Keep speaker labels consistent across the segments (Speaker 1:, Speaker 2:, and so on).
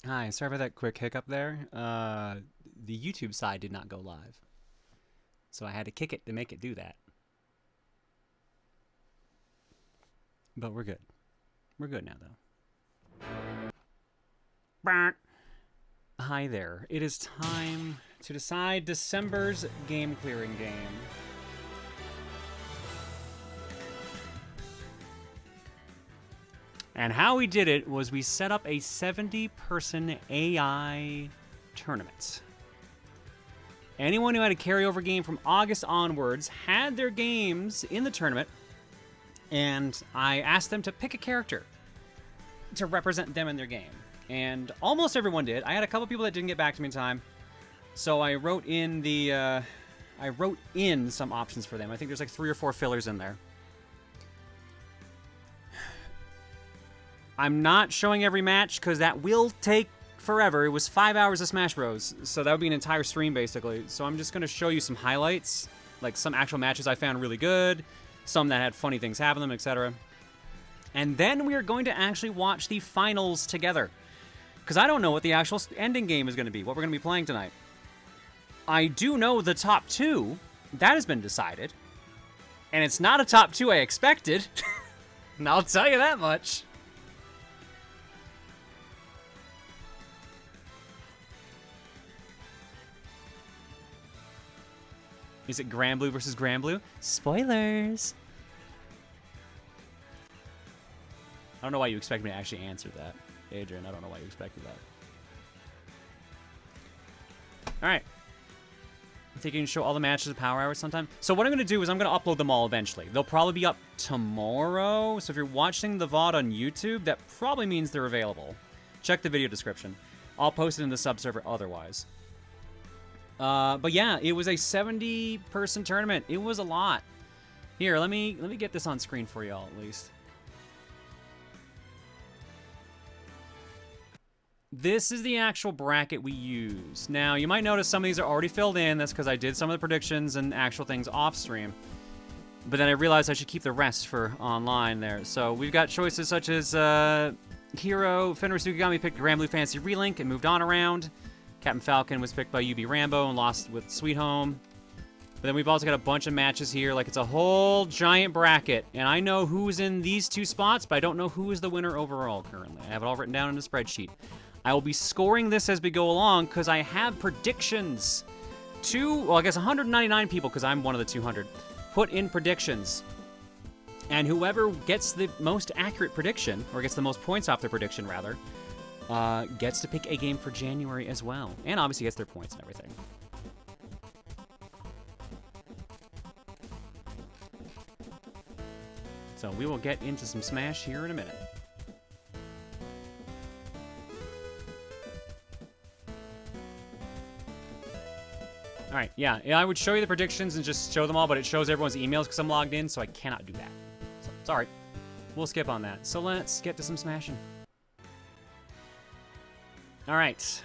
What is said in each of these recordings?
Speaker 1: Hi, sorry about that quick hiccup there. The YouTube side did not go live, so I had to kick it to make it do that. But we're good. We're good now, though. Hi there. It is time to decide December's game clearing game. And how we did it was we set up a 70-person AI tournament. Anyone who had a carryover game from August onwards had their games in the tournament, and I asked them to pick a character to represent them in their game. And almost everyone did. I had a couple people that didn't get back to me in time, so I wrote in some options for them. I think there's like 3 or 4 fillers in there. I'm not showing every match because that will take forever. It was 5 hours of Smash Bros, so that would be an entire stream basically. So I'm just going to show you some highlights, like some actual matches I found really good, some that had funny things happen to them, etc. And then we are going to actually watch the finals together, because I don't know what the actual ending game is going to be, what we're going to be playing tonight. I do know the top 2. That has been decided. And it's not a top 2 I expected. And I'll tell you that much. Is it Granblue versus Granblue? Spoilers! I don't know why you expect me to actually answer that. Adrian, I don't know why you expected that. Alright. I think you can show all the matches of Power Hour sometime. So what I'm going to do is I'm going to upload them all eventually. They'll probably be up tomorrow. So if you're watching the VOD on YouTube, that probably means they're available. Check the video description. I'll post it in the subserver otherwise. But yeah, it was a 70-person tournament. It was a lot. Here, let me get this on screen for y'all at least. This is the actual bracket we use. Now, you might notice some of these are already filled in. That's because I did some of the predictions and actual things off stream. But then I realized I should keep the rest for online there. So we've got choices such as Hero, Fenris Sukigami picked Granblue Fantasy Relink and moved on around. Captain Falcon was picked by UB Rambo and lost with Sweet Home. But then we've also got a bunch of matches here. Like, it's a whole giant bracket. And I know who's in these 2 spots, but I don't know who is the winner overall currently. I have it all written down in a spreadsheet. I will be scoring this as we go along because I have predictions. Well, I guess 199 people, because I'm one of the 200, put in predictions. And whoever gets the most accurate prediction, or gets the most points off their prediction, rather, gets to pick a game for January as well. And obviously gets their points and everything. So we will get into some Smash here in a minute. Alright, yeah, I would show you the predictions and just show them all, but it shows everyone's emails because I'm logged in, so I cannot do that. So, it's alright. We'll skip on that. So let's get to some smashing. Alright.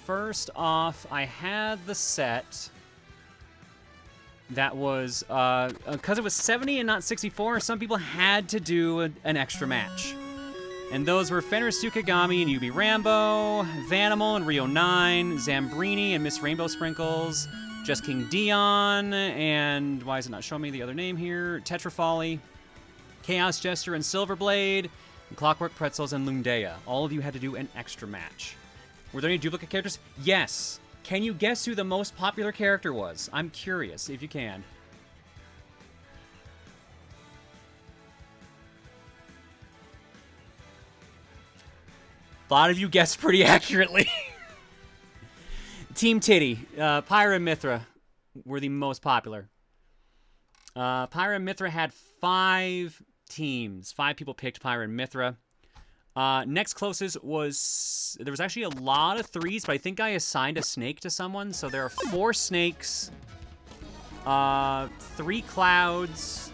Speaker 1: First off, I had the set that was, because it was 70 and not 64, some people had to do an extra match. And those were Fenris Sukigami and UB Rambo, Vanimal and Rio 9, Zambrini and Miss Rainbow Sprinkles, Just King Dion, and why is it not showing me the other name here? Tetrafolly, Chaos Jester and Silverblade, and Clockwork Pretzels and Lundea. All of you had to do an extra match. Were there any duplicate characters? Yes. Can you guess who the most popular character was? I'm curious, if you can. A lot of you guessed pretty accurately. Team Titty, Pyra and Mithra were the most popular. Pyra and Mithra had 5 teams. 5 people picked Pyra and Mithra. Next closest was... There was actually a lot of 3s, but I think I assigned a snake to someone. So there are 4 snakes, 3 clouds,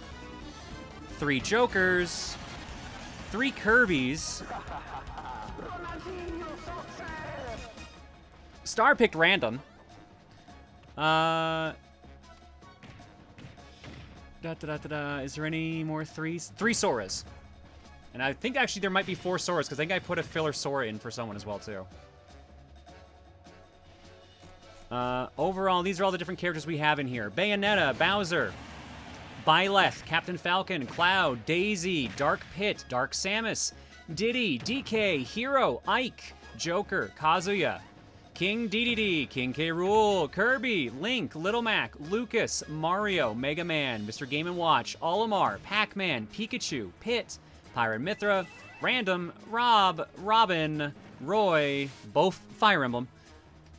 Speaker 1: 3 jokers, 3 Kirbys. Star picked random. Is there any more 3s? 3 Soras. And I think actually there might be 4 Soras, because I think I put a filler Sora in for someone as well, too. Overall, these are all the different characters we have in here. Bayonetta, Bowser, Byleth, Captain Falcon, Cloud, Daisy, Dark Pit, Dark Samus, Diddy, DK, Hero, Ike, Joker, Kazuya, King Dedede, King K. Rool, Kirby, Link, Little Mac, Lucas, Mario, Mega Man, Mr. Game & Watch, Olimar, Pac-Man, Pikachu, Pit, Pyra Mithra, Random, Rob, Robin, Roy, both Fire Emblem,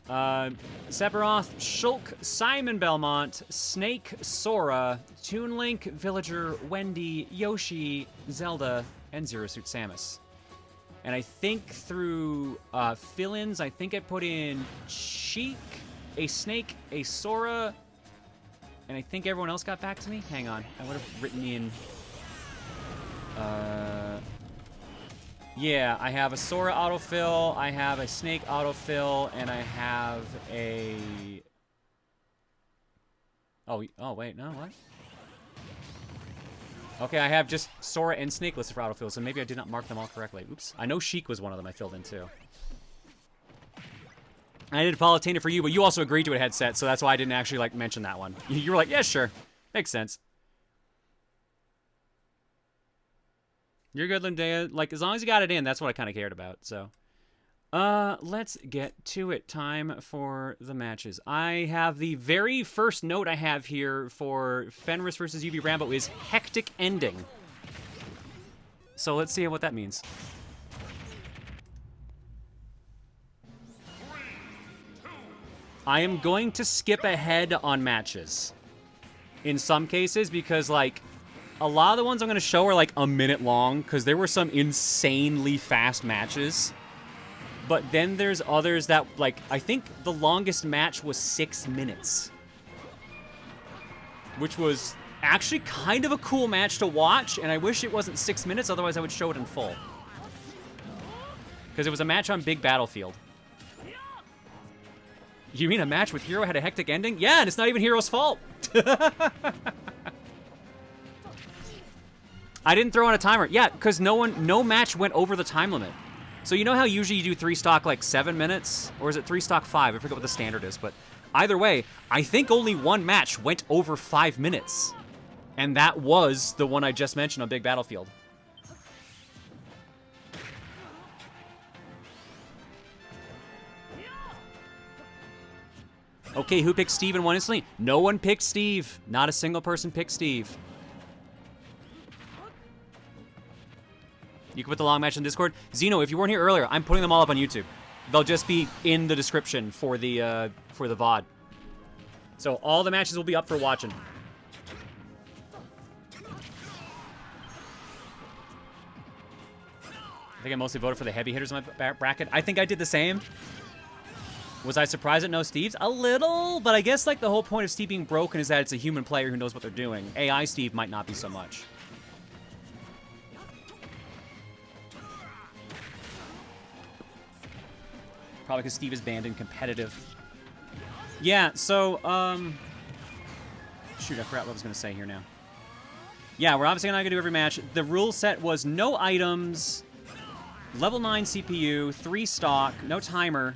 Speaker 1: Sephiroth, Shulk, Simon Belmont, Snake, Sora, Toon Link, Villager, Wendy, Yoshi, Zelda, and Zero Suit Samus. And I think through fill-ins, I think I put in Sheik, a Snake, a Sora, and I think everyone else got back to me. Hang on, I would have written in. Yeah, I have a Sora autofill, I have a Snake autofill, and I have a... Oh wait, no, what? Okay, I have just Sora and Snake listed for autofill, so maybe I did not mark them all correctly. Oops. I know Sheik was one of them I filled in, too. I did Palutena for you, but you also agreed to a headset, so that's why I didn't actually, like, mention that one. You were like, yeah, sure. Makes sense. You're good, Lindea. Like, as long as you got it in, that's what I kind of cared about, so. Let's get to it. Time for the matches. I have the very first note I have here for Fenris versus UV Rambo is hectic ending. So let's see what that means. I am going to skip ahead on matches. In some cases, because, like, a lot of the ones I'm going to show are like a minute long because there were some insanely fast matches. But then there's others that, like, I think the longest match was 6 minutes. Which was actually kind of a cool match to watch, and I wish it wasn't 6 minutes, otherwise I would show it in full. Because it was a match on Big Battlefield. You mean a match with Hero had a hectic ending? Yeah, and it's not even Hero's fault. I didn't throw in a timer. Yeah, because no match went over the time limit. So you know how usually you do 3 stock like 7 minutes? Or is it 3 stock 5? I forget what the standard is. But either way, I think only one match went over 5 minutes. And that was the one I just mentioned on Big Battlefield. Okay, who picked Steve and won instantly? No one picked Steve. Not a single person picked Steve. You can put the long match in Discord. Zeno, if you weren't here earlier, I'm putting them all up on YouTube. They'll just be in the description for the VOD. So all the matches will be up for watching. I think I mostly voted for the heavy hitters in my bracket. I think I did the same. Was I surprised at no Steves? A little, but I guess like the whole point of Steve being broken is that it's a human player who knows what they're doing. AI Steve might not be so much. Probably because Steve is banned in competitive. Yeah, so, shoot, I forgot what I was going to say here now. Yeah, we're obviously not going to do every match. The rule set was no items, level 9 CPU, 3 stock, no timer.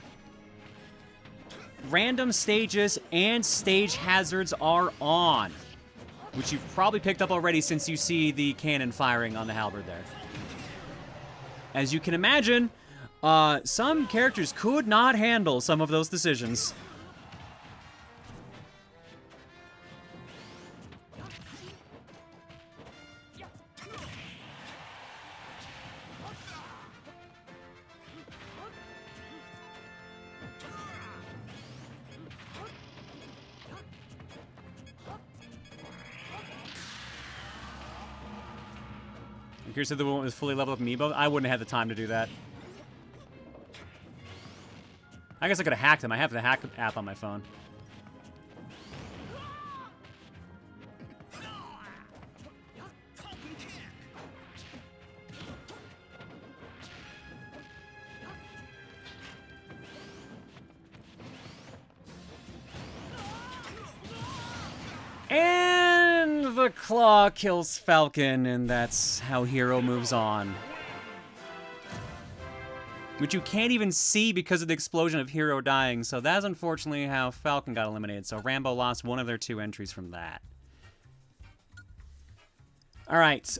Speaker 1: Random stages and stage hazards are on, which you've probably picked up already since you see the cannon firing on the halberd there. As you can imagine, some characters could not handle some of those decisions. Here's the one with fully leveled up amiibo. I wouldn't have had the time to do that. I guess I could have hacked him. I have the hack app on my phone. And the claw kills Falcon, and that's how Hero moves on. which you can't even see because of the explosion of Hero dying. So that's unfortunately how Falcon got eliminated. So Rambo lost one of their 2 entries from that. All right.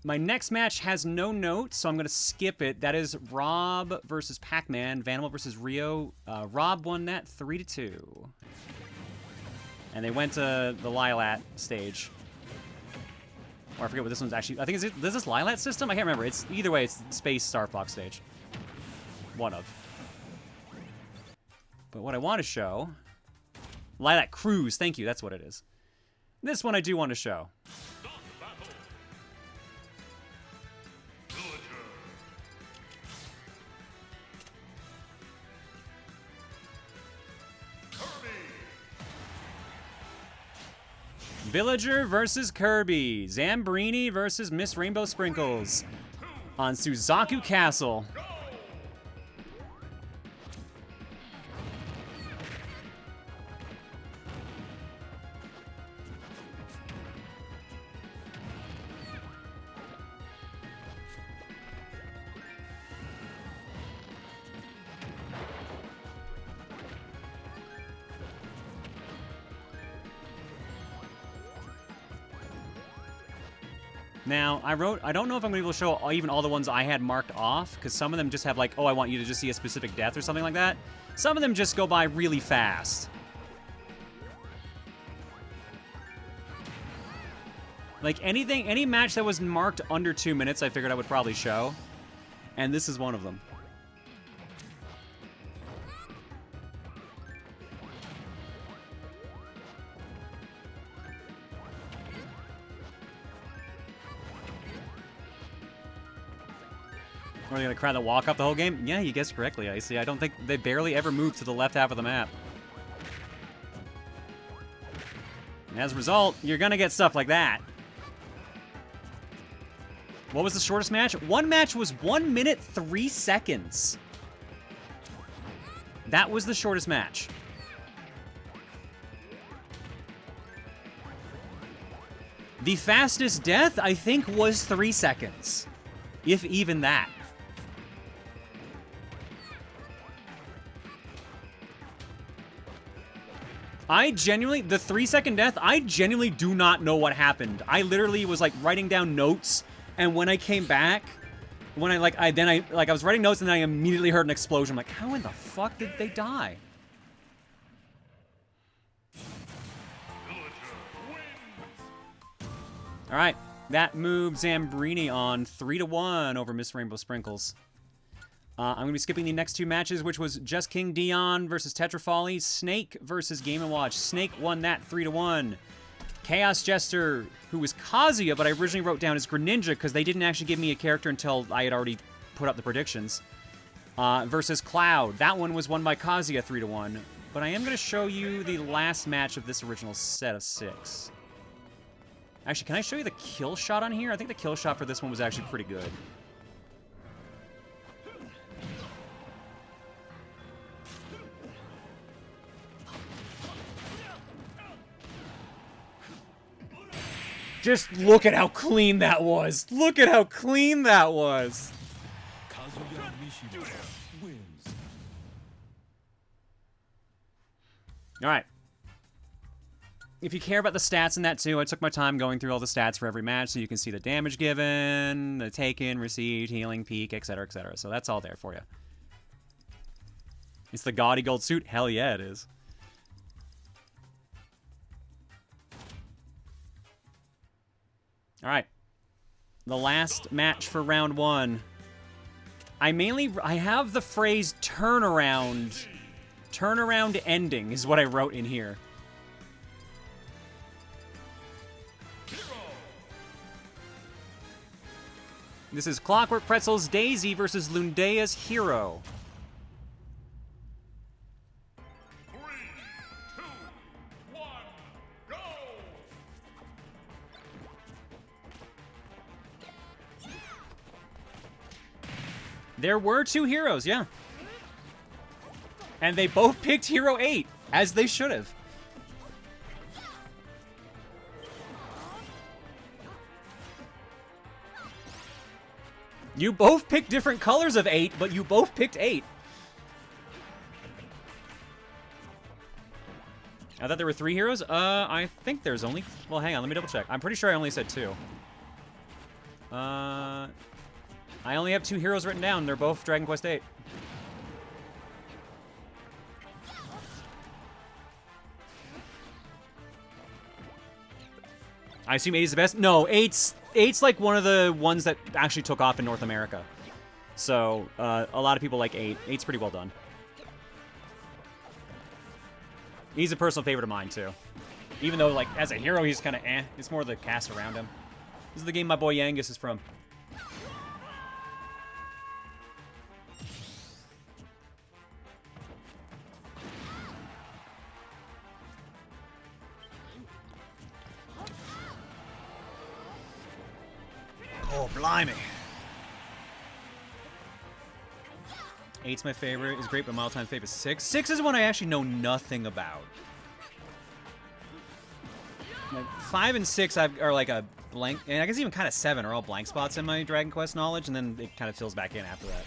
Speaker 1: My next match has no notes, so I'm going to skip it. That is Rob versus Pac-Man, Vanimal versus Rio. Rob won that 3-2. And they went to the Lilat stage. Or I forget what this one's actually... I think, is this Lilat system? I can't remember. It's either way, it's Space Star Fox stage. One of. But what I want to show... Lilat Cruise, thank you, that's what it is. This one I do want to show. Villager versus Kirby. Zambrini versus Miss Rainbow Sprinkles on Suzaku Castle. Now, I don't know if I'm going to be able to show even all the ones I had marked off, because some of them just have like, oh, I want you to just see a specific death or something like that. Some of them just go by really fast. Like any match that was marked under 2 minutes, I figured I would probably show. And this is one of them. Are they going to cry the walk up the whole game? Yeah, you guessed correctly, Icy. I don't think they barely ever move to the left half of the map. And as a result, you're going to get stuff like that. What was the shortest match? One match was 1 minute 3 seconds. That was the shortest match. The fastest death, I think, was 3 seconds. If even that. The 3 second death, I genuinely do not know what happened. I literally was like writing down notes, and when I came back, when I was writing notes and then I immediately heard an explosion. I'm like, how in the fuck did they die? All right, that moved Zambrini on 3-1 over Miss Rainbow Sprinkles. I'm going to be skipping the next 2 matches, which was Just King Dion versus Tetrafolly, Snake versus Game & Watch. Snake won that 3-1. Chaos Jester, who was Kazuya, but I originally wrote down as Greninja because they didn't actually give me a character until I had already put up the predictions, versus Cloud. That one was won by Kazuya 3-1. But I am going to show you the last match of this original set of 6. Actually, can I show you the kill shot on here? I think the kill shot for this one was actually pretty good. Just look at how clean that was. Look at how clean that was. All right. If you care about the stats in that too, I took my time going through all the stats for every match so you can see the damage given, the taken, received, healing, peak, etc., etc. So that's all there for you. It's the gaudy gold suit? Hell yeah, it is. All right, the last match for round 1. I have the phrase turnaround ending is what I wrote in here. This is Clockwork Pretzel's Daisy versus Lundea's Hero.
Speaker 2: 3, 2, 1, go!
Speaker 1: There were 2 heroes, yeah. And they both picked Hero 8, as they should have. You both picked different colors of 8, but you both picked 8. I thought there were 3 heroes. I think there's only... Well, hang on. Let me double check. I'm pretty sure I only said 2. I only have 2 heroes written down. They're both Dragon Quest 8. I assume 8 is the best? No, 8's like one of the ones that actually took off in North America. So, a lot of people like 8. 8's pretty well done. He's a personal favorite of mine, too. Even though, like, as a hero, he's kind of eh. It's more the cast around him. This is the game my boy Yangus is from. Oh, blimey. 8's my favorite. It's great, but my all-time favorite is 6. 6 is one I actually know nothing about. Like 5 and 6 are like a blank, and I guess even kind of 7 are all blank spots in my Dragon Quest knowledge, and then it kind of fills back in after that.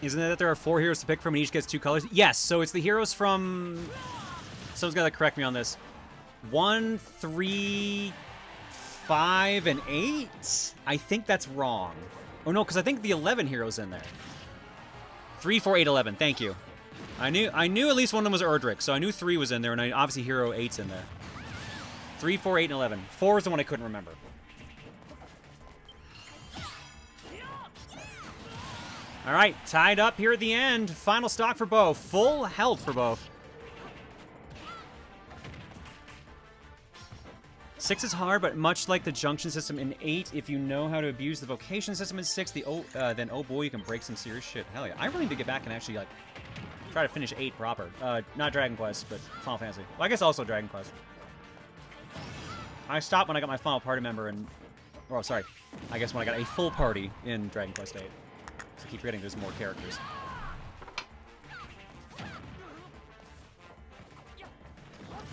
Speaker 1: Isn't it that there are 4 heroes to pick from and each gets 2 colors? Yes, so it's the heroes from... Someone's got to correct me on this. 1, 3, 5, and 8? I think that's wrong. Oh, no, because I think the 11 heroes in there. 3, 4, 8, 11. Thank you. I knew at least one of them was Erdrick, so I knew 3 was in there, and obviously hero 8's in there. 3, 4, 8, and 11. 4 is the one I couldn't remember. All right, tied up here at the end. Final stock for both. Full health for both. 6 is hard, but much like the junction system in 8, if you know how to abuse the vocation system in 6, then oh boy, you can break some serious shit. Hell yeah. I really need to get back and actually like try to finish 8 proper. Not Dragon Quest, but Final Fantasy. Well, I guess also Dragon Quest. I stopped when I got my final party member and... Oh, sorry. I guess when I got a full party in Dragon Quest 8. I keep forgetting there's more characters.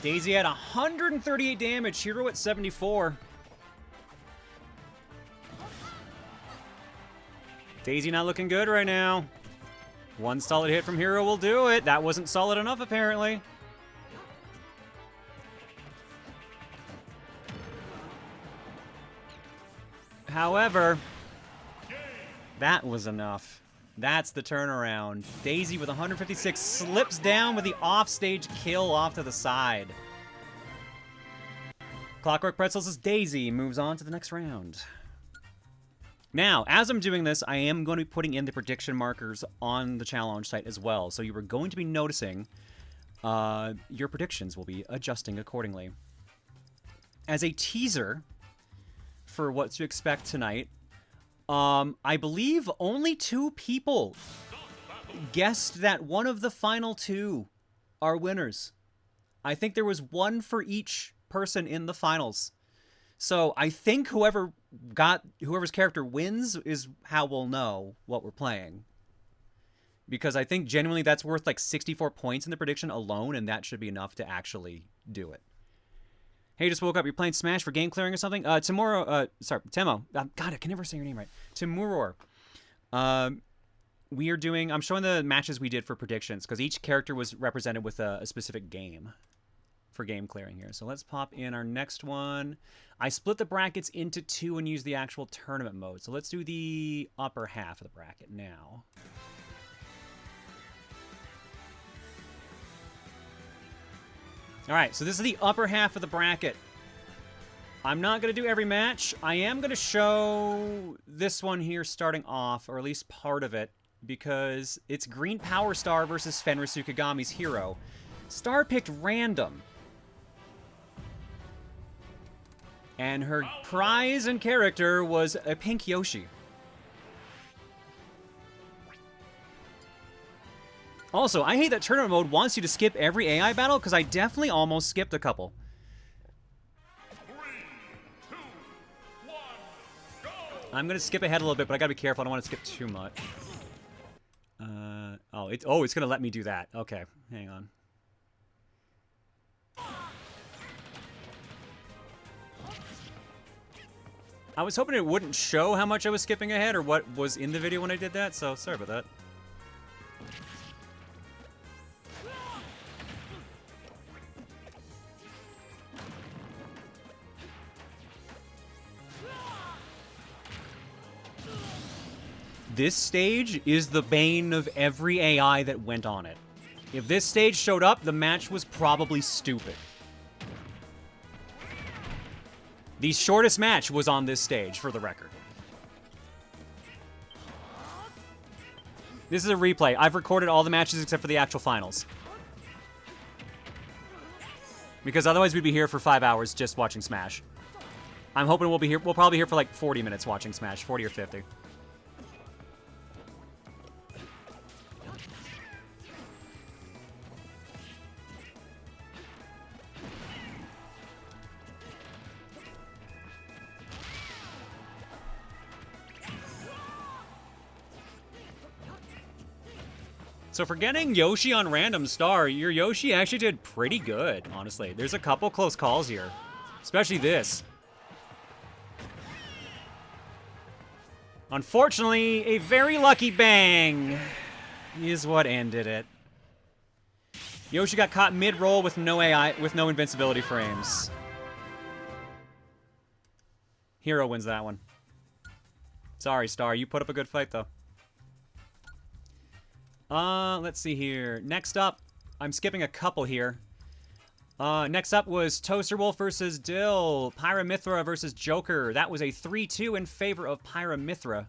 Speaker 1: Daisy at 138 damage, Hero at 74. Daisy not looking good right now. One solid hit from Hero will do it. That wasn't solid enough, apparently. However... that was enough. That's the turnaround. Daisy with 156 slips down with the offstage kill off to the side. Clockwork Pretzels' Daisy moves on to the next round. Now, as I'm doing this, I am going to be putting in the prediction markers on the challenge site as well. So you are going to be noticing your predictions will be adjusting accordingly. As a teaser for what to expect tonight, I believe only 2 people guessed that one of the final 2 are winners. I think there was 1 for each person in the finals. So I think whoever's character wins is how we'll know what we're playing. Because I think genuinely that's worth like 64 points in the prediction alone, and that should be enough to actually do it. Hey, just woke up. You're playing Smash for game clearing or something? Temo. God, I can never say your name right. Timuror. We are doing... I'm showing the matches we did for predictions, because each character was represented with a specific game for game clearing here. So let's pop in our next one. I split the brackets into 2 and use the actual tournament mode. So let's do the upper half of the bracket now. All right, so this is the upper half of the bracket. I'm not going to do every match. I am going to show this one here starting off, or at least part of it, because it's Green Power Star versus Fenris Ukagami's Hero. Star picked random. And her prize and character was a pink Yoshi. Also, I hate that tournament mode wants you to skip every AI battle, because I definitely almost skipped a couple.
Speaker 2: 3, 2, 1, go!
Speaker 1: I'm going to skip ahead a little bit, but I got to be careful. I don't want to skip too much. It's going to let me do that. Okay, hang on. I was hoping it wouldn't show how much I was skipping ahead or what was in the video when I did that, so sorry about that. This stage is the bane of every AI that went on it. If this stage showed up, the match was probably stupid. The shortest match was on this stage, for the record. This is a replay. I've recorded all the matches except for the actual finals. Because otherwise we'd be here for 5 hours just watching Smash. I'm hoping we'll probably be here for like 40 minutes watching Smash, 40 or 50. So for getting Yoshi on Random Star, your Yoshi actually did pretty good, honestly. There's a couple close calls here. Especially this. Unfortunately, a very lucky bang is what ended it. Yoshi got caught mid-roll with no AI, with no invincibility frames. Hero wins that one. Sorry, Star. You put up a good fight, though. Let's see here. Next up, I'm skipping a couple here. Next up was Toaster Wolf versus Dill. Pyramithra versus Joker. That was a 3-2 in favor of Pyramithra.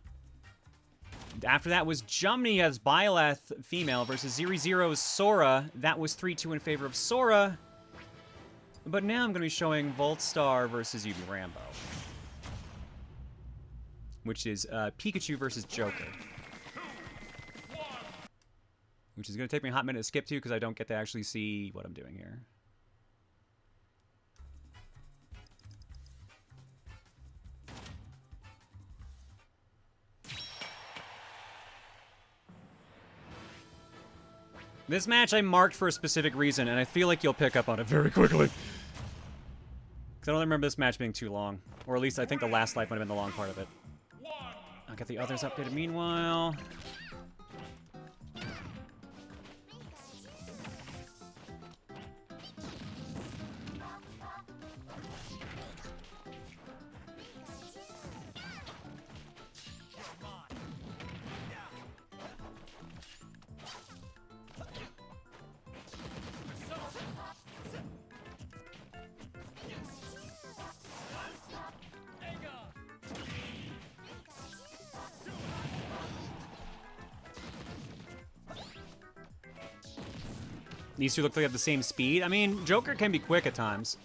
Speaker 1: After that was Jumny as Byleth female versus Zero's Sora. That was 3-2 in favor of Sora. But now I'm going to be showing Voltstar versus Yubi Rambo. Which is Pikachu versus Joker. Which is going to take me a hot minute to skip to because I don't get to actually see what I'm doing here. This match I marked for a specific reason, and I feel like you'll pick up on it very quickly. Because I don't remember this match being too long. Or at least I think the last life might have been the long part of it. I'll get the others updated meanwhile. These two look like they have the same speed. I mean, Joker can be quick at times.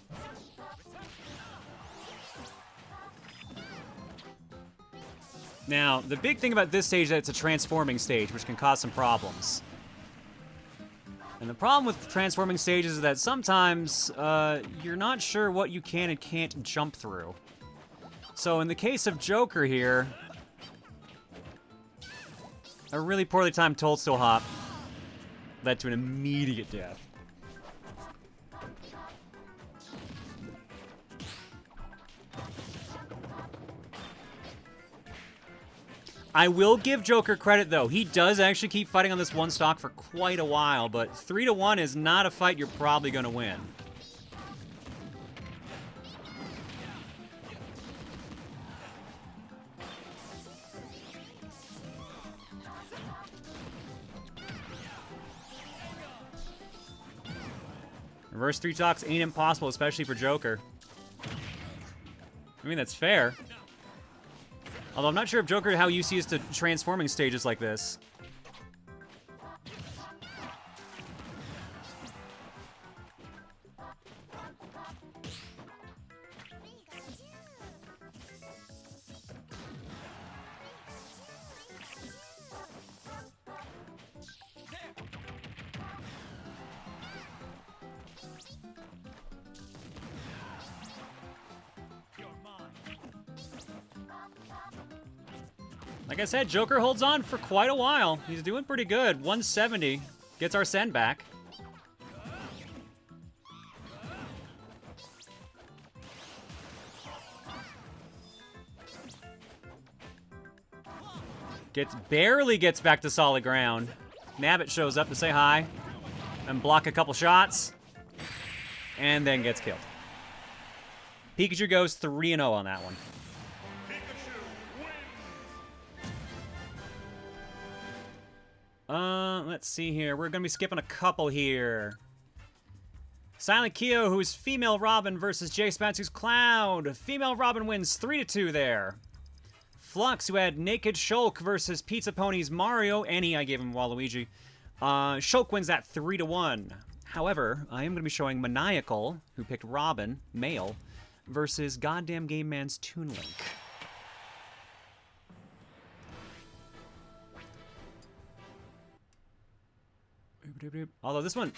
Speaker 1: Now, the big thing about this stage is that it's a transforming stage, which can cause some problems. And the problem with transforming stages is that sometimes you're not sure what you can and can't jump through. So in the case of Joker here, a really poorly timed Toadstool hop led to an immediate death. I will give Joker credit, though. He does actually keep fighting on this one stock for quite a while, but 3-1 is not a fight you're probably going to win. Reverse 3 stocks ain't impossible, especially for Joker. I mean, that's fair. Although I'm not sure if Joker how used he is to transforming stages like this. Like I said, Joker holds on for quite a while. He's doing pretty good. 170 gets our send back. Barely gets back to solid ground. Nabbit shows up to say hi and block a couple shots, and then gets killed. Pikachu goes 3-0 on that one. Let's see here. We're gonna be skipping a couple here. Silent Kyo, who's female Robin versus Jay Spatsu's Cloud. Female Robin wins 3-2 there. Flux, who had Naked Shulk versus Pizza Pony's Mario. I gave him Waluigi. Shulk wins that 3-1. However, I am going to be showing Maniacal, who picked Robin, male, versus Goddamn Game Man's Toon Link. Although this one...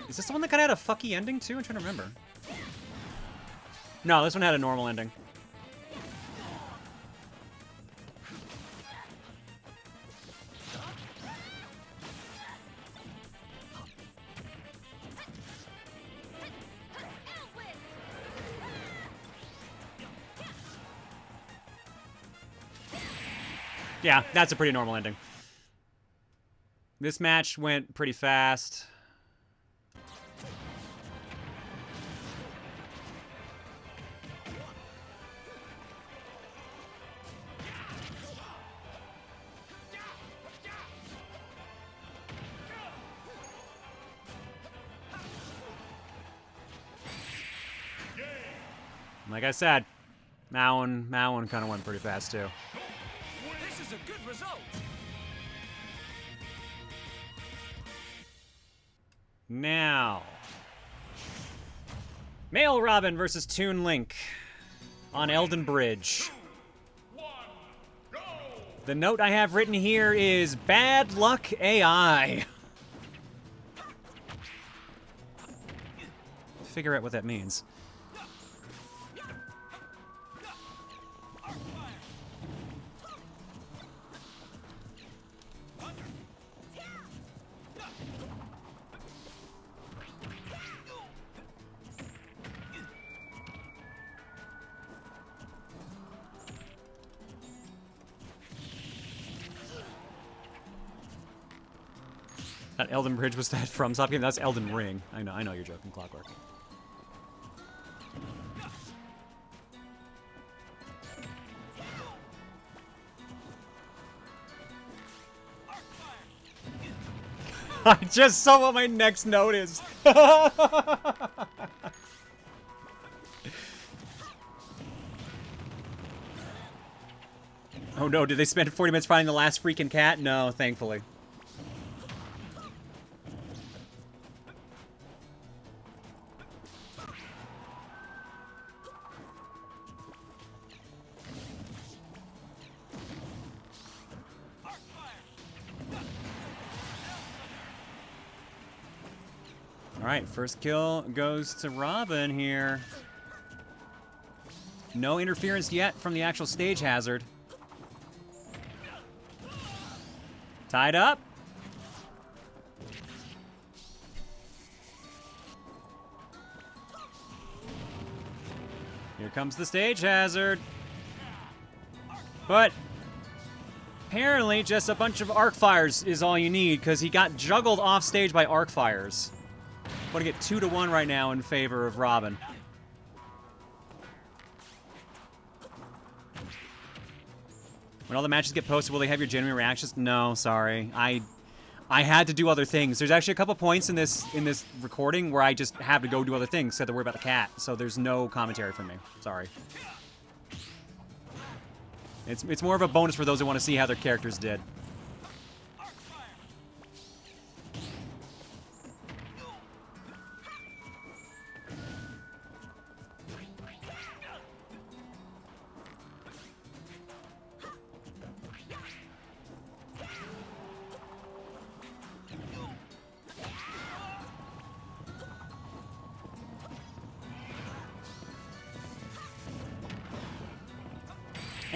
Speaker 1: Is this the one that kind of had a fucky ending, too? I'm trying to remember. No, this one had a normal ending. Yeah, that's a pretty normal ending. This match went pretty fast. Like I said, that one kind of went pretty fast too.
Speaker 3: This is a good result.
Speaker 1: Now, male Robin versus Toon Link on Elden Bridge. The note I have written here is bad luck AI. Figure out what that means. That Elden Bridge was that from Top Game? That's Elden Ring. I know you're joking, Clockwork. I just saw what my next note is. Oh no, did they spend 40 minutes finding the last freaking cat? No, thankfully. Alright, first kill goes to Robin here. No interference yet from the actual stage hazard. Tied up. Here comes the stage hazard. But apparently just a bunch of arc fires is all you need, because he got juggled off stage by arc fires. Want to get 2-1 right now in favor of Robin. When all the matches get posted, will they have your genuine reactions? No, sorry. I had to do other things. There's actually a couple points in this recording where I just have to go do other things. So I have to worry about the cat. So there's no commentary from me. Sorry. It's more of a bonus for those who want to see how their characters did.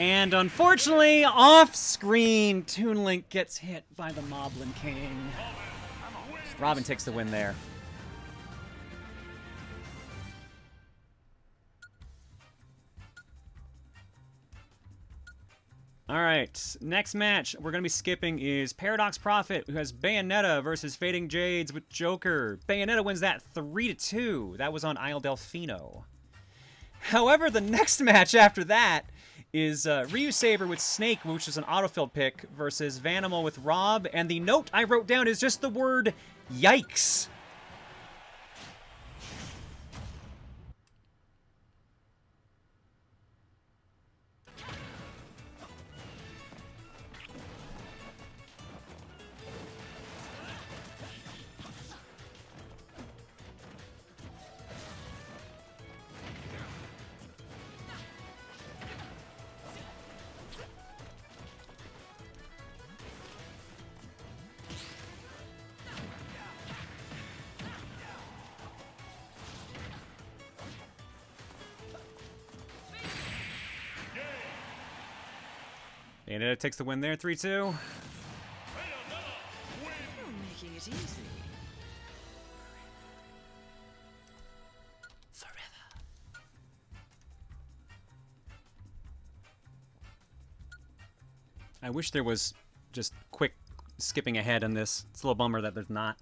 Speaker 1: And unfortunately, off-screen, Toon Link gets hit by the Moblin King. Robin takes the win there. All right, next match we're going to be skipping is Paradox Prophet, who has Bayonetta versus Fading Jades with Joker. Bayonetta wins that 3-2. That was on Isle Delfino. However, the next match after that is Ryu Saber with Snake, which is an autofill pick, versus Vanimal with Rob. And the note I wrote down is just the word, yikes. Bayonetta takes the win there, 3-2.
Speaker 3: Making it easy. Forever.
Speaker 1: I wish there was just quick skipping ahead in this. It's a little bummer that there's not.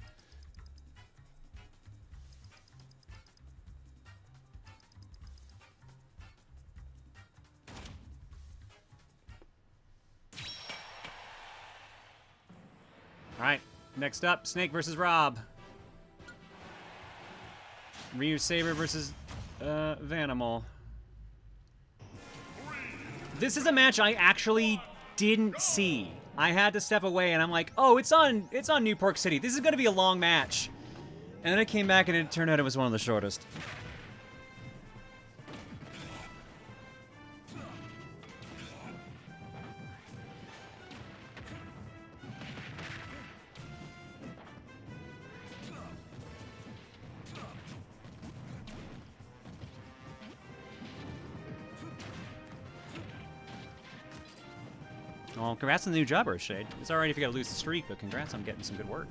Speaker 1: All right, next up, Snake versus Rob. Ryu Saber versus Vanimal. This is a match I actually didn't see. I had to step away, and I'm like, oh, it's on New Pork City. This is going to be a long match. And then I came back, and it turned out it was one of the shortest. Well, congrats on the new job, Earthshade. It's alright if you gotta lose the streak, but congrats on getting some good work.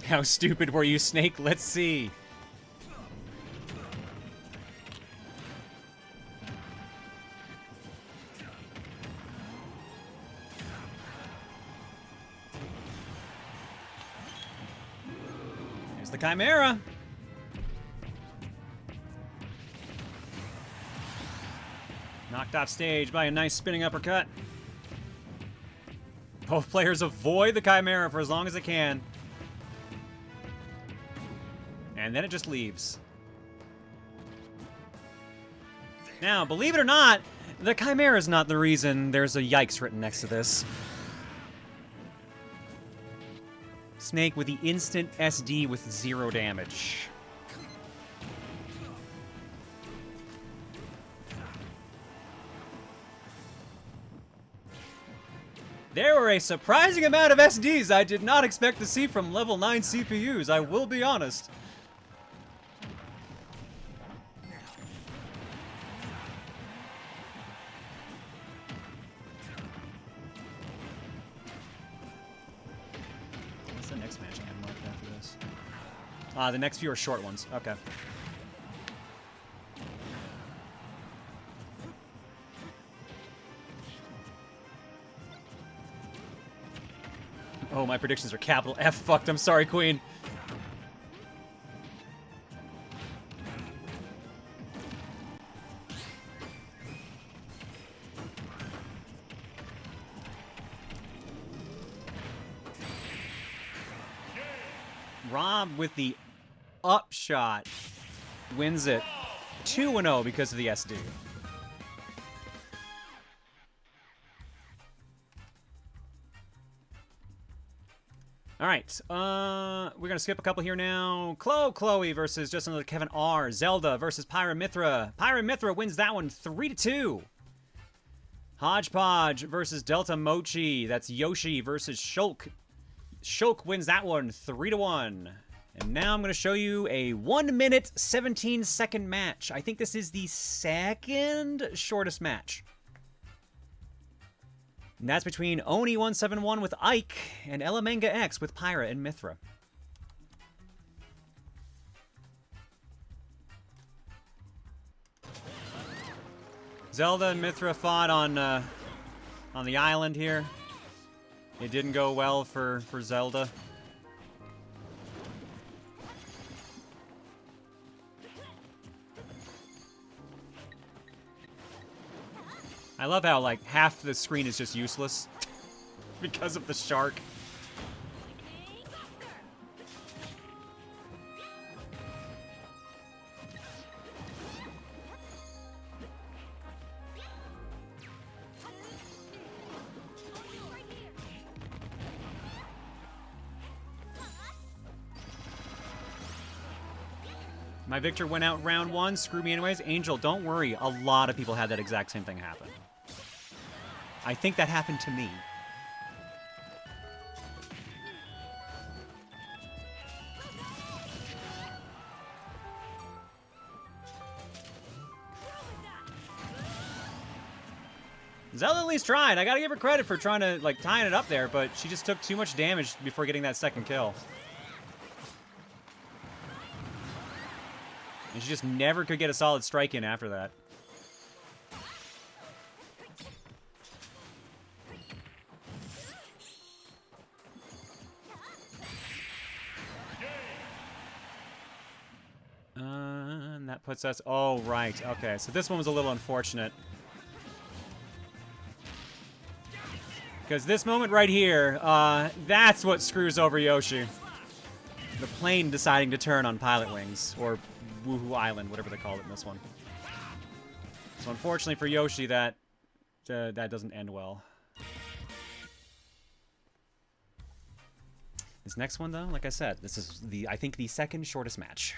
Speaker 1: How stupid were you, Snake? Let's see. The Chimera. Knocked off stage by a nice spinning uppercut. Both players avoid the Chimera for as long as they can. And then it just leaves. Now, believe it or not, the Chimera is not the reason there's a yikes written next to this. Snake with the instant SD with 0 damage. There were a surprising amount of SDs I did not expect to see from level 9 CPUs, I will be honest. The next few are short ones. Okay. Oh, my predictions are capital F fucked. I'm sorry, Queen. Rob with the upshot wins it 2-0 because of the SD. All right, we're gonna skip a couple here now. Chloe versus just another Kevin R. Zelda versus Pyramithra. Pyramithra wins that one 3-2. Hodgepodge versus Delta Mochi. That's Yoshi versus Shulk. Shulk wins that one 3-1. And now I'm going to show you a 1 minute, 17-second match. I think this is the second shortest match. And that's between Oni171 with Ike and Elamenga X with Pyra and Mithra. Zelda and Mithra fought on the island here. It didn't go well for Zelda. I love how, like, half the screen is just useless because of the shark. My Victor went out round 1. Screw me anyways. Angel, don't worry. A lot of people had that exact same thing happen. I think that happened to me. Zelda at least tried. I gotta give her credit for trying to, like, tying it up there, but she just took too much damage before getting that second kill. And she just never could get a solid strike in after that. And that puts us... Oh, right. Okay, so this one was a little unfortunate. Because this moment right here, that's what screws over Yoshi. The plane deciding to turn on Pilot Wings, or Woohoo Island, whatever they call it in this one. So unfortunately for Yoshi, that doesn't end well. This next one, though, like I said, this is I think the second shortest match.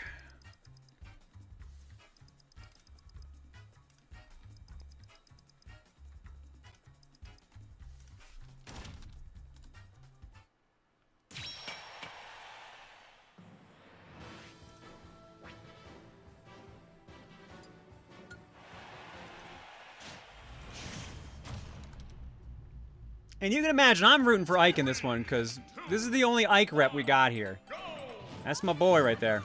Speaker 1: And you can imagine I'm rooting for Ike in this one, because this is the only Ike rep we got here. That's my boy right there.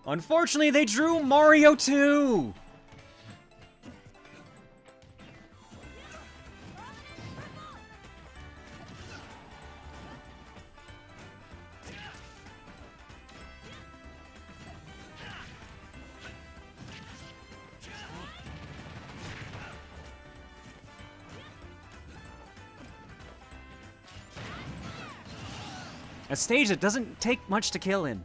Speaker 1: Unfortunately, they drew Mario 2! A stage that doesn't take much to kill in.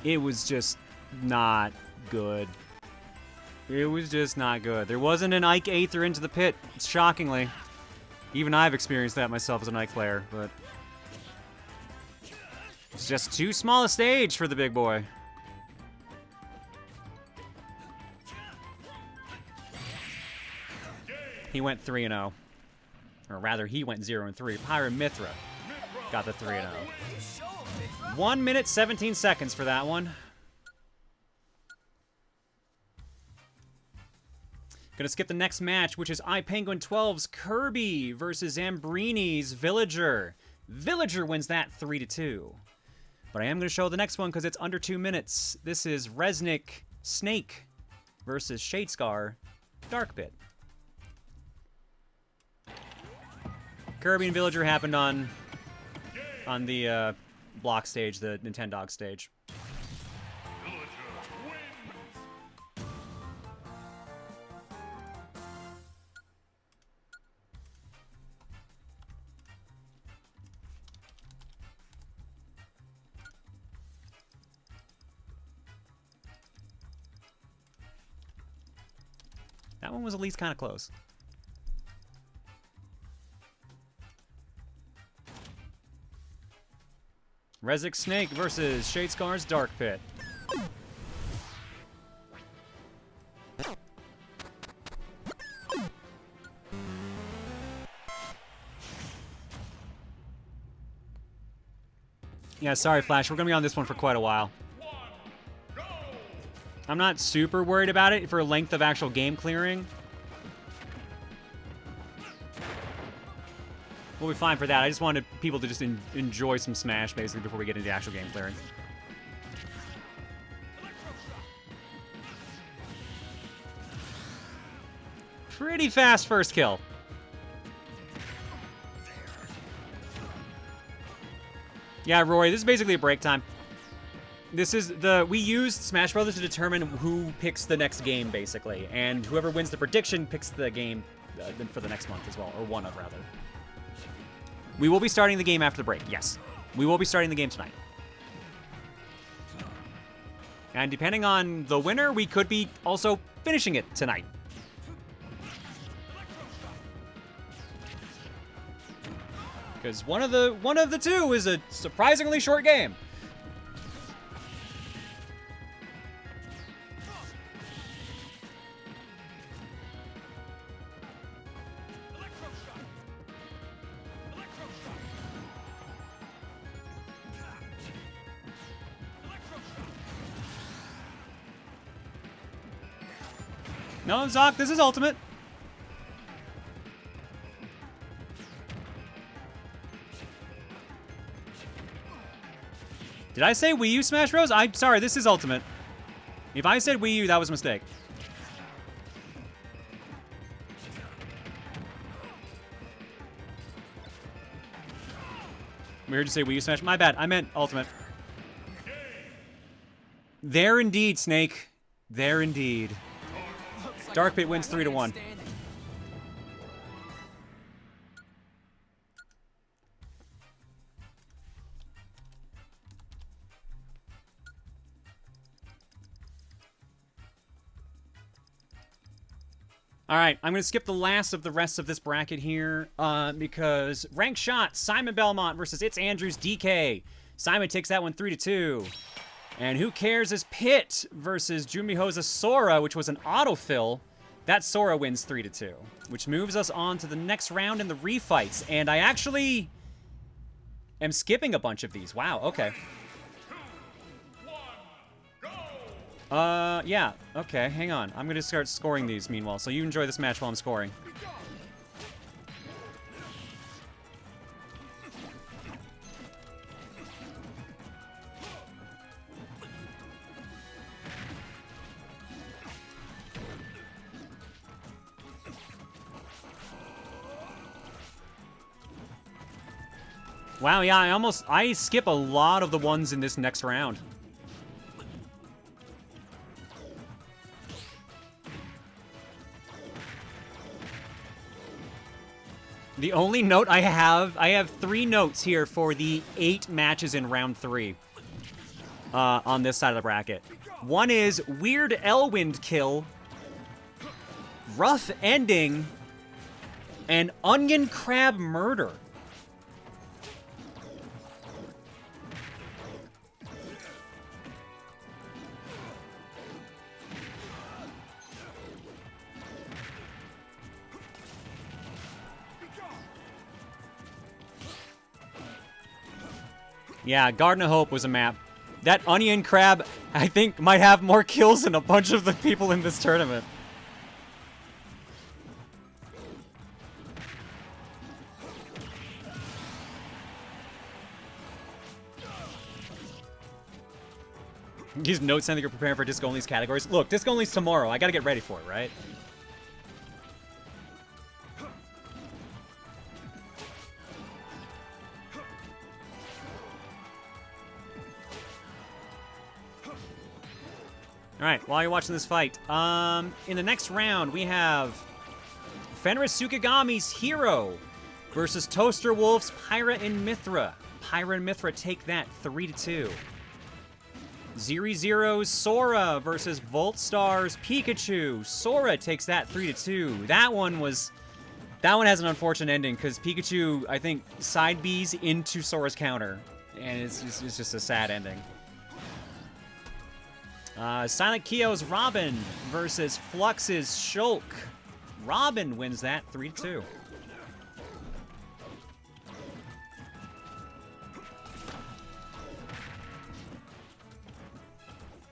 Speaker 1: It was just not good. It was just not good. There wasn't an Ike Aether into the pit, shockingly. Even I've experienced that myself as an Ike player, but... it's just too small a stage for the big boy. He went 3-0. Or rather, he went 0-3. Pyra Mithra got the 3-0. 1 minute, 17 seconds for that one. Gonna skip the next match, which is iPenguin12's Kirby versus Zambrini's Villager. Villager wins that 3-2. But I am gonna show the next one because it's under 2 minutes. This is Resnick Snake versus Shadescar Darkbit. Kirby and Villager happened on the block stage, the Nintendog stage. That one was at least kind of close. Rezik Snake versus Shadescar's Dark Pit. Yeah, sorry, Flash. We're going to be on this one for quite a while. I'm not super worried about it for length of actual game clearing. We'll be fine for that. I just wanted people to just enjoy some Smash, basically, before we get into the actual game clearing. Pretty fast first kill. Yeah, Roy, this is basically a break time. This is we used Smash Brothers to determine who picks the next game, basically. And whoever wins the prediction picks the game for the next month as well, or one of, rather. We will be starting the game after the break, yes. We will be starting the game tonight. And depending on the winner, we could be also finishing it tonight. Because one of the two is a surprisingly short game. No, Zoc, this is ultimate. Did I say Wii U Smash Bros? I'm sorry, this is ultimate. If I said Wii U, that was a mistake. We heard you say Wii U Smash. My bad, I meant ultimate. There indeed, Snake. There indeed. Dark Pit wins 3-1. All right, I'm going to skip the last of the rest of this bracket here because rank shot, Simon Belmont versus It's Andrews DK. Simon takes that one 3-2. And who cares is Pit versus Jumihosa Sora, which was an autofill. That Sora wins 3-2, which moves us on to the next round in the refights. And I actually am skipping a bunch of these. Wow, okay.
Speaker 2: 3, 2, 1, go!
Speaker 1: Yeah, okay, hang on. I'm going to start scoring these meanwhile, so you enjoy this match while I'm scoring. Wow, yeah, I skip a lot of the ones in this next round. The only note I have 3 notes here for the 8 matches in round 3 on this side of the bracket. One is weird Elwind kill, rough ending, and onion crab murder. Yeah, Garden of Hope was a map. That onion crab, I think, might have more kills than a bunch of the people in this tournament. These notes sound like you're preparing for Disc Only's categories. Look, Disc Only's tomorrow. I gotta get ready for it, right? Alright, while you're watching this fight, in the next round, we have Fenris Tsukigami's Hero versus Toaster Wolf's Pyra and Mithra. Pyra and Mithra take that 3-2. Zeri Zero's Sora versus Voltstar's Pikachu. Sora takes that 3-2. That one has an unfortunate ending because Pikachu, I think, side B's into Sora's counter, and it's just a sad ending. Silent Kyo's Robin versus Flux's Shulk. Robin wins that 3-2.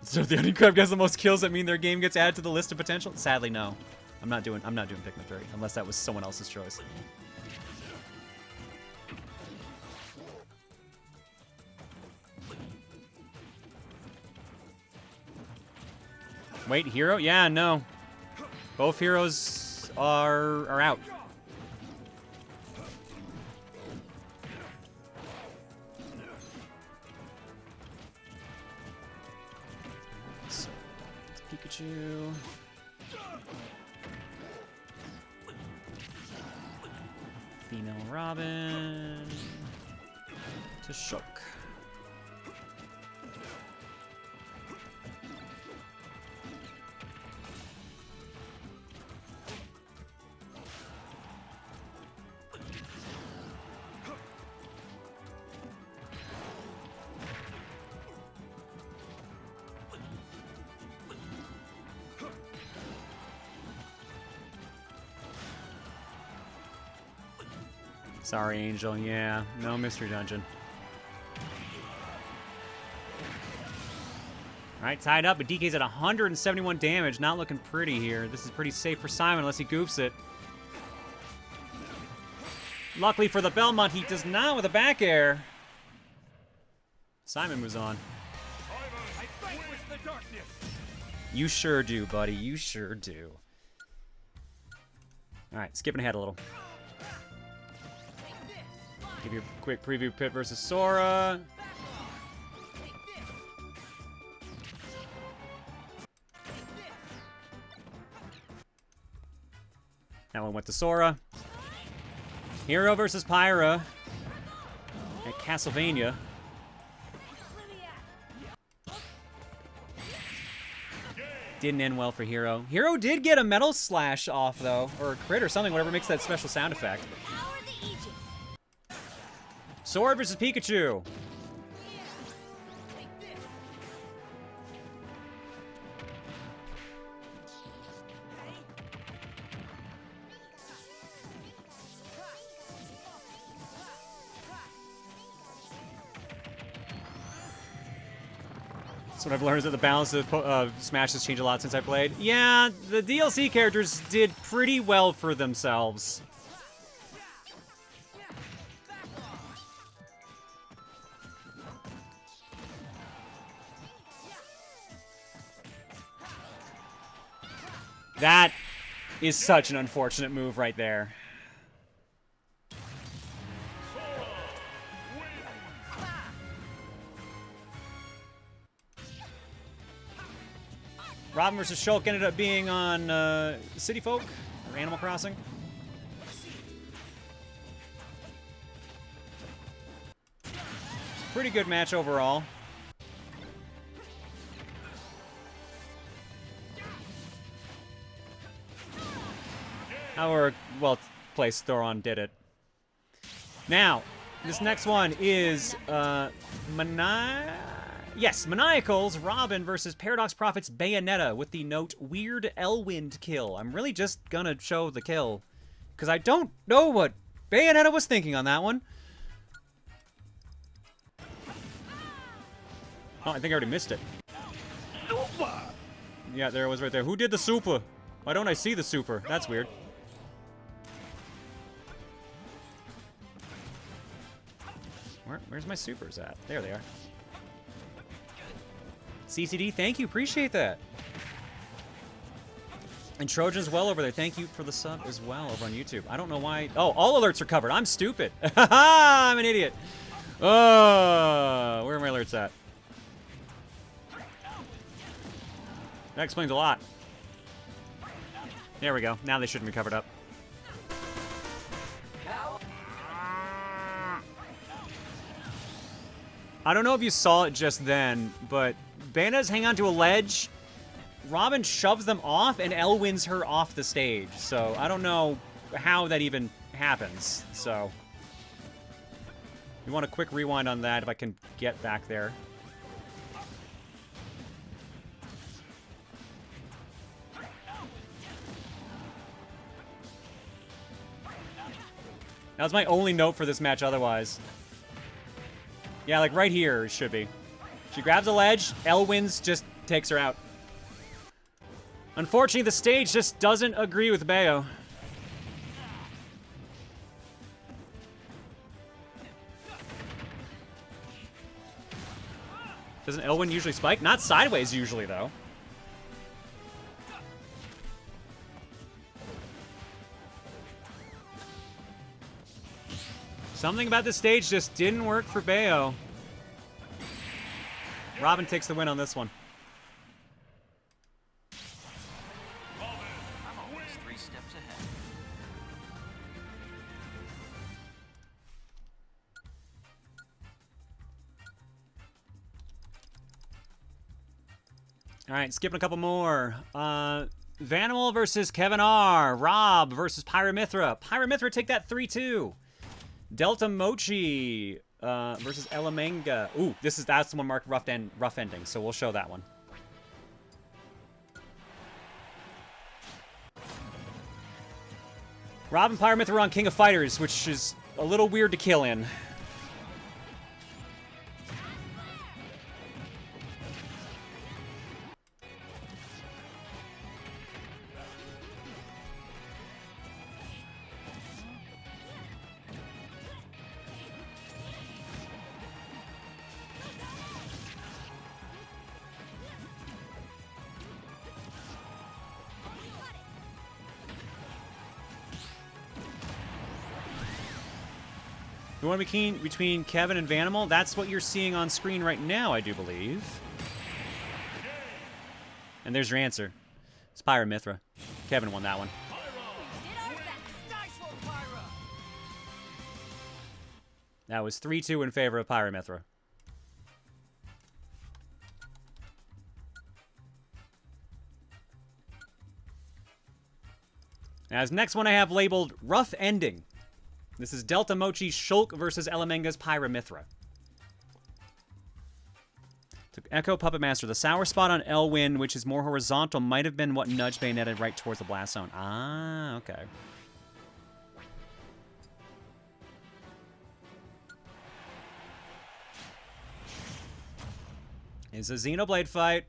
Speaker 1: So if the Onion Crab gets the most kills, that mean their game gets added to the list of potential? Sadly, no. I'm not doing Pikmin 3, unless that was someone else's choice. Wait, hero? Yeah, no. Both heroes are out. So, it's Pikachu. Female Robin to Shulk. Sorry, Angel. Yeah, no mystery dungeon. All right, tied up, but DK's at 171 damage. Not looking pretty here. This is pretty safe for Simon unless he goofs it. Luckily for the Belmont, he does not with a back air. Simon moves on. You sure do, buddy. You sure do. All right, skipping ahead a little. Give you a quick preview. Pit versus Sora. That one went to Sora. Hero versus Pyra at Castlevania. Didn't end well for Hero. Hero did get a Metal Slash off, though. Or a crit or something, whatever makes that special sound effect. Sora versus Pikachu. That's what I've learned, is that the balance of Smash has changed a lot since I played. Yeah, the DLC characters did pretty well for themselves. That is such an unfortunate move right there. Robin vs. Shulk ended up being on City Folk or Animal Crossing. Pretty good match overall. Our well-placed Thoron did it. Now, this next one is Maniacal's Robin versus Paradox Prophet's Bayonetta with the note Weird Elwind kill. I'm really just gonna show the kill because I don't know what Bayonetta was thinking on that one. Oh, I think I already missed it. Yeah, there it was right there. Who did the super? Why don't I see the super? That's weird. Where's my supers at? There they are. CCD, thank you. Appreciate that. And Trojan's well over there. Thank you for the sub as well over on YouTube. I don't know why. Oh, all alerts are covered. I'm stupid. I'm an idiot. Oh, where are my alerts at? That explains a lot. There we go. Now they shouldn't be covered up. I don't know if you saw it just then, but Bayonettas hang on to a ledge, Robin shoves them off, and Elle wins her off the stage. So I don't know how that even happens. So you want a quick rewind on that if I can get back there. That was my only note for this match otherwise. Yeah, like right here it should be. She grabs a ledge, Elle wins, just takes her out. Unfortunately, the stage just doesn't agree with Bayo. Doesn't Elwin usually spike? Not sideways usually, though. Something about this stage just didn't work for Bayo. Robin takes the win on this one.
Speaker 2: I'm always 3 steps ahead.
Speaker 1: All right, skipping a couple more. Vanimal versus Kevin R. Rob versus Pyramithra. Pyramithra take that 3-2. Delta Mochi versus Elamenga. Ooh, that's the one marked rough ending, so we'll show that one. Rob and Pyramithra are on King of Fighters, which is a little weird to kill in. The one between Kevin and Vanimal, that's what you're seeing on screen right now, I do believe. And there's your answer. It's Pyramithra. Kevin won that one. That was 3-2 in favor of Pyramithra. Now, this next one I have labeled Rough Ending. This is Delta Mochi's Shulk versus Elamenga's Pyramithra. Took Echo Puppet Master. The sour spot on Elwyn, which is more horizontal, might have been what nudged Bayonetta right towards the blast zone. Ah, okay. It's a Xenoblade fight.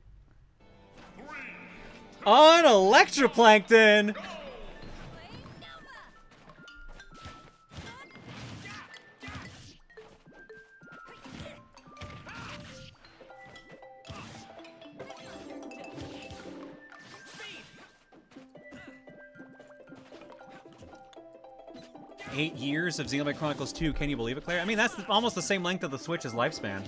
Speaker 1: Oh, an Electroplankton! 8 years of Xenoblade Chronicles 2. Can you believe it, Claire? I mean, that's almost the same length of the Switch's lifespan.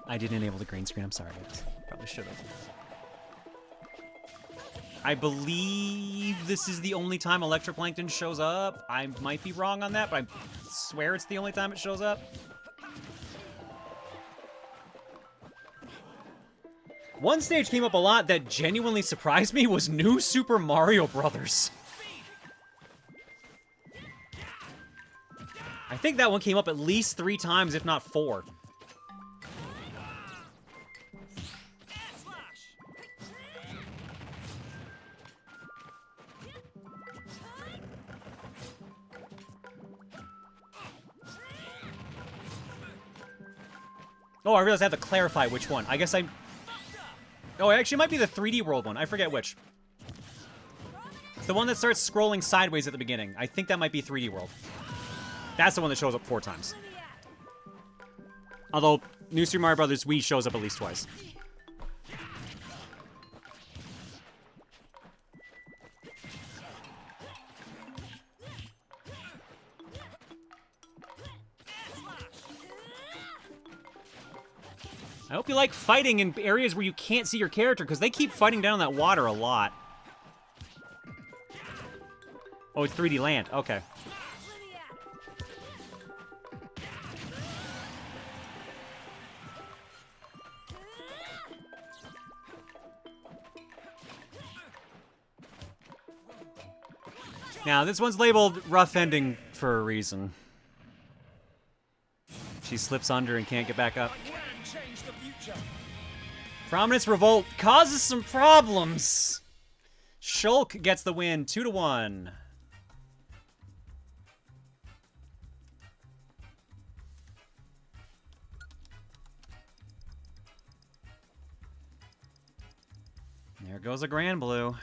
Speaker 1: I didn't enable the green screen. I'm sorry, guys. Probably should have. I believe this is the only time Electroplankton shows up. I might be wrong on that, but I swear it's the only time it shows up. One stage came up a lot that genuinely surprised me was New Super Mario Brothers. I think that one came up at least 3 times, if not 4. Oh, I realized I have to clarify which one. I guess I... Oh, it actually might be the 3D World one. I forget which. It's the one that starts scrolling sideways at the beginning. I think that might be 3D World. That's the one that shows up 4 times. Although, New Super Mario Bros. Wii shows up at least twice. I hope you like fighting in areas where you can't see your character, because they keep fighting down that water a lot. Oh, it's 3D Land. Okay. Now, this one's labeled rough ending for a reason. She slips under and can't get back up. Prominence Revolt causes some problems. Shulk gets the win, 2-1. There goes a Grand Blue.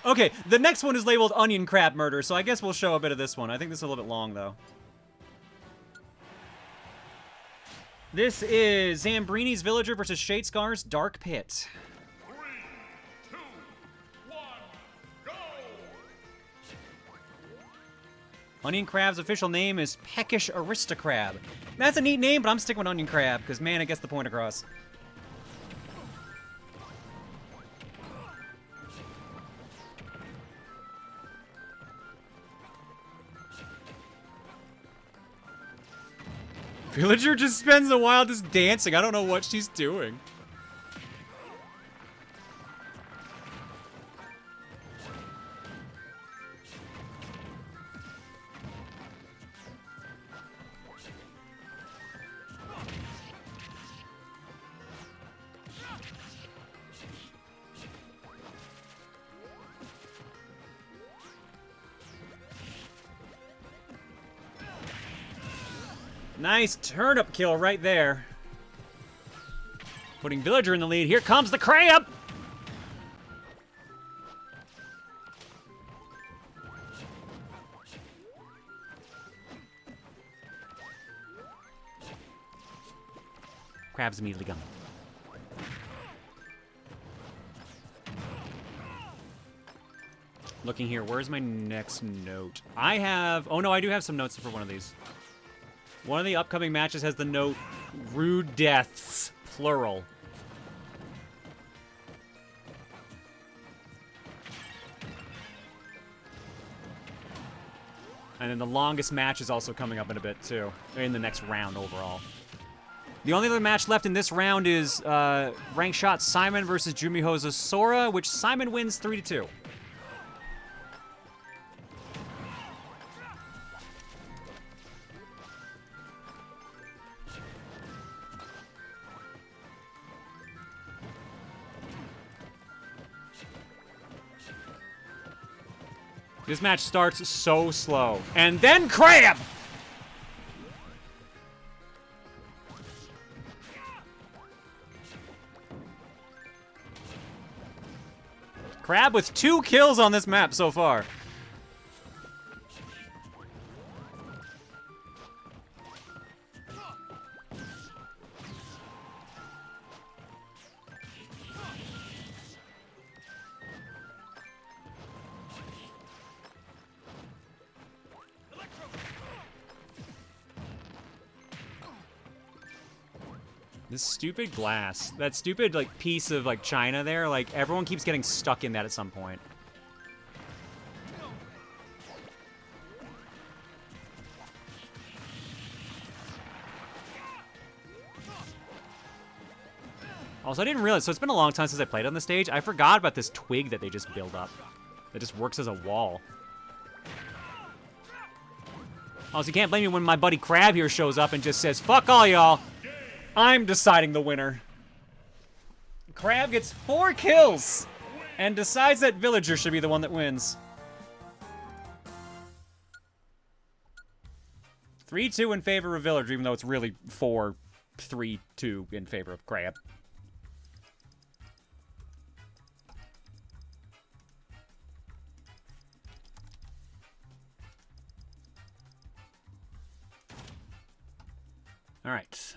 Speaker 1: Okay, the next one is labeled Onion Crab Murder, so I guess we'll show a bit of this one. I think this is a little bit long, though. This is Zambrini's Villager versus Shadescar's Dark Pit.
Speaker 4: 3, 2, 1, go!
Speaker 1: Onion Crab's official name is Peckish Aristocrab. That's a neat name, but I'm sticking with Onion Crab, because, man, it gets the point across. Villager just spends a while just dancing. I don't know what she's doing. Nice turnip kill right there. Putting Villager in the lead. Here comes the crab! Crab's immediately gone. Looking here, where's my next note? I have... Oh no, I do have some notes for one of these. One of the upcoming matches has the note, Rude Deaths, plural. And then the longest match is also coming up in a bit, too. In the next round, overall. The only other match left in this round is Rank Shot Simon versus Jumihoza Sora, which Simon wins 3-2. This match starts so slow. And then Crab! Crab with 2 kills on this map so far. This stupid glass, that stupid, like, piece of, like, china there, like, everyone keeps getting stuck in that at some point. Also, I didn't realize, so it's been a long time since I played on the stage. I forgot about this twig that they just build up. That just works as a wall. Also, you can't blame me when my buddy Crab here shows up and just says, "Fuck all y'all. I'm deciding the winner." Crab gets 4 kills and decides that Villager should be the one that wins. 3-2 in favor of Villager, even though it's really 4-3-2 in favor of Crab. All right.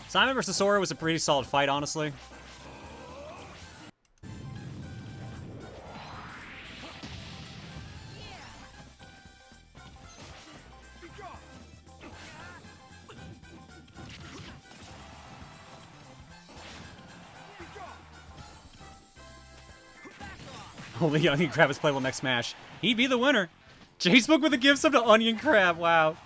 Speaker 1: Simon versus Sora was a pretty solid fight, honestly. Only Onion Crab is playable next Smash. He'd be the winner. Jacebook with a gift sub to Onion Crab. Wow.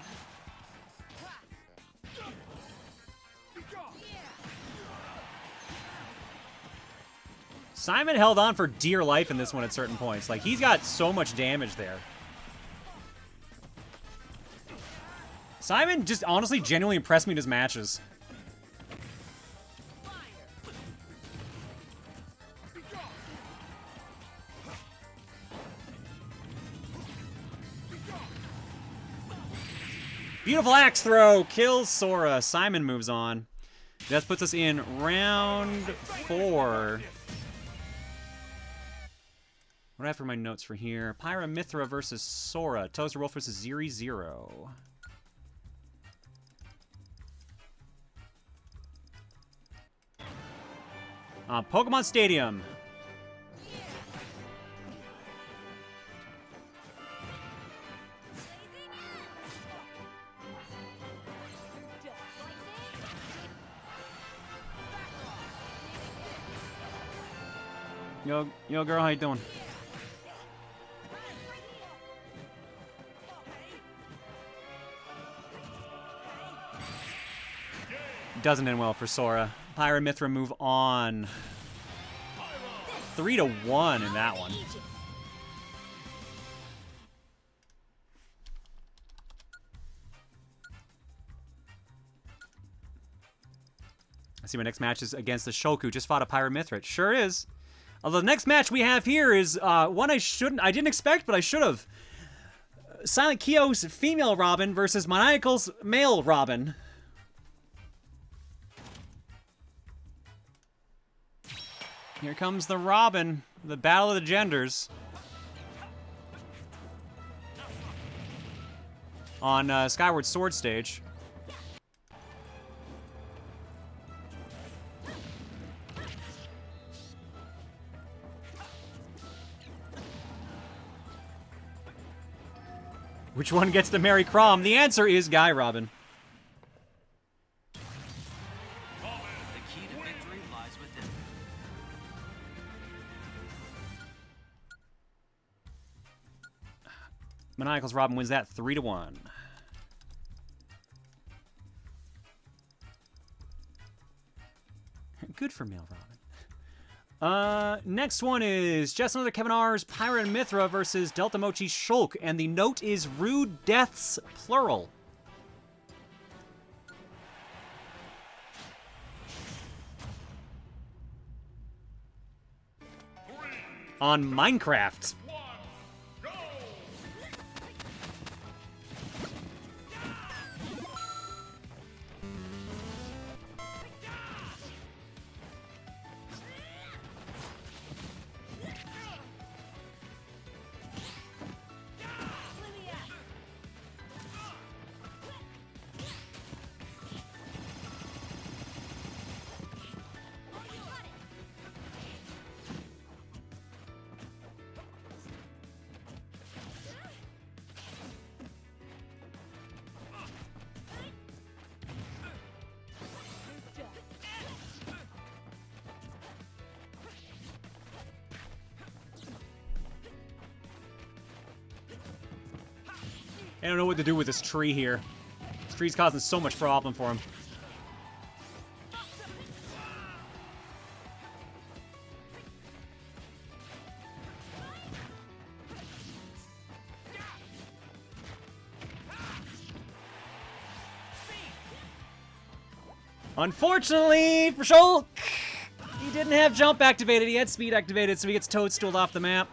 Speaker 1: Simon held on for dear life in this one at certain points. Like, he's got so much damage there. Simon just honestly genuinely impressed me in his matches. Beautiful axe throw kills Sora. Simon moves on. That puts us in round 4. What do I have for my notes for here? Pyra Mithra versus Sora. Toaster Wolf versus Zeri Zero. Pokemon Stadium. Yo, girl, how you doing? Doesn't end well for Sora. Pyra Mithra move on. 3-1 in that one. I see my next match is against the Shulk, just fought a Pyra Mithra. It sure is. Although the next match we have here is one I didn't expect, but I should have. Silent Kyo's female Robin versus Maniacal's male Robin. Here comes the Robin, the battle of the genders. On Skyward Sword stage. Which one gets to marry Chrom? The answer is Guy Robin.
Speaker 2: The key to victory lies within.
Speaker 1: Maniacal's Robin wins that 3-1. Good for male Robin. Next one is just another Kevin R's Pyra Mithra versus Delta Mochi's Shulk, and the note is rude deaths, plural. On Minecraft. I don't know what to do with this tree here. This tree's causing so much problem for him. Unfortunately for Shulk, he didn't have jump activated. He had speed activated, so he gets toadstooled off the map.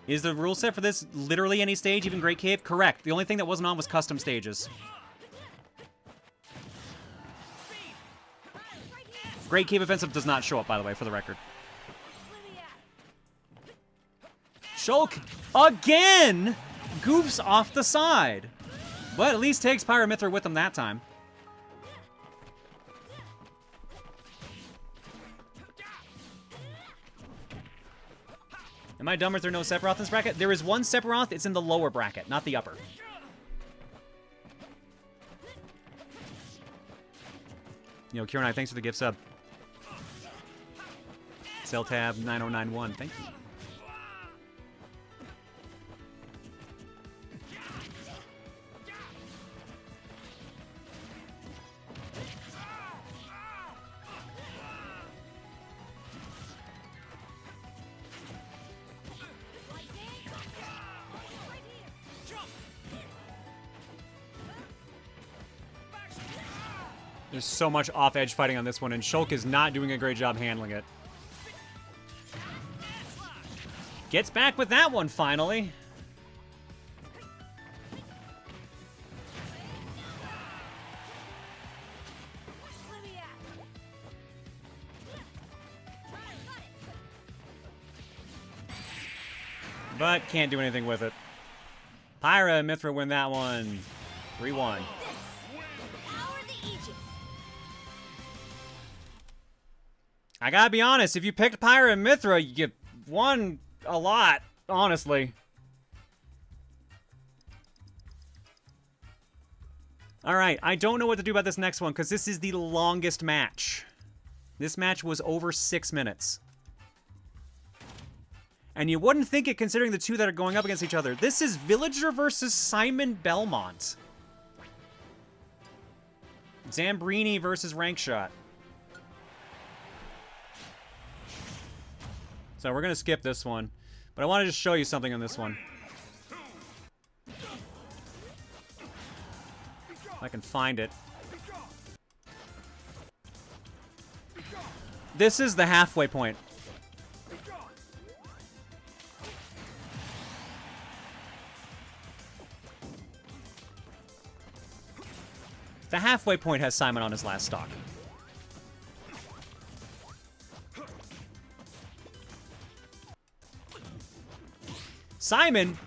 Speaker 1: Is the rule set for this literally any stage, even Great Cave? Correct. The only thing that wasn't on was custom stages. Great Cave Offensive does not show up, by the way, for the record. Shulk, again, goofs off the side. But at least takes Pyra Mithra with him that time. Am I dumb or is there no Sephiroth in this bracket? There is one Sephiroth, it's in the lower bracket, not the upper. Yo, Kieran, thanks for the gift sub. Celltab 9091, thank you. There's so much off-edge fighting on this one, and Shulk is not doing a great job handling it. Gets back with that one, finally. But can't do anything with it. Pyra and Mithra win that one. 3-1. I gotta be honest, if you picked Pyra and Mithra, you won a lot, honestly. Alright, I don't know what to do about this next one, because this is the longest match. This match was over 6 minutes. And you wouldn't think it considering the two that are going up against each other. This is Villager versus Simon Belmont. Zambrini versus Rank Shot. So we're going to skip this one. But I want to just show you something on this one. If I can find it. This is the halfway point. The halfway point has Simon on his last stock. Simon,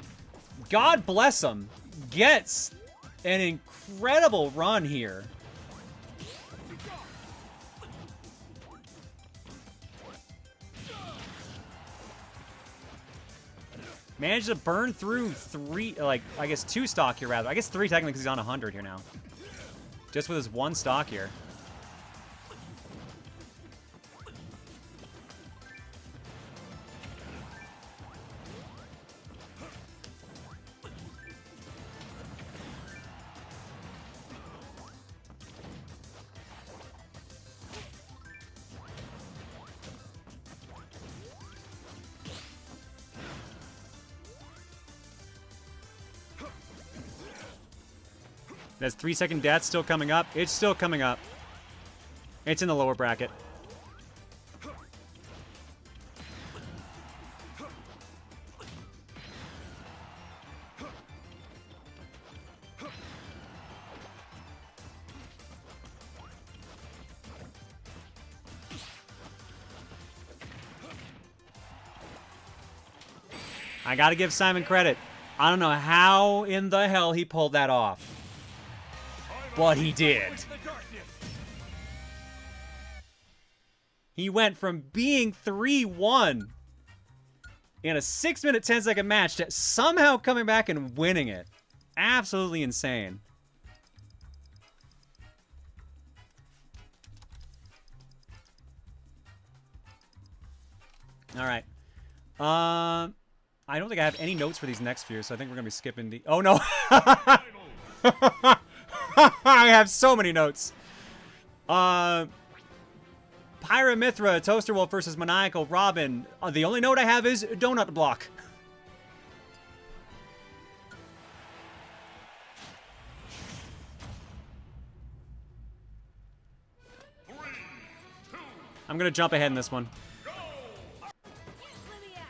Speaker 1: God bless him, gets an incredible run here. Managed to burn through I guess 2 stock here, rather. I guess 3 technically because he's on 100 here now. Just with his 1 stock here. That's 3-second death still coming up. It's still coming up. It's in the lower bracket. I gotta give Simon credit. I don't know how in the hell he pulled that off. But he did. He went from being 3-1 in a 6-minute, 10-second match to somehow coming back and winning it. Absolutely insane. All right. I don't think I have any notes for these next few, so I think we're going to be skipping the... Oh, no. I have so many notes. Pyra Mithra, Toaster Wolf versus Maniacal Robin. The only note I have is Donut Block. I'm gonna jump ahead in this one.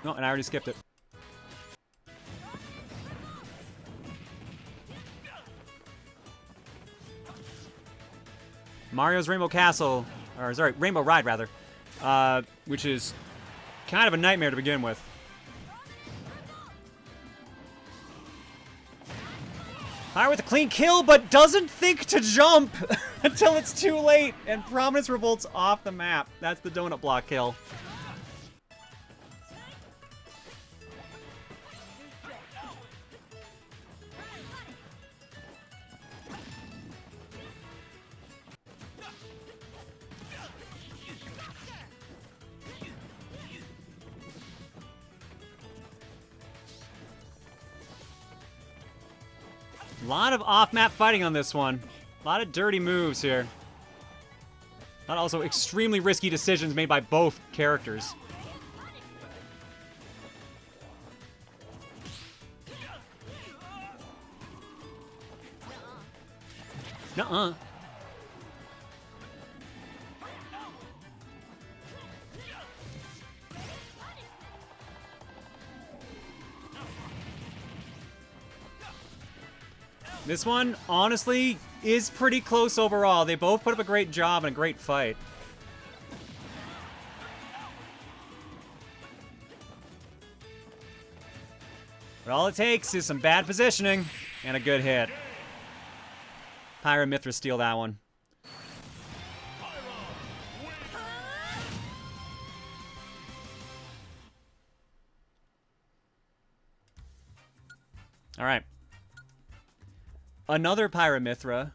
Speaker 1: No, and I already skipped it. Mario's Rainbow Castle, or sorry, Rainbow Ride rather, which is kind of a nightmare to begin with. Pyra with a clean kill, but doesn't think to jump until it's too late, and Prominence revolts off the map. That's the Donut Block kill. A lot of off-map fighting on this one. A lot of dirty moves here. A lot of also extremely risky decisions made by both characters. Nuh-uh. This one, honestly, is pretty close overall. They both put up a great job and a great fight. But all it takes is some bad positioning and a good hit. Pyra Mithra steal that one. All right. Another Pyra Mithra,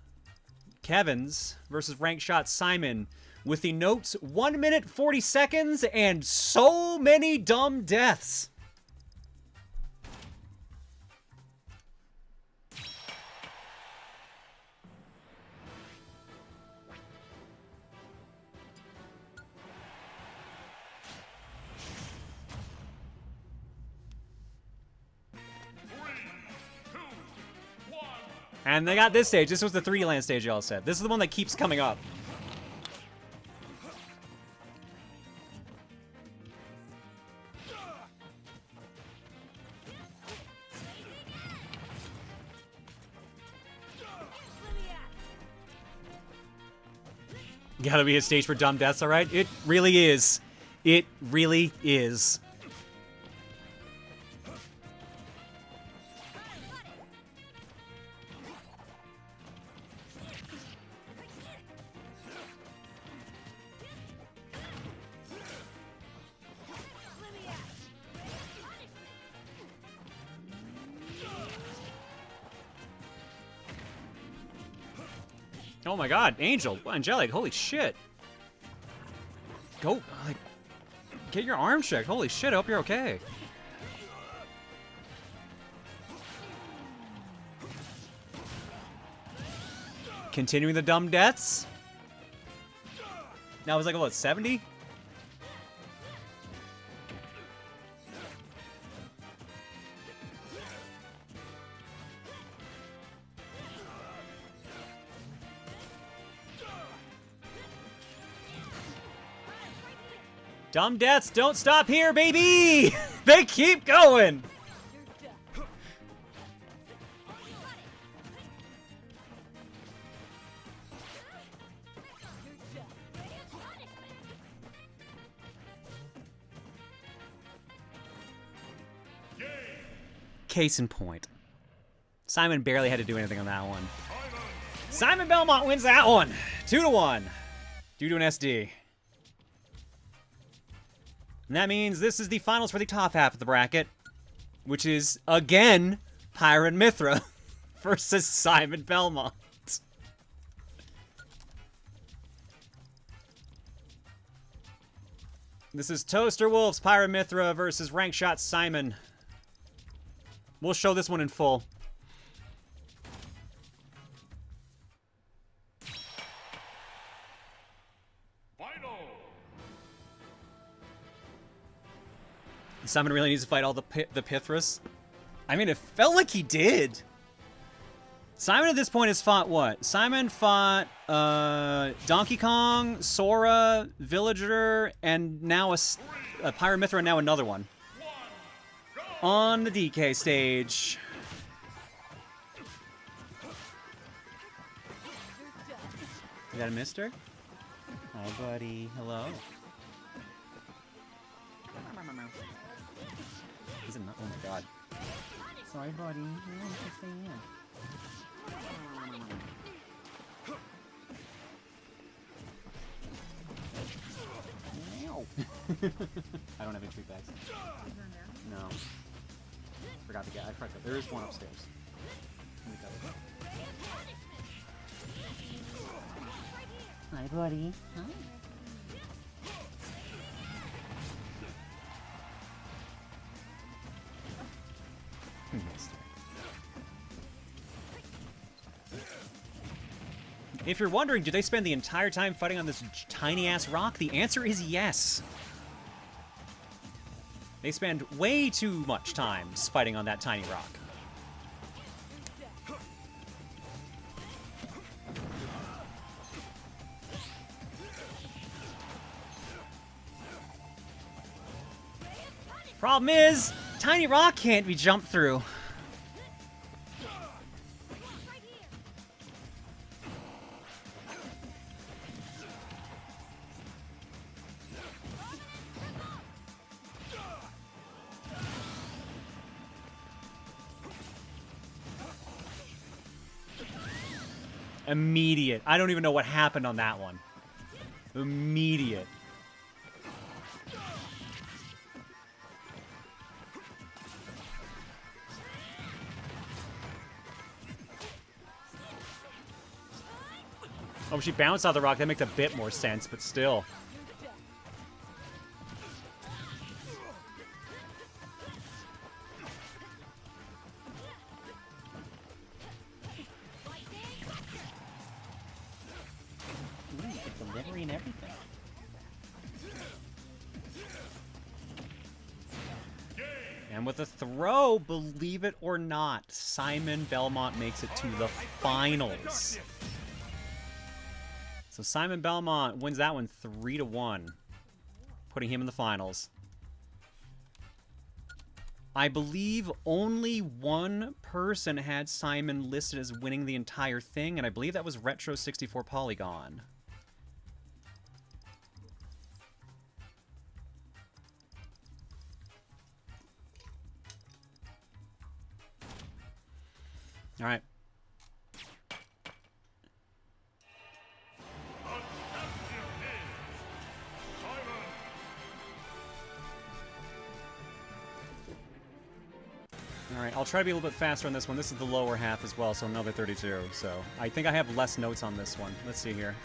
Speaker 1: Kevin's versus rank shot Simon, with the notes 1 minute 40 seconds and so many dumb deaths. And they got this stage. This was the 3-land stage y'all said. This is the one that keeps coming up. Gotta be a stage for dumb deaths, alright? It really is. It really is. Oh my god, Angel, Angelic, holy shit. Go, like, get your arm checked. Holy shit, I hope you're okay. Continuing the dumb deaths. Now it was like, what, 70? Dumb deaths don't stop here, baby! They keep going! Case in point. Simon barely had to do anything on that one. Simon Belmont wins that one! 2-1. Due to an SD. And that means this is the finals for the top half of the bracket, which is, again, Pyra Mithra versus Simon Belmont. This is Toaster Wolves, Pyra Mithra versus Rank Shot Simon. We'll show this one in full. Simon really needs to fight all the Pithras. I mean, it felt like he did. Simon at this point has fought what? Simon fought Donkey Kong, Sora, Villager, and now a Pyra Mithra, and now another one. On the DK stage. You got a mister? Hi, buddy. Hello. He's not. Oh my god. Sorry, buddy. You want to stay in. I don't have any treat bags. No. Forgot the guy. I forgot. There is one upstairs. Hi, buddy. Hi. If you're wondering, do they spend the entire time fighting on this tiny-ass rock? The answer is yes. They spend way too much time fighting on that tiny rock. Problem is, tiny rock can't be jumped through. Immediate. I don't even know what happened on that one. Immediate. Oh, she bounced off the rock. That makes a bit more sense, but still.
Speaker 5: Delivery and everything.
Speaker 1: And with a throw, believe it or not, Simon Belmont makes it to the finals. So Simon Belmont wins that one 3-1, putting him in the finals. I believe only one person had Simon listed as winning the entire thing, and I believe that was Retro 64 Polygon. All right. Alright, I'll try to be a little bit faster on this one. This is the lower half as well, so another 32. So I think I have less notes on this one. Let's see here.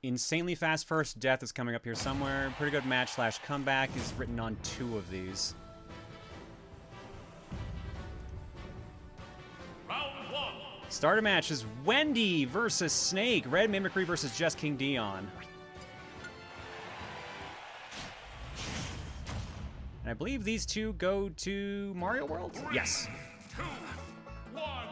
Speaker 1: Insanely fast first death is coming up here somewhere. Pretty good match / comeback is written on 2 of these.
Speaker 4: Round 1.
Speaker 1: Starter match is Wendy versus Snake. Red Mimicry versus Just King Dion. And I believe these two go to Mario World? Yes.
Speaker 4: 2, 1.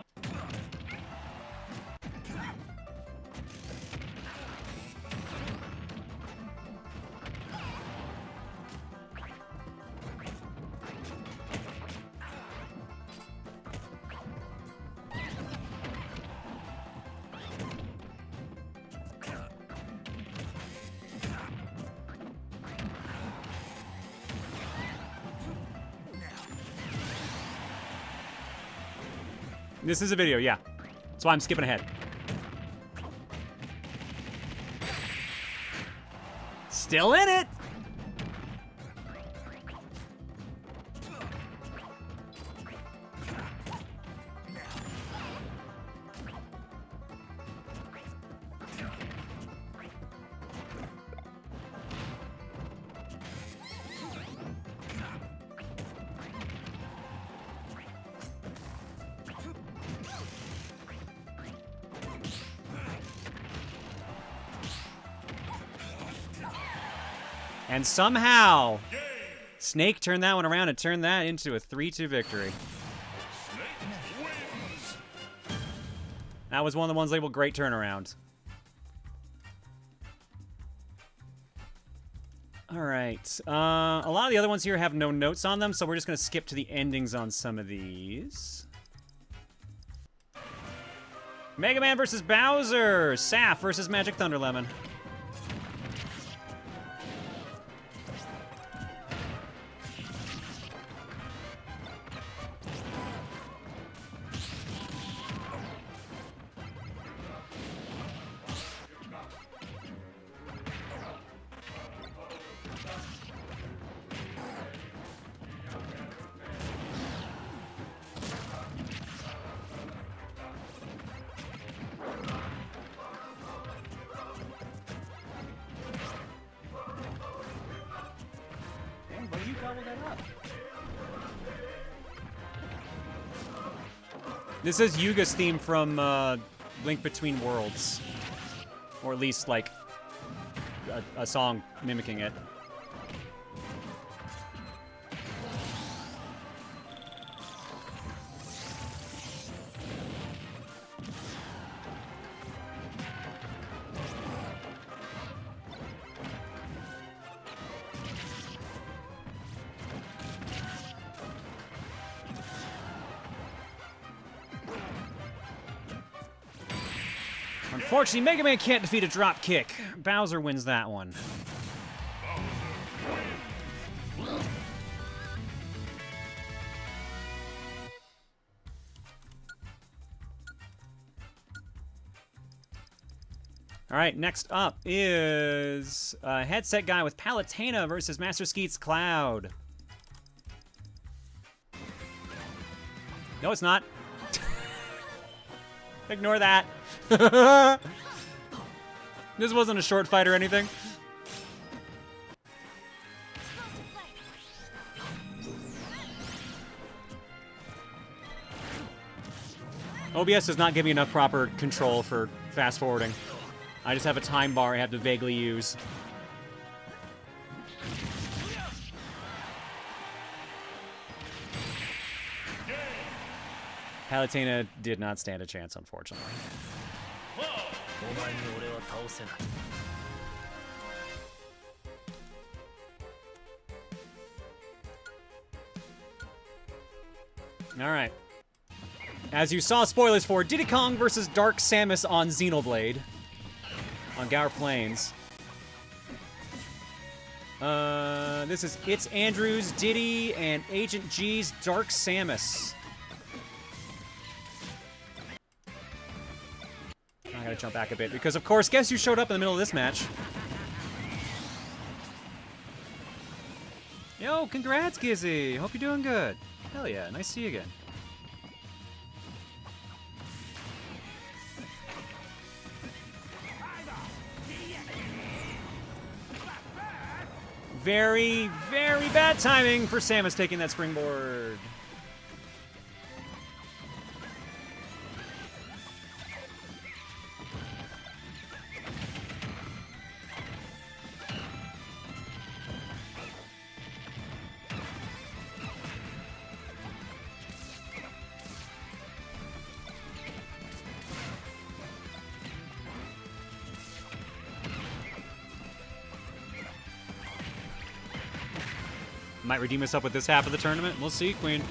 Speaker 1: This is a video, yeah. That's why I'm skipping ahead. Still in it! And somehow, Snake turned that one around and turned that into a 3-2 victory. That was one of the ones labeled great turnaround. All right. A lot of the other ones here have no notes on them, so we're just going to skip to the endings on some of these. Mega Man versus Bowser. Saf versus Magic Thunder Lemon. This is Yuga's theme from Link Between Worlds. Or at least, like, a song mimicking it. Unfortunately, Mega Man can't defeat a drop kick. Bowser wins that one. All right, next up is headset guy with Palutena versus Master Skeet's Cloud. No, it's not. Ignore that. This wasn't a short fight or anything. OBS does not give me enough proper control for fast forwarding. I just have a time bar I have to vaguely use. Palutena did not stand a chance, unfortunately. All right. As you saw, spoilers for Diddy Kong versus Dark Samus on Xenoblade on Gaur Plains. This is It's Andrews, Diddy, and Agent G's Dark Samus. I gotta jump back a bit because, of course, guess who showed up in the middle of this match? Yo, congrats, Gizzy. Hope you're doing good. Hell yeah, nice to see you again. Very, very bad timing for Samus taking that springboard. Might redeem us up with this half of the tournament. We'll see, Queen.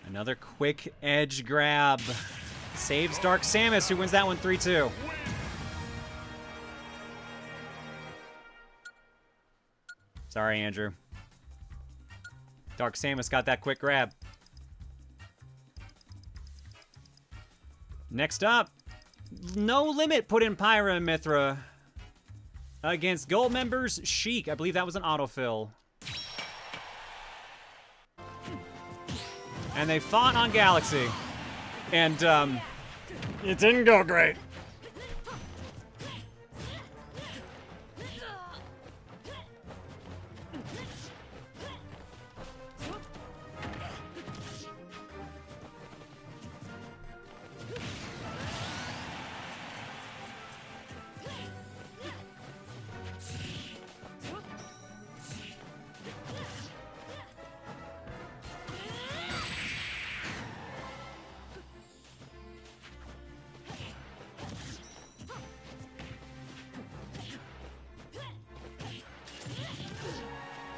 Speaker 1: Another quick edge grab. Saves Dark Samus, who wins that one 3-2. Sorry, Andrew. Dark Samus got that quick grab. Next up, No Limit put in Pyra and Mithra against Gold members Sheik. I believe that was an autofill. And they fought on Galaxy. And, it didn't go great.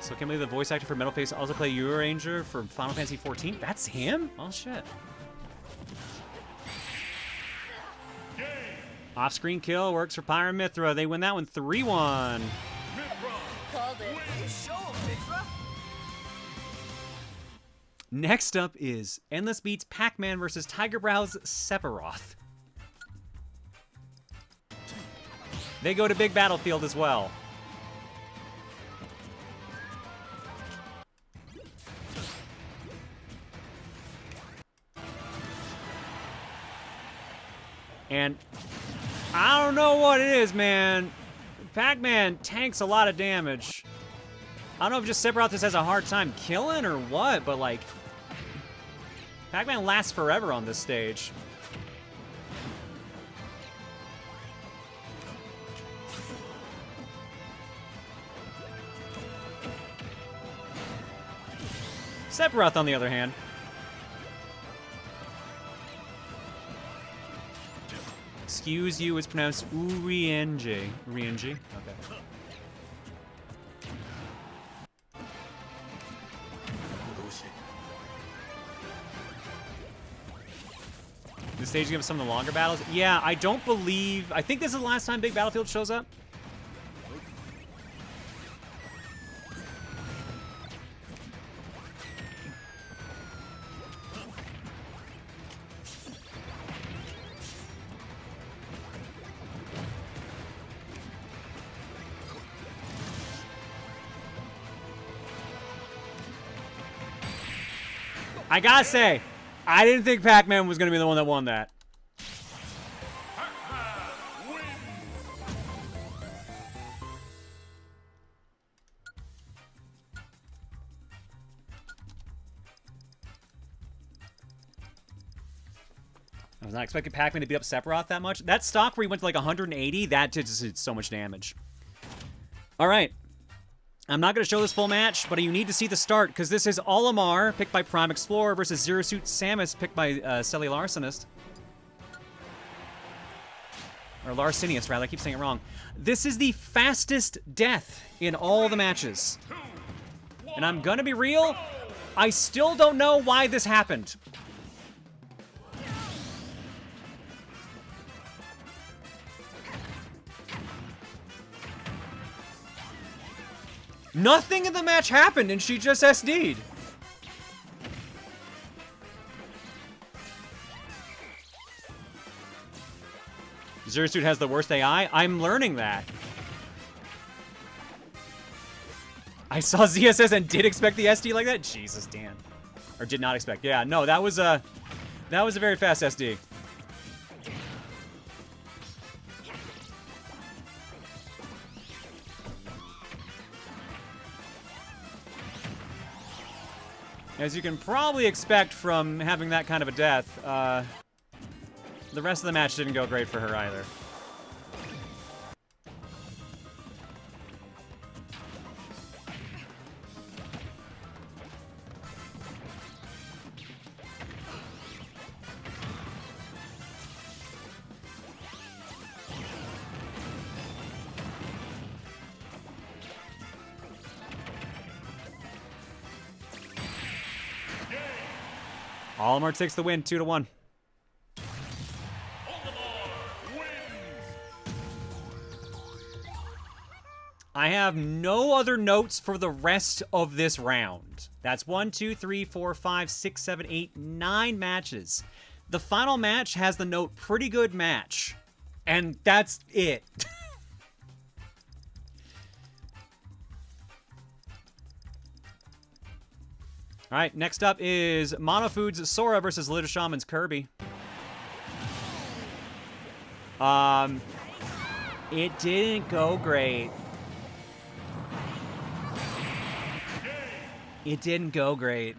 Speaker 1: So can believe the voice actor for Metal Face also play Uranger for Final Fantasy XIV? That's him? Oh shit. Off-screen kill works for Pyra and Mithra. They win that one 3-1.
Speaker 3: Called it. Show 'em, Mithra.
Speaker 1: Next up is Endless Beats Pac-Man versus Tiger Brow's Sephiroth. They go to Big Battlefield as well. And I don't know what it is, man. Pac-Man tanks a lot of damage. I don't know if just Sephiroth just has a hard time killing or what, but like, Pac-Man lasts forever on this stage. Sephiroth, on the other hand, excuse you, it's pronounced Urienge. Urienge? Okay. The stage gives some of the longer battles. Yeah, I don't believe... I think this is the last time Big Battlefield shows up. I gotta say, I didn't think Pac-Man was gonna be the one that won that. I was not expecting Pac-Man to beat up Sephiroth that much. That stock where he went to like 180, that just did so much damage. All right. I'm not going to show this full match, but you need to see the start, because this is Olimar, picked by Prime Explorer, versus Zero Suit Samus, picked by Selly Larcenist. Or Larcinius, rather. I keep saying it wrong. This is the fastest death in all the matches. And I'm going to be real, I still don't know why this happened. Nothing in the match happened, and she just SD'd. Zero Suit has the worst AI? I'm learning that. I saw ZSS and did expect the SD like that? Jesus, Dan. Or did not expect. Yeah, no, that was a very fast SD. As you can probably expect from having that kind of a death, the rest of the match didn't go great for her either. Olimar takes the win, 2-1. I have no other notes for the rest of this round. That's 1, 2, 3, 4, 5, 6, 7, 8, 9 matches. The final match has the note pretty good match. And that's it. All right, next up is Monofood's Sora versus Little Shaman's Kirby. It didn't go great. It didn't go great.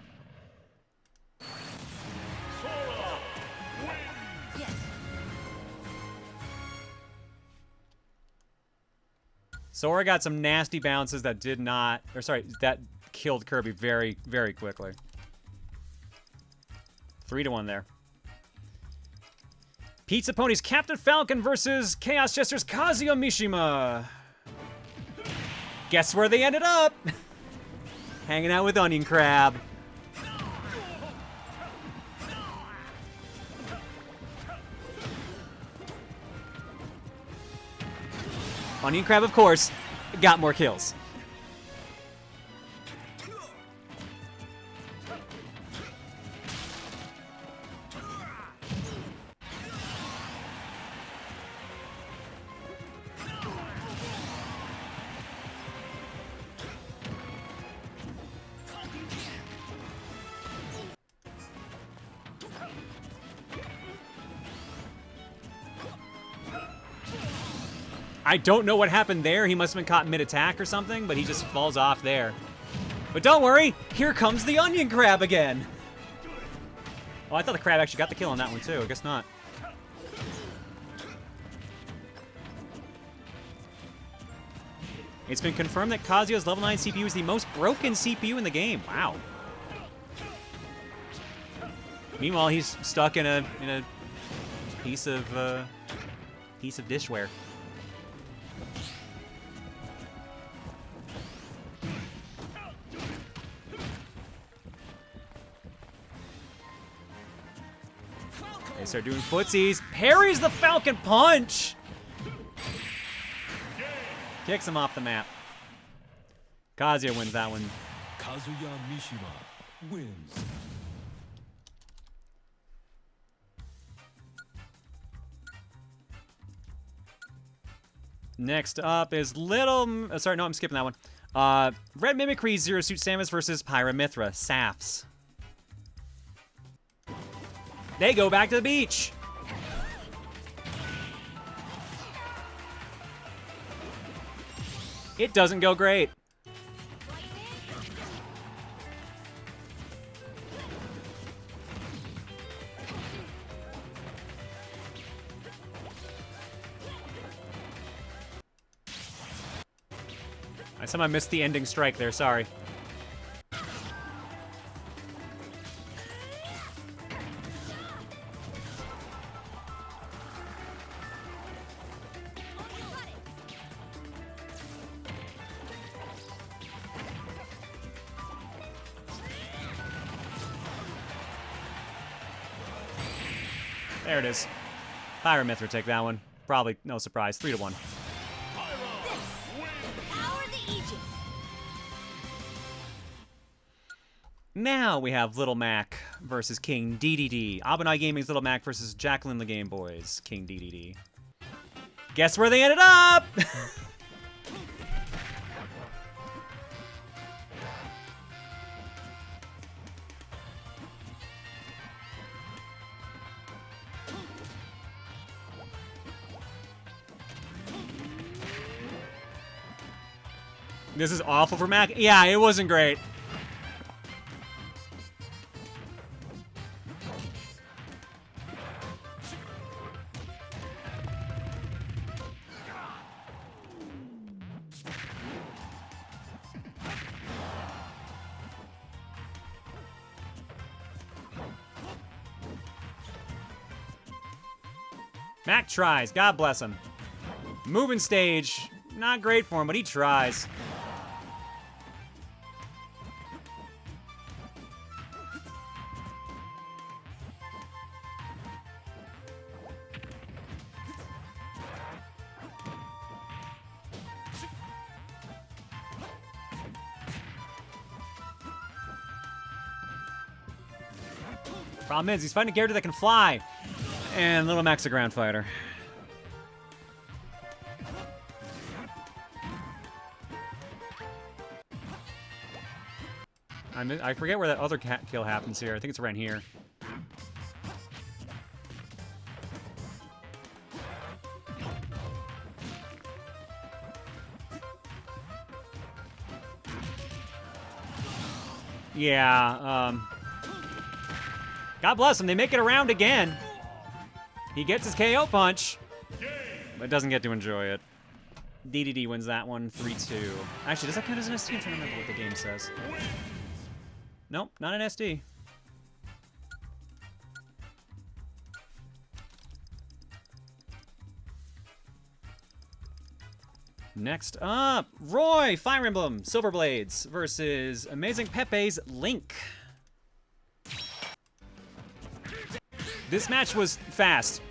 Speaker 1: Sora got some nasty bounces that did not, or sorry, that killed Kirby very, very quickly. 3-1 there. Pizza Pony's Captain Falcon versus Chaos Jester's Kazuya Mishima. Guess where they ended up? Hanging out with Onion Crab. Onion Crab, of course, got more kills. I don't know what happened there. He must have been caught mid-attack or something, but he just falls off there. But don't worry, here comes the Onion Crab again. Oh, I thought the crab actually got the kill on that one too. I guess not. It's been confirmed that Kazuya's level 9 CPU is the most broken CPU in the game. Wow. Meanwhile, he's stuck in a piece of dishware. They start doing footsies. Parries the Falcon Punch. Kicks him off the map. Kazuya wins that one.
Speaker 4: Kazuya Mishima wins.
Speaker 1: Next up is sorry, no, I'm skipping that one. Red Mimicry Zero Suit Samus versus Pyra Mithra Safs. They go back to the beach. It doesn't go great. I somehow missed the ending strike there, sorry. There it is. Pyramith would take that one. Probably no surprise. 3-1.
Speaker 3: Power the Aegis.
Speaker 1: Now we have Little Mac versus King DDD. Abonai Gaming's Little Mac versus Jacqueline the Game Boy's King DDD. Guess where they ended up? This is awful for Mac. Yeah, it wasn't great. Mac tries. God bless him. Moving stage. Not great for him, but he tries. Problem is, he's fighting a character that can fly. And Little Mac's a ground fighter. I forget where that other cat kill happens here. I think it's around here. Yeah, God bless him, they make it around again. He gets his KO punch, but doesn't get to enjoy it. DDD wins that one, 3-2. Actually, does that count as an SD? I'm trying to remember what the game says. Nope, not an SD. Next up, Roy, Fire Emblem, Silver Blades versus Amazing Pepe's Link. This match was fast.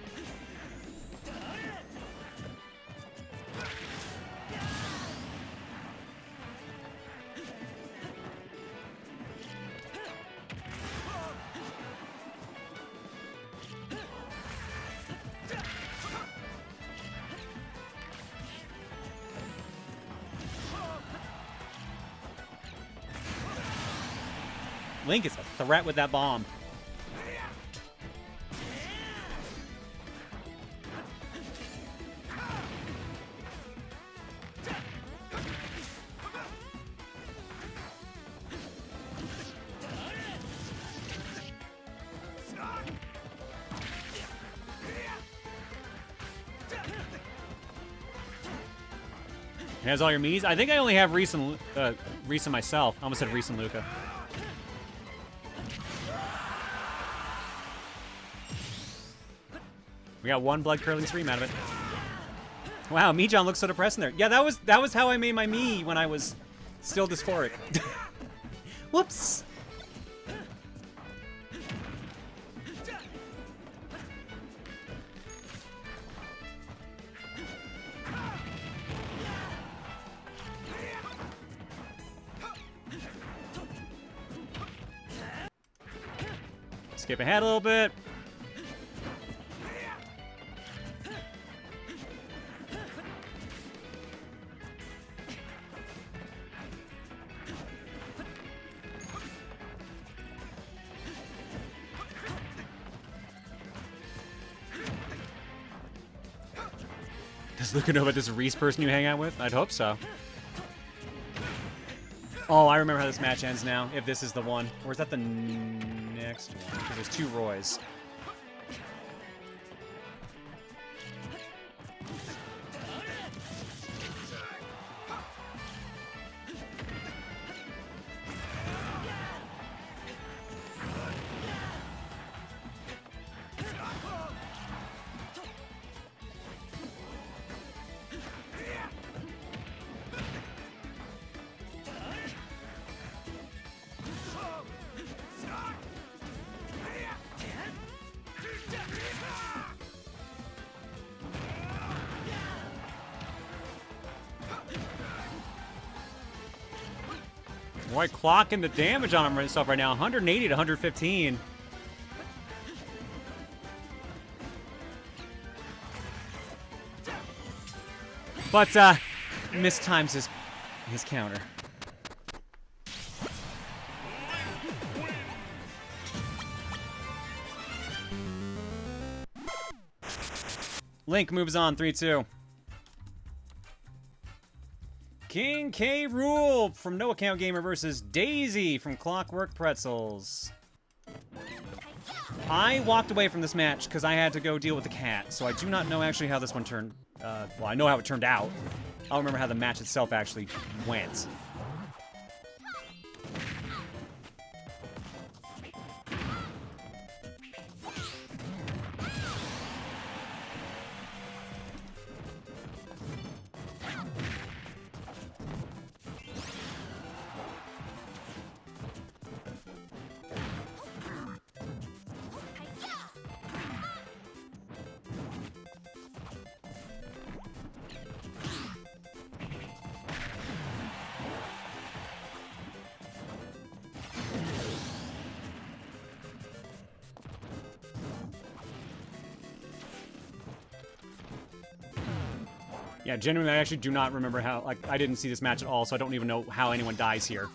Speaker 1: Link is a threat with that bomb. Has all your Miis? I think I only have Reese and myself. I almost said Reese and Luca. We got one blood curdling stream out of it. Wow, Mii-John looks so depressed in there. Yeah, that was how I made my Mii when I was still dysphoric. Whoops. Skip ahead a little bit. Does Luca know about this Reese person you hang out with? I'd hope so. Oh, I remember how this match ends now, if this is the one. Or is that the next one? Because there's 2 Roys. Roy clocking the damage on himself right now. 180 to 115. But, mistimes his counter. Link moves on, 3-2. King K. Rool from No Account Gamer versus Daisy from Clockwork Pretzels. I walked away from this match because I had to go deal with the cat, so I do not know actually how this one turned. Well, I know how it turned out. I don't remember how the match itself actually went. Yeah, genuinely, I actually do not remember how, like, I didn't see this match at all, so I don't even know how anyone dies here.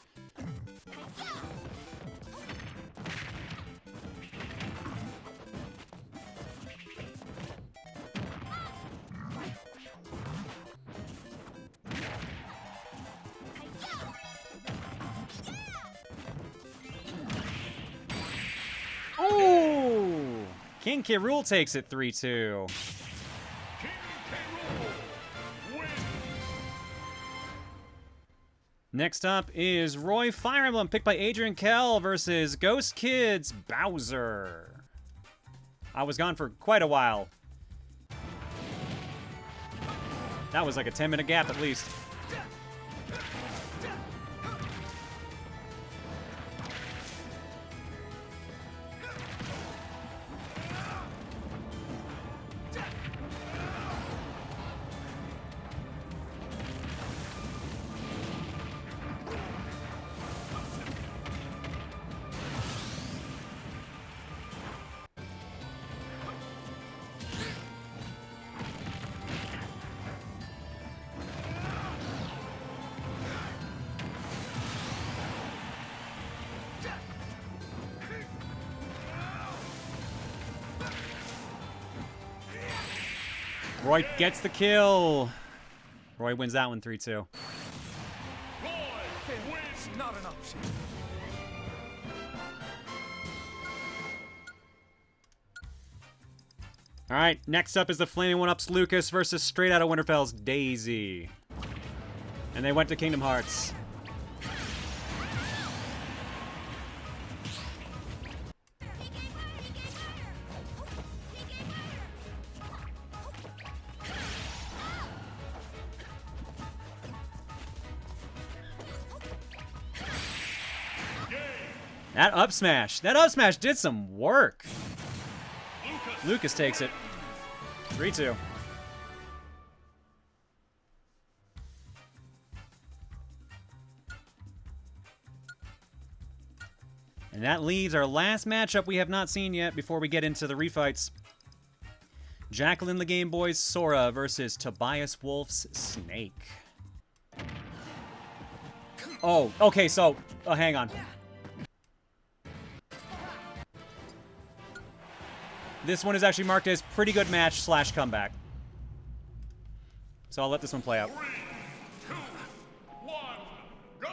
Speaker 1: Ooh! King K. Rool takes it 3-2. Next up is Roy Fire Emblem, picked by Adrian Kell versus Ghost Kids Bowser. I was gone for quite a while. That was like a 10-minute gap at least. Roy gets the kill. Roy wins that one 3-2.
Speaker 4: Not an option.
Speaker 1: All right, next up is the Flaming One-Ups Lucas versus straight out of Winterfell's Daisy. And they went to Kingdom Hearts. That up smash did some work. Lucas takes it. 3-2. And that leaves our last matchup we have not seen yet before we get into the refights. Jacqueline the Game Boy's Sora versus Tobias Wolf's Snake. Oh, okay, so, hang on. This one is actually marked as pretty good match / comeback. So I'll let this one play out.
Speaker 5: 3, 2, 1, go!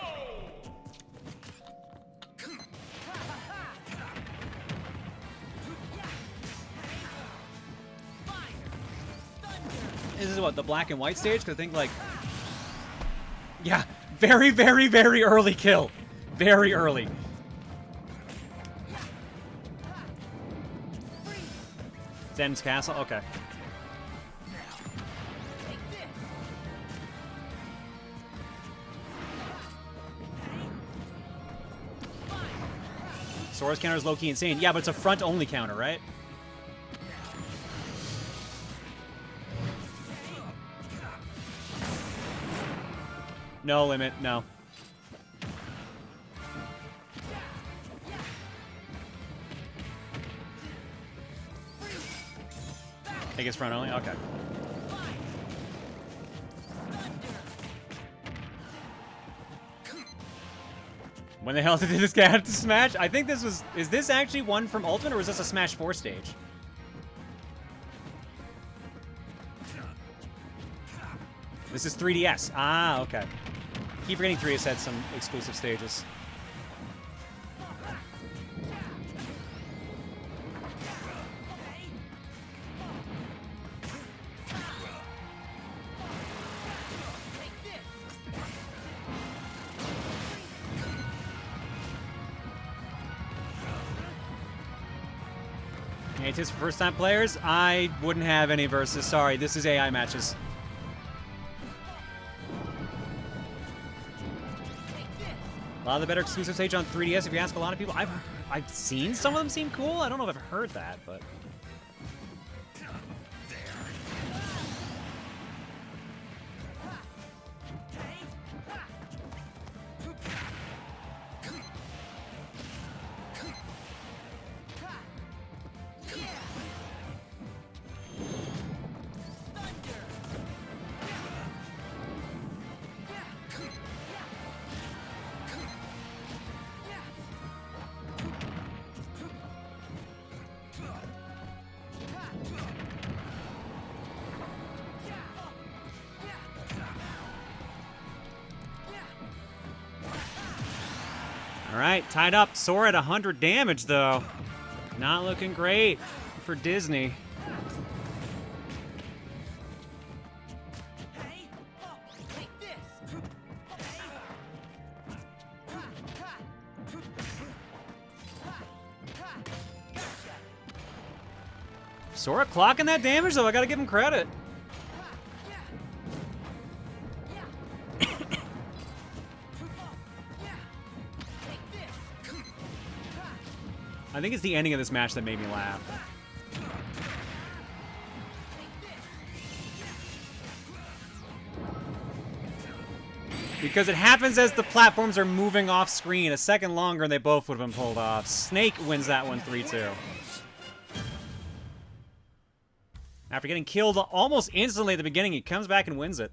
Speaker 1: This is what, the black and white stage? Because I think, like... Yeah, very, very, very early kill. Very early. Zen's Castle? Okay. Sora's counter is low-key insane. Yeah, but it's a front-only counter, right? No limit, no. I think it's front only? Okay. When the hell did this guy have to Smash? I think this was... Is this actually one from Ultimate, or is this a Smash 4 stage? This is 3DS. Ah, okay. Keep forgetting 3DS had some exclusive stages. Any tips for first-time players? I wouldn't have any versus. Sorry, this is AI matches. A lot of the better exclusive stage on 3DS, if you ask a lot of people. I've seen some of them seem cool. I don't know if I've heard that, but... Alright, tied up. Sora at 100 damage, though. Not looking great for Disney. Sora clocking that damage, though. I gotta give him credit. I think it's the ending of this match that made me laugh. Because it happens as the platforms are moving off screen. A second longer and they both would have been pulled off. Snake wins that one 3-2. After getting killed almost instantly at the beginning, he comes back and wins it.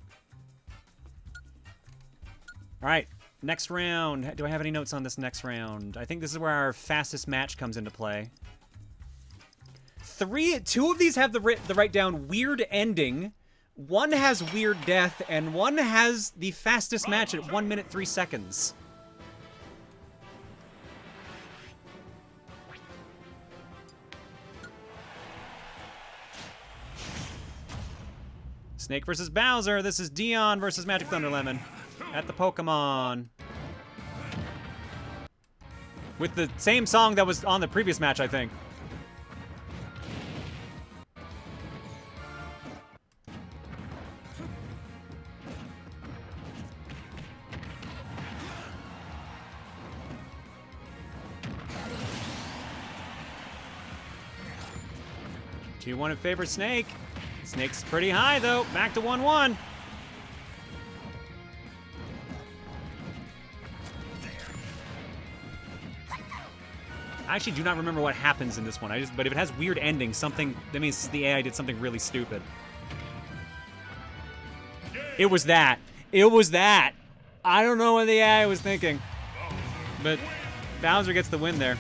Speaker 1: Alright, next round. Do I have any notes on this next round? I think this is where our fastest match comes into play. Two of these have the write down weird ending. One has weird death, and one has the fastest match at 1 minute 3 seconds. Snake versus Bowser. This is Dion versus Magic Thunder Lemon at the Pokemon. With the same song that was on the previous match, I think. Two 2-1 in favor of Snake. Snake's pretty high, though. Back to 1-1. I actually do not remember what happens in this one. But if it has weird endings, that means the AI did something really stupid. It was that. It was that. I don't know what the AI was thinking. But Bowser gets the win there.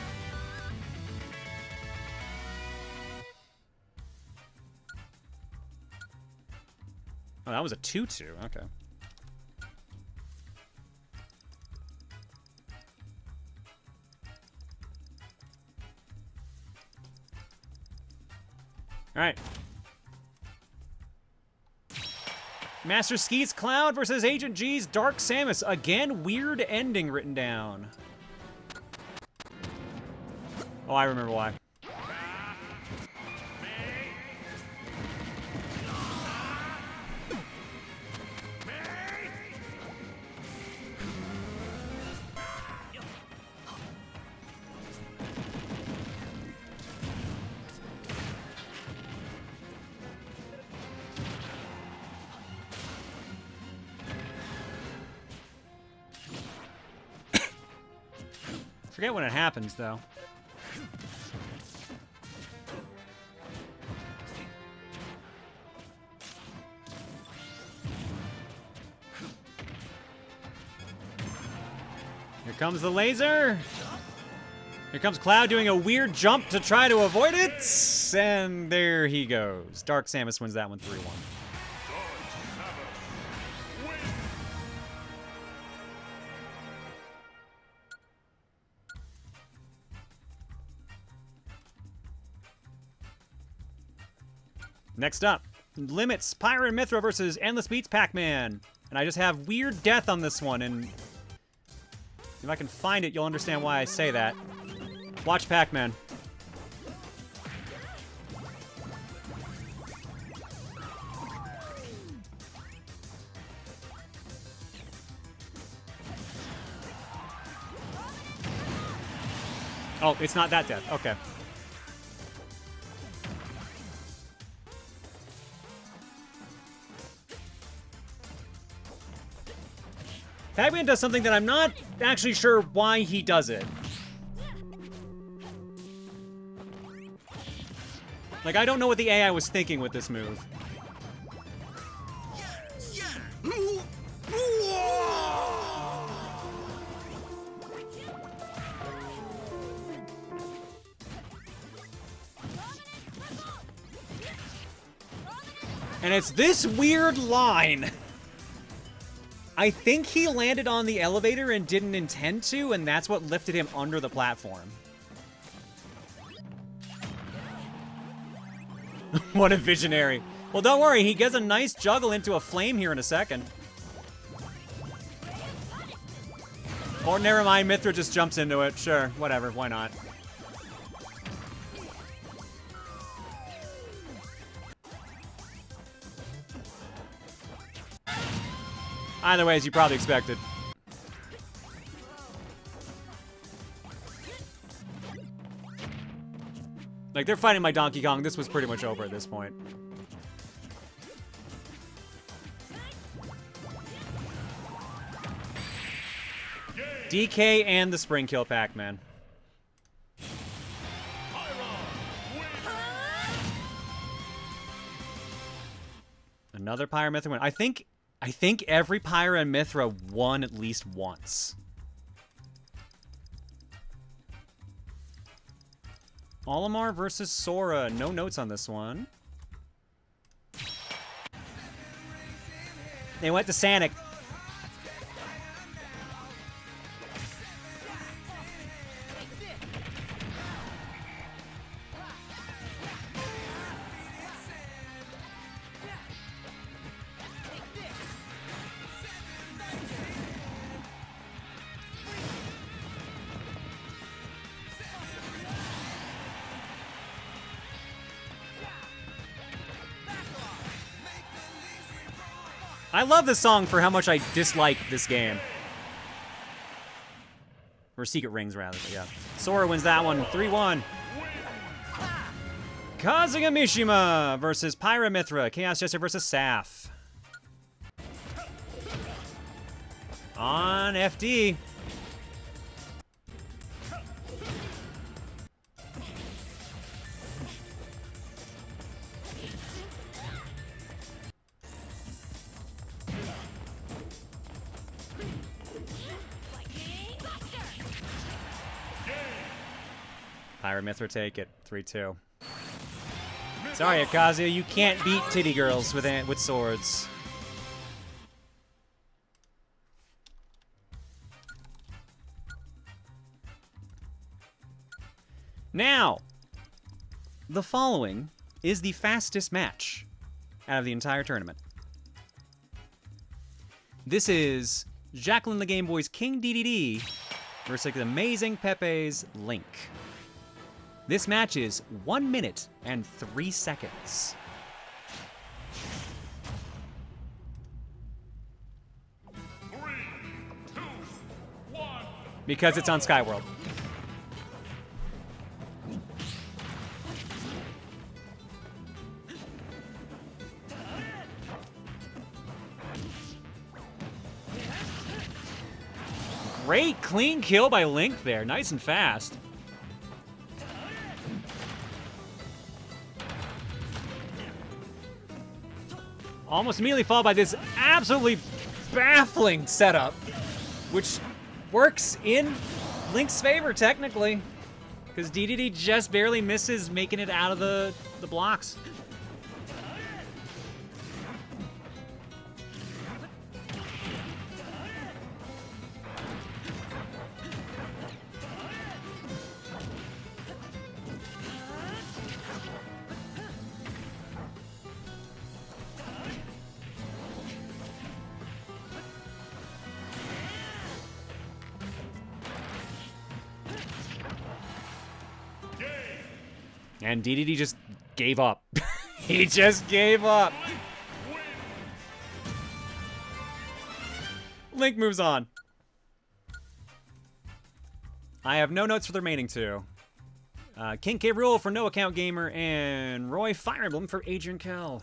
Speaker 1: Oh, that that was a 2-2. Okay. All right. Master Skeet's Cloud versus Agent G's Dark Samus. Again, weird ending written down. Oh, I remember why. Forget when it happens, though. Here comes the laser. Here comes Cloud doing a weird jump to try to avoid it. And there he goes. Dark Samus wins that one 3-1. Next up, Limits, Pyra and Mithra versus Endless Beats Pac-Man. And I just have weird death on this one, and if I can find it, you'll understand why I say that. Watch Pac-Man. Oh, it's not that death. Okay. Pac-Man does something that I'm not actually sure why he does it. Like, I don't know what the AI was thinking with this move. And it's this weird line. I think he landed on the elevator and didn't intend to, and that's what lifted him under the platform. What a visionary. Well, don't worry, he gets a nice juggle into a flame here in a second. Or never mind, Mithra just jumps into it. Sure, whatever, why not? Either way, as you probably expected. Like, they're fighting my Donkey Kong. This was pretty much over at this point. DK and the Spring Kill Pac-Man. Another Pyra Mithra win. I think every Pyra and Mithra won at least once. Olimar versus Sora. No notes on this one. They went to Sanic. I love this song for how much I dislike this game. Or Secret Rings, rather, but yeah. Sora wins that one, 3-1. Kazuya Mishima versus Pyra Mithra. Chaos Jester versus Saf. On FD. Pyra Mithra take it, 3-2. Sorry, Akazuya, you can't beat titty girls with swords. Now, the following is the fastest match out of the entire tournament. This is Jacqueline the Game Boy's King DDD versus the Amazing Pepe's Link. This match is 1 minute and 3 seconds. Because it's on Skyworld. Great clean kill by Link there. Nice and fast. Almost immediately followed by this absolutely baffling setup, which works in Link's favor, technically, because DDD just barely misses making it out of the blocks. And DDD just gave up. He just gave up. Link moves on. I have no notes for the remaining two. King K. Rool for No Account Gamer and Roy Fire Emblem for Adrian Kell.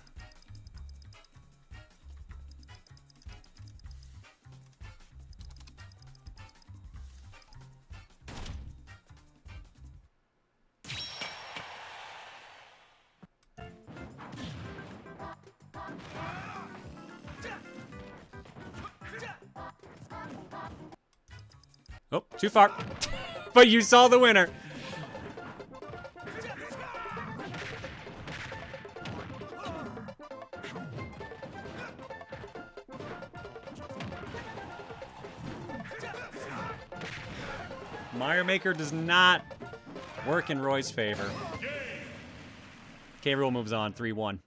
Speaker 1: Oh, too far. But you saw the winner. Mario Maker does not work in Roy's favor. K. Rool moves on, 3-1.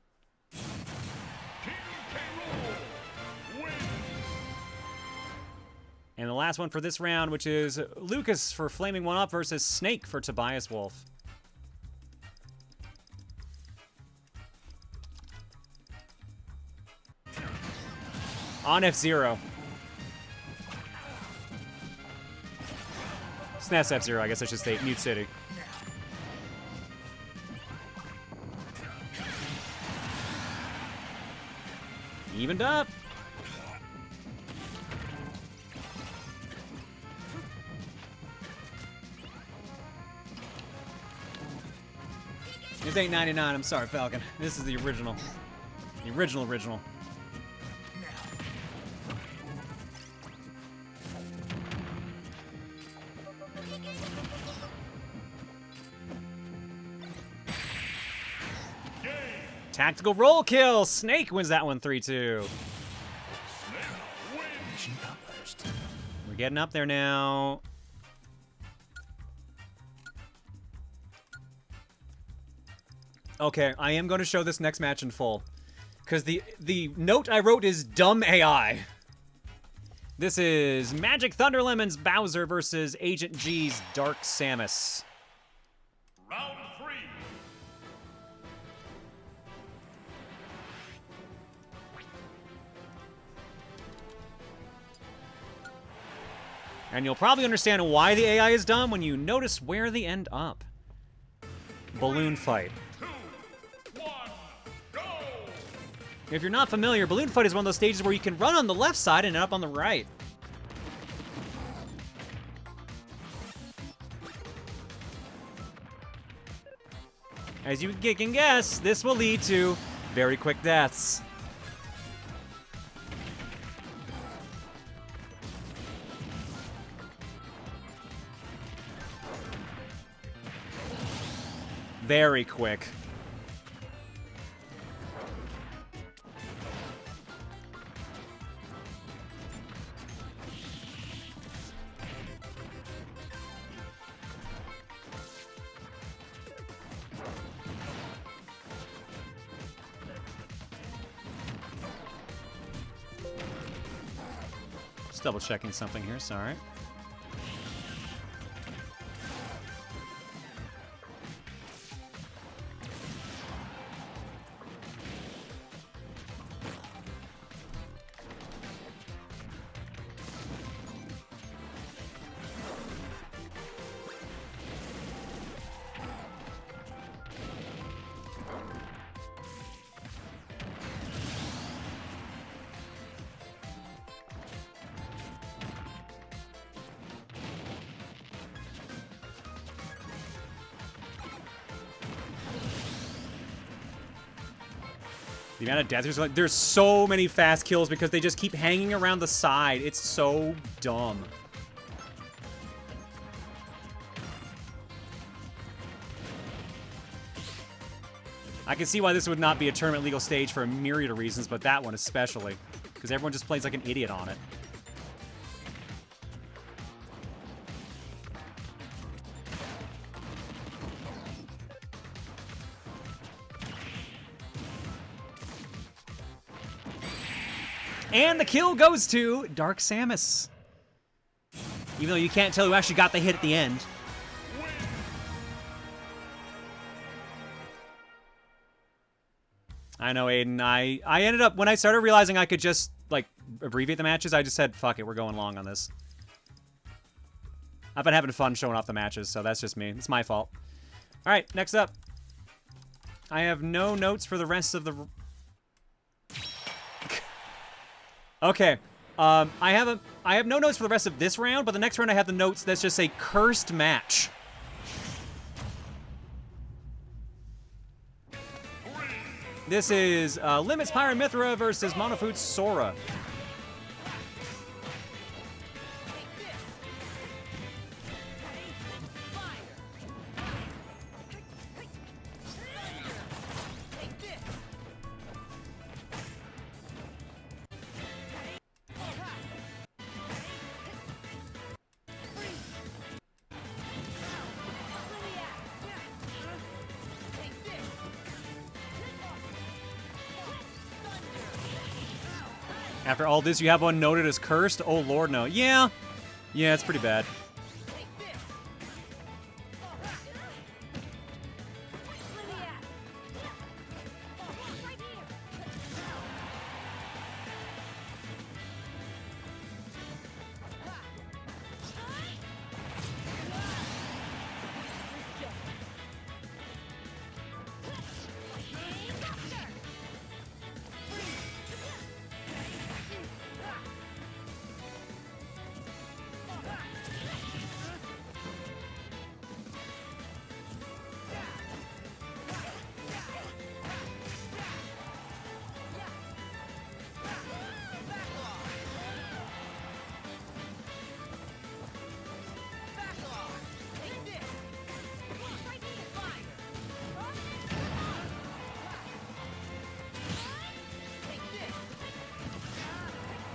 Speaker 1: And the last one for this round, which is Lucas for Flaming One Up versus Snake for Tobias Wolf. On F-Zero. SNES F-Zero, I guess I should say, Mute City. Evened up. It's $8.99. I'm sorry, Falcon. This is the original. The original. Tactical roll kill. Snake wins that one 3-2. We're getting up there now. Okay, I am going to show this next match in full. Because the note I wrote is dumb AI. This is Magic Thunder Lemon's Bowser versus Agent G's Dark Samus.
Speaker 5: Round 3.
Speaker 1: And you'll probably understand why the AI is dumb when you notice where they end up. Balloon fight.
Speaker 5: 2, 1, go!
Speaker 1: If you're not familiar, Balloon Fight is one of those stages where you can run on the left side and end up on the right. As you can guess, this will lead to very quick deaths. Very quick. Just double checking something here, sorry. The amount of death, there's so many fast kills because they just keep hanging around the side. It's so dumb. I can see why this would not be a tournament legal stage for a myriad of reasons, but that one especially. Because everyone just plays like an idiot on it. And the kill goes to Dark Samus. Even though you can't tell who actually got the hit at the end. I know, Aiden. I ended up, when I started realizing I could just, like, abbreviate the matches, I just said, fuck it, we're going long on this. I've been having fun showing off the matches, so that's just me. It's my fault. All right, next up. I have no notes for the rest of the... Okay, I have no notes for the rest of this round, but the next round I have the notes that just say cursed match. This is Limits Pyramithra versus Monofoot Sora. After all this, you have one noted as cursed? Oh, Lord, no. Yeah. Yeah, it's pretty bad.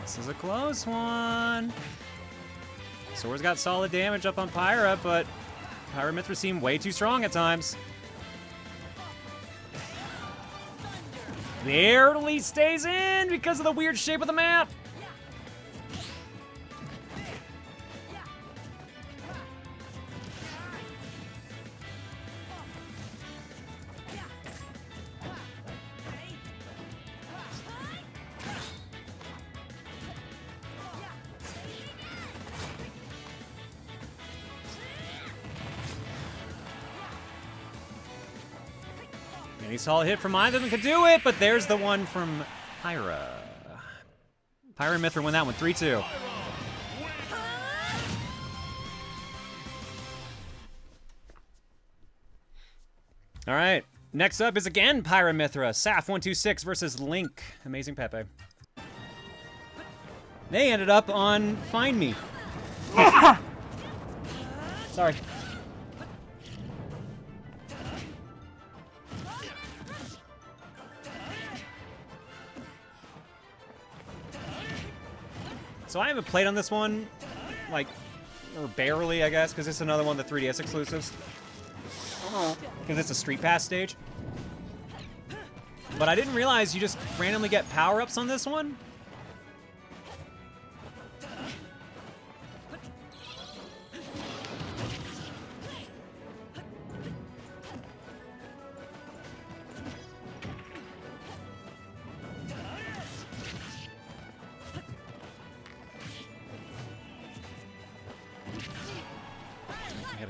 Speaker 1: This is a close one. Sora's got solid damage up on Pyra, but Pyramithra seem way too strong at times. Barely stays in because of the weird shape of the map. Any solid hit from either of them could do it, but there's the one from Pyra. Pyramithra won that one, 3-2. All right, next up is again Pyramithra. Saf126 versus Link. Amazing Pepe. They ended up on Find Me. Sorry. So I haven't played on this one, like, or barely, I guess, because it's another one of the 3DS exclusives. Because it's a Street Pass stage. But I didn't realize you just randomly get power-ups on this one.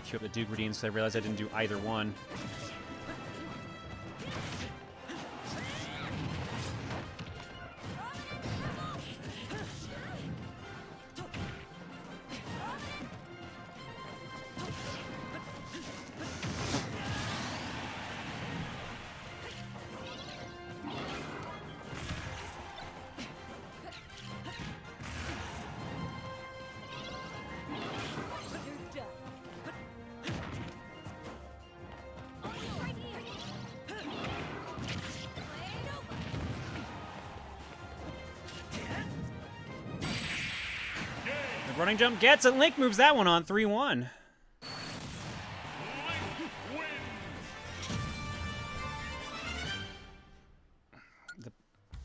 Speaker 1: queue up the Duke redeems because I realized I didn't do either one. Running jump gets it. Link moves that one on 3-1.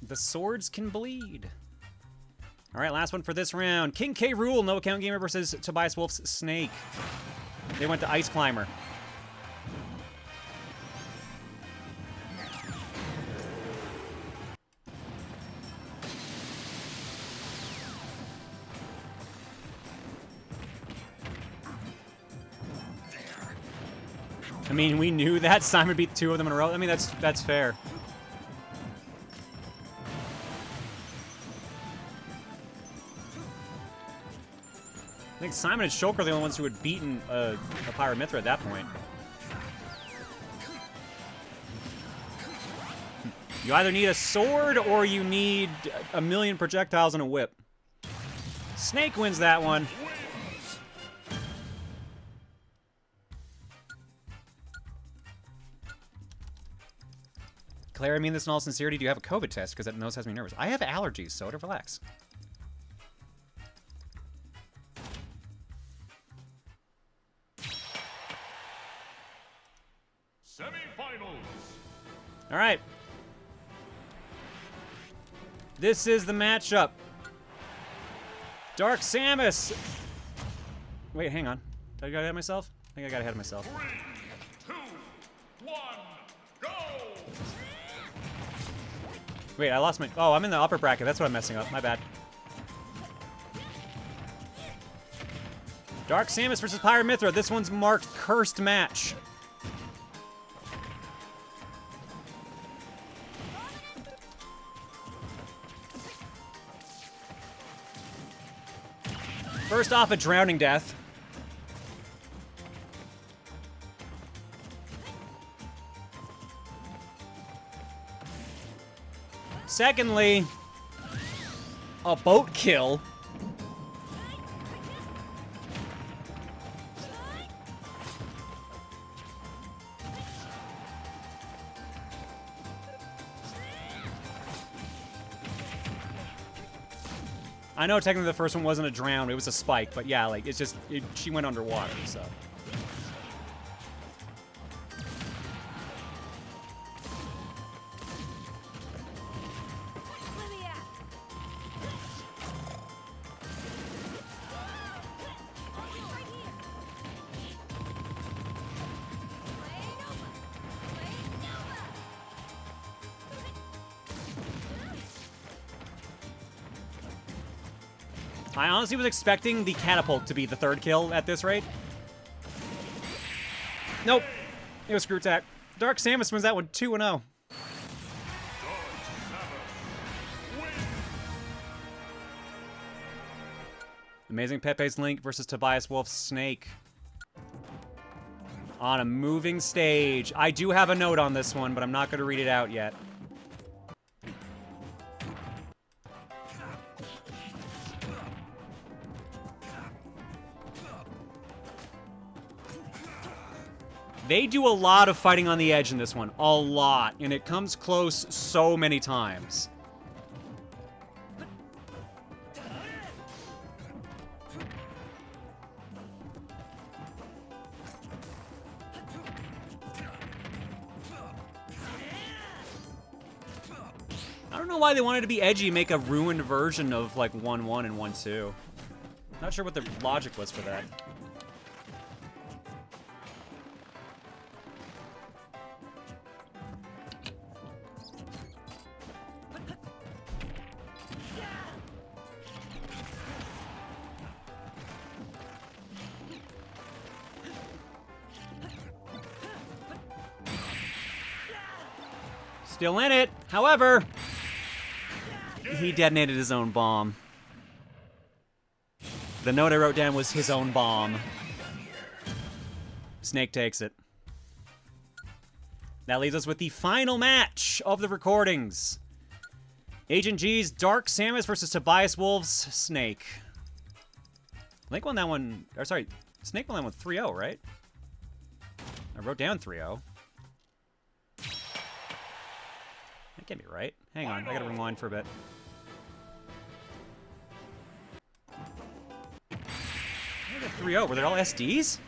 Speaker 1: The swords can bleed. All right, last one for this round. King K. Rool, no account gamer versus Tobias Wolf's Snake. They went to Ice Climber. I mean, we knew that Simon beat 2 of them in a row. I mean, that's fair. I think Simon and Shulk are the only ones who had beaten a Pyra Mythra at that point. You either need a sword or you need a million projectiles and a whip. Snake wins that one. Claire, I mean this in all sincerity. Do you have a COVID test? Because that nose has me nervous. I have allergies, so to relax.
Speaker 5: Semi-finals.
Speaker 1: All right. This is the matchup. Dark Samus. Wait, hang on. Did I get ahead of myself? I think I got ahead of myself.
Speaker 5: 3, 2, 1, go!
Speaker 1: Wait, I lost my... Oh, I'm in the upper bracket. That's what I'm messing up. My bad. Dark Samus versus Pyra Mythra. This one's marked Cursed Match. First off, a drowning death. Secondly, a boat kill. I know technically the first one wasn't a drown, it was a spike, but yeah, like, it's just, she went underwater, so. I honestly was expecting the catapult to be the third kill at this rate. Nope. It was Screw Attack. Dark Samus wins that one 2-0. Amazing Pepe's Link versus Tobias Wolf's Snake. On a moving stage. I do have a note on this one, but I'm not going to read it out yet. They do a lot of fighting on the edge in this one. A lot. And it comes close so many times. I don't know why they wanted to be edgy and make a ruined version of like 1-1 and 1-2. Not sure what the logic was for that. Still in it. However, he detonated his own bomb. The note I wrote down was his own bomb. Snake takes it. That leaves us with the final match of the recordings. Agent G's Dark Samus versus Tobias Wolf's Snake. Link won that one, or sorry, Snake won that one 3-0, right? I wrote down 3-0. That can't be right. Hang on, I gotta rewind for a bit. I got 3-0, were they all SDs?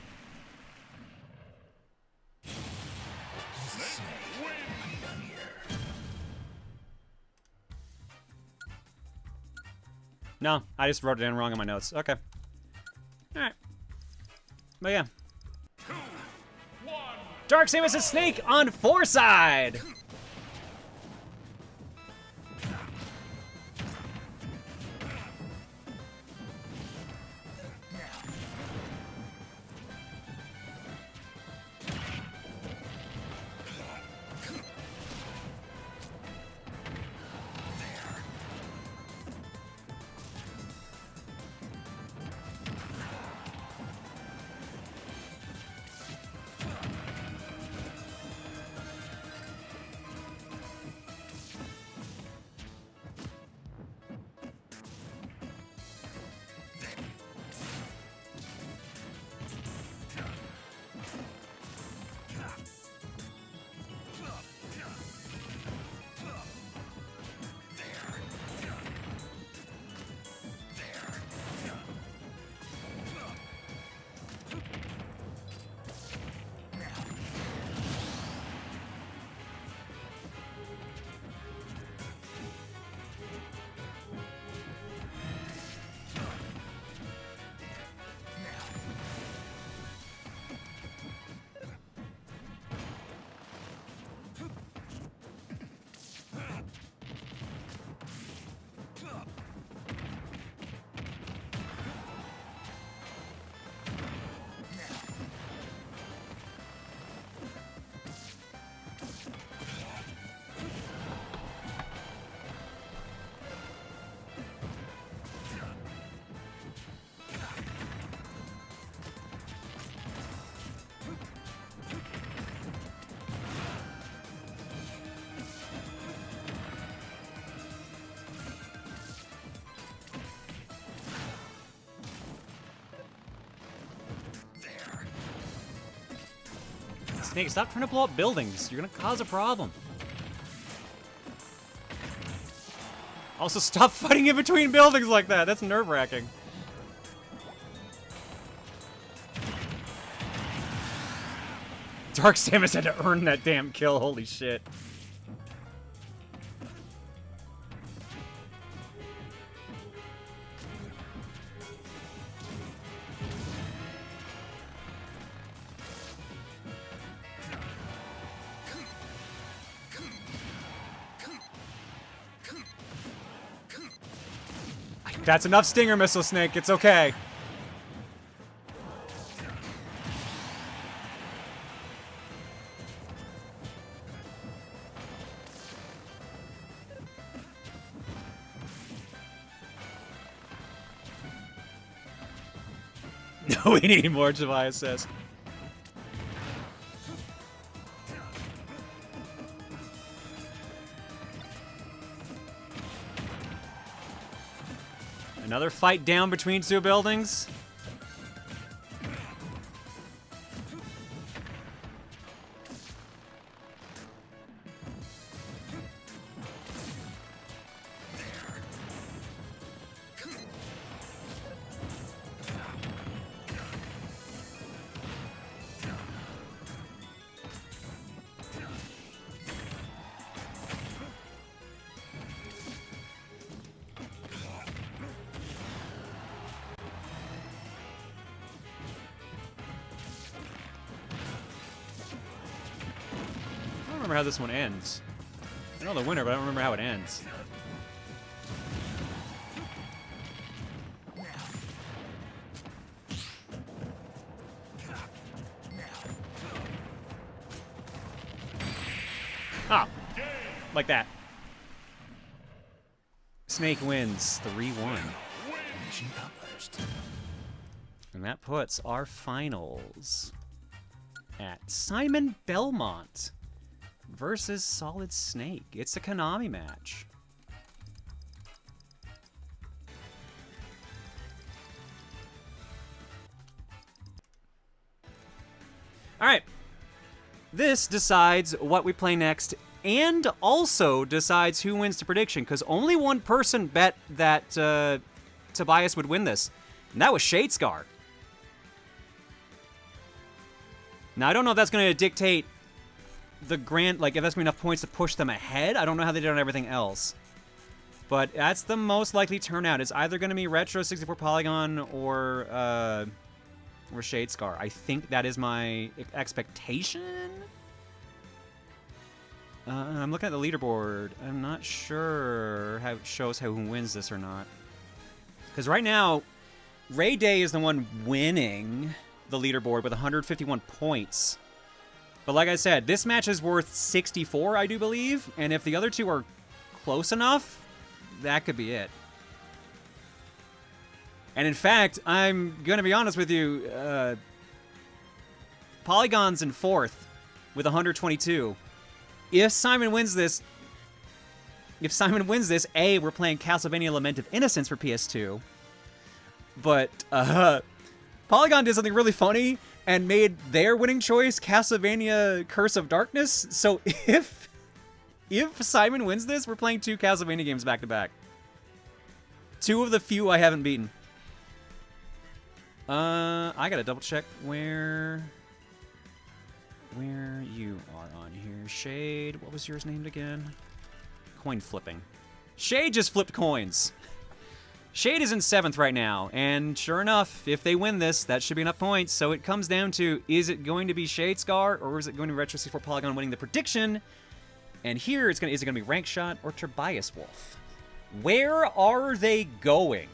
Speaker 1: No, I just wrote it down wrong in my notes. Okay. Alright. But yeah.
Speaker 5: 2, 1.
Speaker 1: Dark Samus' Snake on 4-side! Snake, stop trying to blow up buildings. You're gonna cause a problem. Also, stop fighting in between buildings like that. That's nerve-wracking. Dark Samus had to earn that damn kill. Holy shit. That's enough Stinger Missile, Snake. It's okay. No, we need more Tobias says. Another fight down between two buildings. I don't remember how this one ends. I know the winner, but I don't remember how it ends. Ah. Like that. Snake wins 3-1. And that puts our finals at Simon Belmont versus Solid Snake. It's a Konami match. All right. This decides what we play next and also decides who wins the prediction, because only one person bet that Tobias would win this, and that was Shadescar. Now, I don't know if that's going to dictate the grand, like, if that's going to be enough points to push them ahead. I don't know how they did on everything else. But that's the most likely turnout. It's either going to be Retro 64 Polygon or Shadescar. I think that is my expectation. I'm looking at the leaderboard. I'm not sure how it shows who wins this or not. Because right now, Ray Day is the one winning the leaderboard with 151 points. But like I said, this match is worth 64, I do believe. And if the other two are close enough, that could be it. And in fact, I'm going to be honest with you, Polygon's in 4th with 122. If Simon wins this, A, we're playing Castlevania Lament of Innocence for PS2. But Polygon did something really funny and made their winning choice Castlevania Curse of Darkness. So if Simon wins this, we're playing 2 Castlevania games back to back. 2 of the few I haven't beaten. I gotta double check where you are on here. Shade, what was yours named again? Coin flipping. Shade just flipped coins. Shade is in 7th right now, and sure enough, if they win this, that should be enough points. So it comes down to, is it going to be Shadescar, or is it going to be Retro 64 Polygon winning the prediction? And here, is it going to be Rank Shot or Tobias Wolf? Where are they going?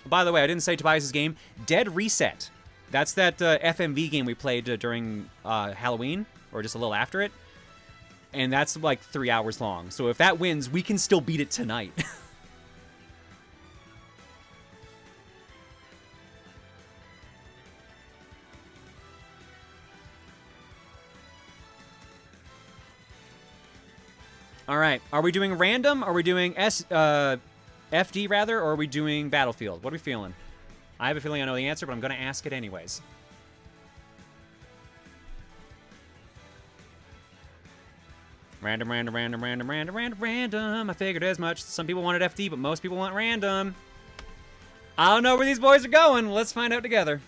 Speaker 1: By the way, I didn't say Tobias' game. Dead Reset. That's that FMV game we played during Halloween, or just a little after it. And that's like 3 hours long. So if that wins, we can still beat it tonight. All right. Are we doing random? Are we doing FD, rather? Or are we doing Battlefield? What are we feeling? I have a feeling I know the answer, but I'm going to ask it anyways. Random. I figured as much. Some people wanted FD, but most people want random. I don't know where these boys are going. Let's find out together.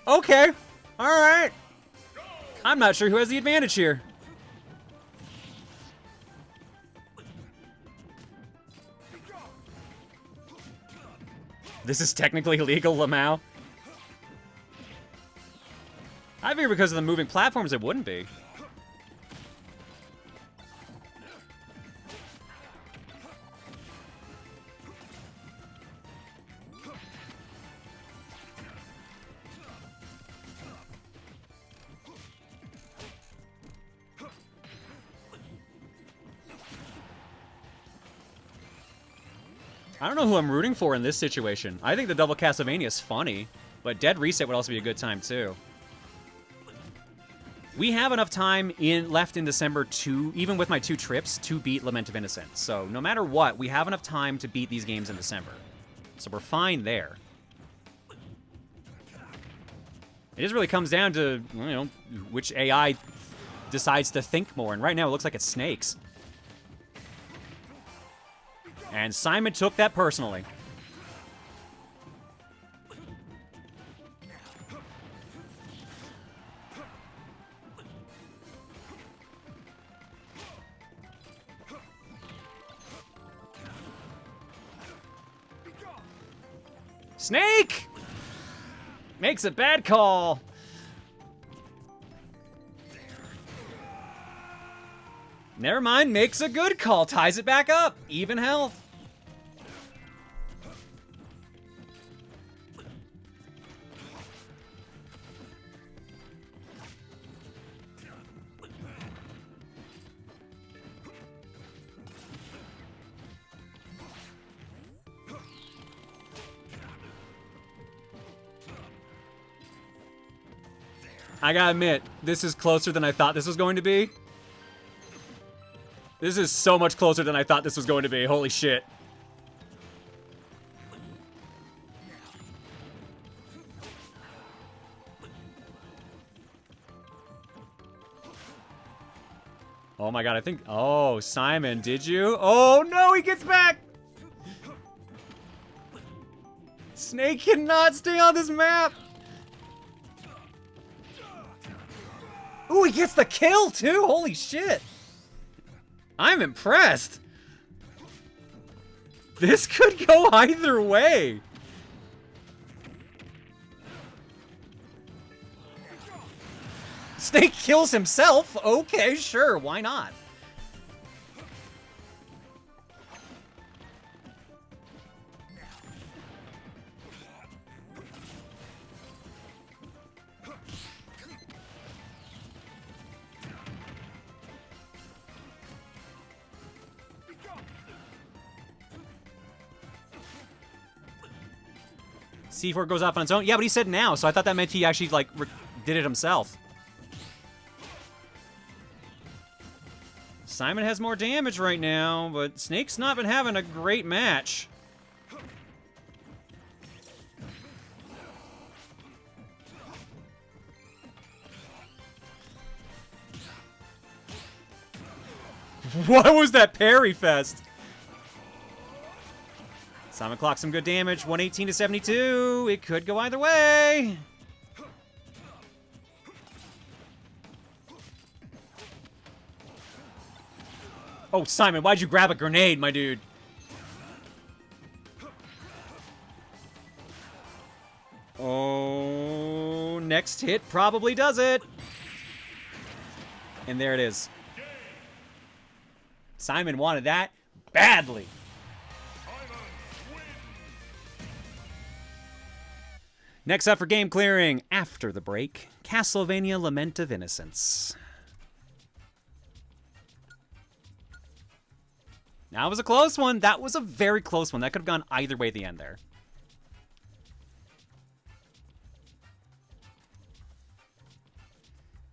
Speaker 1: Okay. All right. I'm not sure who has the advantage here. This is technically legal, Lamau. I figure because of the moving platforms, it wouldn't be. I don't know who I'm rooting for in this situation. I think the double Castlevania is funny, but Dead Reset would also be a good time too. We have enough time left in December to, even with my 2 trips, to beat Lament of Innocence. So no matter what, we have enough time to beat these games in December. So we're fine there. It just really comes down to, you know, which AI decides to think more. And right now it looks like it's Snakes. And Simon took that personally. Snake! Makes a bad call. Never mind, makes a good call. Ties it back up. Even health. I gotta admit, this is closer than I thought this was going to be. This is so much closer than I thought this was going to be. Holy shit. Oh my god, I think... Oh, Simon, did you? Oh no, he gets back! Snake cannot stay on this map! Ooh, he gets the kill too! Holy shit! I'm impressed! This could go either way! Snake kills himself? Okay, sure, why not? C4 goes off on its own? Yeah, but he said now, so I thought that meant he actually, like, did it himself. Simon has more damage right now, but Snake's not been having a great match. What was that parry fest? Simon clocks some good damage, 118 to 72. It could go either way. Oh, Simon, why'd you grab a grenade, my dude? Oh, next hit probably does it. And there it is. Simon wanted that badly. Next up for game clearing, after the break, Castlevania Lament of Innocence. That was a close one. That was a very close one. That could have gone either way at the end there.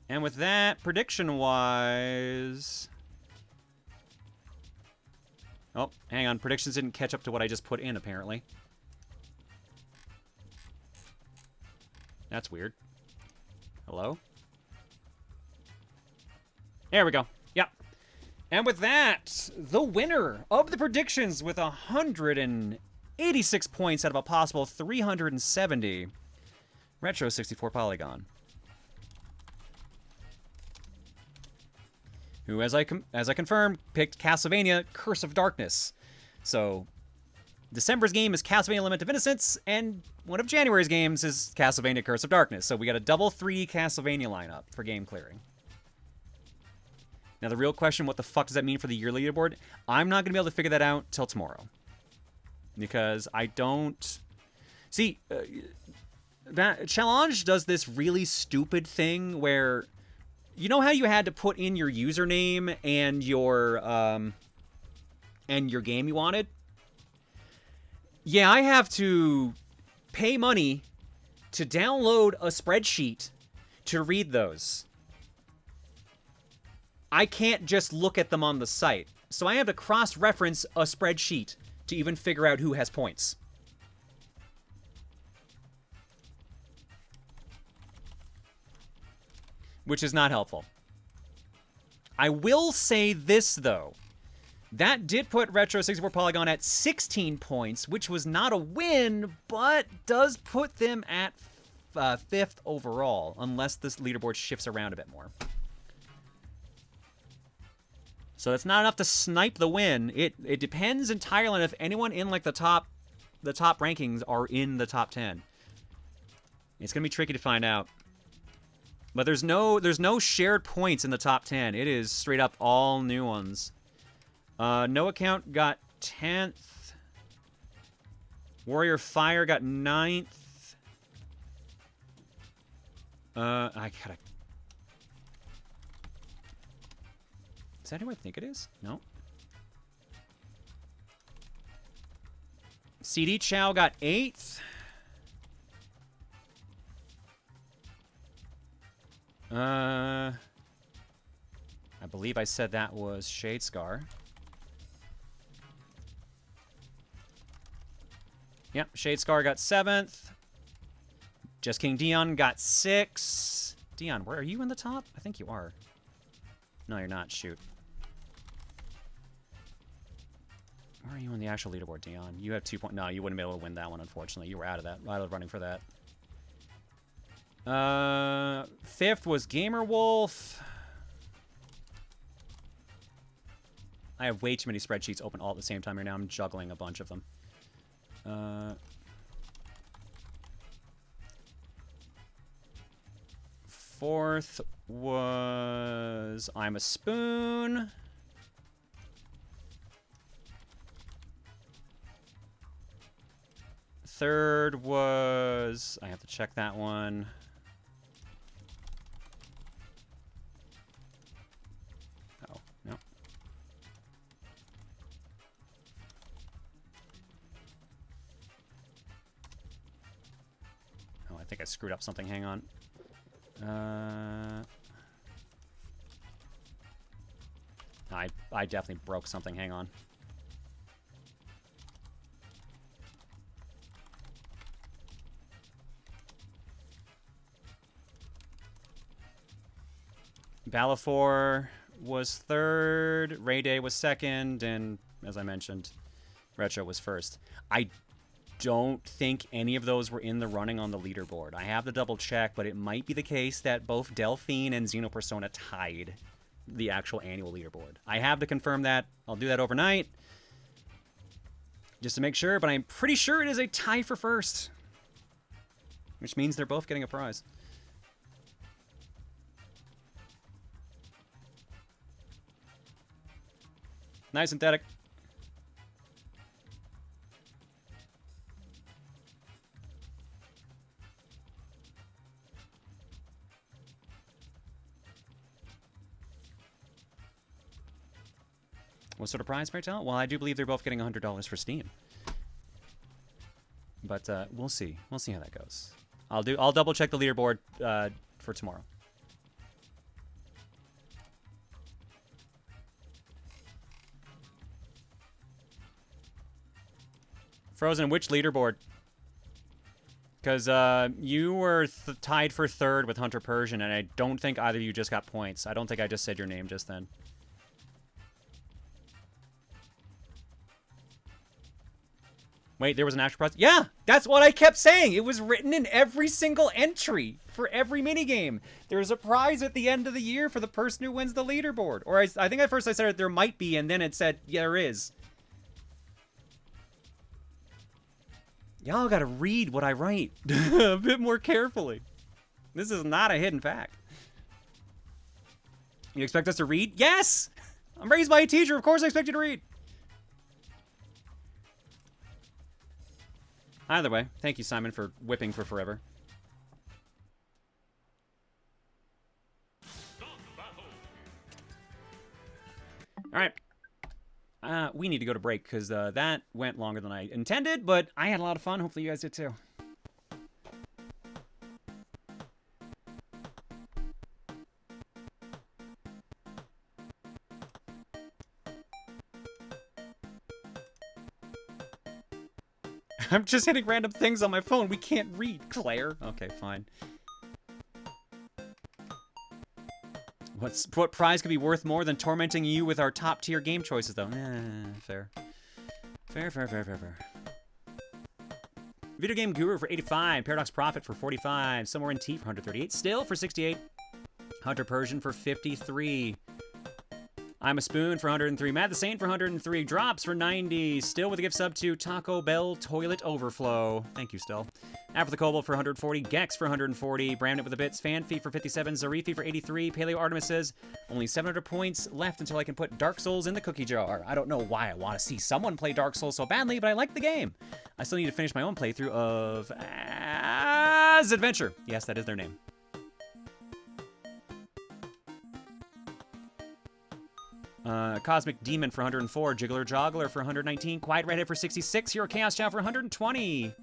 Speaker 1: And with that, prediction-wise... Oh, hang on. Predictions didn't catch up to what I just put in, apparently. That's weird. Hello? There we go. Yep. And with that, the winner of the predictions with 186 points out of a possible 370, Retro 64 Polygon. Who, as I confirmed, picked Castlevania Curse of Darkness. So, December's game is Castlevania Lament of Innocence, and one of January's games is Castlevania Curse of Darkness. So we got a double 3 Castlevania lineup for game clearing. Now the real question, what the fuck does that mean for the year leaderboard? I'm not going to be able to figure that out till tomorrow. Because I don't... See, Challenge does this really stupid thing where... You know how you had to put in your username and your game you wanted? Yeah, I have to pay money to download a spreadsheet to read those. I can't just look at them on the site. So I have to cross-reference a spreadsheet to even figure out who has points. Which is not helpful. I will say this, though. That did put Retro 64 Polygon at 16 points, which was not a win, but does put them at 5th overall, unless this leaderboard shifts around a bit more. So that's not enough to snipe the win. It depends entirely on if anyone in like the top rankings are in the top 10. It's gonna be tricky to find out. But there's no shared points in the top 10. It is straight up all new ones. No Account got 10th. Warrior Fire got 9th. I gotta... Is that who I think it is? No. CD Chow got 8th. I believe I said that was Shadescar. Yep, Shadescar got 7th. Just King Dion got 6. Dion, where are you in the top? I think you are. No, you're not. Shoot. Where are you on the actual leaderboard, Dion? You have 2 points. No, you wouldn't be able to win that one, unfortunately. You were out of that. Out of running for that. 5th was Gamerwolf. I have way too many spreadsheets open all at the same time right now. I'm juggling a bunch of them. 4th was I'm a Spoon. Third was, I have to check that one. Oh, no. Oh, I think I screwed up something. Hang on. I definitely broke something. Hang on. Balafor was 3rd, Ray Day was 2nd, and as I mentioned, Retro was 1st. I don't think any of those were in the running on the leaderboard. I have to double check, but it might be the case that both Delphine and Xenopersona tied the actual annual leaderboard. I have to confirm that. I'll do that overnight just to make sure, but I'm pretty sure it is a tie for 1st, which means they're both getting a prize. Nice synthetic. What sort of prize, pray tell? Well, I do believe they're both getting $100 for Steam. But we'll see. We'll see how that goes. I'll double check the leaderboard for tomorrow. Frozen, which leaderboard? Because you were tied for 3rd with Hunter Persian, and I don't think either of you just got points. I don't think I just said your name just then. Wait, there was an actual prize? Yeah, that's what I kept saying. It was written in every single entry for every minigame. There's a prize at the end of the year for the person who wins the leaderboard. Or I think at first I said there might be, and then it said, yeah, there is. Y'all gotta read what I write a bit more carefully. This is not a hidden fact. You expect us to read? Yes! I'm raised by a teacher. Of course I expect you to read. Either way, thank you, Simon, for whipping for forever. All right. We need to go to break because that went longer than I intended, but I had a lot of fun. Hopefully you guys did too. I'm just hitting random things on my phone. We can't read, Claire. Okay, fine. What prize could be worth more than tormenting you with our top tier game choices, though? Fair. Fair. Video Game Guru for 85. Paradox Prophet for 45. Somewhere in T for 138. Still for 68. Hunter Persian for 53. I'm a Spoon for 103. Matt the Saint for 103. Drops for 90. Still with a gift sub to Taco Bell Toilet Overflow. Thank you, Still. After the Cobalt for 140. Gex for 140. Bramnet with the bits. Fanfi for 57. Zarifi for 83. Paleo Artemis says, only 700 points left until I can put Dark Souls in the cookie jar. I don't know why I want to see someone play Dark Souls so badly, but I like the game. I still need to finish my own playthrough of Adventure. Yes, that is their name. Cosmic Demon for 104, Jiggler Joggler for 119, Quiet Redhead for 66, Hero Chaos Chow for 120.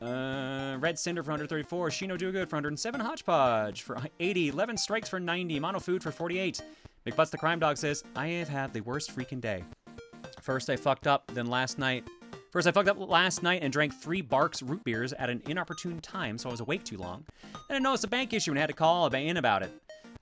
Speaker 1: Red Red Cinder for 134. Shino Do Good for 107. Hodgepodge for 80. 11 Strikes for 90. Mono Food for 48. McButts the Crime Dog says, I have had the worst freaking day. First I fucked up last night and drank 3 Barks root beers at an inopportune time, so I was awake too long. Then I noticed a bank issue and had to call in about it.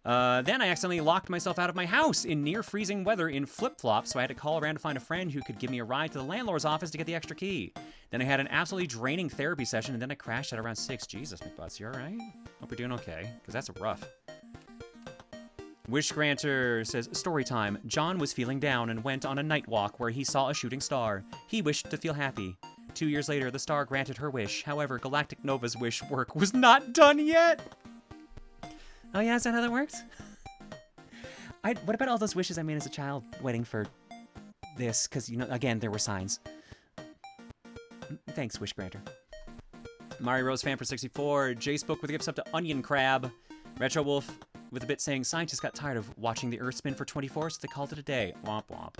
Speaker 1: Then I accidentally locked myself out of my house in near freezing weather in flip-flops, so I had to call around to find a friend who could give me a ride to the landlord's office to get the extra key. Then I had an absolutely draining therapy session, and then I crashed at around 6. Jesus, McButts, you alright? Hope you're doing okay, because that's rough. Wish Granter says, story time. John was feeling down and went on a night walk where he saw a shooting star. He wished to feel happy. 2 years later, the star granted her wish. However, Galactic Nova's wish work was not done yet. Oh yeah, is that how that works? What about all those wishes I made as a child waiting for this? Because, you know, again, there were signs. Thanks, Wish Granter. Mario Rose fan for 64. Jay spoke with the gifts up to Onion Crab. Retro Wolf with a bit saying, scientists got tired of watching the Earth spin for 24, so they called it a day. Womp womp.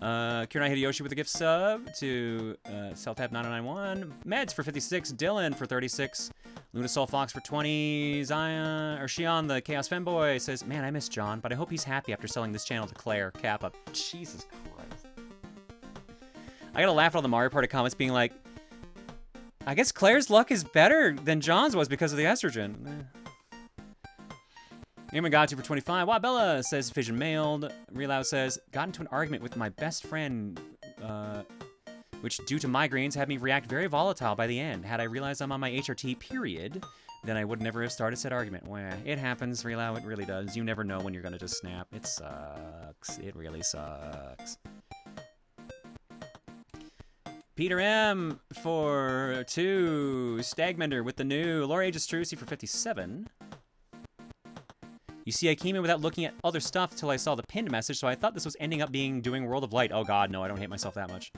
Speaker 1: Kiranai Hideyoshi with a gift sub to Celtab991. Meds for 56. Dylan for 36. Lunasol Fox for 20. Zion, or Shion the Chaos Femboy says, man, I miss John, but I hope he's happy after selling this channel to Claire. Kappa. Jesus Christ. I gotta laugh at all the Mario Party comments being like, I guess Claire's luck is better than John's was because of the estrogen. Amagatu for 25. Wow, Bella says Vision mailed. Realoud says, got into an argument with my best friend, which due to migraines had me react very volatile by the end. Had I realized I'm on my HRT period, then I would never have started said argument. Well, it happens, Realoud, it really does. You never know when you're gonna just snap. It sucks. It really sucks. Peter M for 2. Stagmender with the new. Laura Aegis Trucy for 57. You see, I came in without looking at other stuff till I saw the pinned message, so I thought this was ending up doing World of Light. Oh god, no, I don't hate myself that much.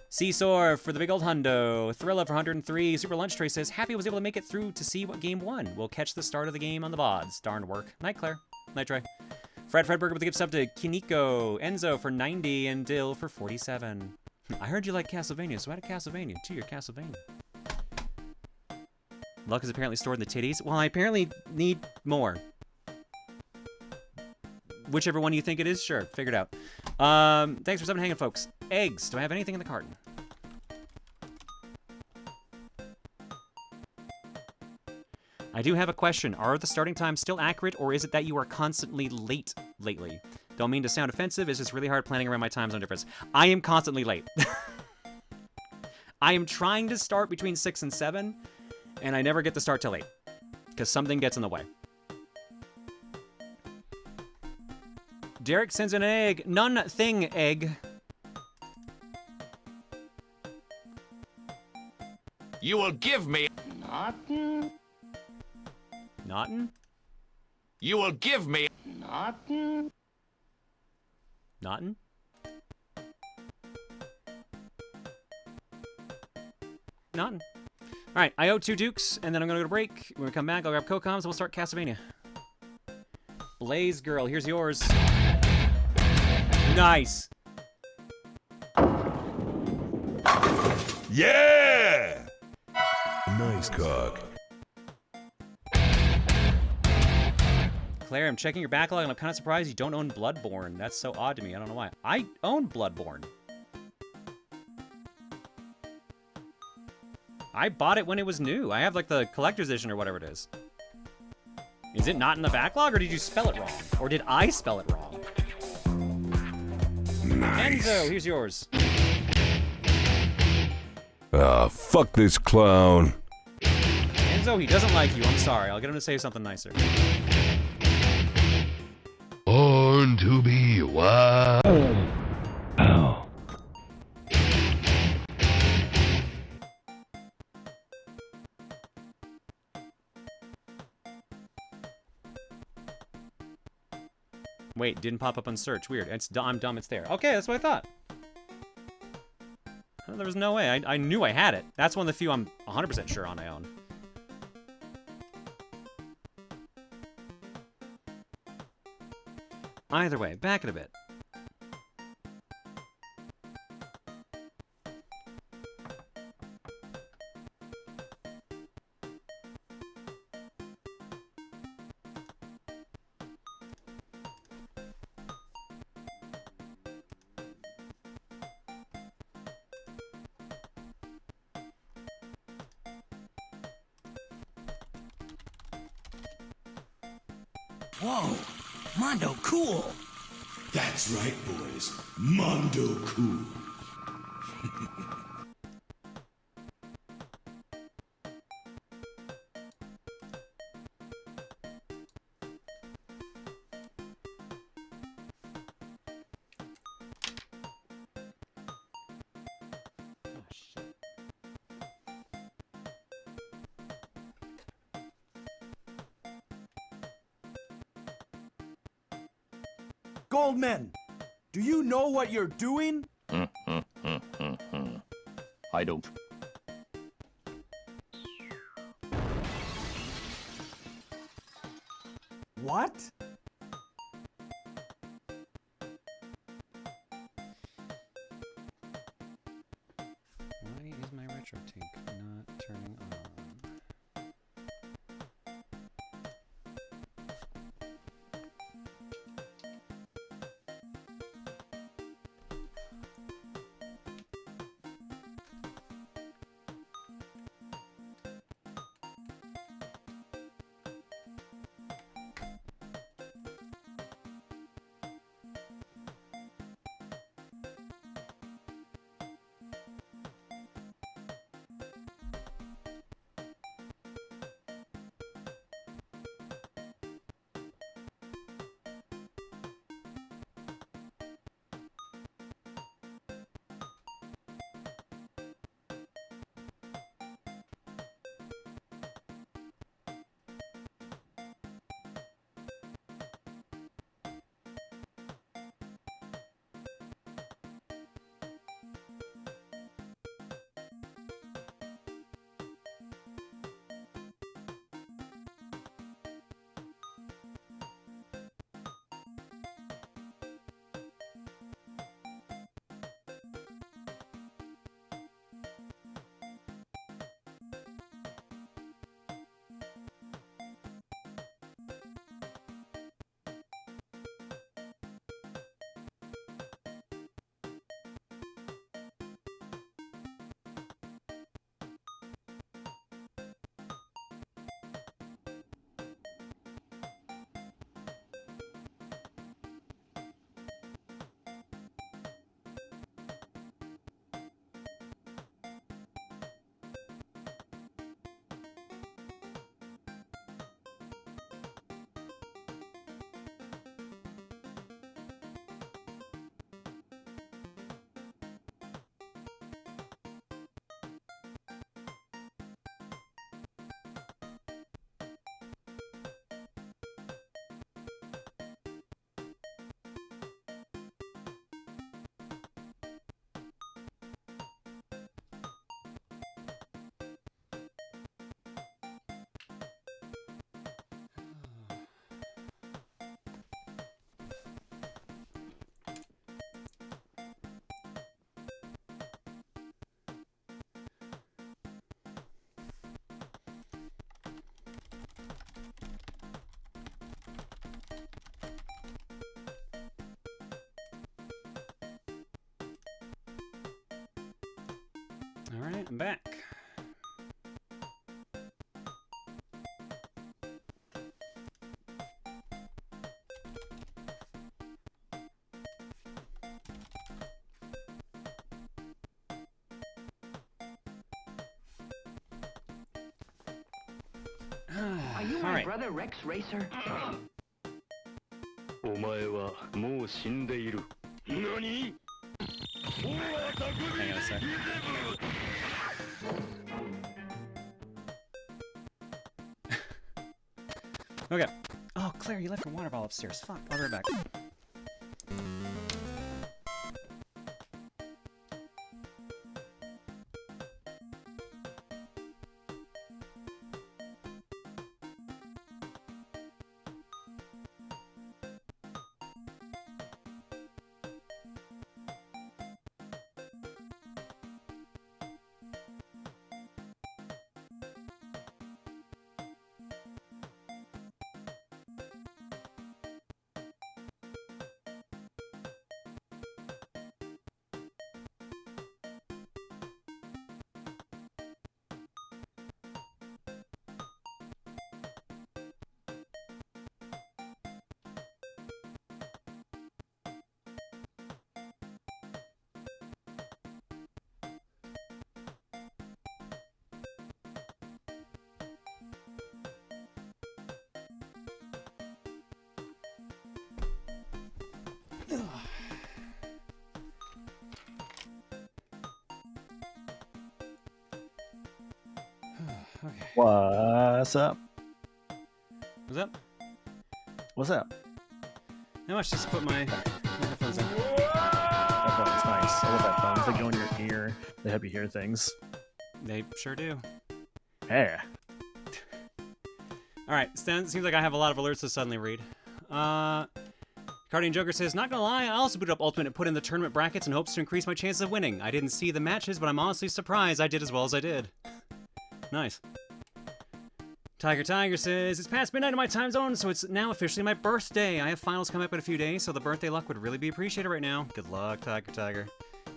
Speaker 1: Seesaw for the big old hundo. Thrilla for 103. Super Lunch Tray says, happy I was able to make it through to see what game won. We'll catch the start of the game on the VODs. Darn work. Night, Claire. Night, Trey. Fredburger with the gift sub to Kiniko. Enzo for 90 and Dill for 47. I heard you like Castlevania, so add a Castlevania to your Castlevania. Luck is apparently stored in the titties. Well, I apparently need more. Whichever one you think it is, sure. Figure it out. Thanks for hanging, folks. Eggs. Do I have anything in the carton? I do have a question. Are the starting times still accurate, or is it that you are constantly late lately? Don't mean to sound offensive. It's just really hard planning around my times on difference. I am constantly late. I am trying to start between 6 and 7, and I never get to start till 8, because something gets in the way. Derek sends in an egg. None-thing egg.
Speaker 5: You will give me.
Speaker 3: Nothing.
Speaker 1: Naughton?
Speaker 5: You will give me.
Speaker 3: Nothing.
Speaker 1: Naughton? Naughton. Alright, I owe 2 dukes, and then I'm gonna go to break. When we come back, I'll grab Cocoms, and we'll start Castlevania. Blaze Girl, here's yours. Nice.
Speaker 4: Yeah! Nice cock.
Speaker 1: Claire, I'm checking your backlog, and I'm kind of surprised you don't own Bloodborne. That's so odd to me. I don't know why. I own Bloodborne. I bought it when it was new. I have, like, the collector's edition or whatever it is. Is it not in the backlog, or did you spell it wrong? Or did I spell it wrong?
Speaker 4: Nice.
Speaker 1: Enzo, here's yours.
Speaker 4: Ah, fuck this clown.
Speaker 1: Enzo, he doesn't like you. I'm sorry. I'll get him to say something nicer.
Speaker 6: Born to be wild. Oh.
Speaker 1: Wait, didn't pop up on search. Weird. I'm dumb. It's there. Okay, that's what I thought. There was no way. I knew I had it. That's one of the few I'm 100% sure on I own. Either way, back in a bit.
Speaker 7: Whoa, Mondo cool.
Speaker 8: That's right, boys. Mondo cool.
Speaker 9: Goldman, do you know what you're doing?
Speaker 6: I don't.
Speaker 9: What?
Speaker 1: Why is my retro tank not turning on? All right, I'm back.
Speaker 10: Are you my brother Rex Racer?
Speaker 6: お前はもう死んでいる。何？
Speaker 1: Hang on a sec. Okay. Oh, Claire, you left your water bottle upstairs. Fuck. I'll be right back. Okay.
Speaker 11: What's up?
Speaker 1: What's up?
Speaker 11: What's up?
Speaker 1: Not much, just put my headphones in.
Speaker 11: Headphones, nice. I love headphones. They go in your ear. They help you hear things.
Speaker 1: They sure do.
Speaker 11: Hey.
Speaker 1: Alright, seems like I have a lot of alerts to suddenly read. Cardian Joker says, not gonna lie, I also booted up Ultimate and put in the tournament brackets in hopes to increase my chances of winning. I didn't see the matches, but I'm honestly surprised I did as well as I did. Nice. Tiger says, it's past midnight in my time zone, so it's now officially my birthday. I have finals coming up in a few days, so the birthday luck would really be appreciated right now. Good luck, Tiger.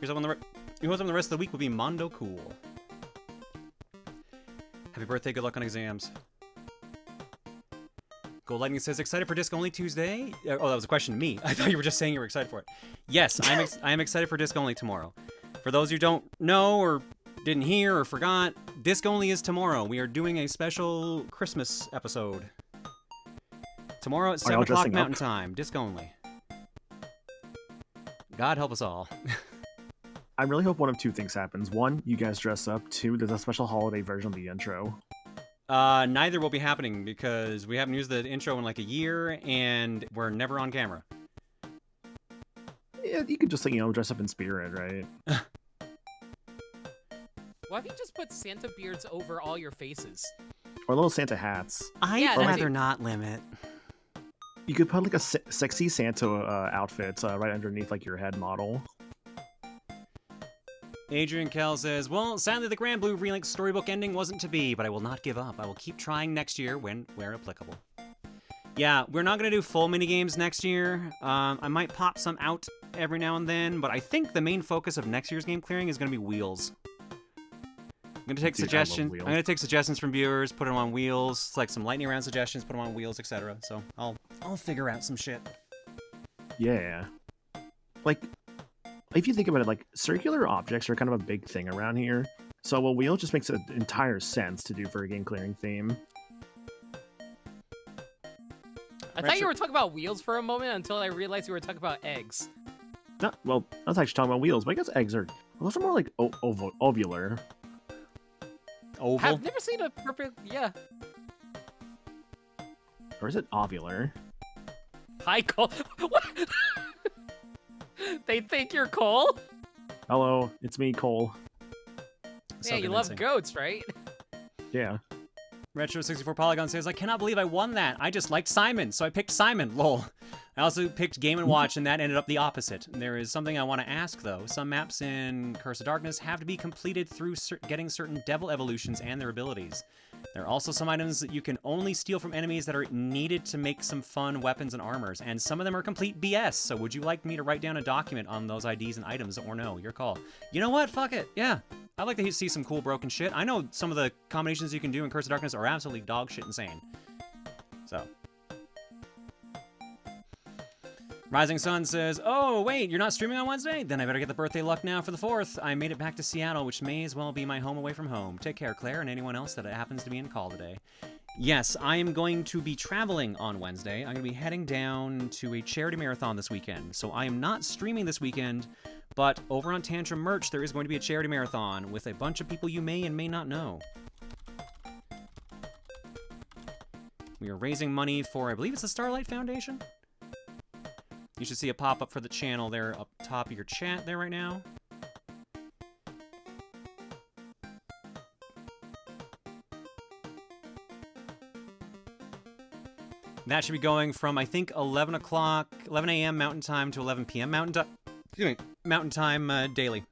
Speaker 1: Here's on the rest of the week will be Mondo Cool. Happy birthday, good luck on exams. Gold Lightning says, excited for Disc Only Tuesday? Oh, that was a question to me. I thought you were just saying you were excited for it. Yes, I am excited for Disc Only tomorrow. For those who don't know or didn't hear or forgot, Disc Only is tomorrow. We are doing a special Christmas episode. Tomorrow at 7 o'clock Mountain Time. Disc Only. God help us all.
Speaker 11: I really hope one of two things happens. One, you guys dress up. Two, there's a special holiday version of the intro.
Speaker 1: Neither will be happening because we haven't used the intro in like a year and we're never on camera.
Speaker 11: Yeah, you could just, dress up in spirit, right?
Speaker 12: Why have you just put Santa beards over all your faces?
Speaker 11: Or little Santa hats.
Speaker 1: I'd rather not, Limit.
Speaker 11: You could put like a sexy Santa outfit right underneath like your head model.
Speaker 1: Adrian Kell says, well, sadly the Grand Blue Relink storybook ending wasn't to be, but I will not give up. I will keep trying next year where applicable. Yeah, we're not going to do full minigames next year. I might pop some out every now and then, but I think the main focus of next year's game clearing is going to be wheels. I'm going to take suggestions. I'm going to take suggestions from viewers, put them on wheels, like some lightning round suggestions, put them on wheels, etc. So I'll figure out some shit.
Speaker 11: Yeah. Like, if you think about it, like, circular objects are kind of a big thing around here. So a wheel just makes an entire sense to do for a game clearing theme.
Speaker 12: I thought you were talking about wheels for a moment until I realized you were talking about eggs.
Speaker 11: No, well, I was actually talking about wheels, but I guess eggs are... Well, those are more like ovular.
Speaker 1: Oval?
Speaker 12: I've never seen a perfect... Yeah.
Speaker 11: Or is it ovular?
Speaker 12: Hi, Cole. What? They think you're Cole?
Speaker 11: Hello, it's me, Cole.
Speaker 12: Yeah, you love goats, right?
Speaker 11: Yeah.
Speaker 1: Retro64 Polygon says, I cannot believe I won that. I just liked Simon, so I picked Simon. Lol. I also picked Game & Watch, and that ended up the opposite. There is something I want to ask, though. Some maps in Curse of Darkness have to be completed through getting certain devil evolutions and their abilities. There are also some items that you can only steal from enemies that are needed to make some fun weapons and armors, and some of them are complete BS, so would you like me to write down a document on those IDs and items, or no? Your call. You know what? Fuck it. Yeah. I'd like to see some cool broken shit. I know some of the combinations you can do in Curse of Darkness are absolutely dog shit insane. So. Rising Sun says, oh, wait, you're not streaming on Wednesday? Then I better get the birthday luck now for the 4th. I made it back to Seattle, which may as well be my home away from home. Take care, Claire, and anyone else that happens to be in call today. Yes, I am going to be traveling on Wednesday. I'm going to be heading down to a charity marathon this weekend. So I am not streaming this weekend, but over on Tantrum Merch, there is going to be a charity marathon with a bunch of people you may and may not know. We are raising money for, I believe it's the Starlight Foundation? You should see a pop-up for the channel there up top of your chat there right now. That should be going from, I think, 11 a.m. Mountain Time to 11 p.m. Mountain Time daily.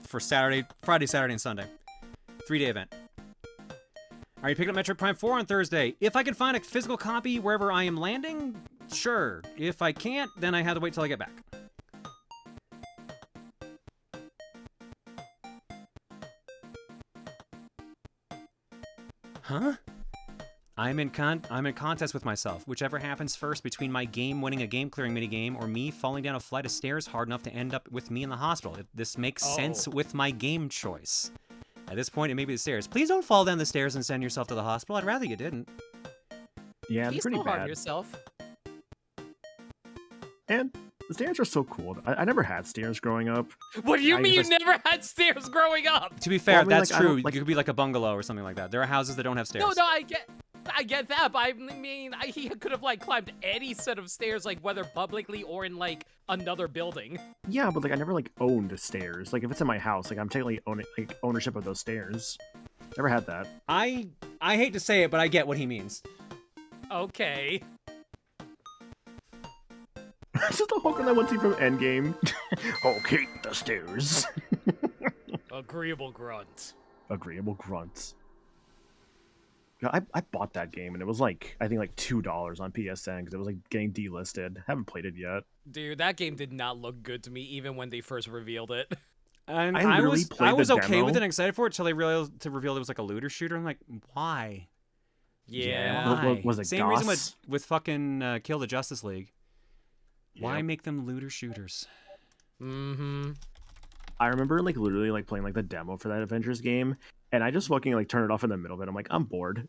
Speaker 1: For Friday, Saturday, and Sunday. 3-day event. Are you picking up Metroid Prime 4 on Thursday? If I can find a physical copy wherever I am landing, sure. If I can't, then I have to wait till I get back. Huh? I'm in contest with myself. Whichever happens first between my game winning a game clearing minigame or me falling down a flight of stairs hard enough to end up with me in the hospital. This makes sense with my game choice. At this point, it may be the stairs. Please don't fall down the stairs and send yourself to the hospital. I'd rather you didn't.
Speaker 11: Yeah, it's pretty bad.
Speaker 12: Harm yourself.
Speaker 11: And The stairs are so cool. I never had stairs growing up.
Speaker 12: What do you mean you never had stairs growing up?
Speaker 1: To be fair,
Speaker 11: Well, I mean,
Speaker 1: that's
Speaker 11: like, I
Speaker 1: true.
Speaker 11: don't, like-
Speaker 1: You could be like a bungalow or something like that. There are houses that don't have stairs.
Speaker 12: No, I get that, but I mean, he could have like climbed any set of stairs, like whether publicly or in like another building.
Speaker 11: Yeah, but like I never like owned stairs. Like if it's in my house, like I'm technically ownership of those stairs. Never had that.
Speaker 1: I hate to say it, but I get what he means.
Speaker 12: Okay.
Speaker 11: It's just a Hulk that one scene from Endgame. Okay, the stairs.
Speaker 12: Agreeable grunt.
Speaker 11: Agreeable grunts. Yeah, I bought that game and it was like I think like $2 on PSN because it was like getting delisted. Haven't played it yet.
Speaker 12: Dude, that game did not look good to me even when they first revealed it.
Speaker 1: And
Speaker 11: I
Speaker 1: was okay
Speaker 11: demo.
Speaker 1: with it and excited for it until they revealed it was like a looter shooter. I'm like, why?
Speaker 12: Yeah.
Speaker 1: Why?
Speaker 11: Was it
Speaker 1: Same reason
Speaker 11: Goss?
Speaker 1: with fucking Kill the Justice League. Why
Speaker 11: Yep.
Speaker 1: make them looter shooters?
Speaker 12: Mm-hmm.
Speaker 11: I remember like literally like playing like the demo for that Avengers game, and I just fucking like turned it off in the middle of it. I'm like, I'm bored.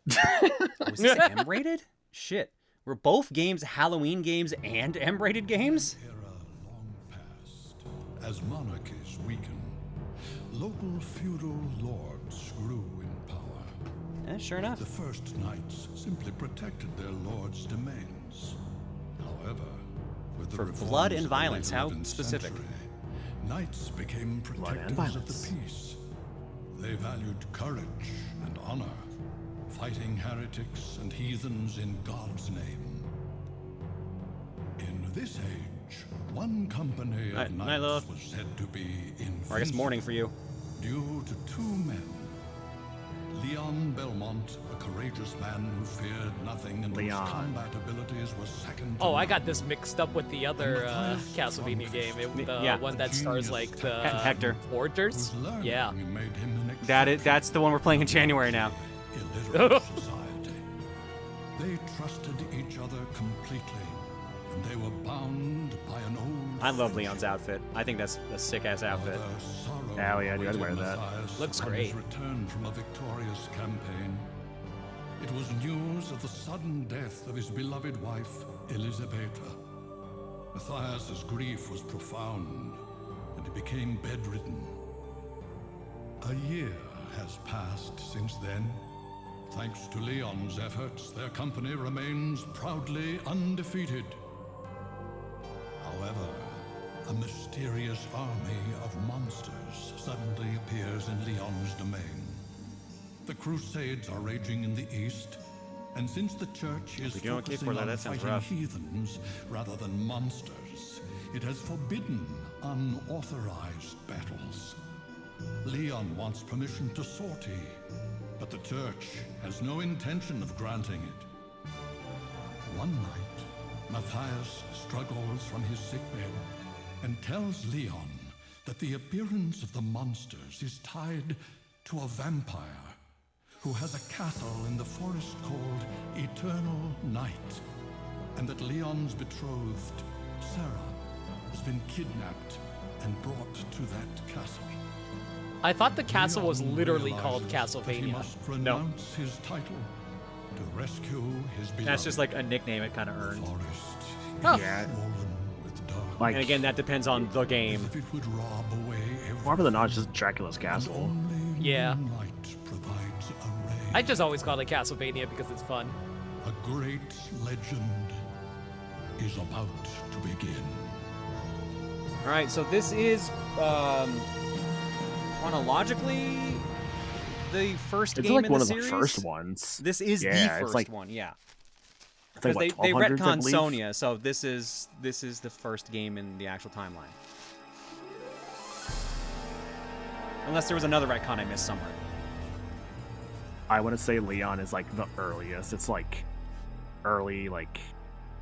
Speaker 1: Was this M-rated? Shit. Were both games Halloween games and M-rated games?
Speaker 8: Era long past, as monarchies weakened, local feudal lords grew in power.
Speaker 1: Yeah, sure enough.
Speaker 8: The first knights simply protected their lords' domains. However, with the
Speaker 1: For
Speaker 8: reforms
Speaker 1: blood
Speaker 8: of
Speaker 1: and
Speaker 8: the
Speaker 1: violence,
Speaker 8: late
Speaker 1: how
Speaker 8: 11th
Speaker 1: specific?
Speaker 8: century, knights became
Speaker 11: Blood and
Speaker 8: protectors of the
Speaker 11: violence.
Speaker 8: peace. They valued courage and honor, fighting heretics and heathens in God's name. In this age, one company of
Speaker 1: Night,
Speaker 8: knights
Speaker 1: love.
Speaker 8: was said to be invincible.
Speaker 1: Or I guess morning for you.
Speaker 8: Due to two men. Leon Belmont, a courageous man who feared nothing and whose
Speaker 11: Leon.
Speaker 8: combat abilities were second to
Speaker 12: Oh, I
Speaker 8: none.
Speaker 12: got this mixed up with the other Castlevania game. The
Speaker 1: Yeah.
Speaker 12: one that stars like the
Speaker 1: Hector.
Speaker 12: porters.
Speaker 8: Whose learning
Speaker 12: Yeah.
Speaker 8: made him an
Speaker 1: That's the one we're playing in January now.
Speaker 8: illiterate society. They trusted each other completely, and they were bound by an old
Speaker 1: I love
Speaker 8: friendship.
Speaker 1: Leon's outfit. I think that's a sick-ass outfit.
Speaker 8: Their sorrow
Speaker 11: Hell yeah, dude, I'd
Speaker 8: awaited
Speaker 11: wear that.
Speaker 8: Matthias
Speaker 12: Looks
Speaker 8: on
Speaker 12: great.
Speaker 8: his return from a victorious campaign. It was news of the sudden death of his beloved wife, Elisabetta. Matthias's grief was profound, and he became bedridden. A year has passed since then. Thanks to Leon's efforts, their company remains proudly undefeated. However, a mysterious army of monsters suddenly appears in Leon's domain. The Crusades are raging in the east, and since the church is
Speaker 1: Hope you're doing okay
Speaker 8: focusing
Speaker 1: for that.
Speaker 8: on
Speaker 1: That sounds
Speaker 8: fighting
Speaker 1: rough.
Speaker 8: heathens rather than monsters, it has forbidden unauthorized battles. Leon wants permission to sortie, but the church has no intention of granting it. One night, Matthias struggles from his sickbed and tells Leon that the appearance of the monsters is tied to a vampire who has a castle in the forest called Eternal Night, and that Leon's betrothed, Sarah, has been kidnapped and brought to that castle.
Speaker 12: I thought the castle was
Speaker 8: Leon
Speaker 12: literally called
Speaker 8: realizes that he
Speaker 12: Castlevania.
Speaker 8: must renounce his title to rescue his beloved.
Speaker 1: That's just like a nickname it kind of earned.
Speaker 8: forest.
Speaker 12: Oh.
Speaker 11: Yeah.
Speaker 8: Swollen with dark,
Speaker 11: Like
Speaker 1: And again, that depends on the
Speaker 8: as
Speaker 1: game.
Speaker 8: if it would rob away
Speaker 11: more than not, it's just
Speaker 8: everything,
Speaker 11: Dracula's
Speaker 8: and
Speaker 11: castle.
Speaker 8: only
Speaker 12: Yeah.
Speaker 8: moonlight provides a ray.
Speaker 12: I just always called it Castlevania because it's fun.
Speaker 8: A great legend is about to begin.
Speaker 1: All right, so this is chronologically the first
Speaker 11: It's
Speaker 1: game
Speaker 11: like
Speaker 1: in
Speaker 11: one
Speaker 1: the
Speaker 11: of
Speaker 1: series.
Speaker 11: the first ones.
Speaker 1: This is
Speaker 11: Yeah,
Speaker 1: the
Speaker 11: it's
Speaker 1: first
Speaker 11: like-
Speaker 1: one, yeah.
Speaker 11: It's like
Speaker 1: Because
Speaker 11: what,
Speaker 1: they
Speaker 11: 1200s, I
Speaker 1: retconned
Speaker 11: believe?
Speaker 1: Sonya, so this is the first game in the actual timeline. Unless there was another retcon I missed somewhere.
Speaker 11: I want to say Leon is like the earliest. It's like early like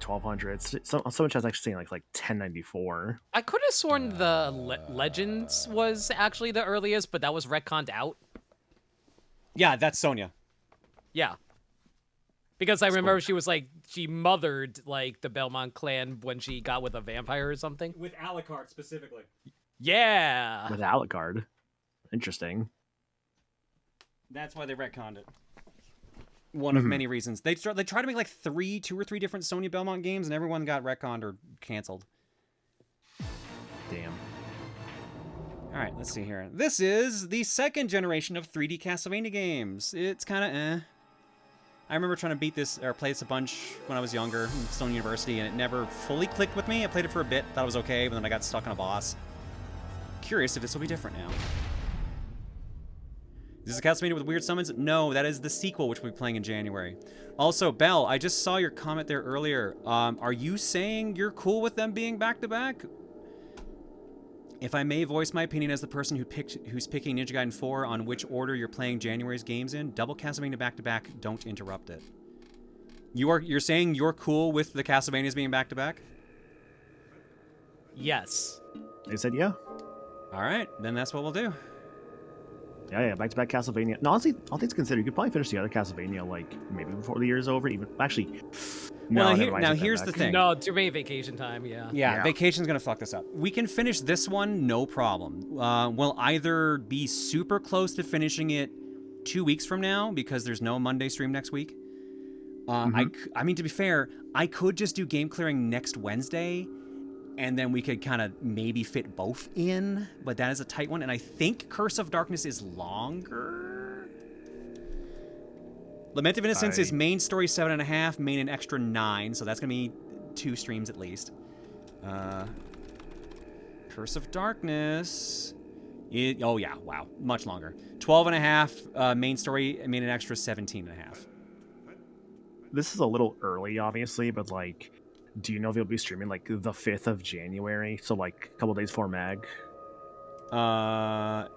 Speaker 11: 1200s. Someone has actually saying like 1094.
Speaker 12: I could have sworn the Legends was actually the earliest, but that was retconned out.
Speaker 1: Yeah, that's Sonya.
Speaker 12: Yeah. Because I remember she was like, she mothered like the Belmont clan when she got with a vampire or something.
Speaker 1: With Alucard specifically.
Speaker 12: Yeah.
Speaker 11: With Alucard. Interesting.
Speaker 1: That's why they retconned it. One of many reasons. They tried to make like two or three different Sonya Belmont games, and everyone got retconned or canceled.
Speaker 11: Damn.
Speaker 1: All right, let's see here. This is the second generation of 3D Castlevania games. It's kind of I remember trying to beat this or play this a bunch when I was younger, still in university, and it never fully clicked with me. I played it for a bit, thought it was okay, but then I got stuck on a boss. Curious if this will be different now. Is this a Castlevania with weird summons? No, that is the sequel, which we'll be playing in January. Also, Belle, I just saw your comment there earlier. Are you saying you're cool with them being back-to-back? If I may voice my opinion as the person who's picking Ninja Gaiden 4 on which order you're playing January's games in, double Castlevania back-to-back, don't interrupt it. You're saying you're cool with the Castlevanias being back-to-back?
Speaker 12: Yes.
Speaker 11: They said yeah.
Speaker 1: All right, then that's what we'll do.
Speaker 11: Yeah, back-to-back Castlevania. No, honestly, all things considered, you could probably finish the other Castlevania, like, maybe before the year's over. Even actually, no,
Speaker 1: now here's the thing.
Speaker 12: No, too many vacation time, yeah.
Speaker 1: Yeah, vacation's gonna fuck this up. We can finish this one, no problem. We'll either be super close to finishing it 2 weeks from now, because there's no Monday stream next week. I mean, to be fair, I could just do game clearing next Wednesday, and then we could kind of maybe fit both in, but that is a tight one, and I think Curse of Darkness is longer. Lament of Innocence is main story 7.5, main and extra 9, so that's gonna be 2 streams at least. Curse of Darkness, oh yeah, wow, much longer. 12.5 main story, main and extra 17.5.
Speaker 11: This is a little early, obviously, but like, do you know if you'll be streaming like the 5th of January? So like a couple days before MAG? Like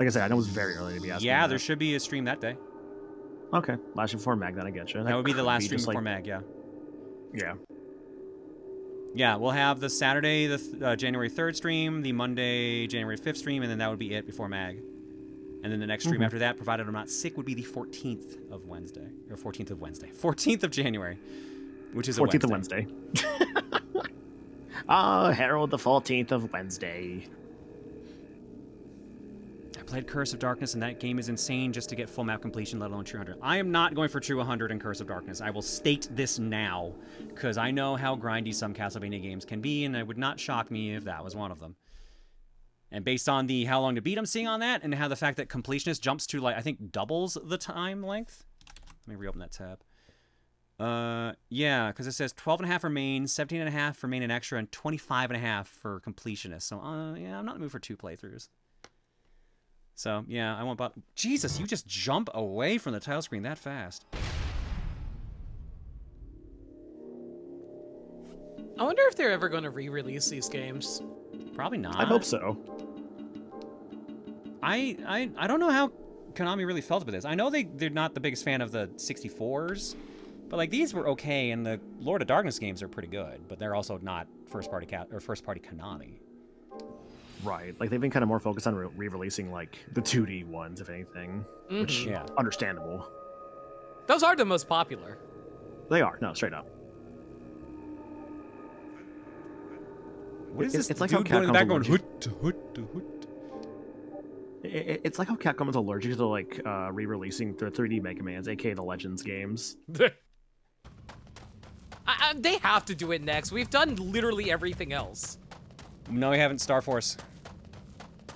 Speaker 11: I said, I know it's very early to be asking.
Speaker 1: Yeah, there should be a stream that day.
Speaker 11: Okay, last before MAG, then I get you.
Speaker 1: That would be the last stream before MAG, yeah.
Speaker 11: Yeah.
Speaker 1: Yeah, we'll have the Saturday, the January 3rd stream, the Monday, January 5th stream, and then that would be it before MAG. And then the next stream after that, provided I'm not sick, would be the 14th of Wednesday. Or 14th of Wednesday. 14th of January, which is a
Speaker 11: 14th
Speaker 1: Wednesday.
Speaker 11: of Wednesday. Herald the 14th of Wednesday.
Speaker 1: I played Curse of Darkness, and that game is insane just to get full map completion, let alone true 100. I am not going for true 100 in Curse of Darkness. I will state this now, because I know how grindy some Castlevania games can be, and it would not shock me if that was one of them. And based on the how long to beat I'm seeing on that, and how the fact that completionist jumps to, like, I think doubles the time length. Let me reopen that tab. Yeah, because it says 12.5 for main, 17.5 for main and extra, and 25.5 for completionist. So, yeah, I'm not in the mood for 2 playthroughs. So, yeah, I won't bother. Jesus, you just jump away from the title screen that fast.
Speaker 12: I wonder if they're ever going to re-release these games.
Speaker 1: Probably not.
Speaker 11: I hope so.
Speaker 1: I don't know how Konami really felt about this. I know they're not the biggest fan of the 64s, but like these were okay, and the Lord of Darkness games are pretty good, but they're also not first-party Konami.
Speaker 11: Right, like they've been kind of more focused on re-releasing like the 2D ones, if anything, which
Speaker 1: yeah,
Speaker 11: understandable.
Speaker 12: Those are the most popular.
Speaker 11: They are, no, straight up.
Speaker 1: What is this?
Speaker 11: It's like
Speaker 1: dude
Speaker 11: how
Speaker 1: going in the
Speaker 11: Capcom's
Speaker 1: background.
Speaker 11: It's like how Capcom is allergic to like re-releasing the 3D Mega Mans, aka the Legends games.
Speaker 12: They have to do it next. We've done literally everything else.
Speaker 1: No, we haven't. Star Force.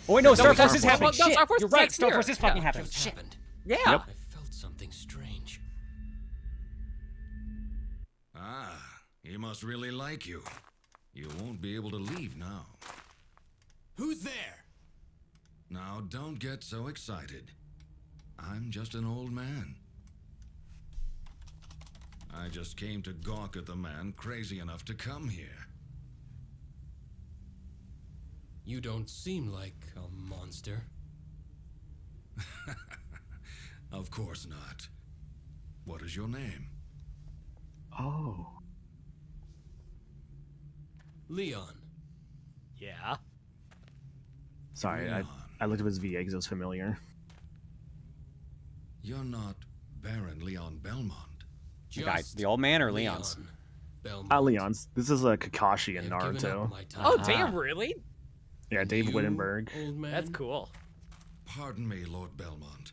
Speaker 1: Oh wait, no, Star Force is happening.
Speaker 12: No,
Speaker 1: Shit,
Speaker 12: Star Force
Speaker 1: you're
Speaker 12: is
Speaker 1: right.
Speaker 12: next
Speaker 1: Star
Speaker 12: year.
Speaker 1: Force is fucking happening.
Speaker 2: Shit. Happened.
Speaker 12: Yeah.
Speaker 11: Yep.
Speaker 2: I felt something strange.
Speaker 13: Ah, he must really like you. You won't be able to leave now.
Speaker 2: Who's there?
Speaker 13: Now, don't get so excited. I'm just an old man. I just came to gawk at the man crazy enough to come here.
Speaker 2: You don't seem like a monster.
Speaker 13: Of course not. What is your name?
Speaker 11: Oh.
Speaker 2: Leon.
Speaker 12: Yeah.
Speaker 11: Sorry,
Speaker 13: Leon.
Speaker 11: I looked up his VA because it was familiar.
Speaker 13: You're not Baron Leon Belmont.
Speaker 1: The guy, the old man or Leon's?
Speaker 11: Leon's. This is a Kakashi in Naruto.
Speaker 12: Oh, damn, really?
Speaker 11: Yeah, Dave Wittenberg.
Speaker 12: That's cool.
Speaker 13: Pardon me, Lord Belmont.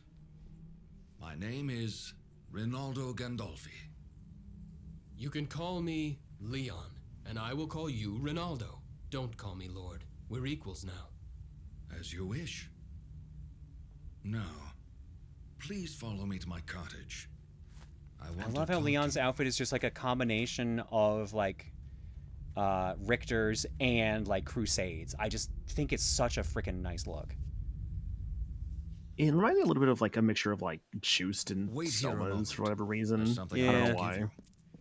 Speaker 13: My name is Rinaldo Gandolfi.
Speaker 2: You can call me Leon, And I will call you Ronaldo. Don't call me Lord. We're equals now.
Speaker 13: As you wish. Now, please follow me to my cottage.
Speaker 1: I love how Leon's outfit is just like a combination of like Richter's and like Crusades. I just think it's such a freaking nice look.
Speaker 11: It reminds me a little bit of like a mixture of like Juiced and Somas for whatever reason.
Speaker 1: Yeah.
Speaker 11: I don't know why.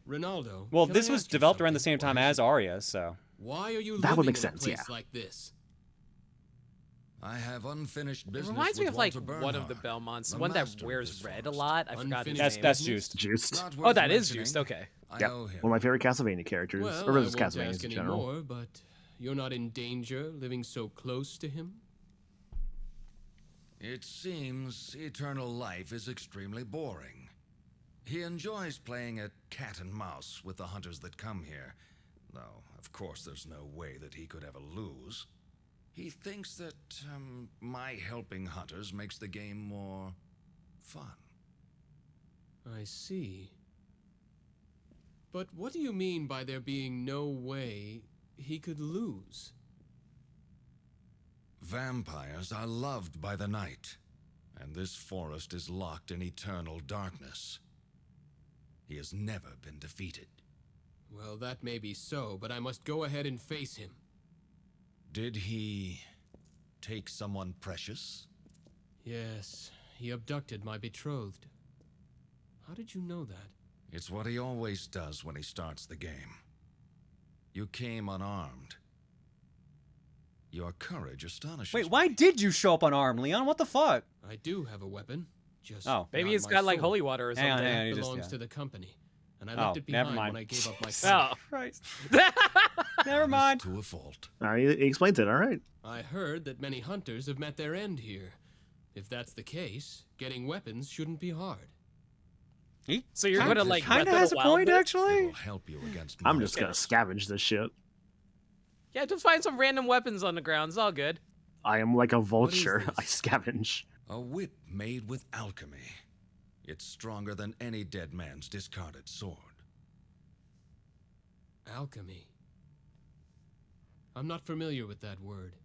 Speaker 2: Ronaldo.
Speaker 1: Well, this was developed around the same time as Aria, so.
Speaker 2: Why are you
Speaker 11: that would
Speaker 2: living
Speaker 11: make
Speaker 2: in a
Speaker 11: sense,
Speaker 2: place
Speaker 11: yeah.
Speaker 2: like this?
Speaker 13: I have unfinished
Speaker 12: It
Speaker 13: business.
Speaker 12: reminds me
Speaker 13: with
Speaker 12: of like
Speaker 13: Walter
Speaker 12: one of the
Speaker 13: Bernhardt,
Speaker 12: Belmonts,
Speaker 13: the
Speaker 12: one that
Speaker 13: master of
Speaker 12: wears
Speaker 13: this
Speaker 12: red a
Speaker 13: forest.
Speaker 12: lot. I forgot his name.
Speaker 1: That's Juiced.
Speaker 11: Juiced.
Speaker 13: Not
Speaker 12: Oh,
Speaker 13: worth
Speaker 12: that is
Speaker 13: mentioning.
Speaker 12: Juiced. Okay.
Speaker 13: I
Speaker 11: Yep.
Speaker 13: owe him.
Speaker 11: One of my favorite Castlevania characters,
Speaker 2: Well,
Speaker 11: or
Speaker 2: I
Speaker 11: just
Speaker 2: won't
Speaker 11: Castlevanias
Speaker 2: ask
Speaker 11: in
Speaker 2: any
Speaker 11: general.
Speaker 2: more, but you're not in danger living so close to him?
Speaker 13: It seems eternal life is extremely boring. He enjoys playing at cat and mouse with the hunters that come here, though, of course, there's no way that he could ever lose. He thinks that my helping hunters makes the game more fun.
Speaker 2: I see. But what do you mean by there being no way he could lose?
Speaker 13: Vampires are loved by the night, and this forest is locked in eternal darkness. He has never been defeated.
Speaker 2: Well, that may be so, but I must go ahead and face him.
Speaker 13: Did he take someone precious?
Speaker 2: Yes, he abducted my betrothed. How did you know that?
Speaker 13: It's what he always does when he starts the game. You came unarmed. Your courage astonishes
Speaker 1: Wait,
Speaker 13: me.
Speaker 1: why did you show up unarmed, Leon? What the fuck?
Speaker 2: I do have a weapon. Just
Speaker 12: Maybe
Speaker 2: not
Speaker 12: it's
Speaker 2: my
Speaker 12: got like
Speaker 2: sword.
Speaker 12: holy water or something.
Speaker 1: Hang on,
Speaker 2: It
Speaker 1: you just-
Speaker 2: belongs
Speaker 1: yeah.
Speaker 2: to the company, and I
Speaker 1: Oh,
Speaker 2: left it
Speaker 1: never
Speaker 2: behind
Speaker 1: mind.
Speaker 2: when I gave up my
Speaker 12: Oh.
Speaker 2: sword.
Speaker 1: Christ. Never mind.
Speaker 13: To a fault.
Speaker 11: He explains it. All right.
Speaker 2: I heard that many hunters have met their end here. If that's the case, getting weapons shouldn't be hard.
Speaker 12: So you're gonna like
Speaker 1: Kind
Speaker 12: Breath
Speaker 1: of
Speaker 12: of
Speaker 1: has
Speaker 12: the
Speaker 1: a
Speaker 12: Wild
Speaker 1: point,
Speaker 12: bit?
Speaker 13: It
Speaker 1: actually.
Speaker 13: will help you against
Speaker 11: I'm
Speaker 13: monsters.
Speaker 11: just gonna scavenge this shit.
Speaker 12: Yeah, just find some random weapons on the ground. It's all good.
Speaker 11: I am like a vulture.
Speaker 2: this?
Speaker 11: I scavenge.
Speaker 13: A whip made with alchemy. It's stronger than any dead man's discarded sword.
Speaker 2: Alchemy. I'm not familiar with that word.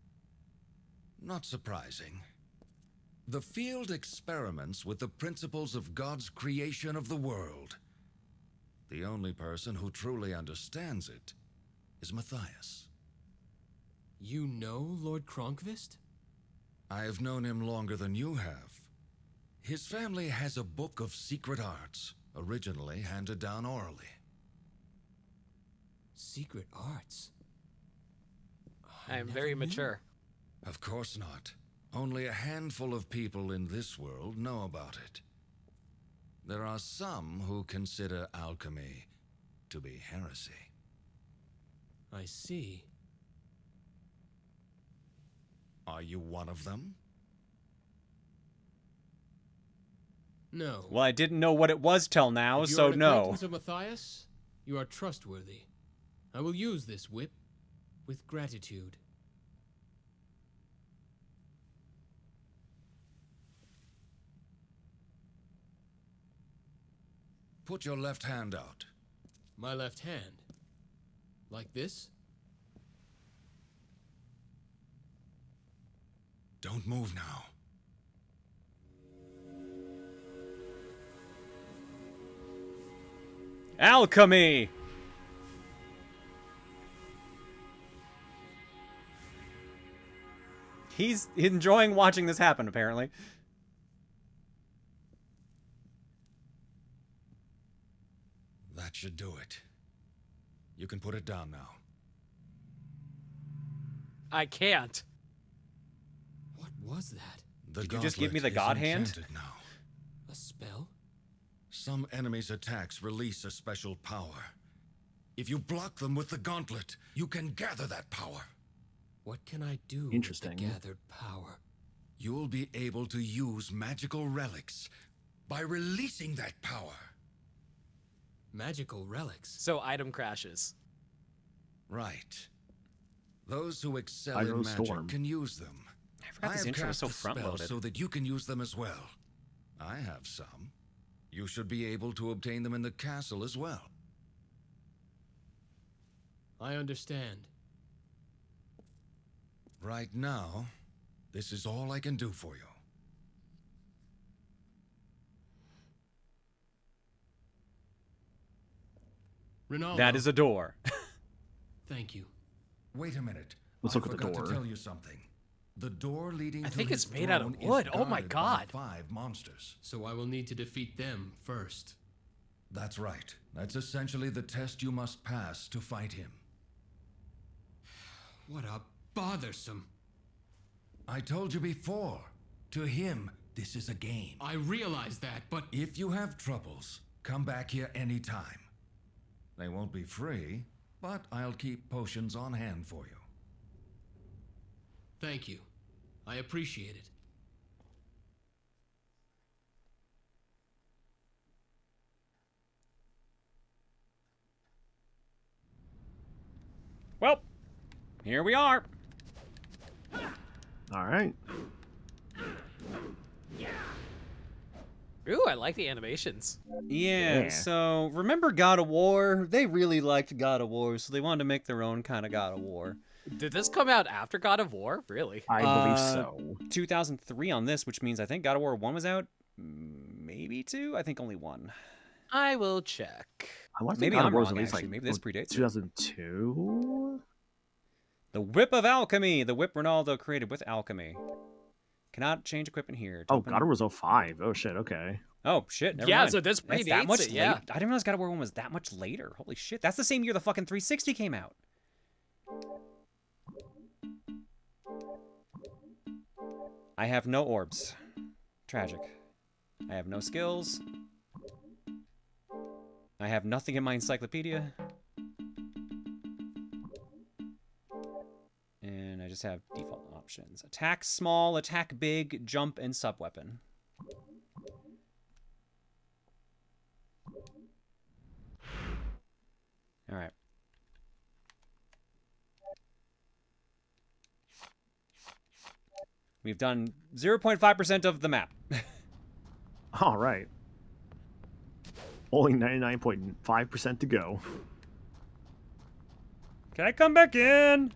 Speaker 13: Not surprising. The field experiments with the principles of God's creation of the world. The only person who truly understands it is Matthias.
Speaker 2: You know Lord Kronkvist?
Speaker 13: I have known him longer than you have. His family has a book of secret arts, originally handed down orally.
Speaker 2: Secret arts?
Speaker 12: I am very mature.
Speaker 13: Of course not. Only a handful of people in this world know about it. There are some who consider alchemy to be heresy.
Speaker 2: I see.
Speaker 13: Are you one of them?
Speaker 2: No.
Speaker 1: Well, I didn't know what it was till now,
Speaker 2: If you
Speaker 1: so
Speaker 2: are an
Speaker 1: no.
Speaker 2: acquaintance of Matthias, you are trustworthy. I will use this whip with gratitude.
Speaker 13: Put your left hand out.
Speaker 2: My left hand. Like this?
Speaker 13: Don't move now.
Speaker 1: Alchemy! He's enjoying watching this happen, apparently.
Speaker 13: That should do it. You can put it down now.
Speaker 12: I can't.
Speaker 2: What was that?
Speaker 13: The
Speaker 1: Did you just give me
Speaker 13: gauntlet
Speaker 1: the God
Speaker 13: is
Speaker 1: hand?
Speaker 13: enchanted now.
Speaker 2: A spell?
Speaker 13: Some enemies' attacks release a special power. If you block them with the gauntlet, you can gather that power.
Speaker 2: What can I do
Speaker 11: Interesting.
Speaker 2: with the gathered power?
Speaker 13: You'll be able to use magical relics by releasing that power.
Speaker 2: Magical relics?
Speaker 12: So item crashes.
Speaker 13: Right. Those who excel
Speaker 11: Hydro
Speaker 13: in magic
Speaker 11: Storm.
Speaker 13: can use them.
Speaker 1: I forgot this
Speaker 13: have
Speaker 1: intro was
Speaker 13: cast
Speaker 1: so
Speaker 13: a spell
Speaker 1: front-loaded.
Speaker 13: so that you can use them as well. I have some. You should be able to obtain them in the castle as well.
Speaker 2: I understand.
Speaker 13: Right now, this is all I can do for you.
Speaker 2: Ronaldo.
Speaker 1: That is a door.
Speaker 2: Thank you.
Speaker 13: Wait a minute.
Speaker 11: Let's look at the
Speaker 13: forgot
Speaker 11: door.
Speaker 13: to tell you something. The door leading
Speaker 12: I
Speaker 13: to
Speaker 12: think
Speaker 13: his
Speaker 12: it's made out of
Speaker 13: throne is
Speaker 12: wood. Oh my
Speaker 13: guarded
Speaker 12: God.
Speaker 13: by 5 monsters.
Speaker 2: So I will need to defeat them first.
Speaker 13: That's right. That's essentially the test you must pass to fight him.
Speaker 2: What a bothersome.
Speaker 13: I told you before. To him, this is a game.
Speaker 2: I realize that, but
Speaker 13: If you have troubles, come back here anytime. They won't be free, but I'll keep potions on hand for you.
Speaker 2: thank you. I appreciate it.
Speaker 1: Well, here we are.
Speaker 11: All right.
Speaker 12: Ooh, I like the animations.
Speaker 1: Yeah, so remember God of War? They really liked God of War, so they wanted to make their own kind of God of War.
Speaker 12: Did this come out after God of War? Really?
Speaker 11: I believe so.
Speaker 1: 2003 on this, which means I think God of War 1 was out. Maybe 2? I think only 1.
Speaker 12: I will check.
Speaker 11: I want to
Speaker 1: Maybe
Speaker 11: think God
Speaker 1: I'm
Speaker 11: of War was
Speaker 1: wrong,
Speaker 11: at least
Speaker 1: actually.
Speaker 11: like
Speaker 1: Maybe this predates it.
Speaker 11: 2002.
Speaker 1: The Whip of Alchemy. The whip Ronaldo created with alchemy. Cannot change equipment here.
Speaker 11: Oh, God of War was 05. Oh shit. Okay.
Speaker 1: Oh shit. Never
Speaker 12: Yeah,
Speaker 1: mind.
Speaker 12: so this
Speaker 1: That's
Speaker 12: predates
Speaker 1: that much
Speaker 12: it, yeah.
Speaker 1: late. I didn't realize God of War 1 was that much later. Holy shit. That's the same year the fucking 360 came out. I have no orbs. Tragic. I have no skills. I have nothing in my encyclopedia. And I just have default options. Attack small, attack big, jump, and sub-weapon. Alright. We've done 0.5% of the map.
Speaker 11: All right. Only 99.5% to go.
Speaker 1: Can I come back in?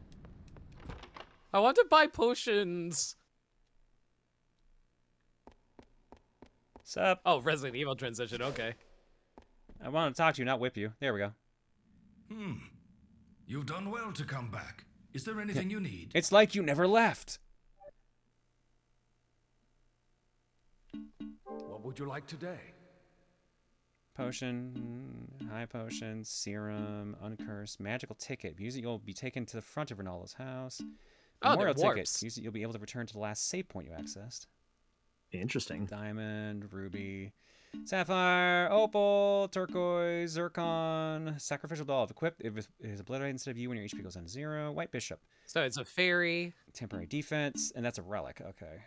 Speaker 12: I want to buy potions.
Speaker 1: Sup?
Speaker 12: Oh, Resident Evil transition. Okay.
Speaker 1: I want to talk to you, not whip you. There we go.
Speaker 13: You've done well to come back. Is there anything you need?
Speaker 1: It's like you never left.
Speaker 6: What would you like today?
Speaker 1: Potion, high potion, serum, uncursed, magical ticket. Use it, you'll be taken to the front of Ronaldo's house.
Speaker 12: Oh,
Speaker 1: Memorial
Speaker 12: they're
Speaker 1: ticket.
Speaker 12: warps.
Speaker 1: Use it, you'll be able to return to the last save point you accessed.
Speaker 11: Interesting.
Speaker 1: Diamond, ruby, sapphire, opal, turquoise, zircon, sacrificial doll. If equipped, it is obliterated instead of you when your HP goes down to 0. White bishop.
Speaker 12: So it's a fairy.
Speaker 1: Temporary defense, and that's a relic. Okay.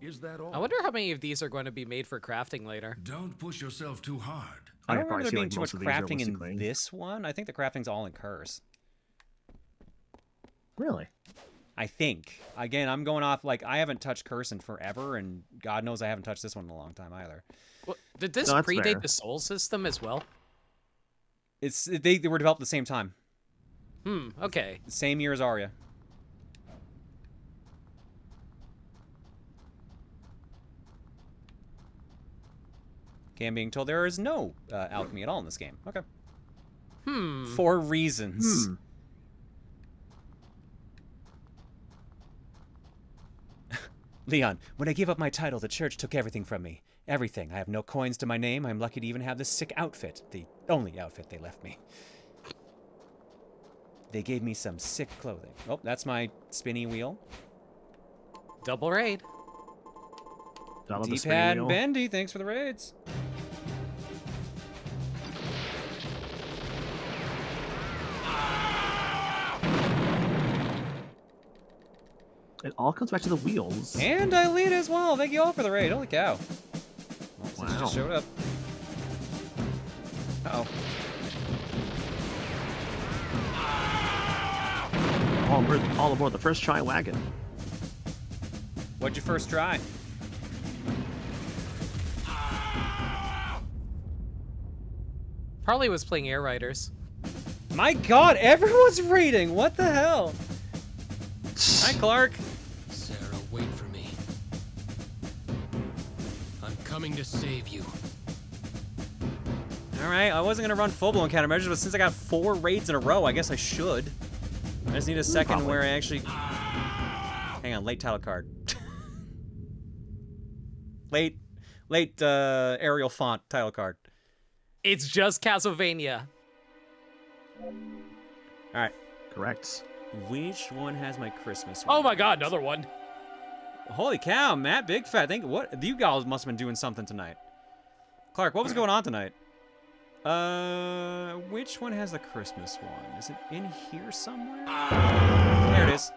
Speaker 6: Is that all?
Speaker 12: I wonder how many of these are going to be made for crafting later.
Speaker 13: Don't push yourself too hard.
Speaker 1: I don't
Speaker 11: could
Speaker 1: remember
Speaker 11: probably
Speaker 1: there
Speaker 11: see,
Speaker 1: being
Speaker 11: like,
Speaker 1: too much
Speaker 11: most of these
Speaker 1: crafting in
Speaker 11: realistically.
Speaker 1: this one. I think the crafting's all in curse.
Speaker 11: Really?
Speaker 1: I think. Again, I'm going off, like, I haven't touched curse in forever, and God knows I haven't touched this one in a long time either.
Speaker 12: Well, did this
Speaker 11: No, that's
Speaker 12: predate
Speaker 11: fair.
Speaker 12: the Soul system as well?
Speaker 1: They were developed at the same time.
Speaker 12: Okay.
Speaker 1: Same year as Arya. Okay, I'm being told there is no alchemy at all in this game. Okay. For reasons. Leon, when I gave up my title, the church took everything from me. Everything. I have no coins to my name. I'm lucky to even have this sick outfit. The only outfit they left me. They gave me some sick clothing. Oh, that's my spinny wheel.
Speaker 12: Double raid.
Speaker 11: I love the spinning
Speaker 1: D-pad
Speaker 11: wheel.
Speaker 1: Bendy, thanks for the raids.
Speaker 11: It all comes back to the wheels.
Speaker 1: And Eileen as well. Thank you all for the raid. Holy cow. Well, since you
Speaker 11: Wow.
Speaker 1: just showed up. Uh-oh.
Speaker 11: All aboard the first try wagon.
Speaker 1: What'd you first try?
Speaker 12: Probably was playing Air Riders.
Speaker 1: My God, everyone's reading. What the hell? Hi, Clark.
Speaker 2: Sarah, wait for me. I'm coming to save you.
Speaker 1: All right, I wasn't gonna run full-blown countermeasures, but since I got 4 raids in a row, I guess I should. I just need a second where I actually... Hang on, late title card. late Arial font title card.
Speaker 12: It's just Castlevania.
Speaker 1: All right.
Speaker 11: Correct.
Speaker 1: Which one has my Christmas one?
Speaker 12: Oh my God, another one.
Speaker 1: Holy cow, Matt Big Fat. What you guys must have been doing something tonight. Clark, what was going on tonight? Which one has the Christmas one? Is it in here somewhere? There it is.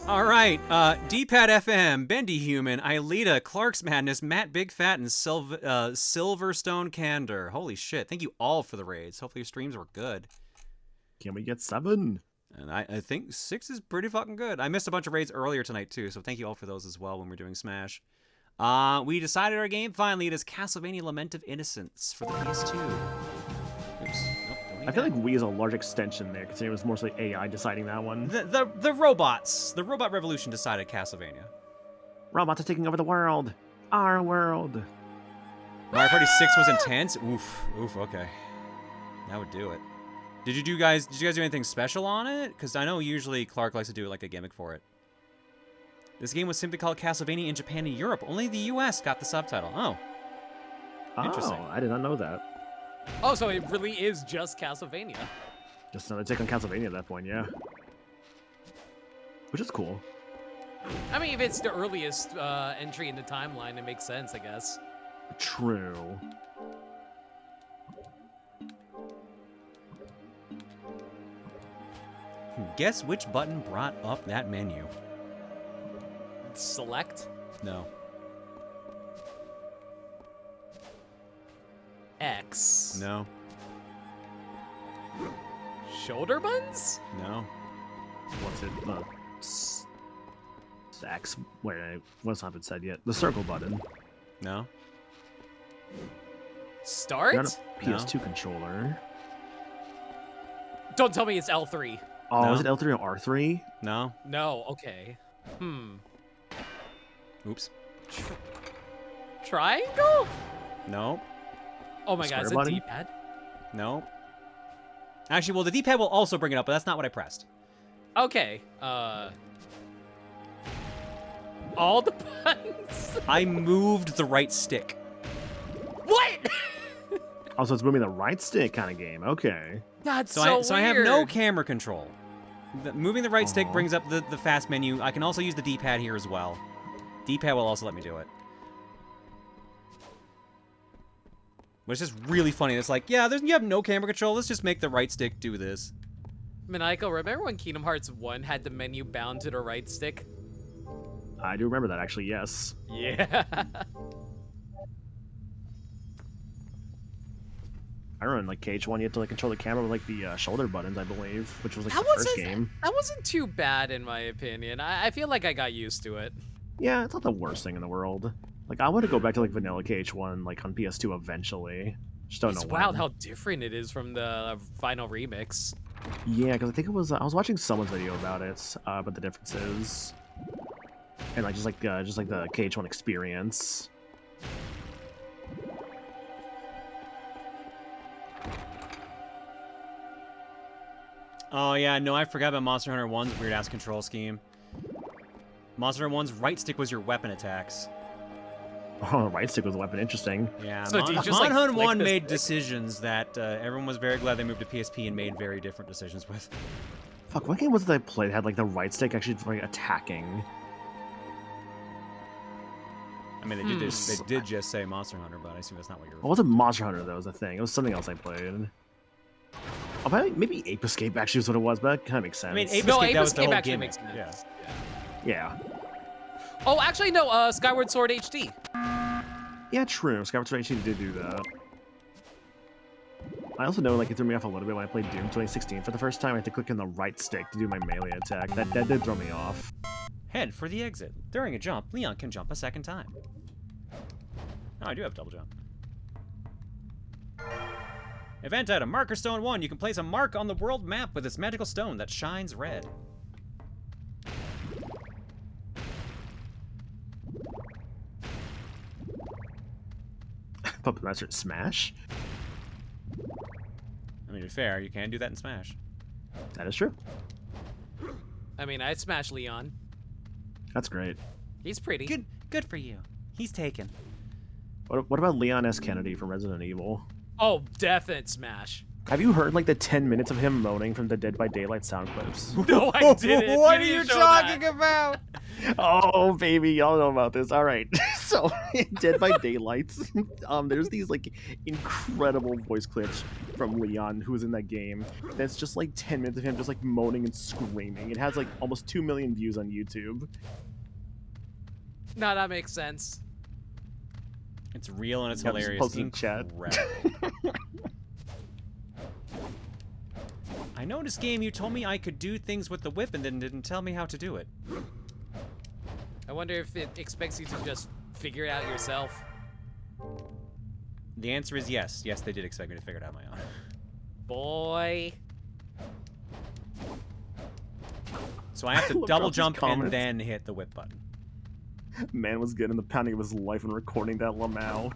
Speaker 1: All right, D-Pad FM, Bendy Human, Aelita, Clark's Madness, Matt Big Fat, and Silverstone Candor. Holy shit, thank you all for the raids. Hopefully your streams were good.
Speaker 11: Can we get 7?
Speaker 1: And I think 6 is pretty fucking good. I missed a bunch of raids earlier tonight too, so thank you all for those as well when we're doing Smash. We decided our game finally. It is Castlevania Lament of Innocence for the PS2. Oops.
Speaker 11: I feel like Wii is a large extension there, considering it was mostly AI deciding that one.
Speaker 1: The robots, the robot revolution decided Castlevania.
Speaker 11: Robots are taking over the world. Our world.
Speaker 1: Mario Party 6 was intense. Oof. Okay, that would do it. Did you guys do anything special on it? Because I know usually Clark likes to do like a gimmick for it. This game was simply called Castlevania in Japan and Europe. Only the U.S. got the subtitle. Oh, interesting.
Speaker 11: I did not know that.
Speaker 12: Oh, so it really is just Castlevania.
Speaker 11: Just another take on Castlevania at that point, yeah. Which is cool.
Speaker 12: I mean, if it's the earliest entry in the timeline, it makes sense, I guess.
Speaker 11: True.
Speaker 1: Guess which button brought up that menu?
Speaker 12: Select?
Speaker 1: No.
Speaker 12: X.
Speaker 1: No.
Speaker 12: Shoulder buttons?
Speaker 1: No.
Speaker 11: What's it? X. Wait, what's not been said yet? The circle button.
Speaker 1: No.
Speaker 12: Start?
Speaker 11: You're on a PS2 controller.
Speaker 12: Don't tell me it's L3.
Speaker 11: Oh,
Speaker 1: No.
Speaker 11: is it L3 or R3?
Speaker 1: No.
Speaker 12: No, okay.
Speaker 1: Oops.
Speaker 12: Triangle?
Speaker 1: No.
Speaker 12: Oh my god, it's a
Speaker 11: button?
Speaker 12: D-pad?
Speaker 1: No. Actually, well, the D-pad will also bring it up, but that's not what I pressed.
Speaker 12: Okay, all the buttons?
Speaker 1: I moved the right stick.
Speaker 12: What?
Speaker 11: Also, it's moving the right stick kind of game. Okay.
Speaker 12: That's
Speaker 1: So
Speaker 12: weird.
Speaker 1: I have no camera control. Moving the right stick brings up the fast menu. I can also use the D-pad here as well. D-pad will also let me do it. But it's just really funny. It's like, yeah, you have no camera control. Let's just make the right stick do this.
Speaker 12: Maniacal, remember when Kingdom Hearts 1 had the menu bound to the right stick?
Speaker 11: I do remember that, actually, yes.
Speaker 12: Yeah.
Speaker 11: I remember in like KH1 you had to like control the camera with like the shoulder buttons, I believe, which was like
Speaker 12: That
Speaker 11: the first game.
Speaker 12: That wasn't too bad in my opinion. I feel like I got used to it.
Speaker 11: Yeah, it's not the worst thing in the world. Like I want to go back to like vanilla KH1 like on PS2 eventually. Just don't
Speaker 12: It's
Speaker 11: know
Speaker 12: wild
Speaker 11: when.
Speaker 12: how different it is from the final remix.
Speaker 11: Yeah, because I think it was I was watching someone's video about it, about the differences, and like just like the KH1 experience.
Speaker 1: Oh, yeah, no, I forgot about Monster Hunter 1's weird-ass control scheme. Monster Hunter 1's right stick was your weapon attacks.
Speaker 11: Oh, right stick was a weapon. Interesting.
Speaker 1: Yeah,
Speaker 12: So do you just,
Speaker 1: Monster Hunter
Speaker 12: flick
Speaker 1: 1
Speaker 12: this
Speaker 1: made
Speaker 12: way?
Speaker 1: decisions that everyone was very glad they moved to PSP and made very different decisions with.
Speaker 11: Fuck, what game was it that I played that had like the right stick actually like attacking?
Speaker 1: I mean, they did just say Monster Hunter, but I assume that's not what you're...
Speaker 11: Well, it wasn't Monster Hunter, that was a thing. It was something else I played. Maybe Ape Escape actually was what it was, but that kind of makes sense.
Speaker 1: I mean, Ape
Speaker 12: No,
Speaker 1: Escape,
Speaker 12: Ape
Speaker 1: that was the
Speaker 12: Escape
Speaker 1: whole
Speaker 12: actually
Speaker 1: gimmick.
Speaker 12: makes sense.
Speaker 1: Yeah.
Speaker 11: Yeah.
Speaker 12: Oh, actually, no. Skyward Sword HD.
Speaker 11: Yeah, true. Skyward Sword HD did do that. I also know, like, it threw me off a little bit when I played Doom 2016 for the first time. I had to click on the right stick to do my melee attack. That did throw me off.
Speaker 1: Head for the exit. During a jump, Leon can jump a second time. Oh, I do have double jump. Event item, Marker Stone 1. You can place a mark on the world map with this magical stone that shines red.
Speaker 11: Puppet Master Smash?
Speaker 1: I mean, to be fair, you can do that in Smash.
Speaker 11: That is true.
Speaker 12: I mean, I'd smash Leon.
Speaker 11: That's great.
Speaker 12: He's pretty.
Speaker 1: Good for you. He's taken.
Speaker 11: What about Leon S. Kennedy from Resident Evil?
Speaker 12: Oh, definite smash.
Speaker 11: Have you heard, like, the 10 minutes of him moaning from the Dead by Daylight sound clips?
Speaker 12: No, I didn't.
Speaker 1: What are you talking about?
Speaker 11: Oh, baby, y'all know about this. All right. So, in Dead by Daylight, there's these, like, incredible voice clips from Leon, who was in that game. That's just, like, 10 minutes of him just, like, moaning and screaming. It has, like, almost 2 million views on YouTube.
Speaker 12: No, that makes sense.
Speaker 1: It's real and it's
Speaker 11: Yeah, just
Speaker 1: hilarious.
Speaker 11: post in chat.
Speaker 1: I know in this game you told me I could do things with the whip and then didn't tell me how to do it.
Speaker 12: I wonder if it expects you to just figure it out yourself.
Speaker 1: The answer is yes. Yes, they did expect me to figure it out on my own.
Speaker 12: Boy.
Speaker 1: So I have to double jump and then hit the whip button.
Speaker 11: Man was getting the pounding of his life when recording that Lamau.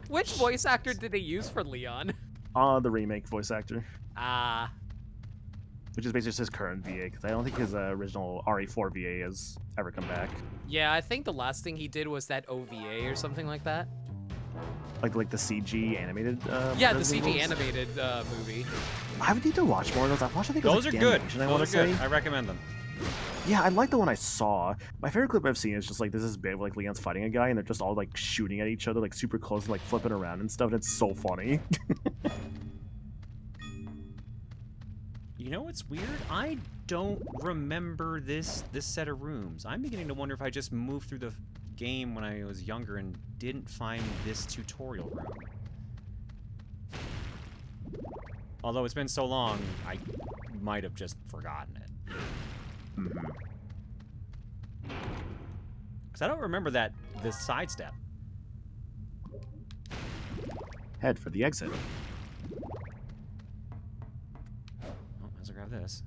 Speaker 12: Which voice actor did they use for Leon?
Speaker 11: The remake voice actor.
Speaker 12: Ah.
Speaker 11: Which is basically just his current VA, because I don't think his original RE4 VA has ever come back.
Speaker 12: Yeah, I think the last thing he did was that OVA or something like that.
Speaker 11: Like the CG animated.
Speaker 12: Yeah, the CG animated movie.
Speaker 11: I would need to watch more of those. I watched. I think
Speaker 1: Those are good.
Speaker 11: I want to say.
Speaker 1: I recommend them.
Speaker 11: Yeah, I like the one I saw. My favorite clip I've seen is just like this bit where like Leon's fighting a guy and they're just all like shooting at each other like super close and like flipping around and stuff. And it's so funny.
Speaker 1: You know what's weird? I don't remember this set of rooms. I'm beginning to wonder if I just moved through the game when I was younger and didn't find this tutorial room. Although it's been so long, I might have just forgotten it. Because I don't remember this sidestep.
Speaker 11: Head for the exit.
Speaker 1: Oh, might as well grab this.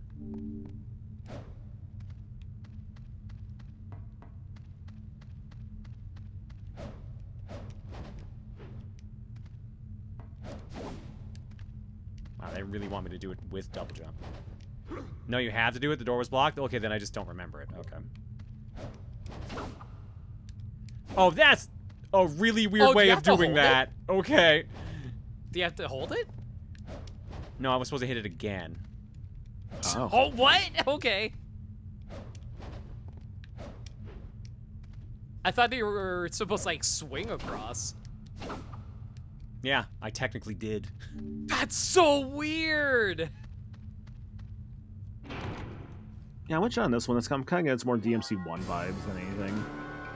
Speaker 1: Wow, they really want me to do it with double jump. No, you have to do it? The door was blocked? Okay, then I just don't remember it. Okay. Oh, that's a really weird way of doing that. Okay.
Speaker 12: Do you have to hold it?
Speaker 1: No, I was supposed to hit it again.
Speaker 12: Oh, what? Okay. I thought you were supposed to, like, swing across.
Speaker 1: Yeah, I technically did.
Speaker 12: That's so weird!
Speaker 11: Yeah, I went on this one. It's kind of gets more DMC1 vibes than anything.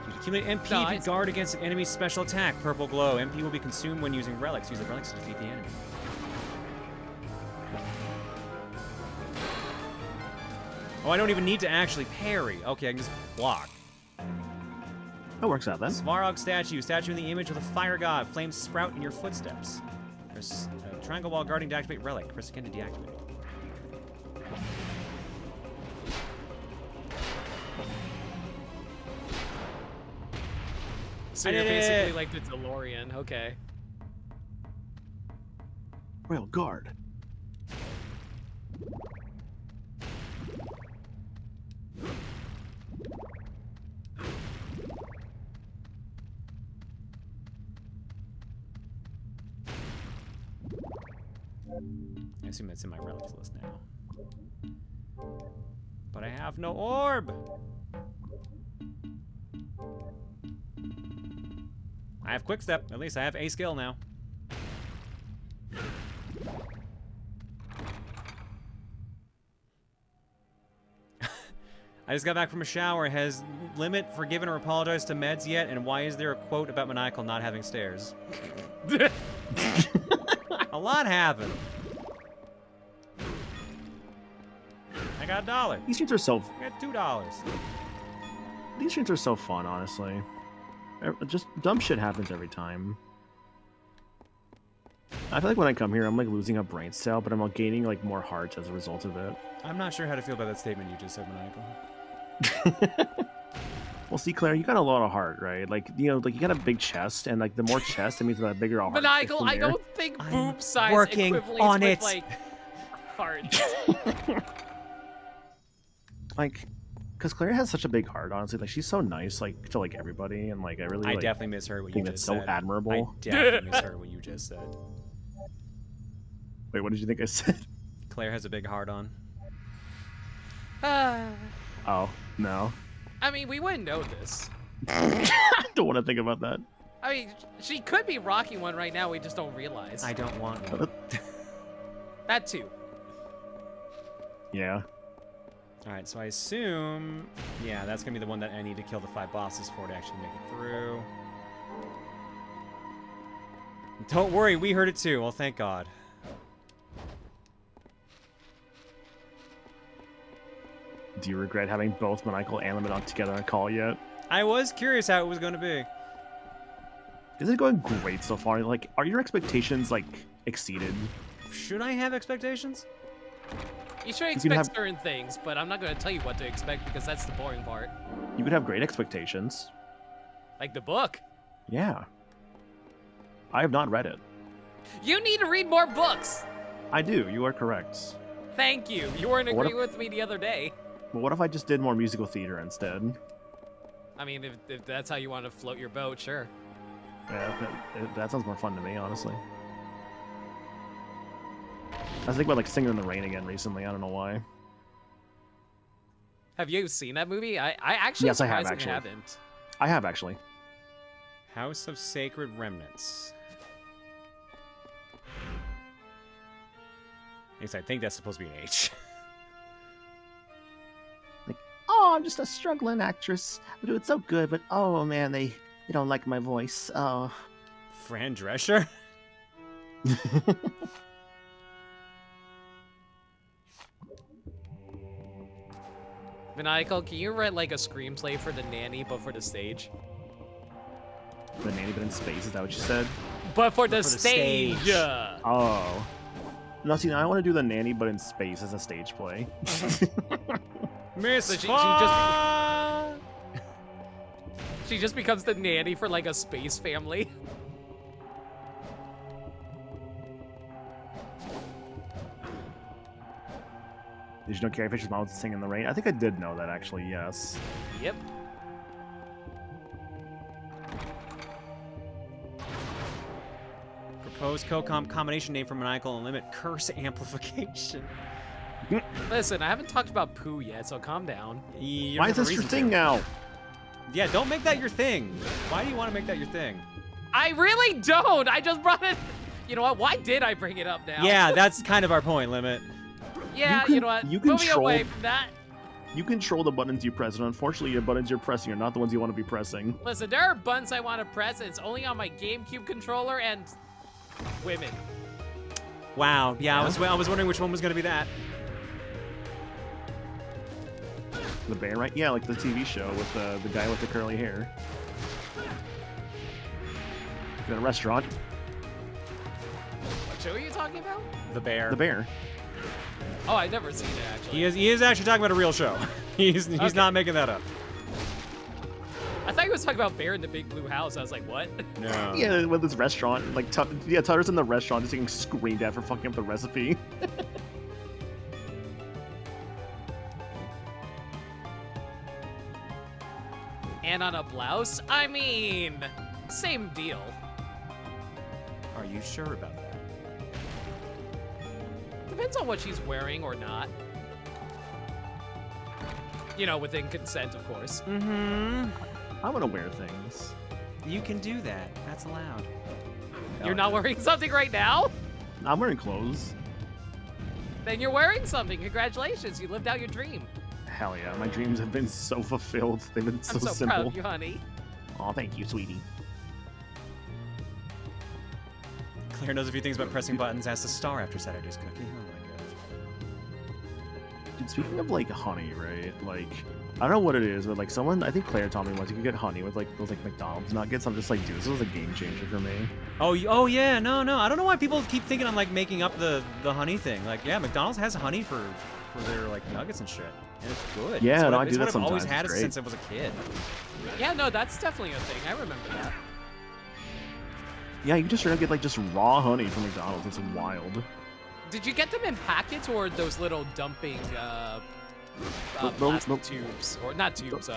Speaker 1: You accumulate MP if you guard against an enemy's special attack. Purple glow. MP will be consumed when using relics. Use the relics to defeat the enemy. Oh, I don't even need to actually parry. Okay, I can just block.
Speaker 11: That works out then.
Speaker 1: Svarog statue. Statue in the image of the fire god. Flames sprout in your footsteps. Press triangle while guarding to activate relic. Press again to deactivate.
Speaker 12: So you're basically like the DeLorean. Okay.
Speaker 11: Royal Guard.
Speaker 1: I assume that's in my relics list now. But I have no orb! I have quick step. At least I have a skill now. I just got back from a shower. Has Limit forgiven or apologized to Meds yet? And why is there a quote about Maniacal not having stairs? A lot happened. I got $1.
Speaker 11: These streams are so.
Speaker 1: I got $2.
Speaker 11: These streams are so fun, honestly. Just dumb shit happens every time. I feel like when I come here, I'm like losing a brain cell, but I'm like gaining like more hearts as a result of it.
Speaker 1: I'm not sure how to feel about that statement you just said, Maniacal.
Speaker 11: Well, see, Claire, you got a lot of heart, right? Like, you know, like you got a big chest, and like the more chest, it means the bigger our heart.
Speaker 12: Maniacal, I don't think boob size
Speaker 1: working
Speaker 12: equivalents
Speaker 1: on
Speaker 12: with
Speaker 1: it.
Speaker 12: like heart.
Speaker 11: Like, because Claire has such a big heart, honestly. Like, she's so nice, like to like everybody, and like I really.
Speaker 1: I
Speaker 11: Like,
Speaker 1: definitely misheard what you
Speaker 11: think
Speaker 1: just
Speaker 11: that's
Speaker 1: said.
Speaker 11: so admirable.
Speaker 1: I definitely misheard what you just said.
Speaker 11: Wait, what did you think I said?
Speaker 1: Claire has a big heart on.
Speaker 11: Oh no.
Speaker 12: I mean, we wouldn't know this.
Speaker 11: I don't want to think about that.
Speaker 12: I mean, she could be rocking one right now. We just don't realize.
Speaker 1: I don't want one.
Speaker 12: That too.
Speaker 11: Yeah.
Speaker 1: All right, so I assume, yeah, that's gonna be the one that I need to kill the 5 bosses for to actually make it through. Don't worry, we heard it too. Well, thank God.
Speaker 11: Do you regret having both Maniacal and Lament on together on call yet?
Speaker 1: I was curious how it was gonna be.
Speaker 11: Is it going great so far? Like, are your expectations like exceeded?
Speaker 1: Should I have expectations?
Speaker 12: You should
Speaker 11: You
Speaker 12: expect
Speaker 11: have-
Speaker 12: certain things, but I'm not going to tell you what to expect because that's the boring part.
Speaker 11: You could have great expectations.
Speaker 12: Like the book.
Speaker 11: Yeah. I have not read it.
Speaker 12: You need to read more books.
Speaker 11: I do. You are correct.
Speaker 12: Thank you. You weren't
Speaker 11: What
Speaker 12: agreeing with me the other day.
Speaker 11: But what if I just did more musical theater instead?
Speaker 12: I mean, if that's how you want to float your boat, sure.
Speaker 11: Yeah, that sounds more fun to me, honestly. I was thinking about like Singing in the Rain again recently. I don't know why.
Speaker 12: Have you seen that movie? I actually
Speaker 11: Yes, I have,
Speaker 12: surprisingly
Speaker 11: actually.
Speaker 12: haven't.
Speaker 11: I have actually.
Speaker 1: House of Sacred Remnants. At least I think that's supposed to be an H.
Speaker 11: Oh, I'm just a struggling actress. I'm doing so good, but oh man, they don't like my voice. Oh.
Speaker 1: Fran Drescher?
Speaker 12: Maniacal, can you write like a screenplay for The Nanny, but for the stage?
Speaker 11: The Nanny, but in space. Is that what you said?
Speaker 12: But for the
Speaker 1: the
Speaker 12: stage.
Speaker 1: stage.
Speaker 11: Oh. No, see, now I want to do The Nanny, but in space as a stage play.
Speaker 1: Miss
Speaker 12: So she just becomes the nanny for like a space family.
Speaker 11: Did you know Carrie Fisher's mom was Singing in the Rain? I think I did know that, actually, yes.
Speaker 12: Yep.
Speaker 1: Proposed combination name for Maniacal and Limit, Curse Amplification.
Speaker 12: Listen, I haven't talked about poo yet, so calm down.
Speaker 11: Why is this your thing now?
Speaker 1: Yeah, don't make that your thing. Why do you want to make that your thing?
Speaker 12: I really don't. I just brought it. You know what? Why did I bring it up now?
Speaker 1: Yeah, that's kind of our point, Limit.
Speaker 12: Yeah, you know what?
Speaker 11: You
Speaker 12: Moving
Speaker 11: control-
Speaker 12: away from that.
Speaker 11: You control the buttons you press, and unfortunately, your buttons you're pressing are not the ones you want to be pressing.
Speaker 12: Listen, there are buttons I want to press, and it's only on my GameCube controller and women.
Speaker 1: Wow. Yeah, I was wondering which one was gonna be that.
Speaker 11: The bear, right? Yeah, like the TV show with the guy with the curly hair. In a restaurant.
Speaker 12: What show are you talking about?
Speaker 1: The bear.
Speaker 11: The bear.
Speaker 12: Oh, I've never seen it actually.
Speaker 1: He is actually talking about a real show. He's
Speaker 12: Okay.
Speaker 1: not making that up.
Speaker 12: I thought he was talking about Bear in the Big Blue House. I was like, what?
Speaker 1: No.
Speaker 11: Yeah, with this restaurant. Like, Tutter's in the restaurant just getting screamed at for fucking up the recipe.
Speaker 12: And on a blouse? I mean, same deal.
Speaker 1: Are you sure about that?
Speaker 12: Depends on what she's wearing or not. You know, within consent, of course.
Speaker 1: Mm-hmm.
Speaker 11: I want to wear things.
Speaker 1: You can do that. That's allowed.
Speaker 12: You're not wearing something right now?
Speaker 11: I'm wearing clothes.
Speaker 12: Then you're wearing something. Congratulations, you lived out your dream.
Speaker 11: hell yeah. My dreams have been so fulfilled. They've been so,
Speaker 12: I'm so
Speaker 11: simple.
Speaker 12: proud of you, honey.
Speaker 11: Oh, thank you, sweetie.
Speaker 1: Claire knows a few things about pressing buttons. As a star after Saturday's cookie. Oh my god.
Speaker 11: Dude, speaking of like honey, right? Like, I don't know what it is, but like someone, I think Claire told me once you could get honey with like those like McDonald's nuggets. I'm just like, dude, this was a game changer for me.
Speaker 1: Oh yeah, no. I don't know why people keep thinking I'm like making up the honey thing. Like, yeah, McDonald's has honey for their like nuggets and shit, and it's good.
Speaker 11: Yeah,
Speaker 1: it's
Speaker 11: no,
Speaker 1: what
Speaker 11: I do that
Speaker 1: I've
Speaker 11: sometimes.
Speaker 1: always had
Speaker 11: It's
Speaker 1: it
Speaker 11: great.
Speaker 1: since I was a kid.
Speaker 12: Yeah, no, that's definitely a thing. I remember that.
Speaker 11: Yeah, you can just straight up get like just raw honey from McDonald's. It's wild.
Speaker 12: Did you get them in packets or those little dumping plastic tubes? Or not tubes,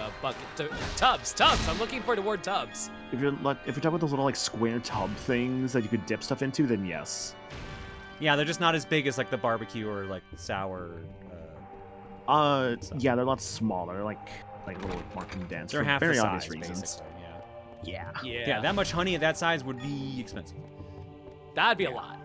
Speaker 12: tubs. I'm looking for the word tubs.
Speaker 11: If you're talking about those little like square tub things that you could dip stuff into, then yes.
Speaker 1: Yeah, they're just not as big as like the barbecue or like sour.
Speaker 11: Yeah, they're a lot smaller. They're like a little more condensed.
Speaker 1: They're
Speaker 11: for
Speaker 1: half
Speaker 11: very
Speaker 1: the
Speaker 11: obvious
Speaker 1: size,
Speaker 11: reasons.
Speaker 1: basically.
Speaker 11: Yeah.
Speaker 1: Yeah, that much honey at that size would be expensive.
Speaker 12: That'd be a lot.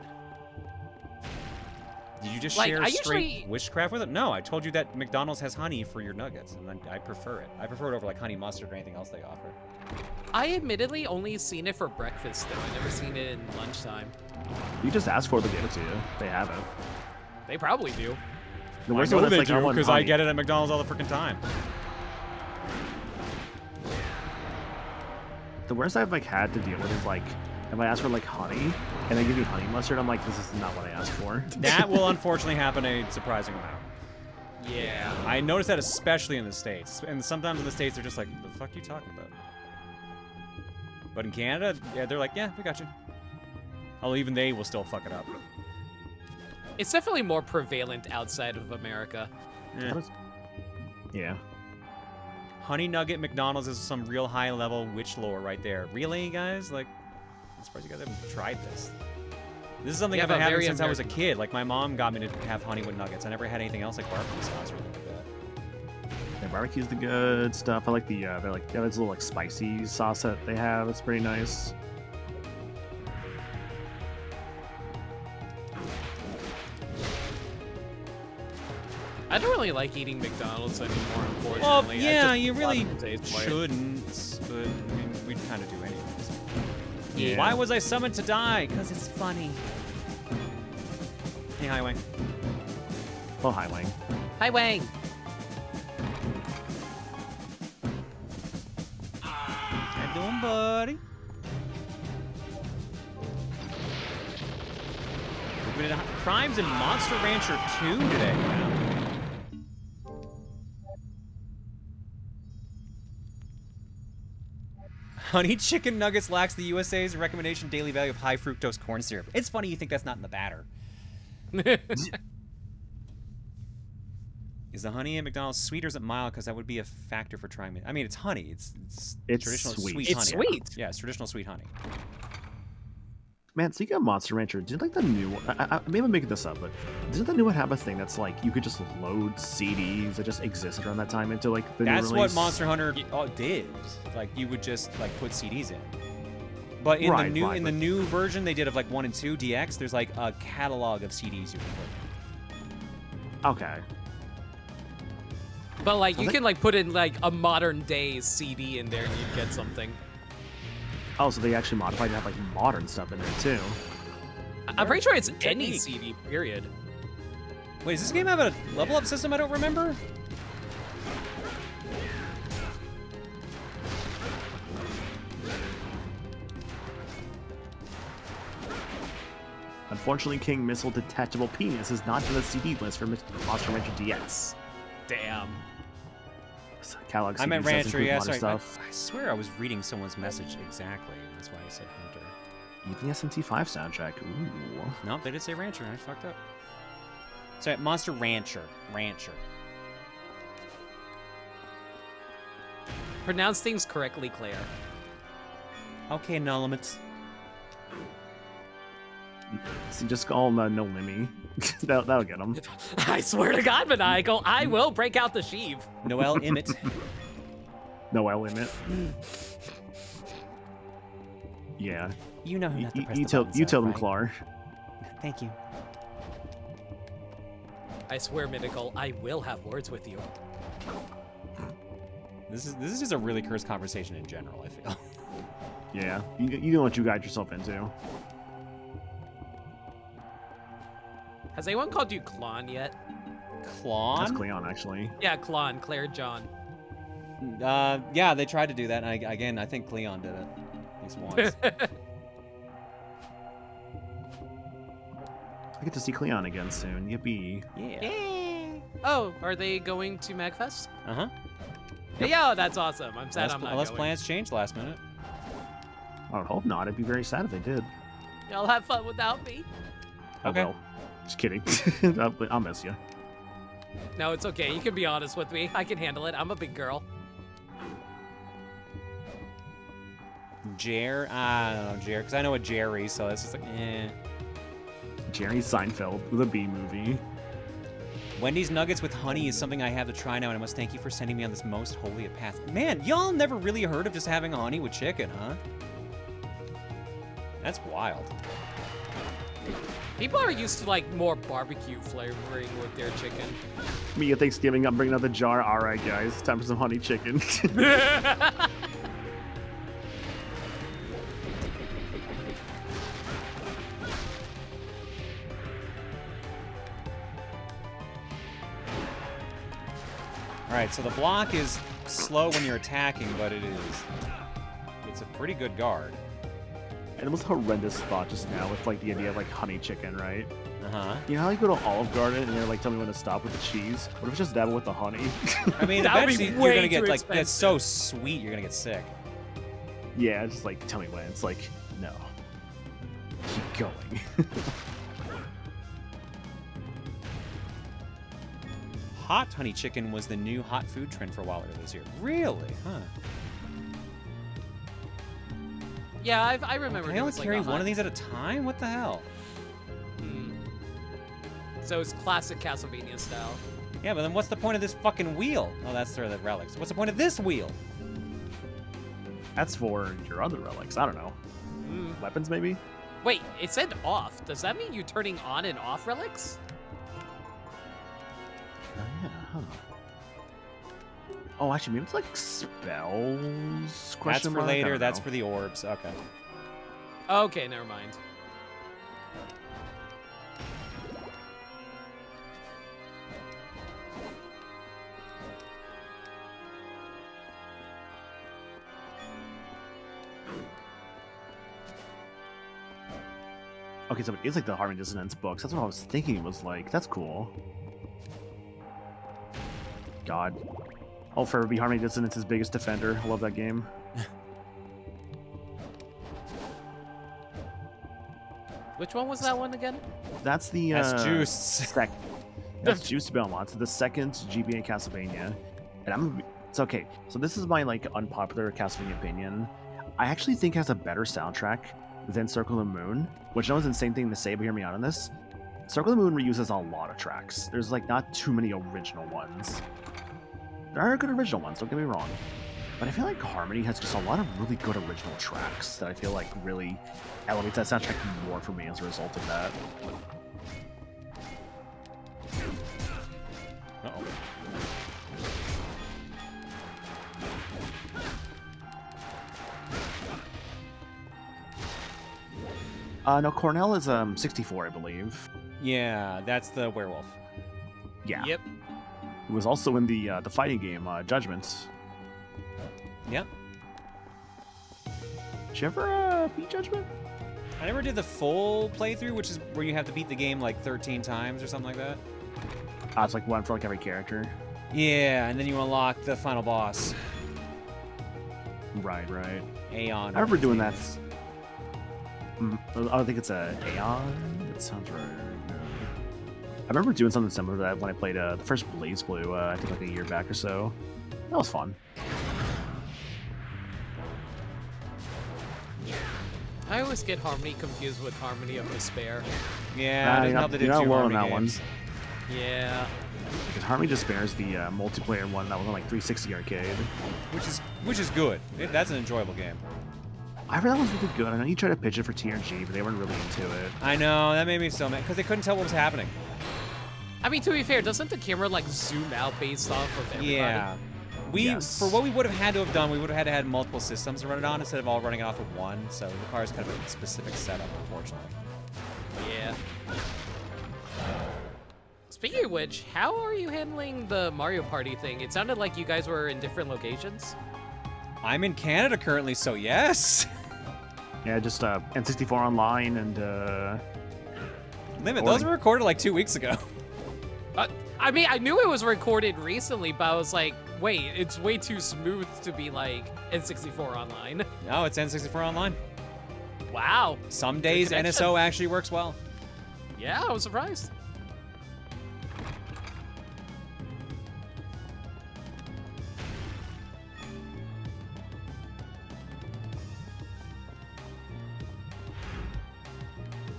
Speaker 1: Did you just
Speaker 12: Like,
Speaker 1: share
Speaker 12: I
Speaker 1: straight
Speaker 12: usually-
Speaker 1: witchcraft with it? No, I told you that McDonald's has honey for your nuggets, and I prefer it. I prefer it over like honey mustard or anything else they offer.
Speaker 12: I admittedly only seen it for breakfast, though. I never seen it in lunchtime.
Speaker 11: You just ask for it to give it to you. They have it.
Speaker 12: They probably do.
Speaker 11: The
Speaker 1: I
Speaker 11: worst
Speaker 1: know
Speaker 11: one is,
Speaker 1: they
Speaker 11: like, I
Speaker 1: do
Speaker 11: want
Speaker 1: because I
Speaker 11: honey.
Speaker 1: get it at McDonald's all the freaking time.
Speaker 11: The worst I've like had to deal with is like if I ask for like honey and they give me honey mustard, I'm like, this is not what I asked for.
Speaker 1: That will unfortunately happen a surprising amount.
Speaker 12: Yeah.
Speaker 1: I noticed that especially in the States. And sometimes in the States, they're just like, the fuck are you talking about? But in Canada, yeah, they're like, yeah, we got you. Although even they will still fuck it up.
Speaker 12: It's definitely more prevalent outside of America.
Speaker 11: Yeah.
Speaker 1: Honey Nugget McDonald's is some real high-level witch lore right there. Really, guys? Like, I'm surprised you guys haven't tried this. This is something
Speaker 12: Yeah,
Speaker 1: I've been
Speaker 12: but
Speaker 1: having
Speaker 12: very
Speaker 1: since I was a
Speaker 12: American.
Speaker 1: kid. Like, my mom got me to have honey with nuggets. I never had anything else like barbecue sauce or anything like that.
Speaker 11: Yeah, barbecue's the good stuff. I like the they're like this little like spicy sauce that they have. It's pretty nice.
Speaker 12: I don't really like eating McDonald's anymore, unfortunately.
Speaker 1: Well,
Speaker 12: I
Speaker 1: yeah,
Speaker 12: just
Speaker 1: you
Speaker 12: love
Speaker 1: really
Speaker 12: the taste for it.
Speaker 1: shouldn't, but I mean, we kind of do anyways.
Speaker 12: Yeah.
Speaker 1: Why was I summoned to die? Because it's funny. Hey, Hi Wang.
Speaker 11: Oh, hi, Wang.
Speaker 12: Hi, Wang.
Speaker 1: How you doing, buddy? We're doing Crimes in Monster Rancher 2 today. Wow. Honey Chicken Nuggets lacks the USA's recommendation daily value of high fructose corn syrup. It's funny you think that's not in the batter. Is the honey at McDonald's sweet or is it mild? Because that would be a factor for trying it. I mean, it's honey. It's traditional
Speaker 11: sweet.
Speaker 12: It's
Speaker 1: honey.
Speaker 12: sweet.
Speaker 1: Yeah, it's traditional sweet honey.
Speaker 11: Man, speaking of Monster Rancher, did like the new one? Maybe I'm making this up, but didn't the new one have a thing that's like you could just load CDs that just existed around that time into like the new
Speaker 1: That's
Speaker 11: release?
Speaker 1: what Monster Hunter did. Like you would just like put CDs in. But in the new version they did of like 1 and 2 DX, there's like a catalog of CDs you can put.
Speaker 11: Okay.
Speaker 12: But like you can like put in like a modern day CD in there and you'd get something.
Speaker 11: Oh, so they actually modified to have like modern stuff in there too.
Speaker 12: I'm pretty sure it's any CD, period.
Speaker 1: Wait, does this game have a level up system I don't remember?
Speaker 11: Unfortunately, King Missile Detachable Penis is not in the CD list for Monster Rancher DX.
Speaker 12: Damn.
Speaker 11: Catalog
Speaker 1: I meant
Speaker 11: CDs does
Speaker 1: Rancher,
Speaker 11: include
Speaker 1: yeah,
Speaker 11: modern
Speaker 1: sorry.
Speaker 11: stuff.
Speaker 1: I swear I was reading someone's message exactly, and that's why I said Hunter.
Speaker 11: Even the SMT5 soundtrack. Ooh.
Speaker 1: Nope, they did say Rancher. I fucked up. Sorry, Monster Rancher. Rancher.
Speaker 12: Pronounce things correctly, Claire.
Speaker 1: Okay, no limits.
Speaker 11: So just call him No Limmy. That'll get him.
Speaker 12: I swear to God, Maniacal, I will break out the sheave.
Speaker 1: Noel Emmett.
Speaker 11: Noel Emmett. Yeah.
Speaker 1: You know who not to press
Speaker 11: You
Speaker 1: the
Speaker 11: tell
Speaker 1: buttons
Speaker 11: you
Speaker 1: of,
Speaker 11: tell them,
Speaker 1: right?
Speaker 11: Clar.
Speaker 1: Thank you.
Speaker 12: I swear, Mythical, I will have words with you.
Speaker 1: This is just a really cursed conversation in general, I feel.
Speaker 11: Yeah, you know what you got yourself into.
Speaker 12: Has anyone called you Klon yet?
Speaker 1: Klon?
Speaker 11: That's Cleon, actually.
Speaker 12: Yeah, Klon, Claire John.
Speaker 1: Yeah, they tried to do that, and I think Cleon did it. At least once.
Speaker 11: I get to see Cleon again soon. Yippee.
Speaker 1: Yeah.
Speaker 12: Oh, are they going to MagFest?
Speaker 1: Uh-huh.
Speaker 12: Yep. Yeah, that's awesome. I'm sad I'm not
Speaker 1: unless
Speaker 12: going.
Speaker 1: plans change last minute.
Speaker 11: I would hope not. I'd be very sad if they did.
Speaker 12: Y'all have fun without me.
Speaker 1: Okay.
Speaker 11: Well, just kidding. I'll miss you.
Speaker 12: No, it's okay. You can be honest with me. I can handle it. I'm a big girl.
Speaker 1: I don't know, because I know a Jerry, so it's just like, eh.
Speaker 11: Jerry Seinfeld, the B movie.
Speaker 1: Wendy's nuggets with honey is something I have to try now, and I must thank you for sending me on this most holy of paths. Man, y'all never really heard of just having honey with chicken, huh? That's wild.
Speaker 12: People are used to like more barbecue flavoring with their chicken.
Speaker 11: Me at Thanksgiving, I'm bringing out the jar. All right, guys, time for some honey chicken.
Speaker 1: Alright, so the block is slow when you're attacking, but it's a pretty good guard.
Speaker 11: And it was a horrendous thought just now with like the idea of like honey chicken, right?
Speaker 1: Uh-huh.
Speaker 11: You know how you go to Olive Garden and they're like, tell me when to stop with the cheese? What if it's just that with the honey?
Speaker 1: I mean,
Speaker 12: That would be
Speaker 1: eventually
Speaker 12: way
Speaker 1: you're gonna get
Speaker 12: too
Speaker 1: like,
Speaker 12: expensive.
Speaker 1: it's so sweet, you're gonna get sick.
Speaker 11: Yeah, it's just like, tell me when. It's like, no. Keep going.
Speaker 1: Hot honey chicken was the new hot food trend for a while earlier this year. Really? Huh.
Speaker 12: Yeah, I remember.
Speaker 1: Can I
Speaker 12: it
Speaker 1: only
Speaker 12: was, like,
Speaker 1: carry
Speaker 12: a
Speaker 1: one
Speaker 12: hot-
Speaker 1: of these at a time? What the hell?
Speaker 12: So it's classic Castlevania style.
Speaker 1: Yeah, but then what's the point of this fucking wheel? Oh, that's for the relics. What's the point of this wheel?
Speaker 11: That's for your other relics. I don't know. Weapons, maybe?
Speaker 12: Wait, it said off. Does that mean you're turning on and off relics?
Speaker 11: Yeah, huh. Oh, actually, maybe it's like spells?
Speaker 1: That's for later. That's for the orbs. Okay.
Speaker 12: Okay, never mind.
Speaker 11: Okay, so it is like the Harmony Dissonance books. That's what I was thinking it was like. That's cool. God. I'll forever be Harmony Dissonance's biggest defender. I love that game.
Speaker 12: Which one was that one again?
Speaker 11: That's the
Speaker 1: That's Juice.
Speaker 11: That's Juice Belmont. The second GBA Castlevania. And it's okay. So this is my like unpopular Castlevania opinion. I actually think it has a better soundtrack than Circle of the Moon, which I know is an insane thing to say, but hear me out on this. Circle of the Moon reuses a lot of tracks. There's like not too many original ones. There are good original ones, don't get me wrong. But I feel like Harmony has just a lot of really good original tracks that I feel like really elevates that soundtrack more for me as a result of that. No, Cornell is 64, I believe.
Speaker 1: Yeah, that's the werewolf.
Speaker 11: Yeah.
Speaker 12: Yep.
Speaker 11: It was also in the fighting game Judgment.
Speaker 1: Yep.
Speaker 11: Did you ever beat Judgment?
Speaker 1: I never did the full playthrough, which is where you have to beat the game like 13 times or something like that.
Speaker 11: It's like one for like every character.
Speaker 1: Yeah, and then you unlock the final boss.
Speaker 11: Right.
Speaker 1: Aeon.
Speaker 11: I remember doing that. I don't think it's a Aeon. It sounds right. I remember doing something similar to that when I played the first Blaze Blue, I think like a year back or so. That was fun.
Speaker 12: I always get Harmony confused with Harmony of Despair.
Speaker 1: Yeah, it doesn't help that it's two Harmony games.
Speaker 12: Yeah.
Speaker 11: Because Harmony Despair is the multiplayer one that was on like 360 arcade.
Speaker 1: Which is good. That's an enjoyable game.
Speaker 11: I heard that was really good. I know you tried to pitch it for TRG, but they weren't really into it.
Speaker 1: I know, that made me so mad, because they couldn't tell what was happening.
Speaker 12: I mean, to be fair, doesn't the camera like zoom out based off of everybody?
Speaker 1: Yeah. For what we would have had to have done, we would have had to have multiple systems to run it on instead of all running it off of one. So it requires kind of a specific setup, unfortunately.
Speaker 12: Yeah. Speaking of which, how are you handling the Mario Party thing? It sounded like you guys were in different locations.
Speaker 1: I'm in Canada currently, so yes.
Speaker 11: Yeah, just N64 Online and
Speaker 1: Limit, those were recorded like 2 weeks ago.
Speaker 12: I mean, I knew it was recorded recently, but I was like, wait, it's way too smooth to be like N64 Online.
Speaker 1: No, it's N64 Online.
Speaker 12: Wow.
Speaker 1: Some days NSO actually works well.
Speaker 12: Yeah, I was surprised.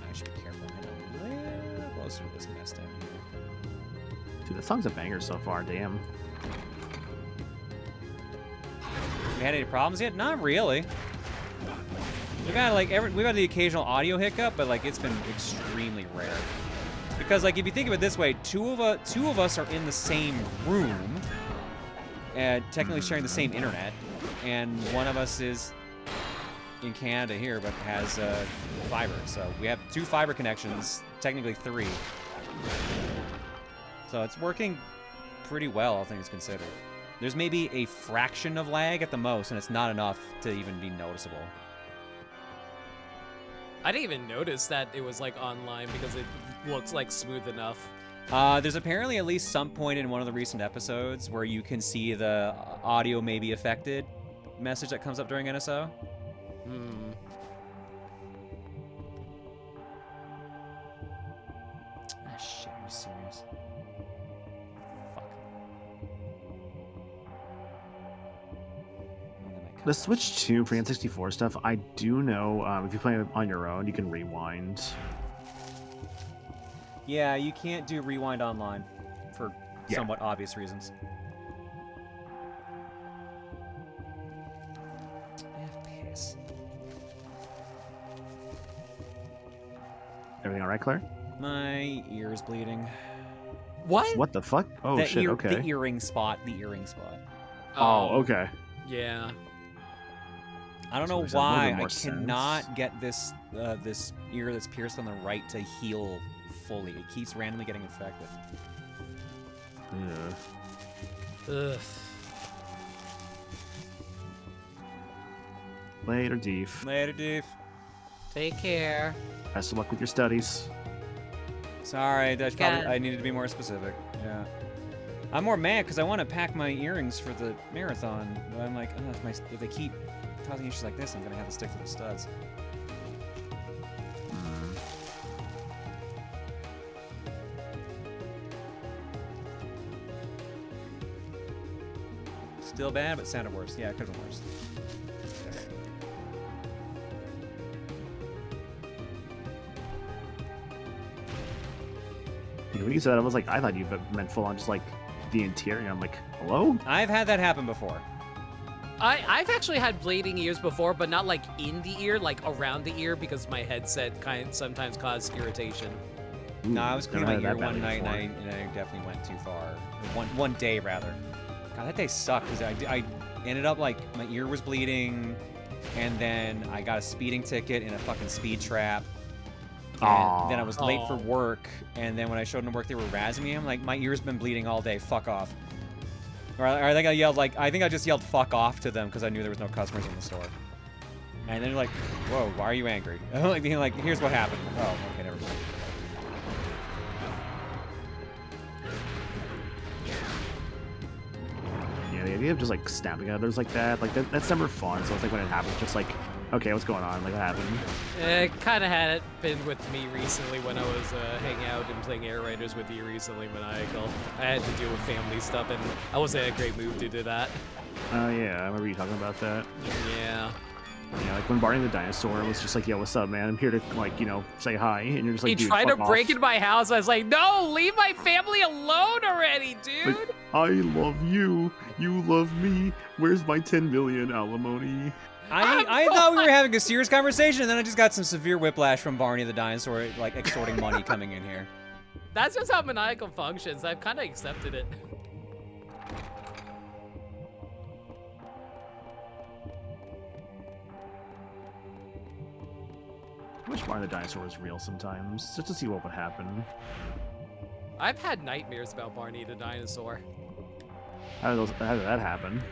Speaker 1: I should be careful. I head a little closer to this mess down here.
Speaker 11: Dude, that song's a banger so far. Damn.
Speaker 1: We had any problems yet? Not really. We've had like we've had the occasional audio hiccup, but like it's been extremely rare. Because like if you think of it this way, two of us are in the same room, and technically sharing the same internet, and one of us is in Canada here, but has fiber. So we have 2 fiber connections, technically 3. So it's working pretty well, all things considered. There's maybe a fraction of lag at the most, and it's not enough to even be noticeable.
Speaker 12: I didn't even notice that it was like online because it looks like smooth enough.
Speaker 1: There's apparently at least some point in one of the recent episodes where you can see the audio may be affected message that comes up during NSO.
Speaker 12: Hmm.
Speaker 1: Ah, shit, are you serious?
Speaker 11: The Switch 2 for N64 stuff, I do know if you play it on your own, you can rewind.
Speaker 1: Yeah, you can't do rewind online for somewhat obvious reasons. FPS.
Speaker 11: Everything all right, Claire?
Speaker 1: My ear is bleeding.
Speaker 12: What?
Speaker 11: What the fuck? Oh, shit, okay.
Speaker 1: The earring spot. The earring spot.
Speaker 11: Oh, okay.
Speaker 12: Yeah.
Speaker 1: I don't know why I cannot get this this ear that's pierced on the right to heal fully. It keeps randomly getting infected.
Speaker 11: Yeah.
Speaker 12: Ugh.
Speaker 11: Later, Deef.
Speaker 1: Later, Deef.
Speaker 12: Take care.
Speaker 11: Best of luck with your studies.
Speaker 1: Sorry, I needed to be more specific. Yeah. I'm more mad because I want to pack my earrings for the marathon, but I'm like, oh, if they keep causing issues like this, I'm gonna have to stick to the studs. Still bad, but sounded worse. Yeah, it could have been worse.
Speaker 11: When you said that, I was like, I thought you meant full on just like the interior. I'm like, hello?
Speaker 1: I've had that happen before.
Speaker 12: I've actually had bleeding ears before, but not like in the ear, like around the ear, because my headset sometimes causes irritation.
Speaker 1: No, I was cleaning my ear one night, and I definitely went too far. One day, rather. God, that day sucked, because I ended up, like, my ear was bleeding, and then I got a speeding ticket in a fucking speed trap. And then I was late for work, and then when I showed them to work, they were razzing me. I'm like, my ear's been bleeding all day, fuck off. Or I think I just yelled fuck off to them because I knew there was no customers in the store. And then they're like, whoa, why are you angry? Like being like, here's what happened. Oh, okay, never mind.
Speaker 11: Yeah, the idea of just like snapping at others like that, that's never fun. So it's like when it happens, just like, okay, what's going on? Like, what happened?
Speaker 12: It kind of had been with me recently when I was hanging out and playing Air Raiders with you recently, Maniacal. I had to deal with family stuff, and I wasn't in a great mood to do that.
Speaker 11: Oh, yeah, I remember you talking about that.
Speaker 12: Yeah.
Speaker 11: Yeah, like when Barney the Dinosaur was just like, yo, what's up, man? I'm here to, like, you know, say hi. And you're just like,
Speaker 12: he tried to break into my house. I was like, no, leave my family alone already, dude.
Speaker 11: Like, I love you. You love me. Where's my 10 million alimony?
Speaker 1: I thought we were having a serious conversation, and then I just got some severe whiplash from Barney the Dinosaur, like, extorting money coming in here.
Speaker 12: That's just how Maniacal functions. I've kind of accepted it.
Speaker 11: I wish Barney the Dinosaur was real sometimes, just to see what would happen.
Speaker 12: I've had nightmares about Barney the Dinosaur.
Speaker 11: How did that happen?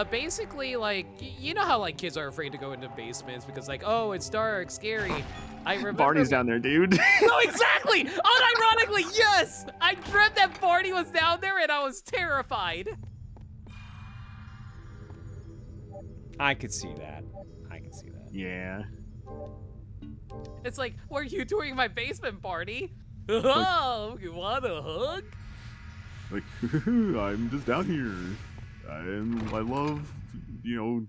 Speaker 12: Basically, like, you know how, like, kids are afraid to go into basements because, like, oh, it's dark, scary. I remember...
Speaker 11: Barney's down there, dude.
Speaker 12: No, exactly! Unironically, yes! I dreamt that Barney was down there and I was terrified.
Speaker 1: I could see that. I could see that.
Speaker 11: Yeah.
Speaker 12: It's like, what are you doing in my basement, Barney? Oh, you want a hug?
Speaker 11: Like, I'm just down here. I love, you know,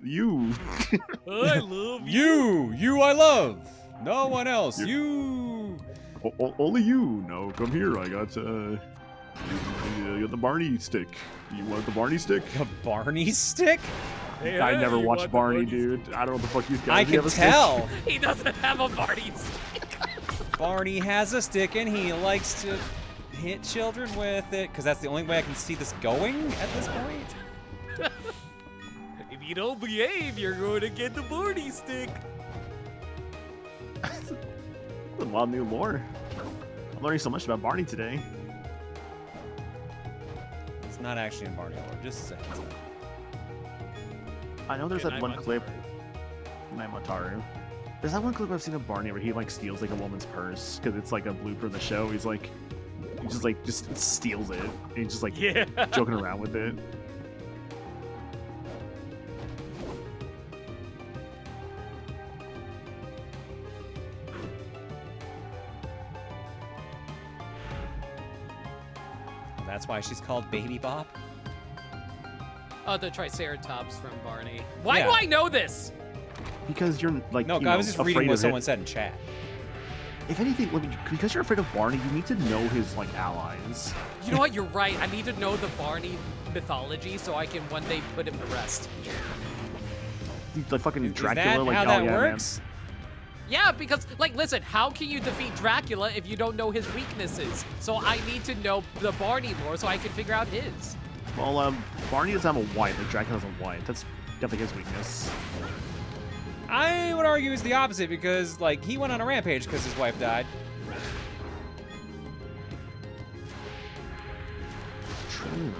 Speaker 11: you.
Speaker 12: I love
Speaker 1: you. You I love. No one else. You.
Speaker 11: Only you. No, come here. I got you got the Barney stick. You want the Barney stick?
Speaker 1: The Barney stick?
Speaker 12: Hey,
Speaker 11: I never watched Barney, dude. I don't know what the fuck these guys.
Speaker 1: I can tell.
Speaker 12: He doesn't have a Barney stick.
Speaker 1: Barney has a stick and he likes to hit children with it, because that's the only way I can see this going at this point.
Speaker 12: If you don't behave, you're going to get the Barney stick.
Speaker 11: A lot of new lore. I'm learning so much about Barney today.
Speaker 1: It's not actually in Barney lore, just a second.
Speaker 11: I know there's that one clip. Naimataru. There's that one clip I've seen of Barney where he like steals like a woman's purse because it's like a blooper of the show. He's like, he just steals it. And he's just like joking around with it.
Speaker 1: That's why she's called Baby Bop.
Speaker 12: Oh, the Triceratops from Barney. Why do I know this?
Speaker 11: Because you're like,
Speaker 1: no, I was just reading what someone said in chat.
Speaker 11: If anything, because you're afraid of Barney, you need to know his like allies.
Speaker 12: You know what? You're right. I need to know the Barney mythology so I can one day put him to rest.
Speaker 11: Like fucking Dracula.
Speaker 1: Is that
Speaker 11: like,
Speaker 1: how that works?
Speaker 11: Man.
Speaker 12: Yeah, because, like, listen, how can you defeat Dracula if you don't know his weaknesses? So I need to know the Barney lore so I can figure out his.
Speaker 11: Well, Barney doesn't have a wife, like Dracula has a wife. That's definitely his weakness.
Speaker 1: I would argue it's the opposite because, like, he went on a rampage because his wife died.
Speaker 11: True.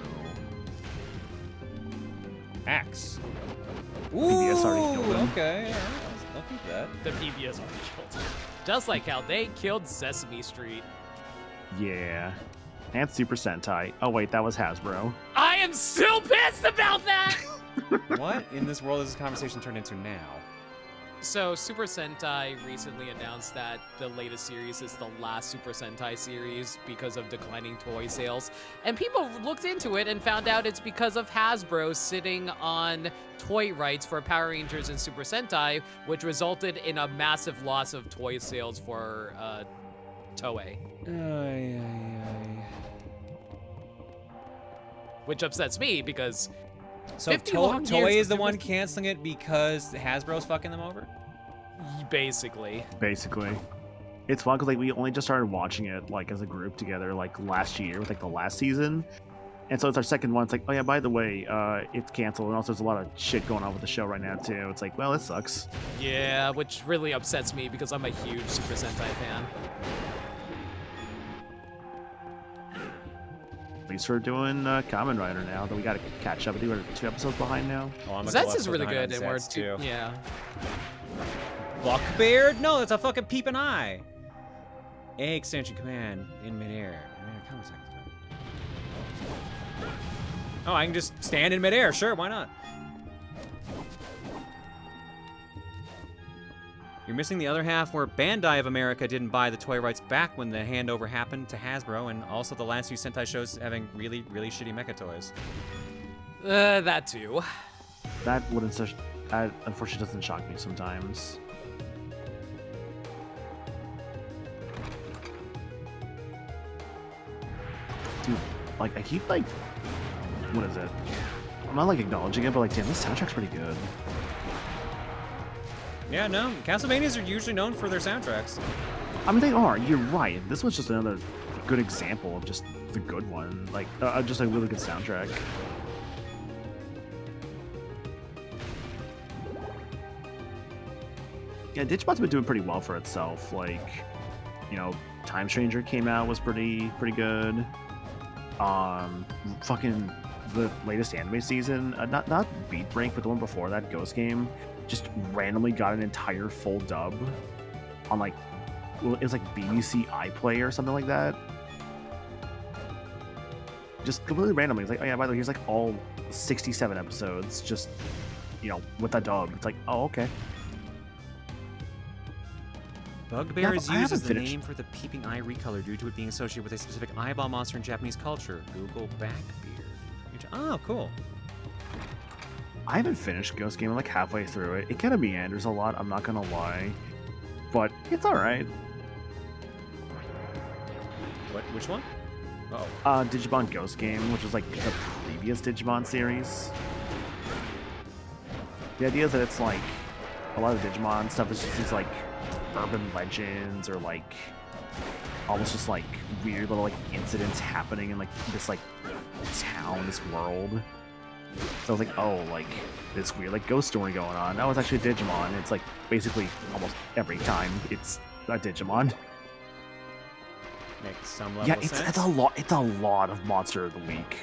Speaker 1: Axe.
Speaker 11: Ooh, PBS already killed him.
Speaker 1: Okay. I'll keep that.
Speaker 12: The PBS already killed him. Just like how they killed Sesame Street.
Speaker 11: Yeah. And Super Sentai. Oh, wait, that was Hasbro.
Speaker 12: I am still pissed about that!
Speaker 1: What in this world is this conversation turned into now?
Speaker 12: So, Super Sentai recently announced that the latest series is the last Super Sentai series because of declining toy sales. And people looked into it and found out it's because of Hasbro sitting on toy rights for Power Rangers and Super Sentai, which resulted in a massive loss of toy sales for Toei. Which upsets me because
Speaker 1: so Toei is the one canceling it because Hasbro's fucking them over?
Speaker 12: Basically.
Speaker 11: It's fun because like we only just started watching it like as a group together like last year with like the last season. And so it's our second one. It's like, oh yeah, by the way, it's canceled. And also there's a lot of shit going on with the show right now too. It's like, well, it sucks.
Speaker 12: Yeah, which really upsets me because I'm a huge Super Sentai fan.
Speaker 11: At least we're doing Kamen Rider now. That we got to catch up. We're 2 episodes behind now.
Speaker 1: Oh,
Speaker 12: Zets is really good, and we're too. Yeah.
Speaker 1: Buckbeard? No, that's a fucking peeping eye. A extension command in midair. Oh, I can just stand in midair. Sure, why not? You're missing the other half where Bandai of America didn't buy the toy rights back when the handover happened to Hasbro, and also the last few Sentai shows having really, really shitty mecha toys.
Speaker 12: That too.
Speaker 11: That unfortunately doesn't shock me sometimes. Dude, like I keep like, what is it? I'm not like acknowledging it, but like, damn, this soundtrack's pretty good.
Speaker 1: Yeah, no, Castlevanias are usually known for their soundtracks.
Speaker 11: I mean, they are. You're right. This was just another good example of just the good one. Like, just a really good soundtrack. Yeah, Digimon's been doing pretty well for itself. Like, you know, Time Stranger came out, was pretty good. Fucking the latest anime season, not Beat Break, but the one before that, Ghost Game, just randomly got an entire full dub on like, well, it was like BBC iPlay or something like that. Just completely randomly. It's like, oh yeah, by the way, here's like all 67 episodes, just, you know, with that dub. It's like, oh, okay.
Speaker 1: Bugbear is used as the name for the peeping eye recolor due to it being associated with a specific eyeball monster in Japanese culture. Google Backbeard. Oh, cool.
Speaker 11: I haven't finished Ghost Game. I'm like halfway through it. It kind of meanders a lot, I'm not gonna lie. But it's alright.
Speaker 1: Which one?
Speaker 11: Digimon Ghost Game, which is like the previous Digimon series. The idea is that it's like a lot of Digimon stuff is just these like urban legends or like almost just like weird little like incidents happening in like this like town, this world. So I was like, oh, like this weird like ghost story going on. That was actually a Digimon. It's like basically almost every time it's a Digimon.
Speaker 1: Makes some level
Speaker 11: Yeah,
Speaker 1: of sense.
Speaker 11: it's a lot of Monster of the Week,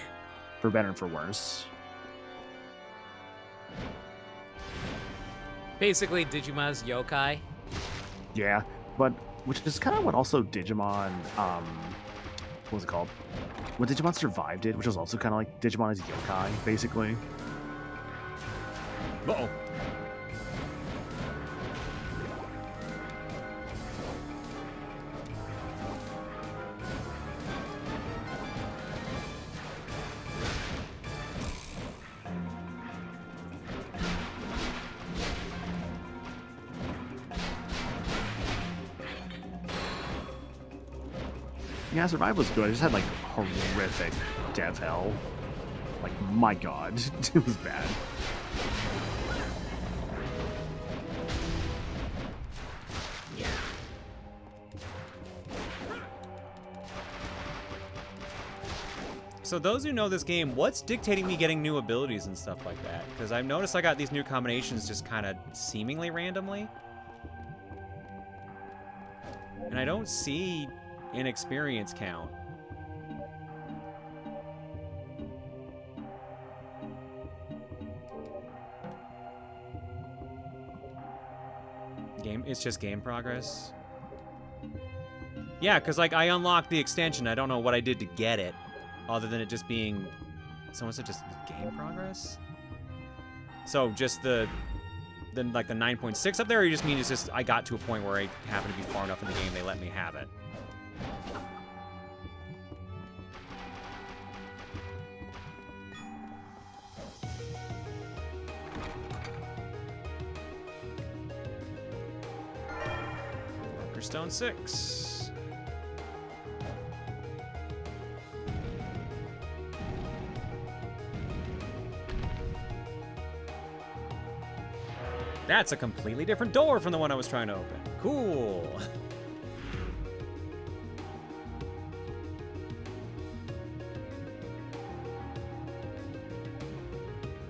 Speaker 11: for better and for worse.
Speaker 12: Basically, Digimon's yokai.
Speaker 11: Yeah, but which is kind of what also Digimon, what was it called? What Digimon Survive did, which was also kind of like Digimon as yokai, basically.
Speaker 1: Uh-oh.
Speaker 11: Yeah, Survive was good. I just had like horrific dev hell. Like, my god, it was bad.
Speaker 1: So those who know this game, what's dictating me getting new abilities and stuff like that? Because I've noticed I got these new combinations just kind of seemingly randomly. And I don't see an experience count. It's just game progress. Yeah, because like I unlocked the extension. I don't know what I did to get it, other than it just being. Someone said just game progress. So just then like the 9.6 up there, or you just mean it's just I got to a point where I happen to be far enough in the game they let me have it. Stone 6. That's a completely different door from the one I was trying to open. Cool.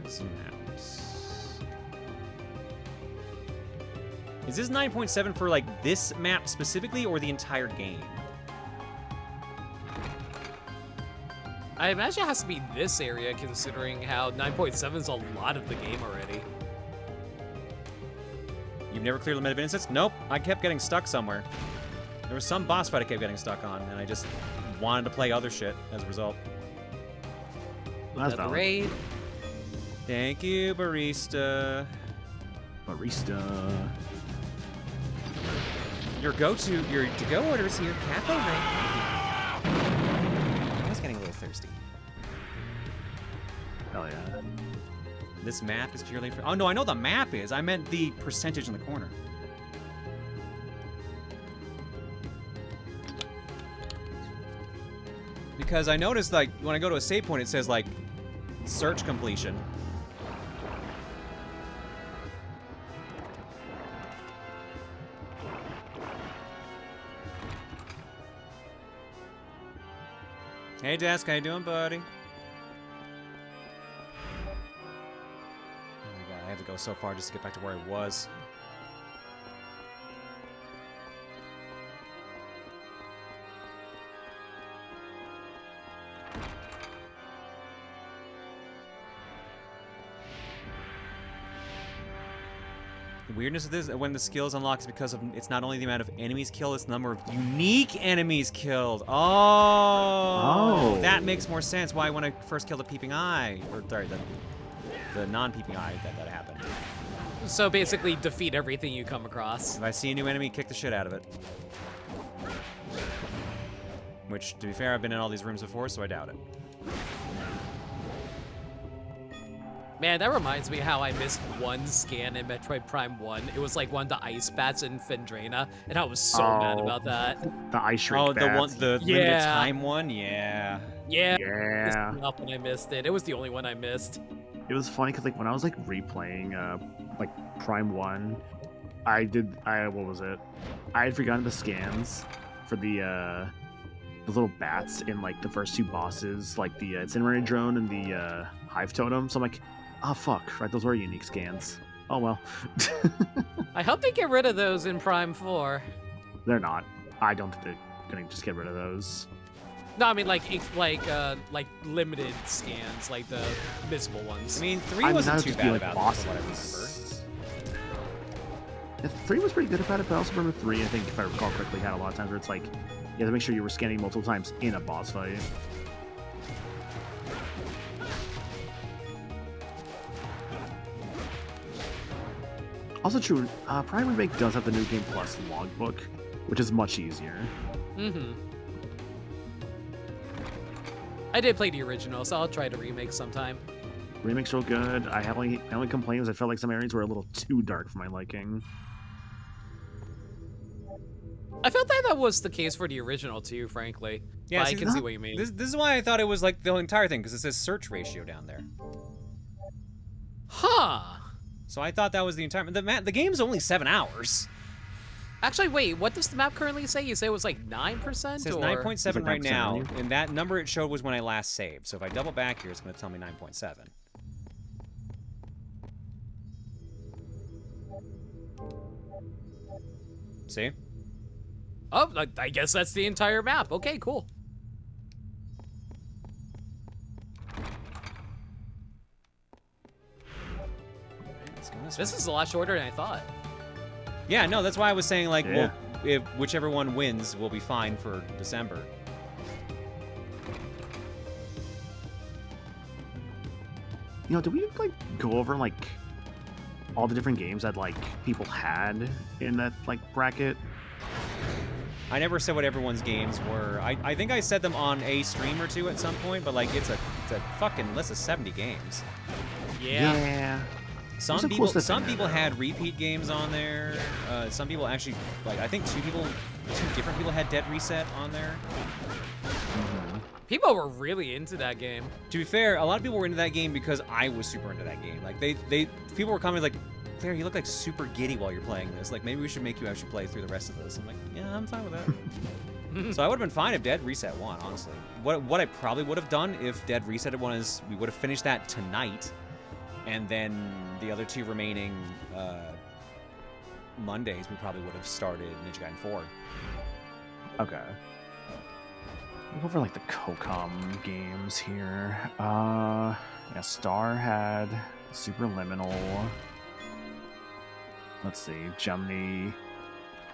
Speaker 1: Zoom out. Is this 9.7 for, like, this map specifically, or the entire game?
Speaker 12: I imagine it has to be this area, considering how 9.7 is a lot of the game already.
Speaker 1: You've never cleared Lament of Innocence? Nope. I kept getting stuck somewhere. There was some boss fight I kept getting stuck on, and I just wanted to play other shit as a result.
Speaker 11: That's
Speaker 12: the raid.
Speaker 1: Thank you, barista.
Speaker 11: Barista.
Speaker 1: Your to-go orders here, Cafe Ray. I was getting a little thirsty.
Speaker 11: Hell yeah.
Speaker 1: This map is purely for. Oh no, I know the map is. I meant the percentage in the corner. Because I noticed, like, when I go to a save point, it says, like, search completion. Hey, Desk, how you doing, buddy? Oh my god, I have to go so far just to get back to where I was. The weirdness of this, when the skills unlock, is because of it's not only the amount of enemies killed, it's the number of unique enemies killed. Oh, that makes more sense. Why when I first killed the peeping eye, or sorry, the non-peeping eye, that happened.
Speaker 12: So basically, defeat everything you come across.
Speaker 1: If I see a new enemy, kick the shit out of it. Which, to be fair, I've been in all these rooms before, so I doubt it.
Speaker 12: Man, that reminds me how I missed one scan in Metroid Prime 1. It was like one of the ice bats in Fendrana, and I was so mad about that.
Speaker 11: The ice shrink bats.
Speaker 1: The limited time one? Yeah.
Speaker 12: Yeah.
Speaker 11: Yeah.
Speaker 12: Up when I missed it. It was the only one I missed.
Speaker 11: It was funny because like when I was like replaying like Prime 1, what was it? I had forgotten the scans for the little bats in like the first two bosses, like the incinerator drone and the hive totem. So I'm like, oh fuck, right, those were unique scans. Oh well.
Speaker 12: I hope they get rid of those in Prime 4.
Speaker 11: They're not. I don't think they're gonna just get rid of those.
Speaker 12: No, I mean like limited scans, like the visible ones.
Speaker 1: I mean, 3 wasn't too bad about it, from what I remember.
Speaker 11: Yeah, 3 was pretty good about it, but I also remember 3, I think, if I recall correctly, had a lot of times where it's like, you have to make sure you were scanning multiple times in a boss fight. Also true, Prime Remake does have the New Game Plus logbook, which is much easier.
Speaker 12: Mm-hmm. I did play the original, so I'll try to remake sometime.
Speaker 11: Remake's real good. My only complaint was I felt like some areas were a little too dark for my liking.
Speaker 12: I felt that was the case for the original too, frankly.
Speaker 1: Yeah,
Speaker 12: I can see what you mean.
Speaker 1: This is why I thought it was like the entire thing, because it says search ratio down there.
Speaker 12: Huh.
Speaker 1: So I thought that was the entire... The game's only 7 hours.
Speaker 12: Actually, wait, what does the map currently say? You say it was like 9%?
Speaker 1: It says
Speaker 12: or...
Speaker 1: 9.7 right now, and that number it showed was when I last saved. So if I double back here, it's going to tell me 9.7. See?
Speaker 12: Oh, I guess that's the entire map. Okay, cool. This is a lot shorter than I thought.
Speaker 1: Yeah, no, that's why I was saying, like,
Speaker 11: yeah.
Speaker 1: if whichever one wins, we'll be fine for December.
Speaker 11: You know, did we, like, go over, like, all the different games that, like, people had in that, like, bracket?
Speaker 1: I never said what everyone's games were. I think I said them on a stream or two at some point, but, like, it's a fucking list of 70 games.
Speaker 11: Yeah.
Speaker 1: Some people had repeat games on there. Some people actually, like, I think two different people had Dead Reset on there.
Speaker 11: Mm-hmm.
Speaker 12: People were really into that game.
Speaker 1: To be fair, a lot of people were into that game because I was super into that game. Like, people were commenting like, Claire, you look like super giddy while you're playing this. Like, maybe we should make you actually play through the rest of this. I'm like, yeah, I'm fine with that. So I would have been fine if Dead Reset won, honestly. What I probably would have done if Dead Reset won is we would have finished that tonight, and then the other two remaining Mondays, we probably would have started Ninja Gaiden 4.
Speaker 11: Okay. We'll go for like the Kokam games here. Yeah, Star had Superliminal. Let's see, Gemini,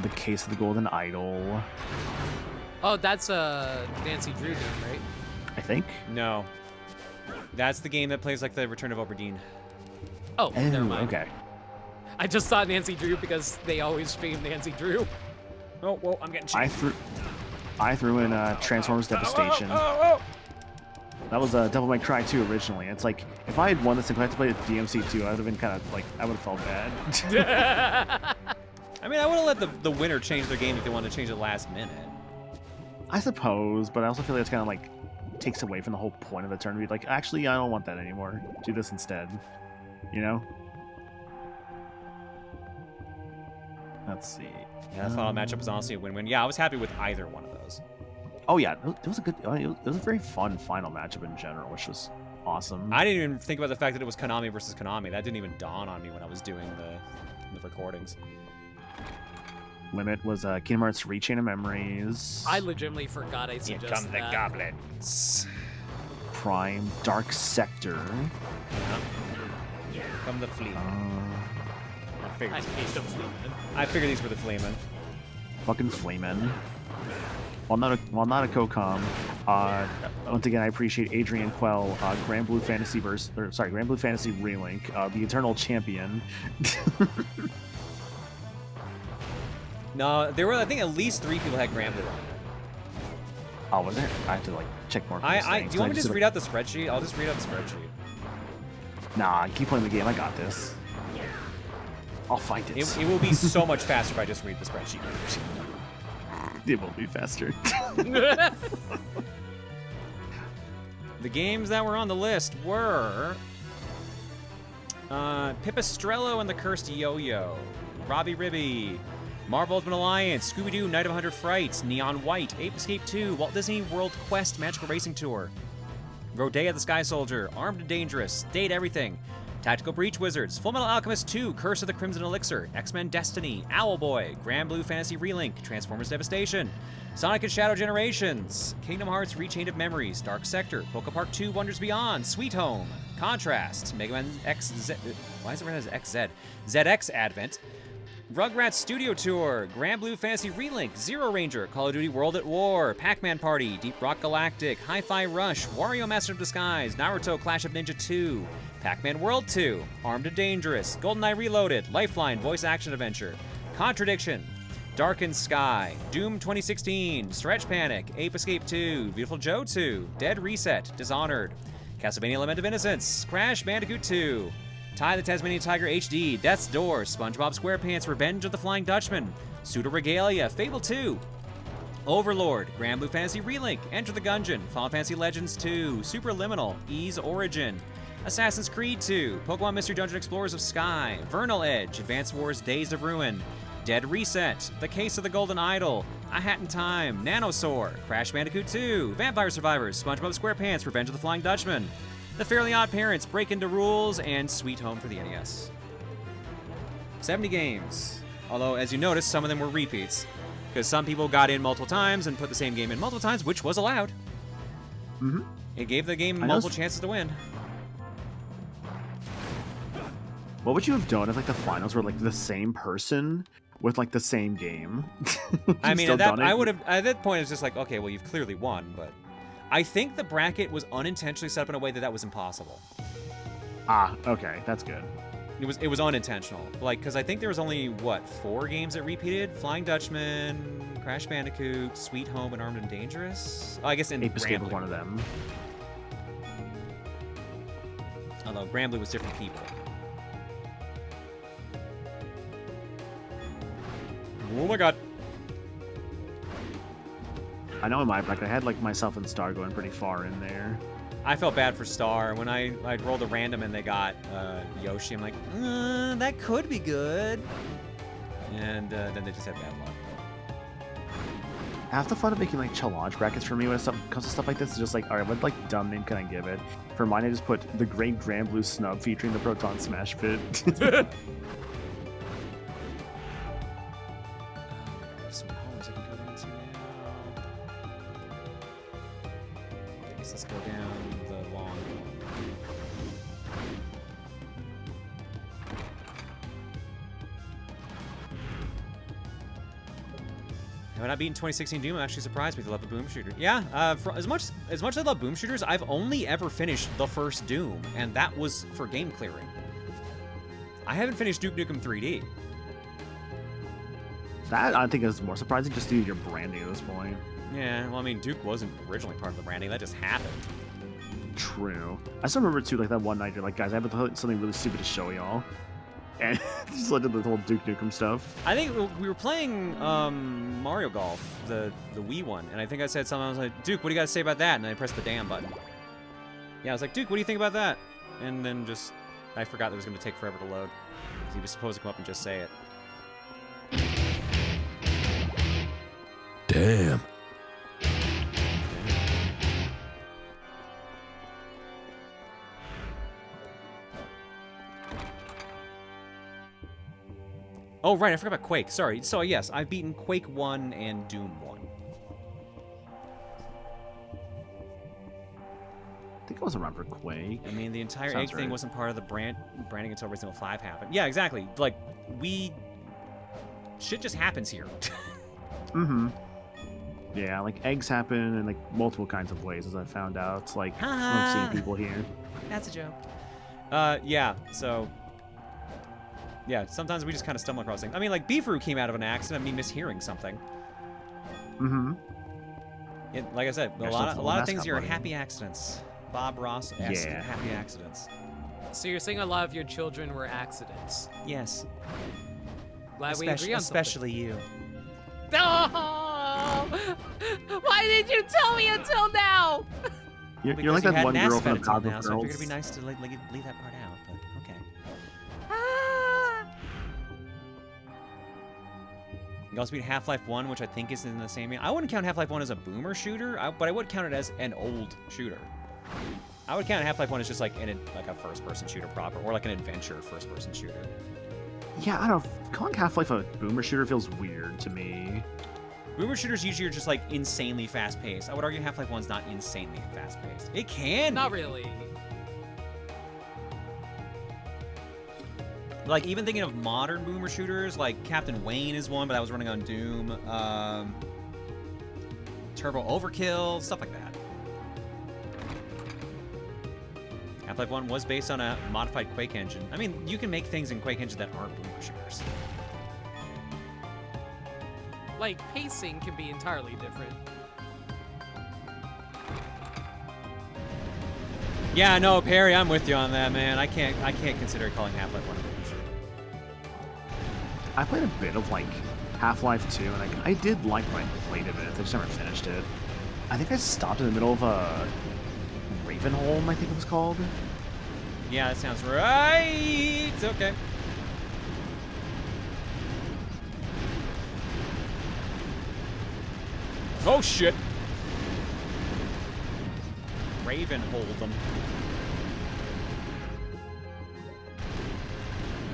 Speaker 11: The Case of the Golden Idol.
Speaker 12: Oh, that's a Nancy Drew game, right?
Speaker 11: I think.
Speaker 1: No. That's the game that plays like the Return of Oberdeen.
Speaker 12: Oh, never mind.
Speaker 11: Okay.
Speaker 12: I just thought Nancy Drew because they always stream Nancy Drew.
Speaker 1: Oh, well, I'm getting cheated.
Speaker 11: I threw in Transformers Devastation. That was Devil May Cry 2 originally. It's like, if I had won this and I had to play DMC 2, I would have been kind of like, I would have felt bad.
Speaker 1: I mean, I would have let the winner change their game if they wanted to change it last minute.
Speaker 11: I suppose, but I also feel like it's kind of like takes away from the whole point of the tournament. Like, actually, I don't want that anymore. Do this instead. You know? Let's see.
Speaker 1: Yeah, that final matchup was honestly a win-win. Yeah, I was happy with either one of those.
Speaker 11: Oh yeah, it was a good. It was a very fun final matchup in general, which was awesome.
Speaker 1: I didn't even think about the fact that it was Konami versus Konami. That didn't even dawn on me when I was doing the recordings.
Speaker 11: Limit was Kingdom Hearts Rechain of Memories.
Speaker 12: I legitimately forgot I
Speaker 1: Here
Speaker 12: suggested
Speaker 1: come the
Speaker 12: that.
Speaker 1: goblins.
Speaker 11: Prime Dark Sector.
Speaker 1: Here come the Fleamen.
Speaker 12: I hate the Fleamen.
Speaker 1: I figured these were the Fleamen.
Speaker 11: Fucking Fleamen. While not a COCOM, once again I appreciate Adrian Quell, Grand Blue Fantasy Grand Blue Fantasy Relink, the Eternal Champion.
Speaker 1: No, there were, I think, at least 3 people had Grand Blue on there.
Speaker 11: Oh, was there? I have to like check more.
Speaker 1: Do you want me to just read out the spreadsheet? I'll just read out the spreadsheet.
Speaker 11: Nah, keep playing the game. I got this. I'll fight it.
Speaker 1: It will be so much faster if I just read the spreadsheet.
Speaker 11: It will be faster.
Speaker 1: The games that were on the list were Pipistrello and the Cursed Yo-Yo, Robbie Ribby, Marvel Ultimate Alliance, Scooby-Doo Night of 100 Frights, Neon White, Ape Escape 2, Walt Disney World Quest Magical Racing Tour, Rodea the Sky Soldier, Armed and Dangerous, Date Everything, Tactical Breach Wizards, Fullmetal Alchemist 2, Curse of the Crimson Elixir, X-Men Destiny, Owlboy, Grand Blue Fantasy Relink, Transformers Devastation, Sonic and Shadow Generations, Kingdom Hearts Rechained of Memories, Dark Sector, Poké Park 2 Wonders Beyond, Sweet Home, Contrast, Mega Man XZ, why is it written as XZ? ZX Advent, Rugrats Studio Tour, Grand Blue Fantasy Relink, Zero Ranger, Call of Duty World at War, Pac-Man Party, Deep Rock Galactic, Hi-Fi Rush, Wario Master of Disguise, Naruto Clash of Ninja 2, Pac-Man World 2, Armed and Dangerous, GoldenEye Reloaded, Lifeline Voice Action Adventure, Contradiction, Darkened Sky, Doom 2016, Stretch Panic, Ape Escape 2, Beautiful Joe 2, Dead Reset, Dishonored, Castlevania Lament of Innocence, Crash Bandicoot 2, Ty the Tasmanian Tiger HD, Death's Door, SpongeBob SquarePants, Revenge of the Flying Dutchman, Pseudo Regalia, Fable 2, Overlord, Grand Blue Fantasy Relink, Enter the Gungeon, Final Fantasy Legends 2, Superliminal, Ease Origin, Assassin's Creed 2, Pokemon Mystery Dungeon Explorers of Sky, Vernal Edge, Advance Wars Days of Ruin, Dead Reset, The Case of the Golden Idol, A Hat in Time, Nanosaur, Crash Bandicoot 2, Vampire Survivors, SpongeBob SquarePants, Revenge of the Flying Dutchman, The Fairly Odd Parents, Break Into Rules, and Sweet Home for the NES. 70 games. Although, as you notice, some of them were repeats, because some people got in multiple times and put the same game in multiple times, which was allowed.
Speaker 11: Mm-hmm.
Speaker 1: It gave the game multiple chances to win.
Speaker 11: What would you have done if like the finals were like the same person with like the same game?
Speaker 1: I mean, at that point, it's just like, okay, well, you've clearly won, but I think the bracket was unintentionally set up in a way that was impossible.
Speaker 11: Ah, okay, that's good.
Speaker 1: It was unintentional, like, because I think there was only, what, 4 games that repeated? Flying Dutchman, Crash Bandicoot, Sweet Home, and Armed and Dangerous? Oh, I guess in
Speaker 11: Ape Escape was one of them.
Speaker 1: Although Grambly was different people. Oh my god.
Speaker 11: I know in my bracket I had like myself and Star going pretty far in there.
Speaker 1: I felt bad for Star. When I rolled a random and they got Yoshi, I'm like, that could be good. And then they just had bad luck.
Speaker 11: Half the fun of making like challenge brackets for me when it comes to stuff like this is just like, all right, what like dumb name can I give it? For mine, I just put the Great Grand Blue Snub featuring the Proton Smash Pit.
Speaker 1: Some homes I can go down to now. I guess let's go down the long one. When I beaten 2016 Doom, I'm actually surprised with the love of Boom Shooter. Yeah, for as much as I love Boom Shooters, I've only ever finished the first Doom, and that was for game clearing. I haven't finished Duke Nukem 3D.
Speaker 11: That, I think, is more surprising just due to your branding at this point.
Speaker 1: Yeah, well, I mean, Duke wasn't originally part of the branding. That just happened.
Speaker 11: True. I still remember, too, like, that one night you're like, guys, I have something really stupid to show y'all. And just like did the whole Duke Nukem stuff.
Speaker 1: I think we were playing Mario Golf, the Wii one, and I think I said something. I was like, Duke, what do you got to say about that? And then I pressed the damn button. Yeah, I was like, Duke, what do you think about that? And then just, I forgot that it was going to take forever to load. He was supposed to come up and just say it.
Speaker 4: Damn.
Speaker 1: Oh, right, I forgot about Quake. Sorry. So, yes, I've beaten Quake 1 and Doom 1.
Speaker 11: I think I was around for Quake.
Speaker 1: I mean, the entire
Speaker 11: Sounds
Speaker 1: egg thing
Speaker 11: right.
Speaker 1: wasn't part of the branding until Resident Evil 5 happened. Yeah, exactly. Like, shit just happens here.
Speaker 11: Mm-hmm. Yeah, like, eggs happen in, like, multiple kinds of ways, as I found out. Like, from seeing people here.
Speaker 1: That's a joke. Yeah, so... Yeah, sometimes we just kind of stumble across things. I mean, like, Beefaroo came out of an accident of me mishearing something.
Speaker 11: Mm-hmm.
Speaker 1: Like I said, a
Speaker 11: There's
Speaker 1: lot
Speaker 11: some
Speaker 1: of things
Speaker 11: mascot
Speaker 1: here are
Speaker 11: buddy.
Speaker 1: happy accidents. Bob Ross-esque
Speaker 11: Yeah.
Speaker 1: happy accidents.
Speaker 12: So you're saying a lot of your children were accidents?
Speaker 1: Yes.
Speaker 12: Glad we agree on
Speaker 1: Especially you.
Speaker 12: No! Why did you tell me until now?
Speaker 11: You're like that one girl from the Powerpuff
Speaker 1: now, so I figured
Speaker 11: Girls.
Speaker 1: it'd be nice to leave that part out, but okay. You also beat Half-Life 1, which I think is in the same... I wouldn't count Half-Life 1 as a boomer shooter, but I would count it as an old shooter. I would count Half-Life 1 as just like a first-person shooter proper, or like an adventure first-person shooter.
Speaker 11: Yeah, I don't know. Calling Half-Life a boomer shooter feels weird to me.
Speaker 1: Boomer shooters usually are just like insanely fast-paced. I would argue Half-Life 1's not insanely fast-paced. It can
Speaker 12: Not
Speaker 1: be.
Speaker 12: really.
Speaker 1: Like, even thinking of modern boomer shooters, like Captain Wayne is one, but that was running on Doom. Turbo Overkill, stuff like that. Half-Life 1 was based on a modified Quake engine. I mean, you can make things in Quake engine that aren't boomer shooters.
Speaker 12: Like, pacing can be entirely different.
Speaker 1: Yeah, no, Perry, I'm with you on that, man. I can't consider calling Half-Life 1 a boomer shooter.
Speaker 11: I played a bit of, like, Half-Life 2, and I did like when I played it, I just never finished it. I think I stopped in the middle of a Ravenholm, I think it was called.
Speaker 1: Yeah, that sounds right. Okay. Oh, shit. Ravenholm.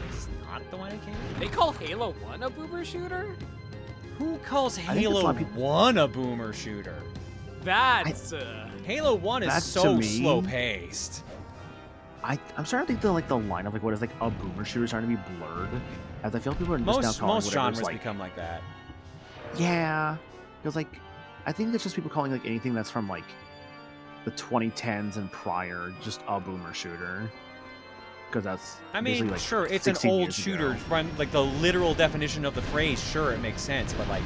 Speaker 1: It's not the one I came with?
Speaker 12: They call Halo 1 a boomer shooter?
Speaker 1: Who calls
Speaker 11: think it's a
Speaker 1: Halo
Speaker 11: lot of people-
Speaker 1: 1 a boomer shooter?
Speaker 12: That's...
Speaker 1: Halo 1 is
Speaker 11: That's,
Speaker 1: so
Speaker 11: to me-
Speaker 1: slow-paced.
Speaker 11: I'm starting to think the line of like what is like a boomer shooter is starting to be blurred, as I feel like people are just now
Speaker 1: Most
Speaker 11: calling whatever's
Speaker 1: genres
Speaker 11: like
Speaker 1: become like that.
Speaker 11: yeah, because like I think it's just people calling like anything that's from like the 2010s and prior just a boomer shooter. Because that's
Speaker 1: I mean,
Speaker 11: basically, like,
Speaker 1: sure, it's an
Speaker 11: 16
Speaker 1: old
Speaker 11: years
Speaker 1: shooter.
Speaker 11: ago.
Speaker 1: From like the literal definition of the phrase, sure, it makes sense, but like,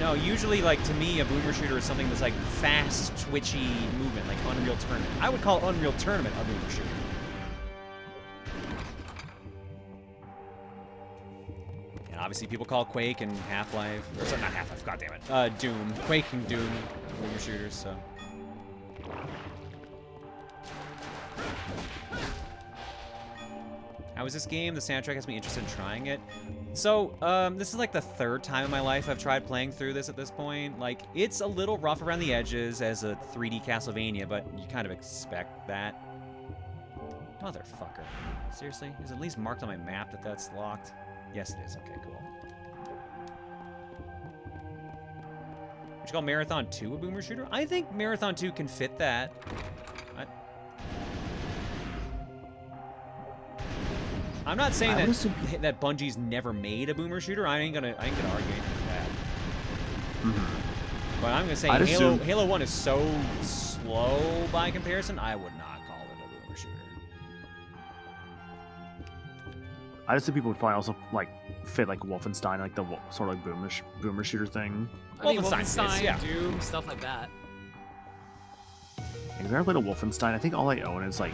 Speaker 1: no, usually, like, to me, a boomer shooter is something that's like fast, twitchy movement, like Unreal Tournament. I would call Unreal Tournament a boomer shooter. And obviously, people call Quake and Half-Life, or sorry, not Half-Life, goddammit, Doom, Quake and Doom, boomer shooters. So. How is this game? The soundtrack has me interested in trying it. So, this is like the third time in my life I've tried playing through this at this point. Like, it's a little rough around the edges as a 3D Castlevania, but you kind of expect that. Motherfucker. Seriously? Is it at least marked on my map that that's locked? Yes, it is. Okay, cool. Would you call Marathon 2 a boomer shooter? I think Marathon 2 can fit that. I'm not saying that Bungie's never made a boomer shooter. I ain't gonna argue with that.
Speaker 11: Mm-hmm.
Speaker 1: But I'm gonna say Halo 1 is so slow by comparison. I would not call it a boomer shooter.
Speaker 11: I just think people would probably also like fit like Wolfenstein, like the sort of like boomer shooter thing.
Speaker 12: I mean,
Speaker 1: Wolfenstein is, yeah.
Speaker 12: Doom, stuff like that.
Speaker 11: Have you ever played a Wolfenstein? I think all I own is like,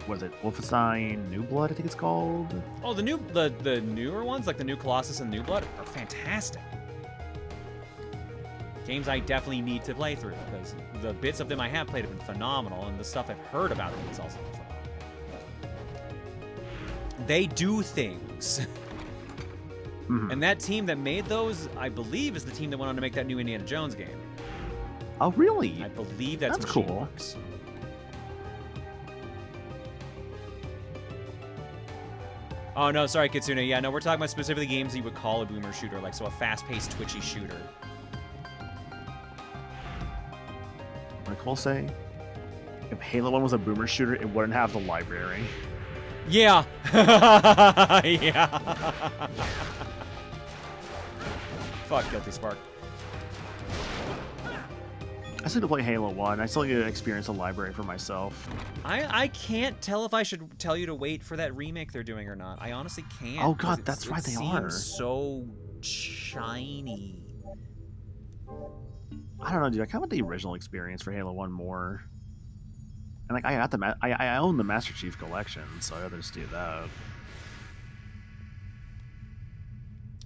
Speaker 11: what is it? Wolfenstein New Blood, I think it's called.
Speaker 1: Oh, the newer ones, like the new Colossus and New Blood, are fantastic. Games I definitely need to play through because the bits of them I have played have been phenomenal, and the stuff I've heard about them is also phenomenal. They do things.
Speaker 11: Mm-hmm.
Speaker 1: And that team that made those, I believe, is the team that went on to make that new Indiana Jones game.
Speaker 11: Oh, really?
Speaker 1: I believe that's
Speaker 11: cool.
Speaker 1: Machineworks. Oh, no, sorry, Kitsune. Yeah, no, we're talking about specifically games that you would call a boomer shooter, like, so a fast-paced, twitchy shooter.
Speaker 11: Like we'll say, if Halo 1 was a boomer shooter, it wouldn't have the library.
Speaker 1: Yeah. Yeah. Fuck Guilty Spark.
Speaker 11: I still need to play Halo 1. I still need to experience the library for myself.
Speaker 1: I can't tell if I should tell you to wait for that remake they're doing or not. I honestly can't.
Speaker 11: Oh god, that's right, they are.
Speaker 1: It seems so shiny.
Speaker 11: I don't know, dude. I kind of want the original experience for Halo 1 more. And like, I got the I own the Master Chief Collection, so I'd rather just do that.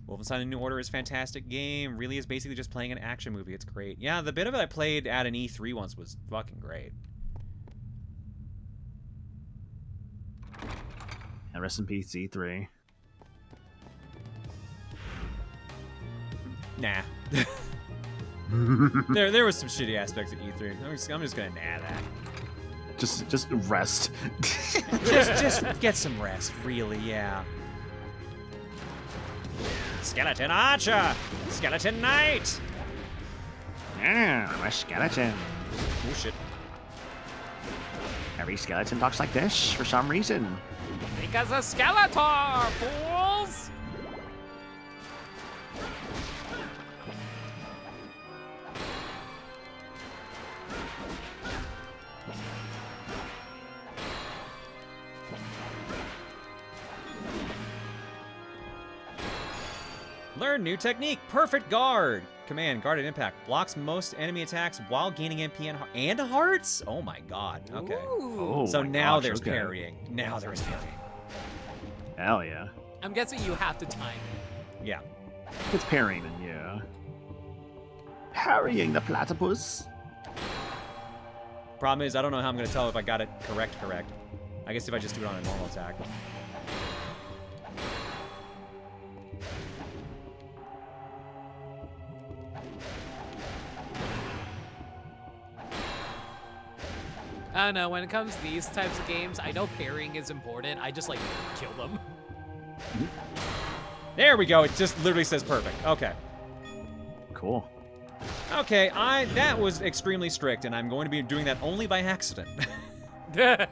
Speaker 1: Wolfenstein: The New Order is a fantastic game. Really is basically just playing an action movie. It's great. Yeah, the bit of it I played at an E3 once was fucking great.
Speaker 11: And rest in peace, E3.
Speaker 1: Nah. there was some shitty aspects of E3. I'm just gonna nah that.
Speaker 11: Just rest.
Speaker 1: just get some rest, really, yeah. Skeleton Archer! Skeleton Knight!
Speaker 11: Yeah, I'm a skeleton.
Speaker 1: Oh shit.
Speaker 11: Every skeleton talks like this for some reason.
Speaker 12: Because of Skeletor, fools!
Speaker 1: Learn new technique. Perfect guard. Command, guard at impact. Blocks most enemy attacks while gaining MP and hearts? Oh my god. Okay.
Speaker 11: Oh
Speaker 1: so now
Speaker 11: gosh,
Speaker 1: there's
Speaker 11: okay.
Speaker 1: parrying. Now there is parrying.
Speaker 11: Hell yeah.
Speaker 12: I'm guessing you have to time it.
Speaker 1: Yeah.
Speaker 11: It's parrying, then yeah. Parrying the platypus.
Speaker 1: Problem is, I don't know how I'm going to tell if I got it correct. I guess if I just do it on a normal attack.
Speaker 12: I don't know, when it comes to these types of games, I know parrying is important. I just, like, kill them.
Speaker 1: There we go. It just literally says perfect. Okay.
Speaker 11: Cool.
Speaker 1: Okay, that was extremely strict, and I'm going to be doing that only by accident. How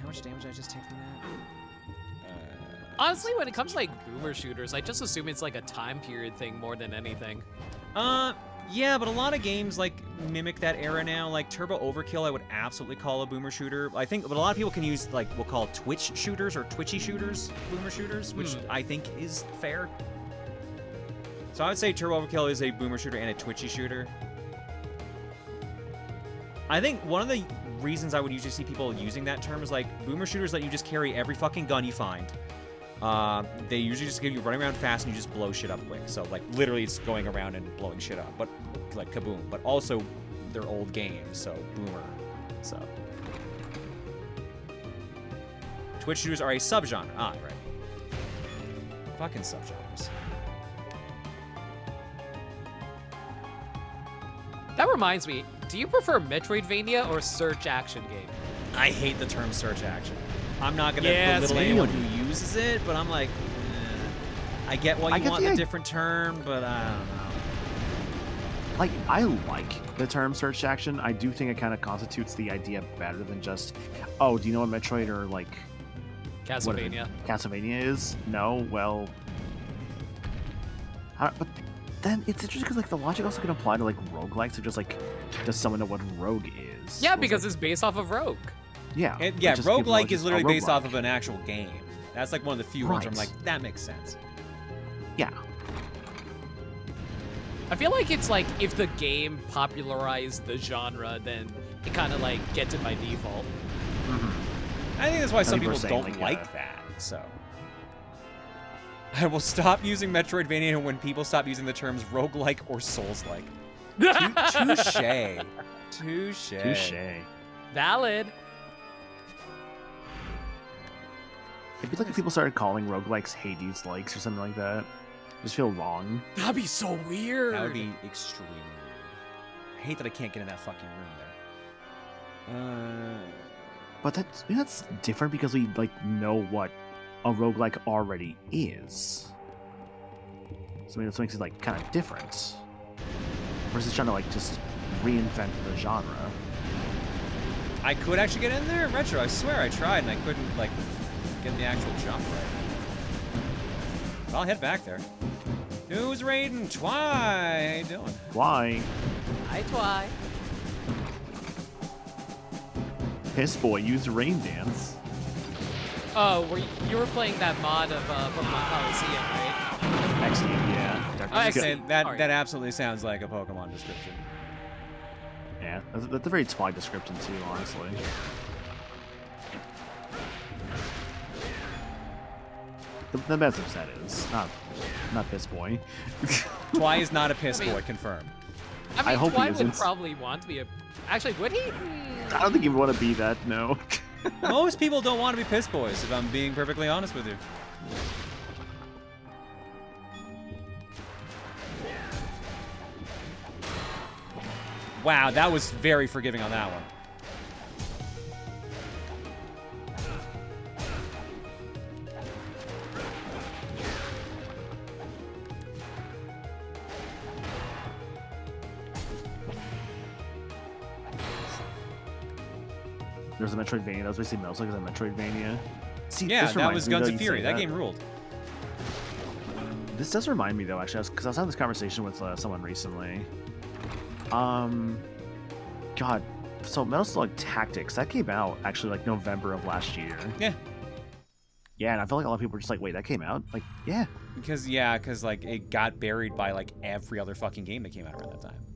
Speaker 1: much damage did I just take from that?
Speaker 12: Honestly, when it comes to, like, boomer shooters, I just assume it's, like, a time period thing more than anything.
Speaker 1: Yeah, but a lot of games, like, mimic that era now. Like, Turbo Overkill, I would absolutely call a boomer shooter. I think, but a lot of people can use, like, we'll call Twitch shooters or Twitchy shooters, boomer shooters, which I think is fair. So I would say Turbo Overkill is a boomer shooter and a Twitchy shooter. I think one of the reasons I would usually see people using that term is, like, boomer shooters let you just carry every fucking gun you find. They usually just give you running around fast and you just blow shit up quick. So, like, literally it's going around and blowing shit up, but, like, kaboom. But also, they're old games, so boomer. So. Twitch shooters are a subgenre. Ah, right. Fucking subgenres.
Speaker 12: That reminds me, do you prefer Metroidvania or search action game?
Speaker 1: I hate the term search action. I'm not going to belittle anyone who uses it, but I'm like, I get why you want the different term, but I don't know.
Speaker 11: Like, I like the term search action. I do think it kind of constitutes the idea better than just, oh, do you know what Metroid or, like...
Speaker 12: Castlevania.
Speaker 11: Castlevania is? No? Well... but then it's interesting because, like, the logic also can apply to, like, roguelikes, or just, like, does someone know what rogue is?
Speaker 12: Yeah, because it's based off of Rogue.
Speaker 11: Yeah.
Speaker 1: Yeah, roguelike is literally based off of an actual game. That's like one of the few ones where I'm like, that makes sense.
Speaker 11: Yeah.
Speaker 12: I feel like it's like if the game popularized the genre, then it kind of like gets it by default.
Speaker 1: I think that's why some people don't like that, so. I will stop using Metroidvania when people stop using the terms roguelike or Souls-like. Touche. Touche.
Speaker 11: Touche.
Speaker 12: Valid.
Speaker 11: It'd be like if people started calling roguelikes Hades-likes or something like that. I just feel wrong.
Speaker 12: That'd be so weird.
Speaker 1: That would be extremely weird. I hate that I can't get in that fucking room there.
Speaker 11: But that's different because we like know what a roguelike already is. So I mean, this makes it like kind of different versus trying to like just reinvent the genre.
Speaker 1: I could actually get in there in Retro. I swear I tried and I couldn't like get the actual jump right. But I'll head back there. Who's raiding? Twy, how you doing?
Speaker 11: Why?
Speaker 12: Hi, Twy.
Speaker 11: Piss Boy used Rain Dance.
Speaker 12: Oh, you were playing that mod of Pokemon Coliseum, right?
Speaker 11: Actually, yeah.
Speaker 1: That absolutely sounds like a Pokemon description.
Speaker 11: Yeah, that's a very Twy description too, honestly. The message that is not Piss Boy.
Speaker 1: Twy is not a Piss Boy, confirmed.
Speaker 12: I mean,
Speaker 11: I hope
Speaker 12: Twy
Speaker 11: he
Speaker 12: would
Speaker 11: isn't.
Speaker 12: probably want to be a. Actually, would he?
Speaker 11: I don't think he would want to be that. No.
Speaker 1: Most people don't want to be Piss Boys, if I'm being perfectly honest with you. Wow, that was very forgiving on that one.
Speaker 11: There's a Metroidvania. That was basically Metal Slug as a Metroidvania. See,
Speaker 1: Yeah,
Speaker 11: this
Speaker 1: that
Speaker 11: reminds
Speaker 1: was
Speaker 11: me,
Speaker 1: Guns
Speaker 11: though,
Speaker 1: of
Speaker 11: you
Speaker 1: Fury.
Speaker 11: say
Speaker 1: That game ruled.
Speaker 11: This does remind me, though, actually, because I was having this conversation with someone recently. God, so Metal Slug Tactics, that came out actually like November of last year.
Speaker 1: Yeah.
Speaker 11: Yeah, and I feel like a lot of people were just like, wait, that came out? Like, yeah.
Speaker 1: Because like it got buried by like every other fucking game that came out around that time.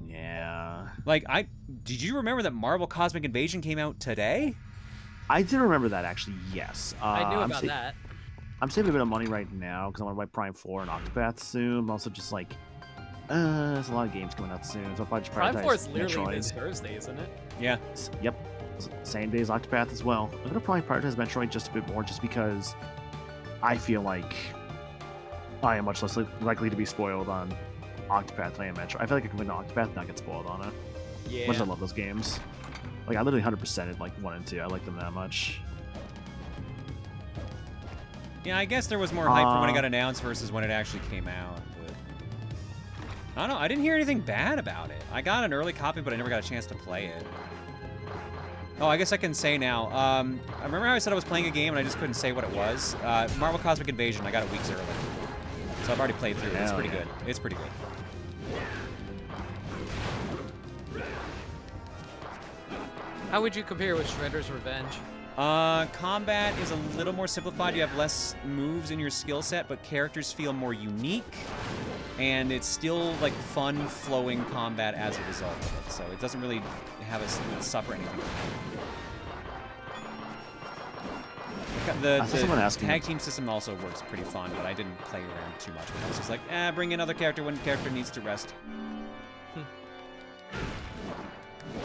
Speaker 11: Yeah.
Speaker 1: Like did you remember that Marvel Cosmic Invasion came out today?
Speaker 11: I did remember that actually. Yes.
Speaker 12: I knew about that.
Speaker 11: I'm saving a bit of money right now because I want to buy Prime 4 and Octopath soon. I'm also just like, there's a lot of games coming out soon, so I'll probably just
Speaker 12: Prime 4 is
Speaker 11: prioritize
Speaker 12: literally
Speaker 11: Metroid.
Speaker 12: this Thursday, isn't it?
Speaker 1: Yeah.
Speaker 11: Yep. Same day as Octopath as well. I'm gonna probably prioritize Metroid just a bit more, just because I feel like I am much less likely to be spoiled on Octopath than I am Metroid. I feel like I can win Octopath and not get spoiled on it.
Speaker 12: Yeah.
Speaker 11: Much as I love those games. Like I literally 100%ed like 1 and 2. I like them that much.
Speaker 1: Yeah, I guess there was more hype for when it got announced versus when it actually came out. But I don't know. I didn't hear anything bad about it. I got an early copy, but I never got a chance to play it. Oh, I guess I can say now. I remember how I said I was playing a game and I just couldn't say what it was. Marvel Cosmic Invasion. I got it weeks early, so I've already played through it. It's pretty good. It's pretty good.
Speaker 12: How would you compare with Shredder's Revenge?
Speaker 1: Combat is a little more simplified. You have less moves in your skill set, but characters feel more unique. And it's still like fun, flowing combat as a result of it. So it doesn't really have us suffer anything. The tag team system also works pretty fun, but I didn't play around too much. I was just like, bring another character when the character needs to rest.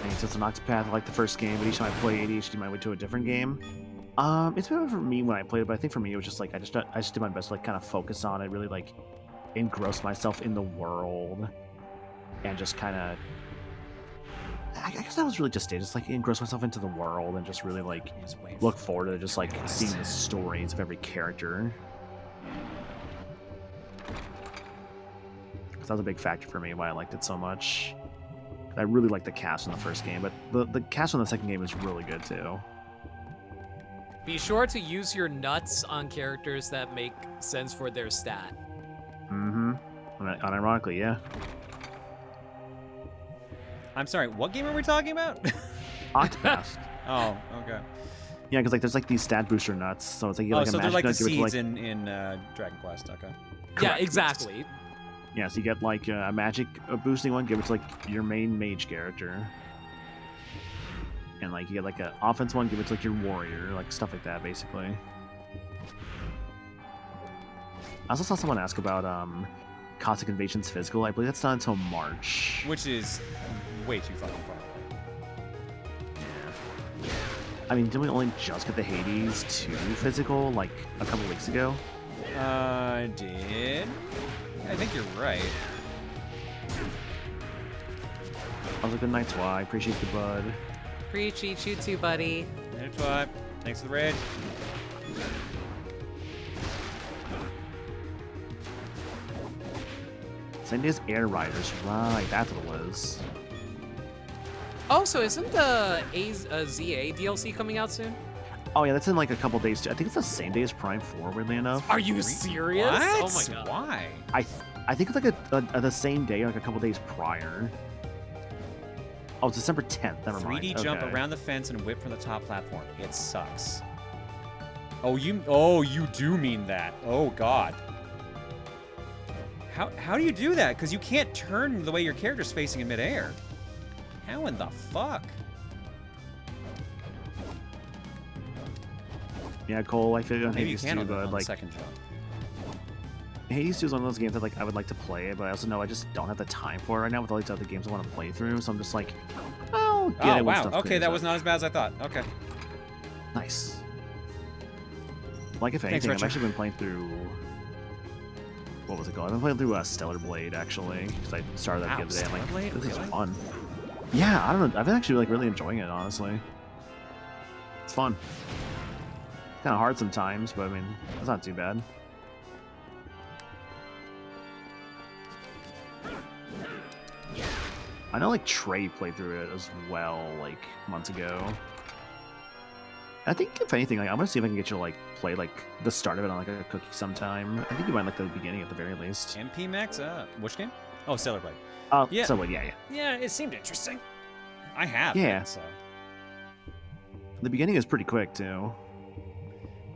Speaker 11: And so it's an Octopath, I like the first game, but each time I play ADHD my way to a different game. It's been for me when I played it, but I think for me it was just like I just did my best to like kind of focus on it, really like engross myself in the world, and just kind of. I guess that was really just it. Just like engross myself into the world and just really like look forward to just like seeing the stories of every character. Because that was a big factor for me why I liked it so much. I really liked the cast in the first game, but the cast in the second game is really good too.
Speaker 12: Be sure to use your nuts on characters that make sense for their stat.
Speaker 11: Mm-hmm. Unironically, yeah.
Speaker 1: I'm sorry, what game are we talking about?
Speaker 11: Octopath.
Speaker 1: Oh, okay.
Speaker 11: Yeah, because like there's like these stat booster nuts, so it's like you get, like
Speaker 1: so
Speaker 11: a
Speaker 1: they're like the
Speaker 11: magic nut,
Speaker 1: seeds
Speaker 11: like...
Speaker 1: in Dragon Quest. Okay.
Speaker 12: Yeah, exactly.
Speaker 11: Yeah, so you get like a magic boosting one, give it to like your main mage character, and like you get like an offense one, give it to like your warrior, like stuff like that, basically. I also saw someone ask about Cosmic Invasion's physical. I believe that's not until March,
Speaker 1: which is way too fucking far away.
Speaker 11: Yeah. I mean, didn't we only just get the Hades 2 physical like a couple weeks ago?
Speaker 1: Did. I think you're right.
Speaker 11: was a good night, Twy. Appreciate you, bud.
Speaker 12: Appreciate you too, buddy.
Speaker 1: Later, Twy. Thanks for the raid.
Speaker 11: Same day as Air Riders. Right, that's what it was.
Speaker 12: Oh, so isn't the ZA DLC coming out soon?
Speaker 11: Oh yeah, that's in like a couple days too. I think it's the same day as Prime 4, weirdly enough.
Speaker 12: Are you serious?
Speaker 1: What?
Speaker 12: Oh my god.
Speaker 1: Why?
Speaker 11: I think it's like the same day, like a couple days prior. Oh, it's December 10th. Never mind.
Speaker 1: 3D jump
Speaker 11: Okay.
Speaker 1: around the fence and whip from the top platform. It sucks. Oh, you do mean that. Oh god. How do you do that? Because you can't turn the way your character's facing in midair. How in the fuck?
Speaker 11: Yeah, Cole, I feel
Speaker 1: Maybe you
Speaker 11: Hades
Speaker 1: can
Speaker 11: 2,
Speaker 1: on the
Speaker 11: but like
Speaker 1: second jump.
Speaker 11: Hades 2 is one of those games that like I would like to play, but I also know I just don't have the time for it right now with all these other games I want to play through. So I'm just like, oh, get
Speaker 1: Oh
Speaker 11: it when
Speaker 1: wow.
Speaker 11: stuff
Speaker 1: Okay,
Speaker 11: clears
Speaker 1: that
Speaker 11: up.
Speaker 1: was not as bad as I thought. Okay.
Speaker 11: Nice. Like if
Speaker 1: Thanks,
Speaker 11: anything, I've
Speaker 1: Richard.
Speaker 11: actually been playing through. What was it called? I've been playing through Stellar Blade actually, because I started that
Speaker 1: Wow,
Speaker 11: the other day. I'm like,
Speaker 1: Stellar Blade?
Speaker 11: this is
Speaker 1: Really?
Speaker 11: fun. Yeah, I don't know. I've been actually like really enjoying it, honestly. It's fun. It's kind of hard sometimes, but I mean, it's not too bad. I know like Trey played through it as well, like months ago. I think if anything, like I'm gonna see if I can get you to like play like the start of it on like a cookie sometime. I think you might like the beginning at the very least.
Speaker 1: MP Max? Which game? Oh, Stellar Blade.
Speaker 11: Yeah. So yeah.
Speaker 1: Yeah, it seemed interesting. I have.
Speaker 11: Yeah.
Speaker 1: So.
Speaker 11: The beginning is pretty quick too.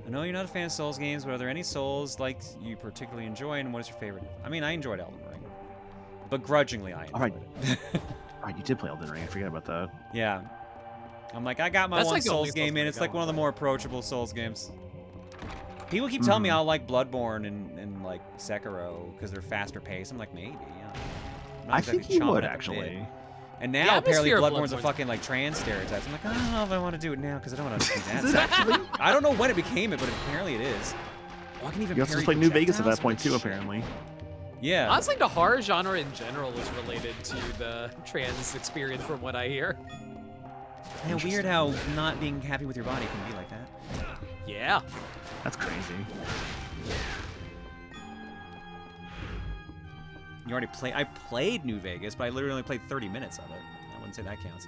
Speaker 1: I know you're not a fan of Souls games, but are there any Souls like you particularly enjoy, and what is your favorite? I mean, I enjoyed Elden Ring, but grudgingly I enjoyed it.
Speaker 11: Alright, you did play Elden Ring. I forget about that.
Speaker 1: Yeah. I'm like, I got my
Speaker 12: That's
Speaker 1: one
Speaker 12: like the only
Speaker 1: Souls game
Speaker 12: Souls
Speaker 1: in. It's
Speaker 12: I
Speaker 1: like
Speaker 12: got
Speaker 1: one of the more approachable Souls games. People keep telling me I'll like Bloodborne and like Sekiro because they're faster paced. I'm like, maybe. Yeah. I'm not
Speaker 11: I
Speaker 1: exactly
Speaker 11: think you
Speaker 1: chomping
Speaker 11: would
Speaker 1: at the
Speaker 11: actually.
Speaker 1: bit. And now
Speaker 12: The
Speaker 1: apparently
Speaker 12: atmosphere of
Speaker 1: Bloodborne's a
Speaker 12: Bloodborne's-
Speaker 1: fucking like trans stereotype. I'm like, I don't know if I want to do it now because I don't want to do that.
Speaker 11: Is it actually?
Speaker 1: I don't know when it became it, but apparently it is. Oh, I can even
Speaker 11: You also
Speaker 1: parry
Speaker 11: just played New Vegas at
Speaker 1: projectiles?
Speaker 11: that point too,
Speaker 1: Holy shit.
Speaker 11: apparently.
Speaker 1: Yeah.
Speaker 12: Honestly, the horror genre in general is related to the trans experience from what I hear.
Speaker 1: Yeah, weird how not being happy with your body can be like that.
Speaker 12: Yeah.
Speaker 11: That's crazy.
Speaker 1: You already played. I played New Vegas, but I literally only played 30 minutes of it. I wouldn't say that counts.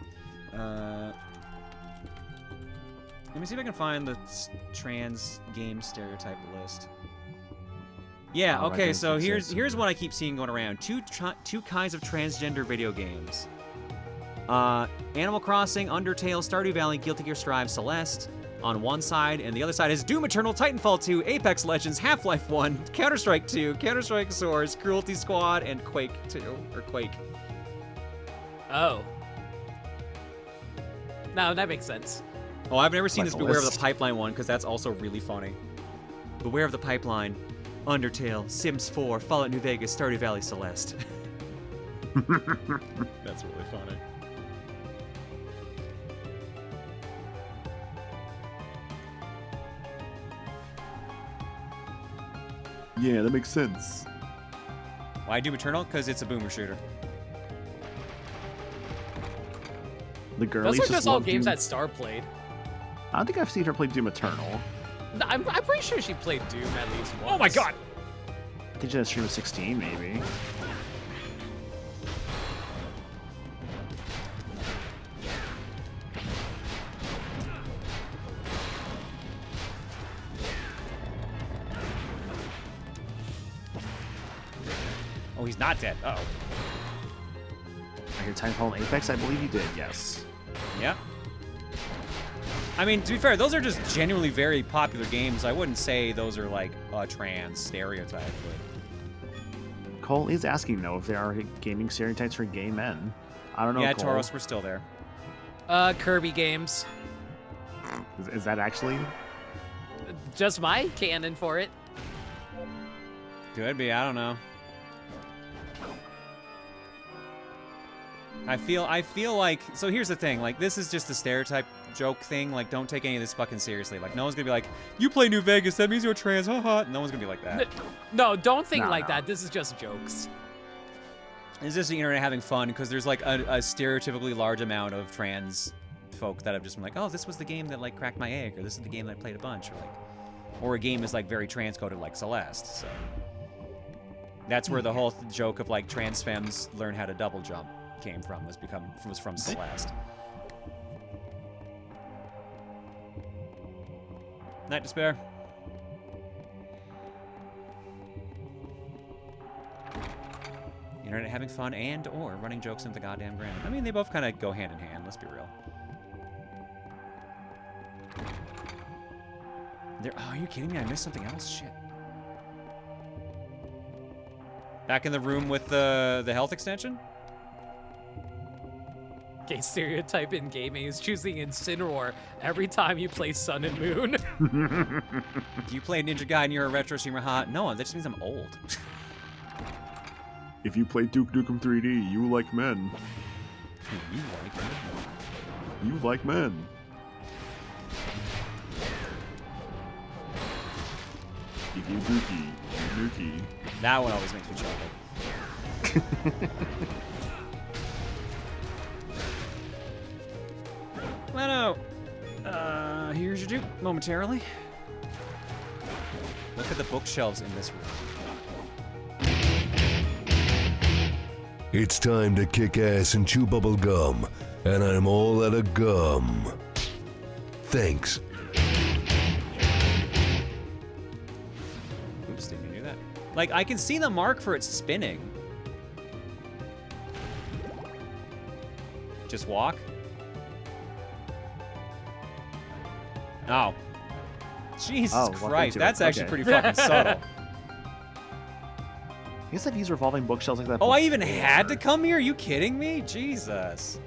Speaker 1: Let me see if I can find the trans game stereotype list. Yeah.
Speaker 11: Alright,
Speaker 1: Okay.
Speaker 11: guys,
Speaker 1: So
Speaker 11: success.
Speaker 1: here's what I keep seeing going around. Two kinds of transgender video games. Animal Crossing, Undertale, Stardew Valley, Guilty Gear Strive, Celeste on one side, and the other side is Doom Eternal, Titanfall 2, Apex Legends, Half-Life 1, Counter-Strike 2, Counter-Strike Source, Cruelty Squad, and Quake 2, or Quake.
Speaker 12: Oh. No, that makes sense.
Speaker 1: Oh, I've never seen this
Speaker 11: Like a
Speaker 1: Beware of the
Speaker 11: list.
Speaker 1: Pipeline one, because that's also really funny. Beware of the Pipeline, Undertale, Sims 4, Fallout New Vegas, Stardew Valley, Celeste. That's really funny.
Speaker 11: Yeah, that makes sense.
Speaker 1: Why Doom Eternal? Because it's a boomer shooter.
Speaker 11: The girlies
Speaker 12: Those are just all
Speaker 11: love
Speaker 12: games
Speaker 11: Doom.
Speaker 12: that Star played.
Speaker 11: I don't think I've seen her play Doom Eternal.
Speaker 12: No, I'm pretty sure she played Doom at least once.
Speaker 1: Oh my god!
Speaker 11: I think she had a stream of 16, maybe.
Speaker 1: Oh, he's not dead. Uh-oh.
Speaker 11: I hear Titanfall and Apex. I believe you did. Yes.
Speaker 1: Yep. I mean, to be fair, those are just genuinely very popular games. I wouldn't say those are like a trans stereotype, but...
Speaker 11: Cole is asking though if there are gaming stereotypes for gay men. I don't know.
Speaker 1: Yeah,
Speaker 11: Cole.
Speaker 1: Tauros, we're still there.
Speaker 12: Kirby games.
Speaker 11: Is that actually?
Speaker 12: Just my canon for it.
Speaker 1: Could be, I don't know. I feel like, so here's the thing, like, this is just a stereotype joke thing, like, don't take any of this fucking seriously. Like, no one's gonna be like, you play New Vegas, that means you're trans, haha. No one's gonna be like that.
Speaker 12: No, don't think
Speaker 11: No,
Speaker 12: like
Speaker 11: no.
Speaker 12: that. This is just jokes.
Speaker 1: Is this the internet having fun? Because there's like a stereotypically large amount of trans folk that have just been like, oh, this was the game that like cracked my egg, or this is the game that I played a bunch, or a game is like very transcoded like Celeste. So that's where the whole joke of like trans femmes learn how to double jump came from. Was from Celeste. Night Despair. Internet having fun and or running jokes into the goddamn ground. I mean, they both kind of go hand in hand, let's be real. Oh, are you kidding me? I missed something else? Shit. Back in the room with the health extension?
Speaker 12: Gay stereotype in gaming is choosing Incineroar every time you play Sun and Moon.
Speaker 1: Do you play Ninja Gaiden and you're a retro streamer? Hot? No, that just means I'm old.
Speaker 11: If you play Duke Nukem 3D, you like men.
Speaker 1: You like men?
Speaker 11: You like men. If you dookie, you dookie.
Speaker 1: That one always makes me chuckle. Leno! Here's your Duke, momentarily. Look at the bookshelves in this room.
Speaker 4: It's time to kick ass and chew bubble gum, and I'm all out of gum. Thanks.
Speaker 1: Oops, didn't even do that. Like, I can see the mark for it spinning. Just walk. Oh. Jesus Christ, that's actually pretty fucking subtle.
Speaker 11: I guess I've used revolving bookshelves like that
Speaker 1: Oh,
Speaker 11: before.
Speaker 1: I even had to come here? Are you kidding me? Jesus.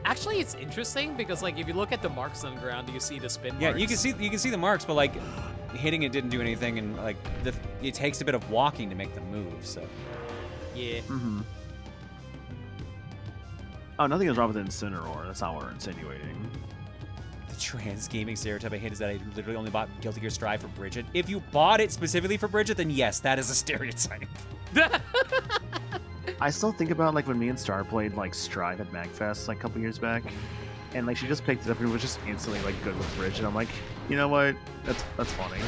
Speaker 12: Actually, it's interesting because, like, if you look at the marks on the ground, you see the spin marks.
Speaker 1: Yeah, you can see the marks, but like hitting it didn't do anything, and like it takes a bit of walking to make them move. So.
Speaker 12: Yeah.
Speaker 11: Mm-hmm. Oh, nothing is wrong with Incineroar. That's not what we're insinuating.
Speaker 1: The trans gaming stereotype I hate is that I literally only bought Guilty Gear Strive for Bridget. If you bought it specifically for Bridget, then yes, that is a stereotype.
Speaker 11: I still think about like when me and Star played like Strive at MagFest like a couple years back, and like she just picked it up and was just instantly like good with Bridget. I'm like, you know what? That's funny.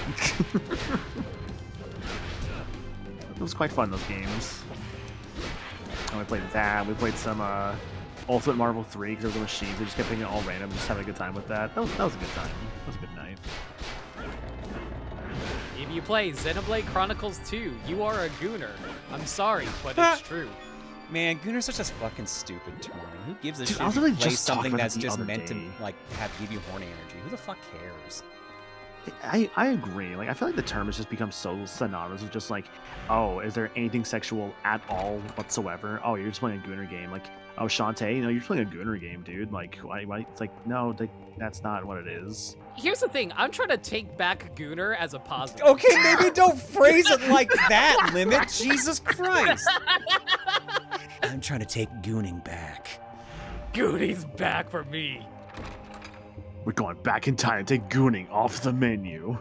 Speaker 11: It was quite fun, those games. And we played that. We played some Ultimate Marvel 3 because there was a machine. We just kept picking it all random, just having a good time with that. That was a good time. That was a good night.
Speaker 12: If you play Xenoblade Chronicles 2, you are a gooner. I'm sorry, but it's true.
Speaker 1: Man, Gooner's such a fucking stupid term. Who gives a
Speaker 11: Dude,
Speaker 1: shit
Speaker 11: I was
Speaker 1: if you
Speaker 11: literally
Speaker 1: play
Speaker 11: just talking
Speaker 1: something
Speaker 11: about
Speaker 1: that's
Speaker 11: that the
Speaker 1: just
Speaker 11: other
Speaker 1: meant
Speaker 11: day.
Speaker 1: to like give you horny energy? Who the fuck cares?
Speaker 11: I agree. Like I feel like the term has just become so synonymous with just like, oh, is there anything sexual at all whatsoever? Oh, you're just playing a Gooner game. Like, oh, Shantae, you're playing a Gooner game, dude. Like, why? It's like, no, that's not what it is.
Speaker 12: Here's the thing. I'm trying to take back gooner as a positive.
Speaker 1: Okay, maybe don't phrase it like that, Limit. Jesus Christ. I'm trying to take gooning back.
Speaker 12: Gooning's back for me.
Speaker 11: We're going back in time and take gooning off the menu.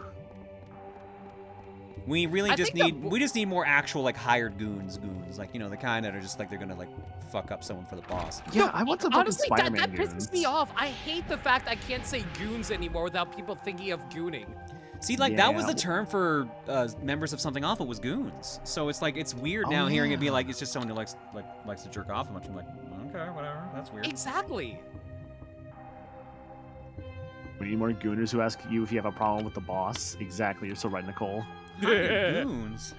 Speaker 1: We really just need more actual like hired goons, like the kind that are just like they're gonna like fuck up someone for the boss.
Speaker 11: Yeah, I want some fucking
Speaker 12: Honestly,
Speaker 11: Spider-Man
Speaker 12: that
Speaker 11: goons.
Speaker 12: pisses me off. I hate the fact I can't say goons anymore without people thinking of gooning.
Speaker 1: See, like that was the term for members of something awful was goons. So it's like it's weird now hearing it be like it's just someone who likes to jerk off a bunch. I'm like, okay, whatever, that's weird.
Speaker 12: Exactly.
Speaker 11: We need more gooners who ask you if you have a problem with the boss. Exactly, you're so right, Nicole.
Speaker 1: Goons.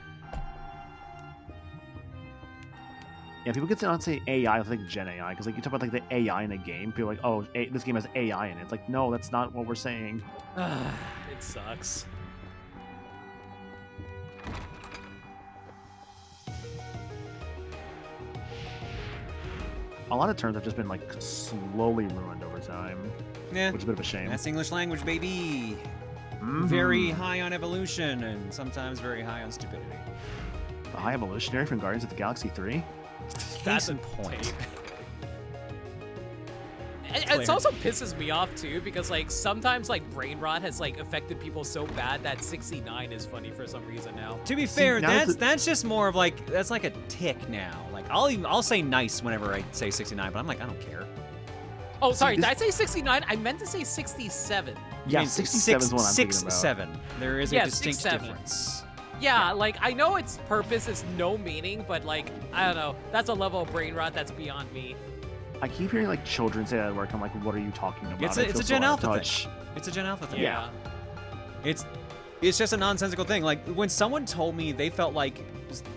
Speaker 11: Yeah, people get to not say AI, I think Gen AI, because like you talk about like the AI in a game, people are like, oh, this game has AI in it. It's like, no, that's not what we're saying.
Speaker 12: It sucks.
Speaker 11: A lot of terms have just been like slowly ruined over time.
Speaker 1: Yeah,
Speaker 11: which is a bit of a shame.
Speaker 1: That's English language, baby.
Speaker 11: Mm-hmm.
Speaker 1: Very high on evolution and sometimes very high on stupidity.
Speaker 11: The High Evolutionary from Guardians of the Galaxy 3?
Speaker 1: Case in point.
Speaker 12: It also pisses me off too because like sometimes like brain rot has like affected people so bad that 69 is funny for some reason now.
Speaker 1: To be fair, that's just more of like that's like a tick now. Like I'll say nice whenever I say 69, but I'm like I don't care.
Speaker 12: Oh, sorry, did I say 69? I meant to say 67.
Speaker 11: Yeah, 67 is what I'm thinking about.
Speaker 1: 6-7. There is a distinct
Speaker 12: 6-7.
Speaker 1: difference.
Speaker 12: Yeah, like I know its purpose is no meaning, but like I don't know, that's a level of brain rot that's beyond me.
Speaker 11: I keep hearing like children say that at work. I'm like, what are you talking about?
Speaker 1: It's a Gen Alpha thing. It's a Gen Alpha thing.
Speaker 12: Yeah.
Speaker 1: It's just a nonsensical thing. Like when someone told me they felt like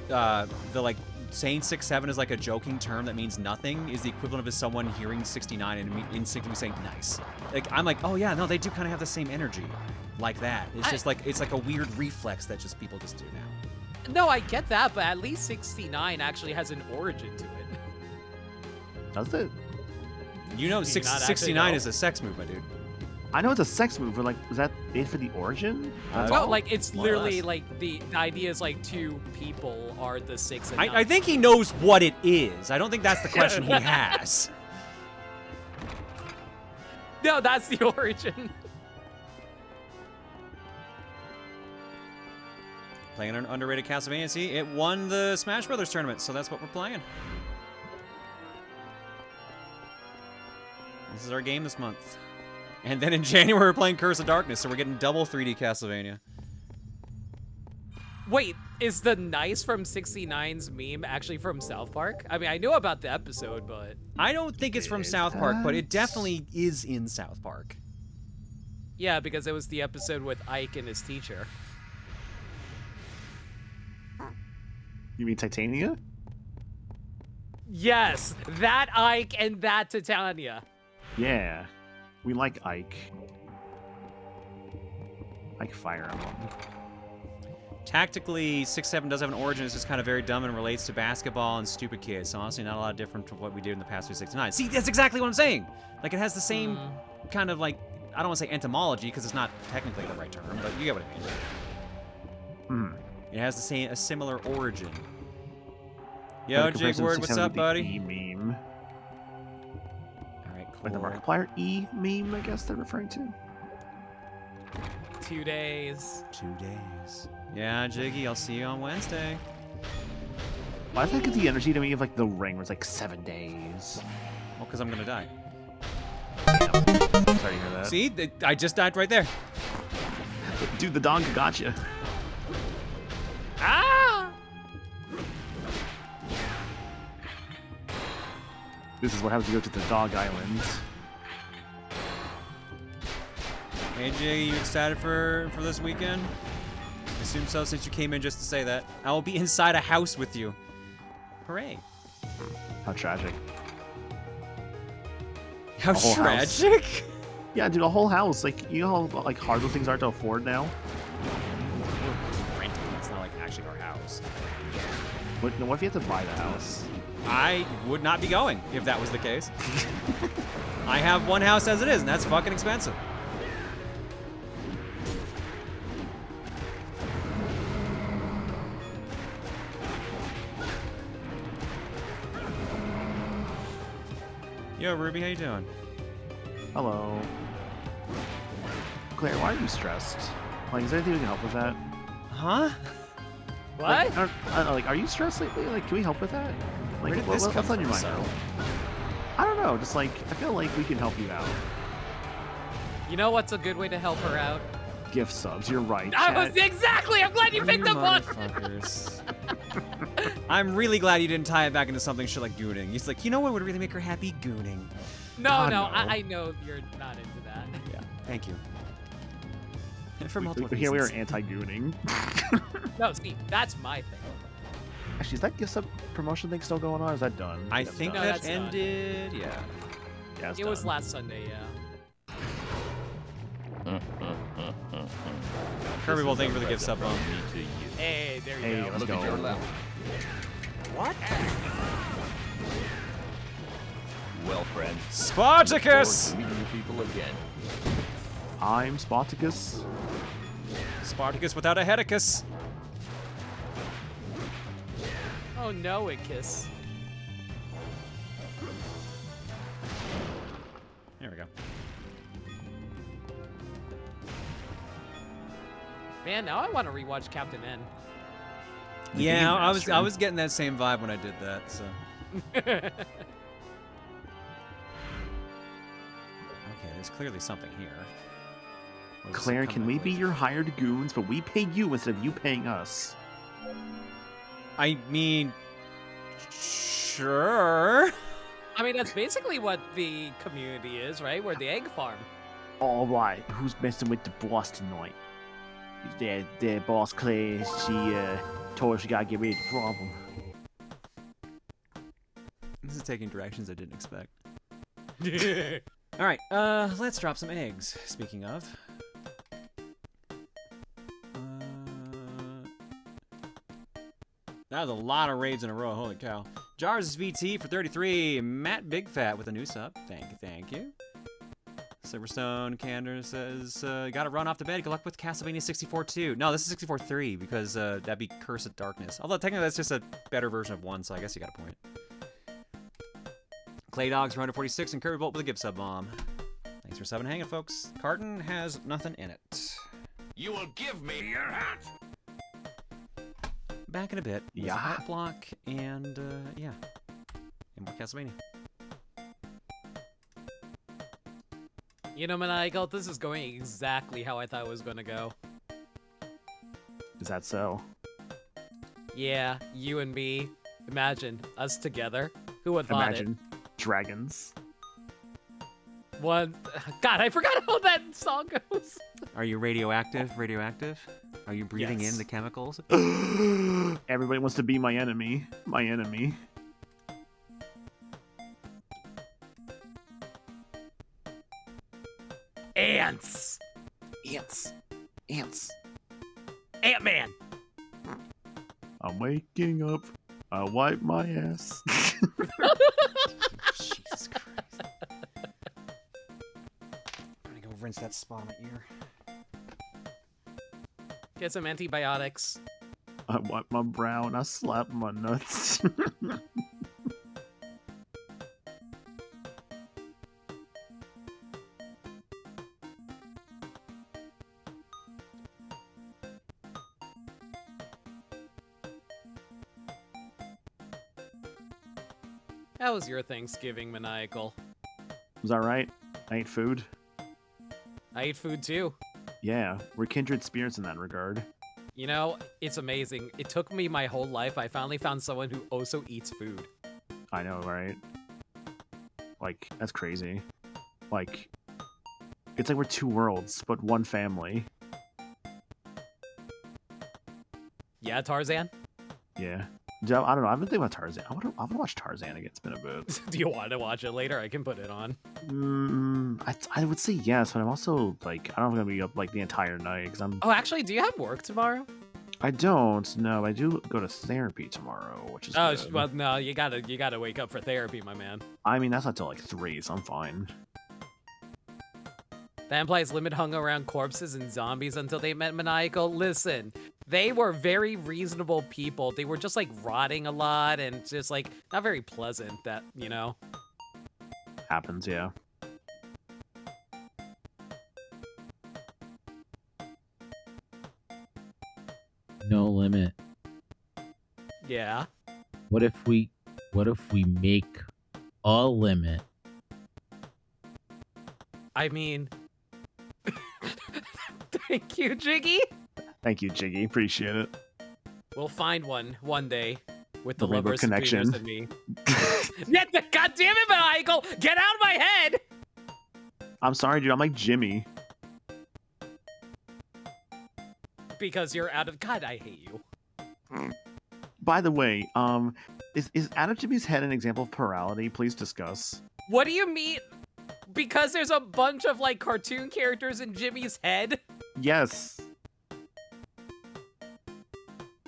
Speaker 1: the like saying 6-7 is like a joking term that means nothing is the equivalent of someone hearing 69 and instinctively saying nice. Like I'm like, oh yeah, no, they do kind of have the same energy, like that. It's just like it's like a weird reflex that just people just do now.
Speaker 12: No, I get that, but at least 69 actually has an origin to it.
Speaker 11: Does it?
Speaker 1: You know, 69 is a sex move, my dude.
Speaker 11: I know it's a sex move, but like, is that it for the origin?
Speaker 12: No, like it's literally like the idea is like two people are the 6 and 9.
Speaker 1: I think he knows what it is. I don't think that's the question he has.
Speaker 12: No, that's the origin.
Speaker 1: Playing an underrated Castlevania. See, it won the Smash Brothers tournament, so that's what we're playing. This is our game this month. And then in January, we're playing Curse of Darkness, so we're getting double 3D Castlevania.
Speaker 12: Wait, is the nice from 69's meme actually from South Park? I mean, I knew about the episode, but...
Speaker 1: I don't think it's from South Park, but it definitely is in South Park.
Speaker 12: Yeah, because it was the episode with Ike and his teacher.
Speaker 11: You mean Titania?
Speaker 12: Yes, that Ike and that Titania.
Speaker 11: Yeah, we like Ike. Ike Fire Emblem.
Speaker 1: Tactically, 6-7 does have an origin. It's just kind of very dumb and relates to basketball and stupid kids. So honestly, not a lot different from what we did in the past with 69. See, that's exactly what I'm saying. Like, it has the same kind of like, I don't want to say entomology because it's not technically the right term, but you get what I mean. It has the same, a similar origin. Yo, Jake Ward, what's up, buddy?
Speaker 11: E-meme.
Speaker 1: All right, cool.
Speaker 11: Like the Markiplier E-meme, I guess they're referring to.
Speaker 12: 2 days.
Speaker 1: 2 days. Yeah, Jiggy, I'll see you on Wednesday.
Speaker 11: Why does that get the energy to me of like the ring where it's like 7 days?
Speaker 1: Well, because I'm gonna die.
Speaker 11: Damn. Sorry to hear that.
Speaker 1: See, I just died right there.
Speaker 11: Dude, the dog got you.
Speaker 12: Ah!
Speaker 11: This is what happens to go to the dog island.
Speaker 1: Hey, Jiggy, you excited for this weekend? I assume so since you came in just to say that. I will be inside a house with you. Hooray.
Speaker 11: How tragic.
Speaker 1: How tragic?
Speaker 11: House. Yeah, dude, a whole house. Like, you know how like hard those things are to afford now?
Speaker 1: We're renting. It's not like actually our house.
Speaker 11: What if you have to buy the house?
Speaker 1: I would not be going if that was the case. I have one house as it is, and that's fucking expensive. Yo, Ruby, how you doing?
Speaker 11: Hello. Claire, why are you stressed? Like, is there anything we can help with that?
Speaker 1: Huh?
Speaker 12: What?
Speaker 11: Like, I don't know, like, are you stressed lately? Like, can we help with that? Like,
Speaker 1: Where did this come
Speaker 11: what's on
Speaker 1: from,
Speaker 11: your mind?
Speaker 1: Sarah?
Speaker 11: I don't know. Just like, I feel like we can help you out.
Speaker 12: You know what's a good way to help her out?
Speaker 11: Gift subs. You're right.
Speaker 12: I was exactly. I'm glad you picked up on.
Speaker 1: I'm really glad you didn't tie it back into something shit like gooning. He's like, you know what would really make her happy? Gooning.
Speaker 12: No,
Speaker 11: God,
Speaker 12: no,
Speaker 11: no.
Speaker 12: I know you're not into that.
Speaker 1: Yeah, thank you. For multiple
Speaker 11: Here we are
Speaker 1: reasons.
Speaker 11: anti-gooning.
Speaker 12: No, see, that's my thing.
Speaker 11: Actually, is that gift sub promotion thing still going on? Or is that done?
Speaker 1: I
Speaker 11: That's
Speaker 1: think
Speaker 11: done.
Speaker 1: that
Speaker 12: that's done.
Speaker 1: ended. Yeah.
Speaker 11: Yeah, it's
Speaker 12: It was
Speaker 11: done.
Speaker 12: last Sunday, yeah.
Speaker 1: Kirby will thank you for the gift sub bump.
Speaker 12: Hey, there you
Speaker 11: Hey,
Speaker 12: go.
Speaker 11: let's go.
Speaker 3: What?
Speaker 6: Well, friend.
Speaker 1: Spartacus!
Speaker 6: Meeting you people again.
Speaker 11: I'm Spartacus.
Speaker 1: Spartacus without a Heticus.
Speaker 12: Oh no, it kiss.
Speaker 1: we go.
Speaker 12: Man, now I want to rewatch Captain N.
Speaker 1: Yeah, I was getting that same vibe when I did that. So. Okay, there's clearly something here.
Speaker 11: Claire, can we be your hired goons, but we pay you instead of you paying us?
Speaker 1: I mean, sure.
Speaker 12: I mean, that's basically what the community is, right? We're the egg farm.
Speaker 11: All right, who's messing with the boss tonight? The boss Claire, she told us she gotta get rid of the problem.
Speaker 1: This is taking directions I didn't expect. All right, let's drop some eggs. Speaking of. That was a lot of raids in a row. Holy cow. Jars VT for 33. Matt Big Fat with a new sub. Thank you. Silverstone Candor says, gotta run off to bed. Good luck with Castlevania 64 2. No, this is 64 3 because that'd be Curse of Darkness. Although technically that's just a better version of 1, so I guess you got a point. Clay Dogs for 146 and Kirby Bolt with a gift sub bomb. Thanks for subbing hanging, folks. Carton has nothing in it.
Speaker 5: You will give me your hat.
Speaker 1: Back in a bit.
Speaker 11: Yeah.
Speaker 1: Art block and yeah. And more Castlevania.
Speaker 12: You know, Maniacal, this is going exactly how I thought it was going to go.
Speaker 11: Is that so?
Speaker 12: Yeah, you and me. Imagine us together. Who would thought
Speaker 11: Imagine dragons.
Speaker 12: One. God, I forgot how that song goes.
Speaker 1: Are you radioactive? Radioactive? Are you breathing in the chemicals?
Speaker 11: Everybody wants to be my enemy. My enemy.
Speaker 12: Ants.
Speaker 11: Ants. Ants.
Speaker 12: Ant-Man.
Speaker 11: I'm waking up. I wipe my ass.
Speaker 1: Jesus Christ. I'm gonna go rinse that spot on my ear.
Speaker 12: Get some antibiotics.
Speaker 11: I wipe my brow and I slap my nuts.
Speaker 12: How was your Thanksgiving, Maniacal?
Speaker 11: Was that right? I ate food?
Speaker 12: I ate food too.
Speaker 11: Yeah, we're kindred spirits in that regard.
Speaker 12: You know, it's amazing. It took me my whole life. I finally found someone who also eats food.
Speaker 11: I know, right? Like, that's crazy. Like, it's like we're two worlds, but one family.
Speaker 12: Yeah, Tarzan?
Speaker 11: Yeah. I don't know. I've been thinking about Tarzan. I want to watch Tarzan again. It's been a bit.
Speaker 12: Do you want to watch it later? I can put it on.
Speaker 11: I would say yes, but I'm also like, I don't know if I'm gonna be up like the entire night because I'm.
Speaker 12: Oh, actually, do you have work tomorrow?
Speaker 11: I don't. No, I do go to therapy tomorrow, which is.
Speaker 12: Oh,
Speaker 11: good.
Speaker 12: well, no, you gotta wake up for therapy, my man.
Speaker 11: I mean, that's not till like 3, so I'm fine.
Speaker 12: That implies Limit hung around corpses and zombies until they met Maniacal. Listen, they were very reasonable people. They were just like rotting a lot and just like not very pleasant. That, you know.
Speaker 11: Happens, yeah.
Speaker 14: No Limit.
Speaker 12: Yeah.
Speaker 14: What if we make a limit?
Speaker 12: I mean, thank you, Jiggy.
Speaker 11: Thank you, Jiggy. Appreciate it.
Speaker 12: We'll find one day with the
Speaker 11: Rainbow
Speaker 12: lovers
Speaker 11: Connection.
Speaker 12: and me. Yeah, God damn it, Michael! Get out of my head!
Speaker 11: I'm sorry, dude. I'm like Jimmy.
Speaker 12: Because you're out of. God, I hate you.
Speaker 11: By the way, is out of Jimmy's head an example of plurality? Please discuss.
Speaker 12: What do you mean? Because there's a bunch of like cartoon characters in Jimmy's head?
Speaker 11: Yes.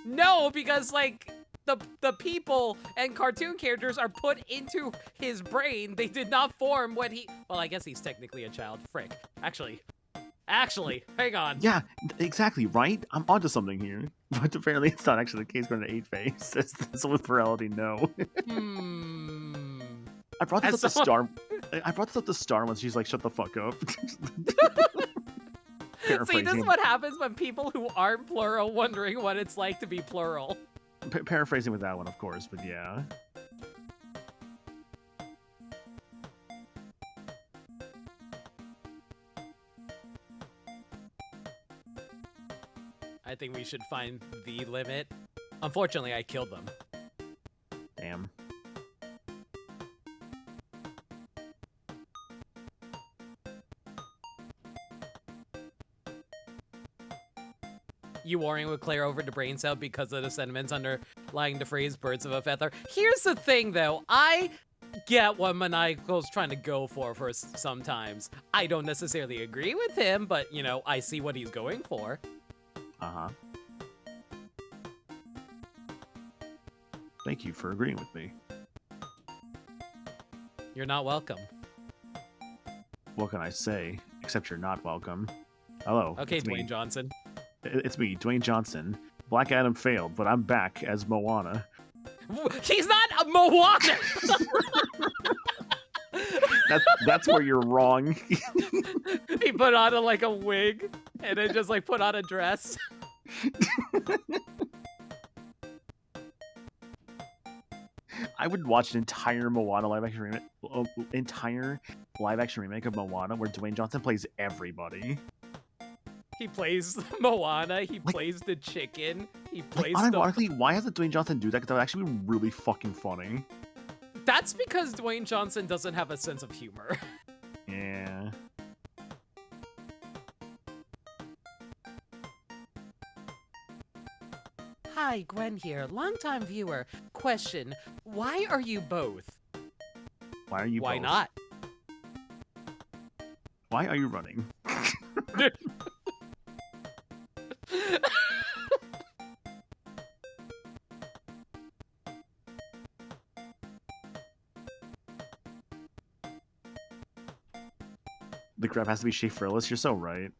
Speaker 12: No, because like the people and cartoon characters are put into his brain. They did not form what he. Well, I guess he's technically a child. Frick. Actually, hang on.
Speaker 11: Yeah, exactly, right? I'm onto something here. But apparently it's not actually the case going to 8 face. That's with plurality, no. I brought this up to Star. I brought this up to Star when she's like, "Shut the fuck up."
Speaker 12: See, this is what happens when people who aren't plural wondering what it's like to be plural.
Speaker 11: Paraphrasing with that one, of course, but yeah.
Speaker 12: I think we should find the limit. Unfortunately, I killed them.
Speaker 11: Damn.
Speaker 12: You warring with Claire over the brain cell because of the sentiments underlying the phrase birds of a feather. Here's the thing, though. I get what Maniakal's trying to go for sometimes. I don't necessarily agree with him, but, you know, I see what he's going for.
Speaker 11: Uh-huh. Thank you for agreeing with me.
Speaker 12: You're not welcome.
Speaker 11: What can I say? Except you're not welcome. Hello.
Speaker 12: Okay, Dwayne Johnson.
Speaker 11: It's me, Dwayne Johnson. Black Adam failed, but I'm back as Moana.
Speaker 12: He's not a Moana!
Speaker 11: that's where you're wrong.
Speaker 12: He put on a wig and then just put on a dress.
Speaker 11: I would watch an entire Moana live action remake of Moana where Dwayne Johnson plays everybody.
Speaker 12: He plays Moana. He plays the chicken. He plays
Speaker 11: unironically, why hasn't Dwayne Johnson do that? Because that would actually be really fucking funny.
Speaker 12: That's because Dwayne Johnson doesn't have a sense of humor.
Speaker 11: Yeah.
Speaker 12: Hi, Gwen here. Longtime viewer. Question, why are you both?
Speaker 11: Why are you
Speaker 12: Why
Speaker 11: both?
Speaker 12: not?
Speaker 11: Why are you running? The crap has to be Schaeferless. You're so right.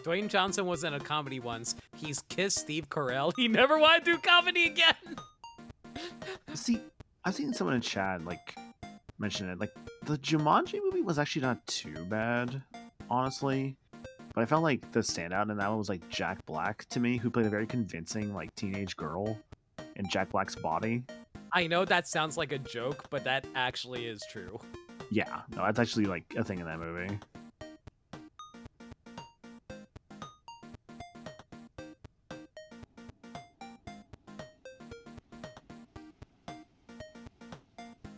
Speaker 12: Dwayne Johnson was in a comedy once. He's kissed Steve Carell. He never wanted to do comedy again.
Speaker 11: See, I've seen someone in chat mention it. The Jumanji movie was actually not too bad, honestly. But I felt like the standout in that one was Jack Black to me, who played a very convincing teenage girl in Jack Black's body.
Speaker 12: I know that sounds like a joke, but that actually is true.
Speaker 11: Yeah, no, that's actually a thing in that movie.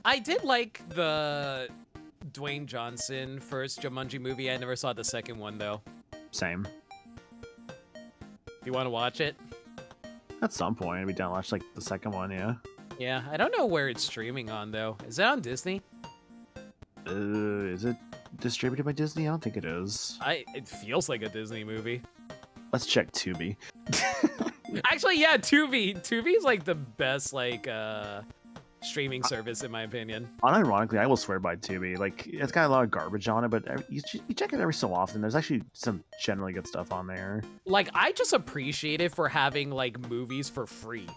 Speaker 12: I did like the Dwayne Johnson first Jumanji movie. I never saw the second one, though.
Speaker 11: Same.
Speaker 12: You want to watch it?
Speaker 11: At some point, we don't watch the second one, yeah.
Speaker 12: Yeah, I don't know where it's streaming on, though. Is it on Disney?
Speaker 11: Is it distributed by Disney? I don't think it is.
Speaker 12: It feels like a Disney movie.
Speaker 11: Let's check Tubi.
Speaker 12: Actually, yeah, Tubi. Tubi's the best streaming service in my opinion.
Speaker 11: Unironically, I will swear by Tubi. It's got a lot of garbage on it, but you check it every so often. There's actually some generally good stuff on there.
Speaker 12: I just appreciate it for having movies for free.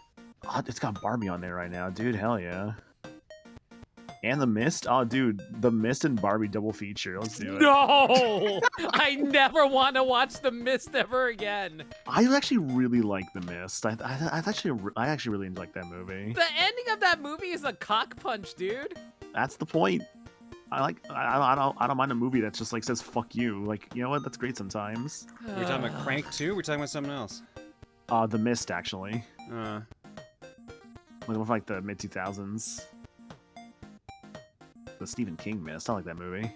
Speaker 11: Oh, it's got Barbie on there right now, dude. Hell yeah. And The Mist. Oh, dude, The Mist and Barbie double feature. Let's do it.
Speaker 12: No, I never want to watch The Mist ever again.
Speaker 11: I actually really like The Mist. I actually really like that movie.
Speaker 12: The ending of that movie is a cock punch, dude.
Speaker 11: That's the point. I don't mind a movie that just says fuck you. You know what? That's great sometimes.
Speaker 1: We're talking about Crank 2? We're talking about something else.
Speaker 11: The Mist actually. With the mid 2000s. The Stephen King Mist. I like that movie.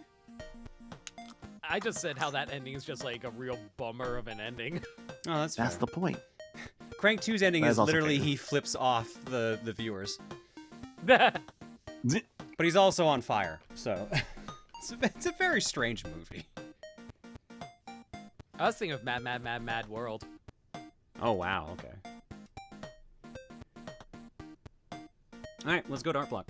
Speaker 12: I just said how that ending is just a real bummer of an ending.
Speaker 1: Oh, that's
Speaker 11: the point.
Speaker 1: Crank 2's ending is literally he flips off the viewers. But he's also on fire, so it's a very strange movie.
Speaker 12: I was thinking of Mad World.
Speaker 1: Oh wow, okay. All right, let's go to Art Block.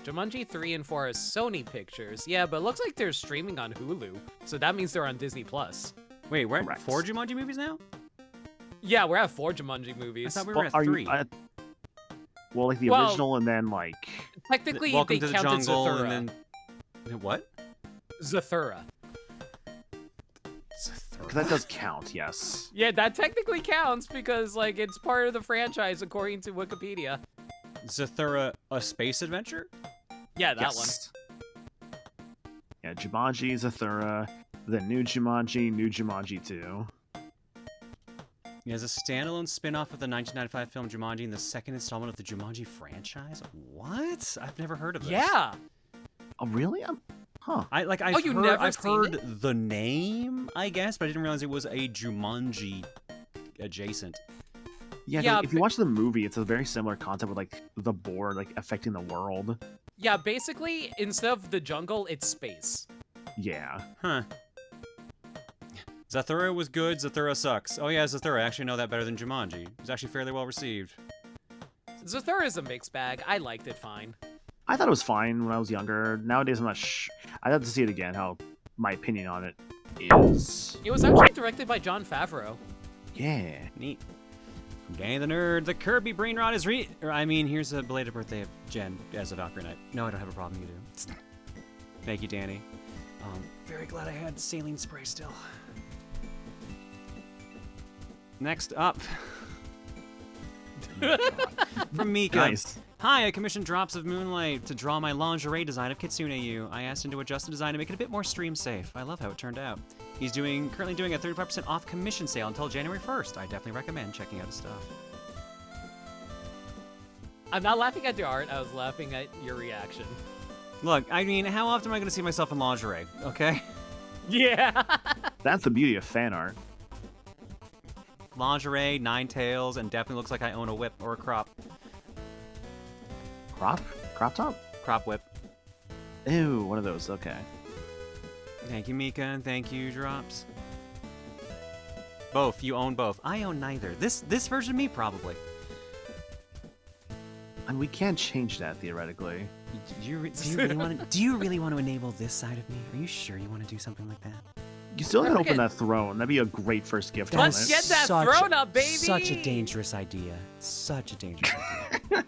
Speaker 12: Jumanji 3 and 4 is Sony Pictures. Yeah, but it looks like they're streaming on Hulu, so that means they're on Disney+.
Speaker 1: Wait, we're at 4 Jumanji movies now?
Speaker 12: Yeah, we're at 4 Jumanji movies.
Speaker 1: I thought we were at 3.
Speaker 11: Well, like the original and then like...
Speaker 12: Technically,
Speaker 1: Welcome
Speaker 12: they
Speaker 1: to the
Speaker 12: counted
Speaker 1: Jungle
Speaker 12: Zathura.
Speaker 1: and then... What?
Speaker 12: Zathura.
Speaker 11: Because that does count, yes.
Speaker 12: Yeah, that technically counts because, like, it's part of the franchise according to Wikipedia.
Speaker 1: Zathura, A Space Adventure?
Speaker 12: Yeah, that one.
Speaker 11: Yeah, Jumanji, Zathura, the New Jumanji 2.
Speaker 1: Yeah, as a standalone spin-off of the 1995 film Jumanji and the second installment of the Jumanji franchise? What? I've never heard of this.
Speaker 12: Yeah.
Speaker 11: Oh, really? Huh.
Speaker 1: I've heard the name, I guess, but I didn't realize it was a Jumanji adjacent.
Speaker 11: Yeah, if you watch the movie, it's a very similar concept with like the board like affecting the world.
Speaker 12: Yeah, basically, instead of the jungle, it's space.
Speaker 11: Yeah.
Speaker 1: Huh. Zathura was good, Zathura sucks. Oh yeah, Zathura, I actually know that better than Jumanji. It was actually fairly well received.
Speaker 12: Zathura is a mixed bag. I liked it fine.
Speaker 11: I thought it was fine when I was younger. Nowadays, I'm not I'd have to see it again, how my opinion on it is.
Speaker 12: It was actually directed by Jon Favreau.
Speaker 11: Yeah.
Speaker 1: Neat. From Danny the Nerd, the Kirby Brain Rot is here's a belated birthday of Jen as a Valkyrie Knight. No, I don't have a problem, you do. Thank you, Danny. Very glad I had saline spray still. Next up. From Mika.
Speaker 11: Nice.
Speaker 1: Hi, I commissioned Drops of Moonlight to draw my lingerie design of Kitsune-Yu. I asked him to adjust the design to make it a bit more stream safe. I love how it turned out. He's currently doing a 35% off commission sale until January 1st. I definitely recommend checking out his stuff.
Speaker 12: I'm not laughing at the art, I was laughing at your reaction.
Speaker 1: Look, I mean, how often am I going to see myself in lingerie, okay?
Speaker 12: Yeah.
Speaker 11: That's the beauty of fan art.
Speaker 1: Lingerie, 9 tails, and definitely looks like I own a whip or a crop.
Speaker 11: Crop? Crop top?
Speaker 1: Crop whip.
Speaker 11: Ew, one of those, okay.
Speaker 1: Thank you, Mika, and thank you, Drops. Both, you own both. I own neither. This version of me, probably.
Speaker 11: And we can change that, theoretically.
Speaker 1: Do you really want to enable this side of me? Are you sure you want to do something like that?
Speaker 11: You still haven't opened that throne. That'd be a great first gift.
Speaker 12: Let's get that throne up, baby!
Speaker 1: Such a dangerous idea. Such a dangerous idea.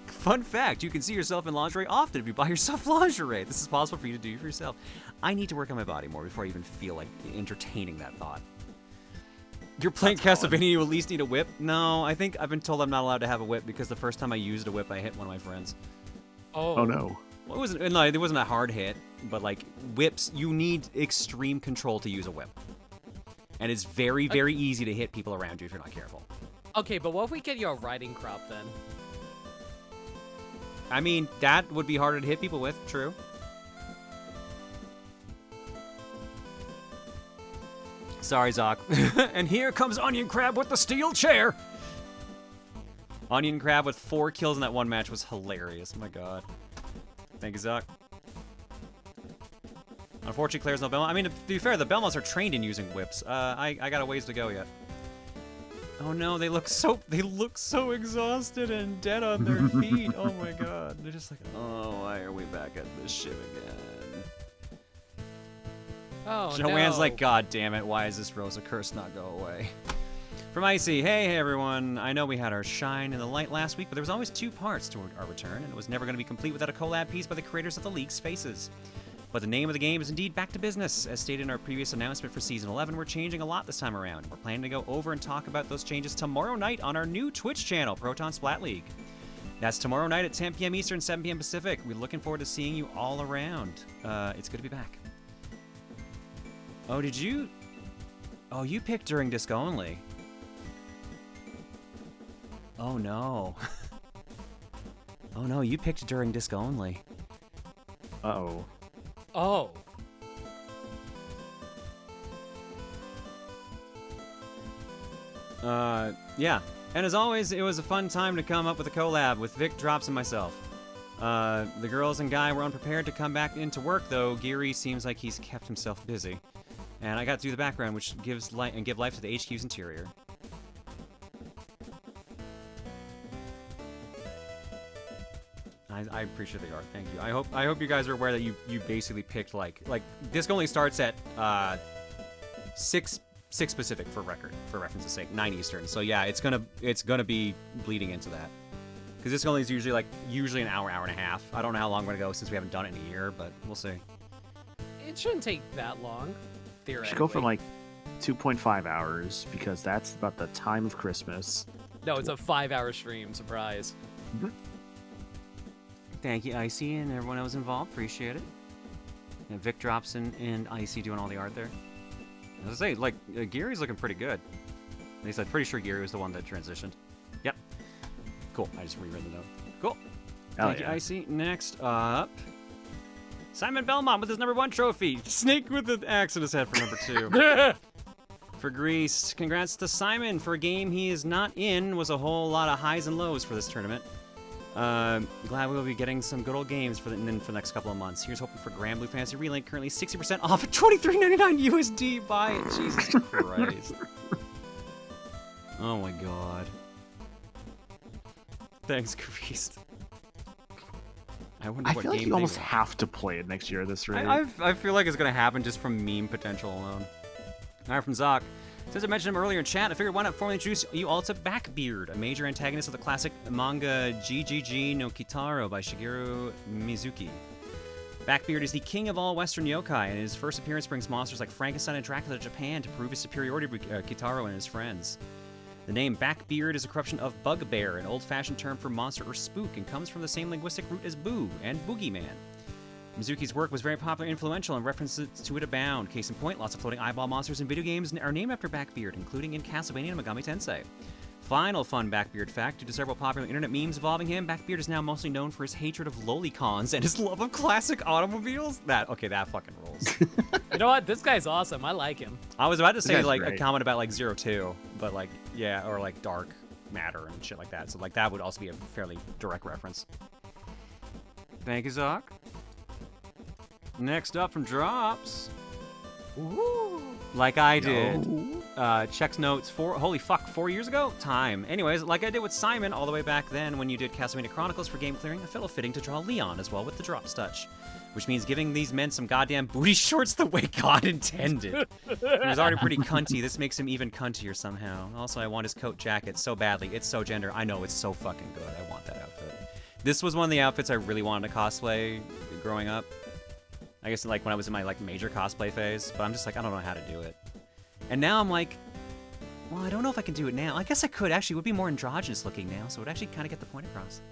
Speaker 1: Fun fact, you can see yourself in lingerie often if you buy yourself lingerie. This is possible for you to do for yourself. I need to work on my body more before I even feel like entertaining that thought. You're playing Castlevania, you at least need a whip? No, I think I've been told I'm not allowed to have a whip because the first time I used a whip, I hit one of my friends.
Speaker 11: Oh no.
Speaker 1: Well, it wasn't a hard hit, but like whips, you need extreme control to use a whip. And it's very, very easy to hit people around you if you're not careful.
Speaker 12: Okay, but what if we get you a riding crop then?
Speaker 1: I mean, that would be harder to hit people with, true. Sorry, Zoc. And here comes Onion Crab with the steel chair. Onion Crab with 4 kills in that one match was hilarious. Oh my god. Thank you, Zoc. Unfortunately, Claire's no Belmont. I mean, to be fair, the Belmonts are trained in using whips. I got a ways to go yet. Oh no, they look so exhausted and dead on their feet. Oh my god. They're just like, oh, why are we back at this shit again?
Speaker 12: Oh,
Speaker 1: Joanne's
Speaker 12: no.
Speaker 1: like, god damn it, why is this Rosa curse not go away? From Icy, hey everyone. I know we had our shine in the light last week, but there was always 2 parts to our return, and it was never going to be complete without a collab piece by the creators of the League's Faces. But the name of the game is indeed back to business. As stated in our previous announcement for Season 11, we're changing a lot this time around. We're planning to go over and talk about those changes tomorrow night on our new Twitch channel, Proton Splat League. That's tomorrow night at 10 p.m. Eastern, 7 p.m. Pacific. We're looking forward to seeing you all around. It's good to be back. Oh, did you... Oh, you picked during disc only. Oh, no. Oh, no, you picked during disc only.
Speaker 11: Uh-oh.
Speaker 12: Oh.
Speaker 1: Yeah. And as always, it was a fun time to come up with a collab with Vic, Drops, and myself. The girls and Guy were unprepared to come back into work, though. Geary seems like he's kept himself busy. And I got to do the background, which gives life to the HQ's interior. I appreciate the art. Thank you. I hope you guys are aware that you basically picked like disc only starts at 6 Pacific for reference's sake, 9 Eastern. So yeah, it's gonna be bleeding into that. Because disc only is usually an hour and a half. I don't know how long we're gonna go since we haven't done it in a year, but we'll see.
Speaker 12: It shouldn't take that long, theoretically.
Speaker 11: Should go for like 2.5 hours because that's about the time of Christmas.
Speaker 12: No, it's a 5-hour stream. Surprise.
Speaker 1: Thank you, Icy, and everyone that was involved. Appreciate it. And Vic Drops and Icy doing all the art there. As I say, like, Gary's looking pretty good. At least I'm pretty sure Gary was the one that transitioned. Yep. Cool. I just reread the note. Cool. Thank you, Icy. Next up, Simon Belmont with his #1 trophy. Snake with the axe in his head for #2. For Greece. Congrats to Simon for a game he is not in. Was a whole lot of highs and lows for this tournament. Glad we will be getting some good old games for the next couple of months. Here's hoping for Grand Blue Fantasy Relink, currently 60% off at $23.99 USD. Buy it. Jesus Christ. Oh my god. Thanks, Grease. I wonder what
Speaker 11: feel like
Speaker 1: game
Speaker 11: you almost
Speaker 1: want.
Speaker 11: have to play it next year at this rate.
Speaker 1: I feel like it's gonna happen just from meme potential alone. Alright, from Zoc. Since I mentioned him earlier in chat, I figured why not formally introduce you all to Backbeard, a major antagonist of the classic manga GGG no Kitaro by Shigeru Mizuki. Backbeard is the king of all Western yokai, and his first appearance brings monsters like Frankenstein and Dracula to Japan to prove his superiority to Kitaro and his friends. The name Backbeard is a corruption of bugbear, an old-fashioned term for monster or spook, and comes from the same linguistic root as boo and boogeyman. Mizuki's work was very popular and influential, and references to it abound. Case in point, lots of floating eyeball monsters in video games are named after Backbeard, including in Castlevania and Megami Tensei. Final fun Backbeard fact, due to several popular internet memes involving him, Backbeard is now mostly known for his hatred of lolicons and his love of classic automobiles. That fucking rules.
Speaker 12: You know what? This guy's awesome. I like him.
Speaker 1: I was about to say, like,
Speaker 11: great.
Speaker 1: a comment about, like, 02, but, like, yeah, or, like, Dark Matter and shit like that. So, like, that would also be a fairly direct reference. Thank you, Zoc. Next up from Drops.
Speaker 12: Ooh.
Speaker 1: Like I did. Checks notes 4 years ago? Time. Anyways, like I did with Simon all the way back then when you did Castlevania Chronicles for game clearing, I felt it fitting to draw Leon as well with the Drops touch. Which means giving these men some goddamn booty shorts the way God intended. He was already pretty cunty. This makes him even cuntier somehow. Also, I want his coat jacket so badly. It's so gender. I know, it's so fucking good. I want that outfit. This was one of the outfits I really wanted to cosplay growing up. I guess like when I was in my like major cosplay phase, but I'm just like, I don't know how to do it. And now I'm like, well, I don't know if I can do it now. I guess I could actually. It would be more androgynous looking now, so it would actually kind of get the point across.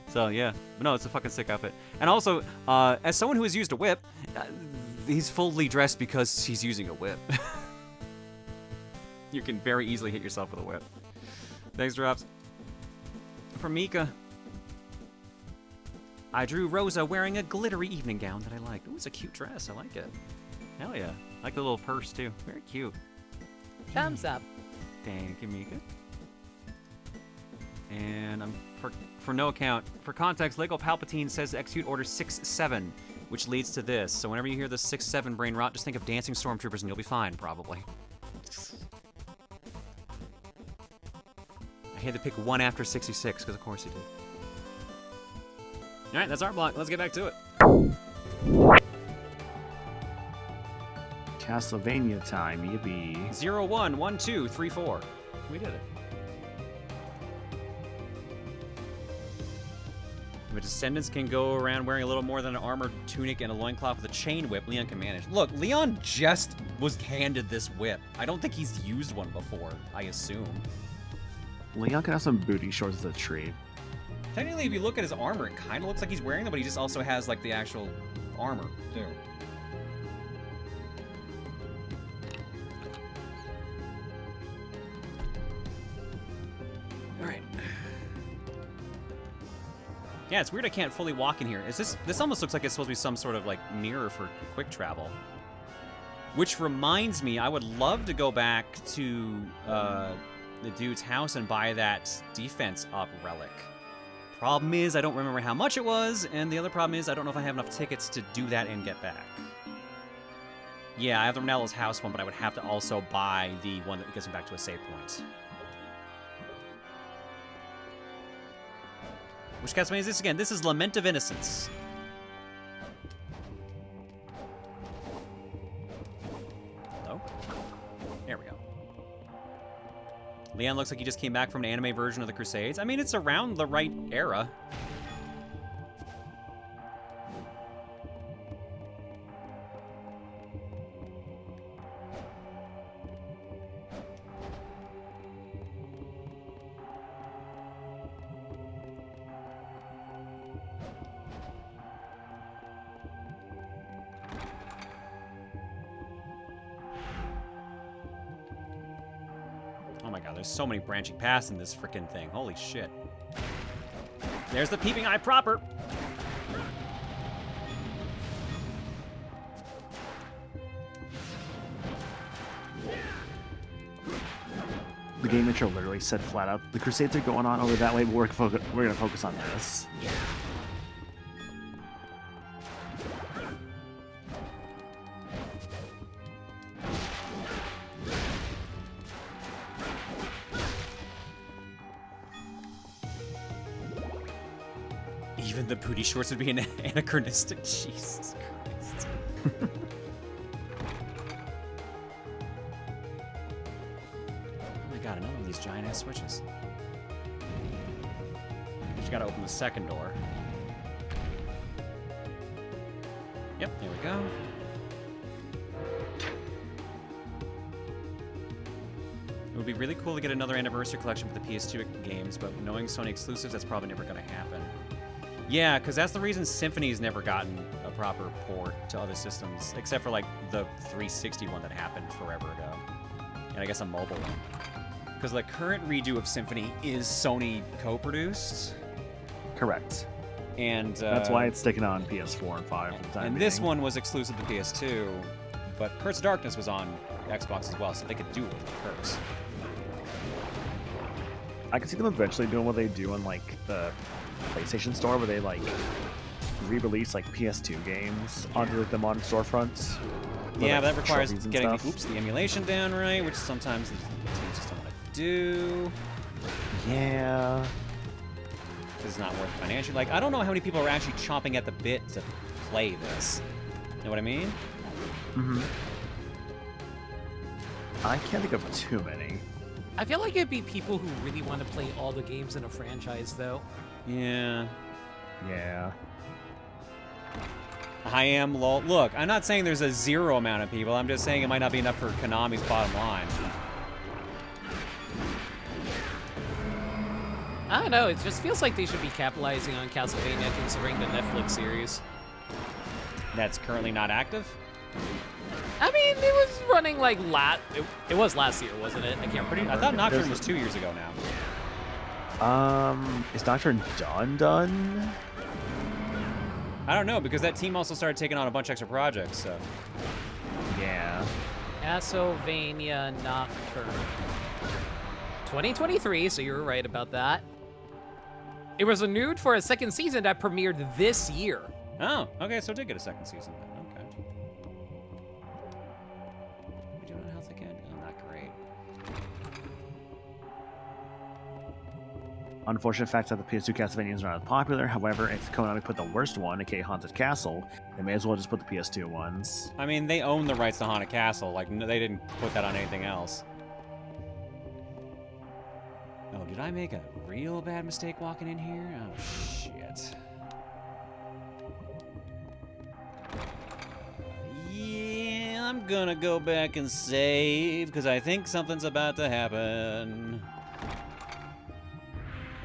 Speaker 1: So yeah, but no, it's a fucking sick outfit. And also, as someone who has used a whip, he's fully dressed because he's using a whip. You can very easily hit yourself with a whip. Thanks, Drops. From Mika. I drew Rosa wearing a glittery evening gown that I liked. Ooh, it's a cute dress. I like it. Hell yeah. I like the little purse, too. Very cute.
Speaker 12: Thumbs up.
Speaker 1: Thank you, Mika. And for no account, for context, Lego Palpatine says to execute Order 6-7, which leads to this. So whenever you hear the 6-7 brain rot, just think of dancing stormtroopers and you'll be fine, probably. I had to pick one after 66, because of course you did. Alright, that's our block. Let's get back to it.
Speaker 11: Castlevania time, yippee.
Speaker 1: 0, 1, 1, 2, 3, 4. We did it. If Descendants can go around wearing a little more than an armored tunic and a loincloth with a chain whip, Leon can manage. Look, Leon just was handed this whip. I don't think he's used one before, I assume.
Speaker 11: Leon can have some booty shorts as a treat.
Speaker 1: Technically, if you look at his armor, it kind of looks like he's wearing them, but he just also has, like, the actual armor, too. Alright. Yeah, it's weird I can't fully walk in here. This almost looks like it's supposed to be some sort of, like, mirror for quick travel. Which reminds me, I would love to go back to the dude's house and buy that defense up relic. Problem is, I don't remember how much it was, and the other problem is, I don't know if I have enough tickets to do that and get back. Yeah, I have the Ronello's house one, but I would have to also buy the one that gets me back to a save point. Which Castlevania is this again? This is Lament of Innocence. Hello? There we go. Leon looks like he just came back from an anime version of the Crusades. I mean, it's around the right era. Oh my god, there's so many branching paths in this frickin' thing. Holy shit. There's the peeping eye proper.
Speaker 11: The game intro literally said flat out, the Crusades are going on over that way, but we're gonna focus on this.
Speaker 1: Even the booty shorts would be anachronistic. Jesus Christ. Oh my god, another one of these giant ass switches. Just gotta open the second door. Yep, there we go. It would be really cool to get another anniversary collection with the PS2 games, but knowing Sony exclusives, that's probably never gonna happen. Yeah, because that's the reason Symphony's never gotten a proper port to other systems, except for like the 360 one that happened forever ago. And I guess a mobile one. Because the current redo of Symphony is Sony co-produced.
Speaker 11: Correct.
Speaker 1: And
Speaker 11: that's why it's sticking on PS4 and 5 for the time
Speaker 1: and
Speaker 11: being.
Speaker 1: this one was exclusive to PS2, but Curse of Darkness was on Xbox as well, so they could do it with Curse.
Speaker 11: I could see them eventually doing what they do on like the PlayStation Store, where they like re-release like PS2 games onto the modern storefronts.
Speaker 1: Yeah,
Speaker 11: like,
Speaker 1: but that requires
Speaker 11: trophies and
Speaker 1: getting
Speaker 11: stuff.
Speaker 1: the emulation down right, which sometimes these teams just don't want to do.
Speaker 11: Yeah.
Speaker 1: It's not worth financially. Like, I don't know how many people are actually chomping at the bit to play this. You know what I mean?
Speaker 11: Mm-hmm. I can't think of too many.
Speaker 12: I feel like it'd be people who really want to play all the games in a franchise, though.
Speaker 1: Yeah.
Speaker 11: Yeah.
Speaker 1: I am lol. Look, I'm not saying there's a zero amount of people. I'm just saying it might not be enough for Konami's bottom line.
Speaker 12: I don't know, it just feels like they should be capitalizing on Castlevania considering the Netflix series.
Speaker 1: That's currently not active?
Speaker 12: I mean, it was running like it was last year, wasn't it? I can't remember.
Speaker 1: I thought Nocturne was 2 years ago now.
Speaker 11: Is Nocturne done?
Speaker 1: I don't know, because that team also started taking on a bunch of extra projects, so.
Speaker 11: Yeah.
Speaker 12: Castlevania Nocturne. 2023, so you were right about that. It was renewed for a second season that premiered this year.
Speaker 1: Oh, okay, so it did get a second season then. Okay. We doing health again? Oh, not great.
Speaker 11: Unfortunate fact that the PS2 Castlevanias are not popular. However, if Konami put the worst one, aka Haunted Castle, they may as well just put the PS2 ones.
Speaker 1: I mean, they own the rights to Haunted Castle. Like, they didn't put that on anything else. Oh, did I make a real bad mistake walking in here? Oh, shit. Yeah, I'm gonna go back and save, because I think something's about to happen.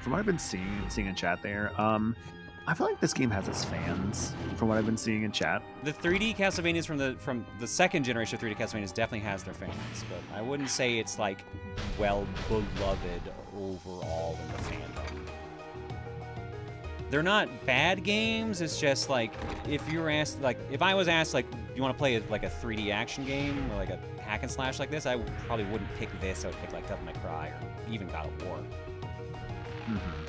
Speaker 11: From what I've been seeing in chat there, I feel like this game has its fans, from what I've been seeing in chat.
Speaker 1: The 3D Castlevanias from the second generation of 3D Castlevanias definitely has their fans, but I wouldn't say it's like well beloved overall in the fandom. They're not bad games. It's just like if you're asked, like if I was asked, like, do you want to play like a 3D action game or like a hack and slash like this, I probably wouldn't pick this. I would pick like Devil May Cry or even God of War.
Speaker 11: Mm-hmm.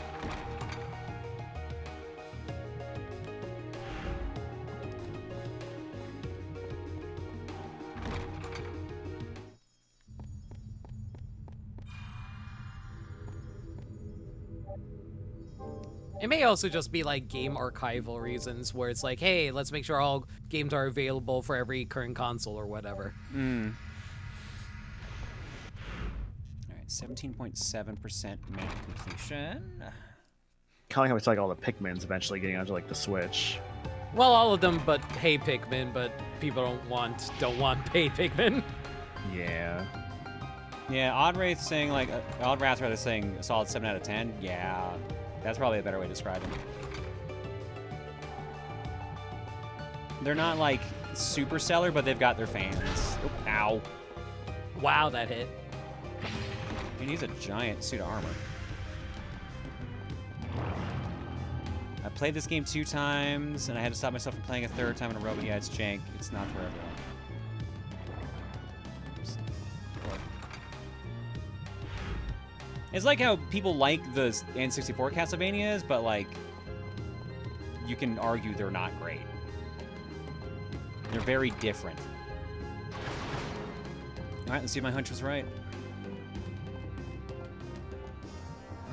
Speaker 12: It may also just be like game archival reasons where it's like, hey, let's make sure all games are available for every current console or whatever.
Speaker 1: All right, 17.7% map completion.
Speaker 11: Kind of how it's like all the Pikmin's eventually getting onto like the Switch.
Speaker 12: Well, all of them, but hey Pikmin, but people don't want pay Pikmin.
Speaker 11: Yeah.
Speaker 1: Yeah, Oddwraith saying like Oddwrath rather saying a solid 7 out of 10. Yeah, that's probably a better way to describe it. They're not like super stellar, but they've got their fans. Oop, ow.
Speaker 12: Wow, that hit.
Speaker 1: He needs a giant suit of armor. I played this game 2 times, and I had to stop myself from playing a 3rd time in a row, but yeah, it's jank. It's not for everyone. It's like how people like the N64 Castlevanias, but like, you can argue they're not great. They're very different. All right, let's see if my hunch was right.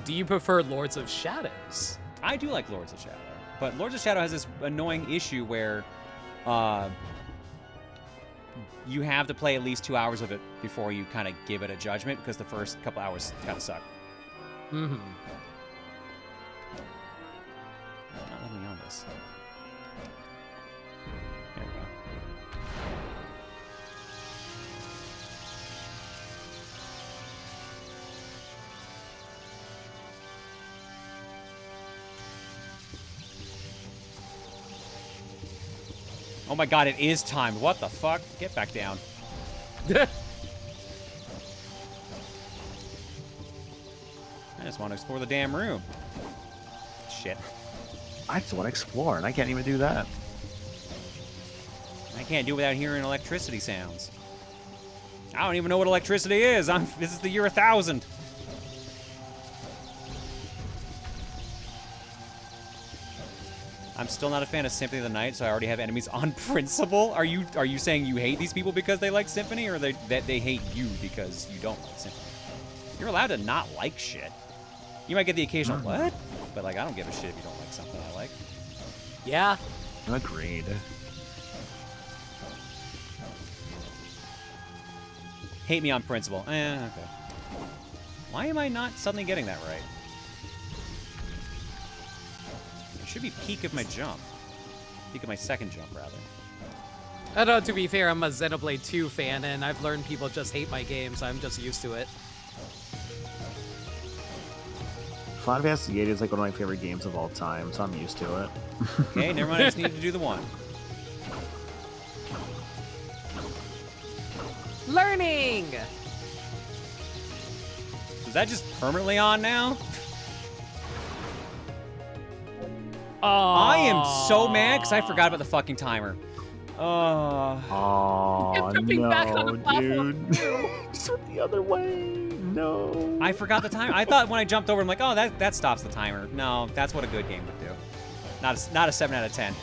Speaker 12: Do you prefer Lords of Shadows?
Speaker 1: I do like Lords of Shadow, but Lords of Shadow has this annoying issue where you have to play at least 2 hours of it before you kind of give it a judgment, because the first couple hours kind of suck.
Speaker 12: Mm-hmm.
Speaker 1: Not letting me on this. There we go. Oh my god, it is timed. What the fuck? Get back down. I just want to explore the damn room. Shit.
Speaker 11: I just want to explore, and I can't even do that.
Speaker 1: I can't do it without hearing electricity sounds. I don't even know what electricity is. This is the year 1000. I'm still not a fan of Symphony of the Night, so I already have enemies on principle. Are you saying you hate these people because they like Symphony, or that they hate you because you don't like Symphony? You're allowed to not like shit. You might get the occasional what, but like I don't give a shit if you don't like something I like.
Speaker 12: Yeah.
Speaker 11: Agreed.
Speaker 1: Hate me on principle. Okay. Why am I not suddenly getting that right? It should be peak of my jump. Peak of my second jump, rather.
Speaker 12: I know, to be fair, I'm a Xenoblade 2 fan, and I've learned people just hate my game, so I'm just used to it.
Speaker 11: Final Fantasy VIII is like one of my favorite games of all time, so I'm used to it.
Speaker 1: Okay, never mind. I just need to do the one.
Speaker 12: Learning!
Speaker 1: Is that just permanently on now? I am so mad because I forgot about the fucking timer.
Speaker 11: Oh,
Speaker 12: jumping
Speaker 11: no,
Speaker 12: back on the platform,
Speaker 11: dude. Just went the other way. No.
Speaker 1: I forgot the timer. I thought when I jumped over, I'm like, oh, that stops the timer. No, that's what a good game would do. Not a 7 out of 10.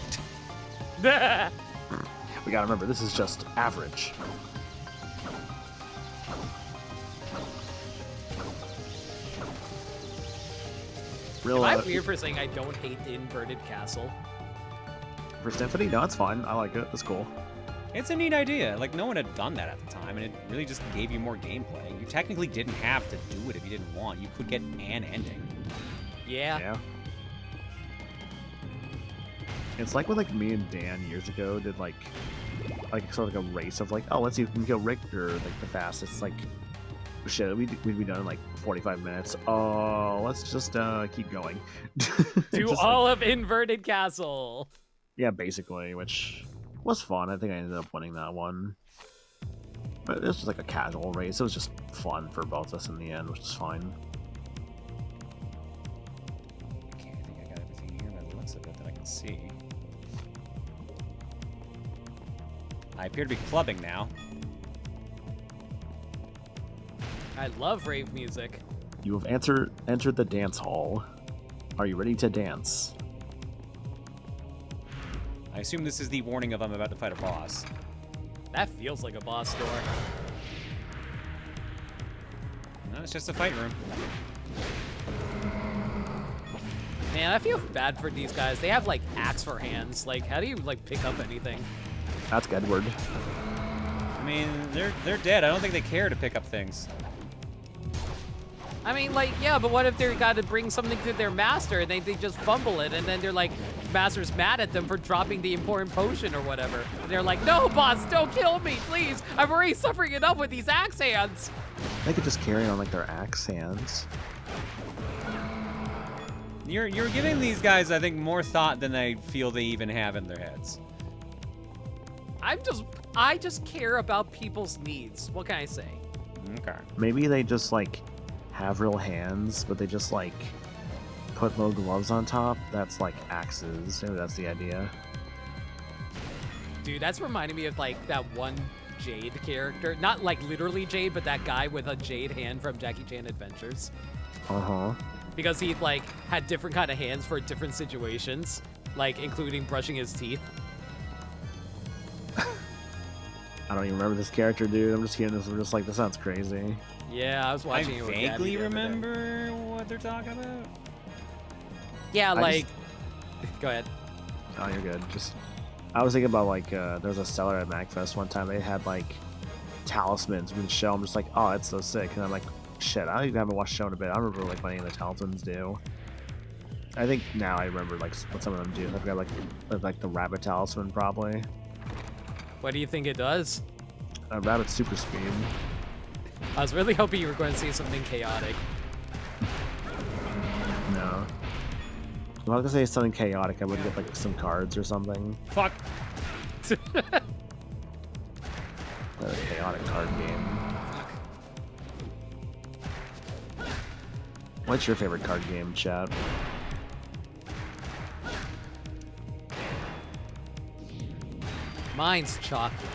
Speaker 11: We gotta remember, this is just average.
Speaker 12: Am I weird for saying I don't hate the inverted castle?
Speaker 11: For Symphony? No, it's fine. I like it. It's cool.
Speaker 1: It's a neat idea. Like, no one had done that at the time, and it really just gave you more gameplay. You technically didn't have to do it if you didn't want. You could get an ending.
Speaker 12: Yeah.
Speaker 11: It's like what like me and Dan years ago did like sort of like a race of like, oh, let's see if we can kill Richter like the fastest. Like, shit, we'd be done in like 45 minutes. Oh, let's just keep going.
Speaker 12: Do
Speaker 11: just,
Speaker 12: all of Inverted Castle.
Speaker 11: Yeah, basically, which was fun. I think I ended up winning that one. But it was just like a casual race. It was just fun for both of us in the end, which is fine.
Speaker 1: Okay, I think I got everything here by the looks of it that I can see. I appear to be clubbing now.
Speaker 12: I love rave music.
Speaker 11: You have entered the dance hall. Are you ready to dance?
Speaker 1: I assume this is the warning of I'm about to fight a boss.
Speaker 12: That feels like a boss door.
Speaker 1: No, it's just a fight room.
Speaker 12: Man, I feel bad for these guys. They have like axe for hands. Like, how do you like pick up anything?
Speaker 11: That's Edward.
Speaker 1: I mean, they're dead. I don't think they care to pick up things.
Speaker 12: I mean, like, yeah, but what if they got to bring something to their master and they just fumble it, and then they're like, master's mad at them for dropping the important potion or whatever. And they're like, no, boss, don't kill me, please. I'm already suffering enough with these axe hands.
Speaker 11: They could just carry on like their axe hands.
Speaker 1: You're giving these guys, I think, more thought than they feel they even have in their heads.
Speaker 12: I just care about people's needs. What can I say?
Speaker 1: Okay.
Speaker 11: Maybe they just like have real hands, but they just like put little gloves on top. That's like axes. Maybe that's the idea.
Speaker 12: Dude, that's reminding me of like that one Jade character. Not like literally Jade, but that guy with a Jade hand from Jackie Chan Adventures.
Speaker 11: Uh-huh.
Speaker 12: Because he like had different kind of hands for different situations, like including brushing his teeth.
Speaker 11: I don't even remember this character, dude. I'm just hearing this. I'm just like, this sounds crazy.
Speaker 12: Yeah, I was watching it with Gabby
Speaker 1: vaguely
Speaker 12: the other day.
Speaker 1: remember what they're talking about.
Speaker 12: Yeah, like... Go ahead.
Speaker 11: Oh, you're good. I was thinking about like, there was a seller at MagFest one time. They had like talismans we would show. I'm just like, oh, it's so sick. And I'm like, shit, I even haven't watched the show in a bit. I don't remember like what any of the talismans do. I think now I remember like what some of them do. I've got like the rabbit talisman probably.
Speaker 12: What do you think it does?
Speaker 11: Rabbit super speed.
Speaker 12: I was really hoping you were going to say something chaotic.
Speaker 11: No. If I was gonna say something chaotic, I would get like some cards or something.
Speaker 1: Fuck.
Speaker 11: A chaotic card game. What's your favorite card game, chat?
Speaker 12: Mine's chocolate.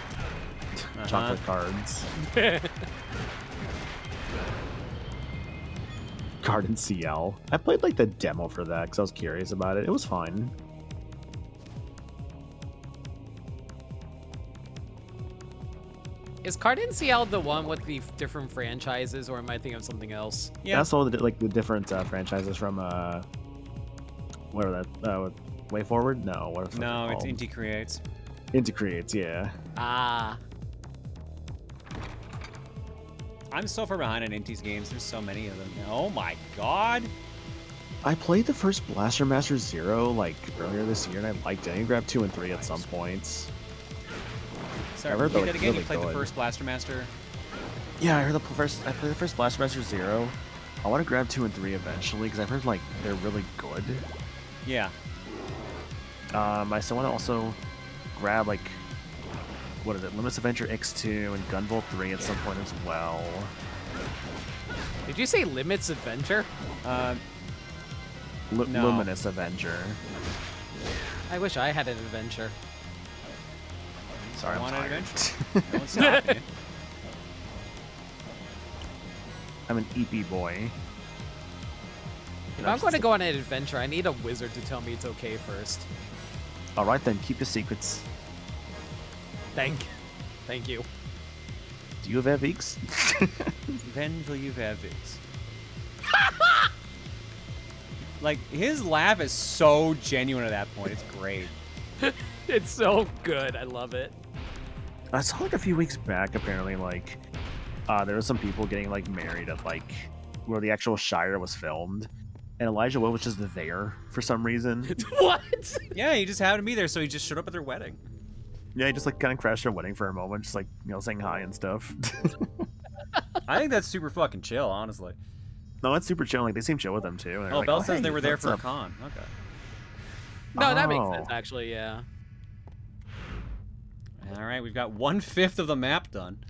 Speaker 11: Chocolate cards. Garden CL. I played like the demo for that because I was curious about it. It was fun.
Speaker 12: Is Cardin CL the one with the different franchises, or am I thinking of something else?
Speaker 11: Yeah, that's all the different franchises from whatever that Way Forward. No, what?
Speaker 1: No, it's Inti Creates.
Speaker 11: Inti Creates, yeah.
Speaker 12: Ah.
Speaker 1: I'm so far behind on Inti's games. There's so many of them. Oh my god.
Speaker 11: I played the first Blaster Master Zero like earlier this year, and I liked it. I grabbed 2 and 3 at some points.
Speaker 1: Sorry,
Speaker 11: I heard
Speaker 1: repeat
Speaker 11: they're
Speaker 1: that again. You
Speaker 11: really
Speaker 1: played the
Speaker 11: good.
Speaker 1: first Blaster Master.
Speaker 11: Yeah, I played the first Blaster Master Zero. I want to grab 2 and 3 eventually because I've heard like they're really good.
Speaker 1: Yeah.
Speaker 11: I still want to also grab like, what is it, Limitless Adventure X2 and Gunvolt 3 at some point as well.
Speaker 12: Did you say Limits Adventure?
Speaker 1: No.
Speaker 11: Luminous Avenger.
Speaker 12: I wish I had an adventure.
Speaker 11: Sorry, I'm
Speaker 1: want an
Speaker 11: tired.
Speaker 1: adventure? No one's stopping you.
Speaker 11: I'm an EP boy.
Speaker 12: If I'm going to go on an adventure, I need a wizard to tell me it's okay first.
Speaker 11: All right then, keep your secrets.
Speaker 12: Thank you.
Speaker 11: Do you have Avix?
Speaker 1: When will you have it? Like, his laugh is so genuine at that point. It's great.
Speaker 12: It's so good. I love it.
Speaker 11: I saw like a few weeks back, apparently, like, there were some people getting like married at like where the actual Shire was filmed, and Elijah Wood was just there for some reason.
Speaker 12: What?
Speaker 1: Yeah, he just happened to be there, so he just showed up at their wedding.
Speaker 11: Yeah, he just like kind of crashed their wedding for a moment, just like, you know, saying hi and stuff.
Speaker 1: I think that's super fucking chill, honestly.
Speaker 11: No, it's super chill. Like, they seem chill with them too.
Speaker 1: Oh,
Speaker 11: Like,
Speaker 1: Bell says
Speaker 11: hey,
Speaker 1: they were there
Speaker 11: what's
Speaker 1: for a
Speaker 11: up?
Speaker 1: con. Okay.
Speaker 12: No, that makes
Speaker 11: Oh.
Speaker 12: sense, actually, yeah.
Speaker 1: All right, we've got 1/5 of the map done.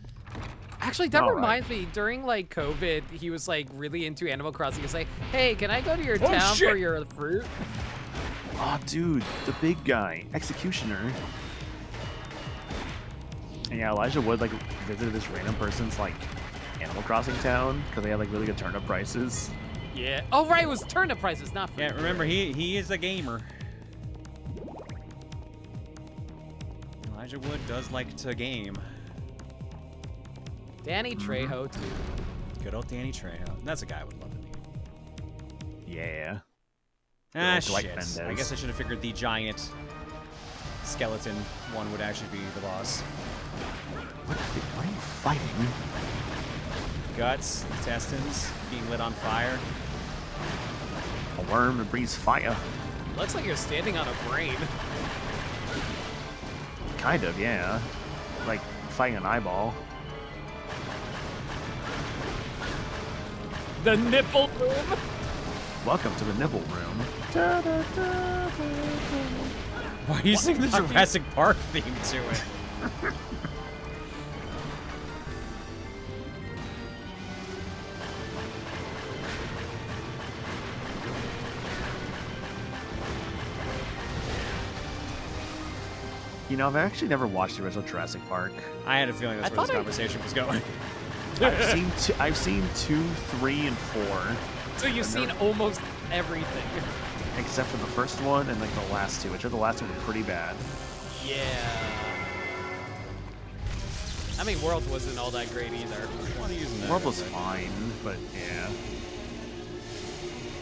Speaker 12: Actually, that
Speaker 11: All
Speaker 12: reminds me, during, like, COVID, he was, like, really into Animal Crossing. He's like, hey, can I go to your
Speaker 1: Oh,
Speaker 12: town
Speaker 1: shit!
Speaker 12: for your fruit?
Speaker 11: Oh, dude, the big guy, Executioner. And yeah, Elijah Wood like visited this random person's like Animal Crossing town because they had like really good turnip prices.
Speaker 12: Yeah. Oh, right, it was turnip prices, not fruit.
Speaker 1: Yeah, remember, he is a gamer. Elijah Wood does like to game.
Speaker 12: Danny Trejo, too.
Speaker 1: Good old Danny Trejo. That's a guy I would love to meet.
Speaker 11: Yeah.
Speaker 1: Ah,
Speaker 11: Dwight
Speaker 1: shit.
Speaker 11: Mendez.
Speaker 1: I guess I should have figured the giant skeleton one would actually be the boss.
Speaker 11: What are you fighting?
Speaker 1: Guts, intestines, being lit on fire.
Speaker 11: A worm that breathes fire.
Speaker 12: Looks like you're standing on a brain.
Speaker 11: Kind of, yeah. Like fighting an eyeball.
Speaker 12: The nipple room.
Speaker 11: Welcome to the nipple room.
Speaker 1: Why are you singing the Jurassic Park theme to it?
Speaker 11: You know, I've actually never watched the original Jurassic Park.
Speaker 1: I had a feeling that's where this conversation was going.
Speaker 11: I've seen 2, 3, and 4.
Speaker 12: So you've seen almost everything.
Speaker 11: Except for the first one and like the last 2, which are the last 2 were pretty bad.
Speaker 12: Yeah. I mean, World wasn't all that great either.
Speaker 11: World was fine, but yeah.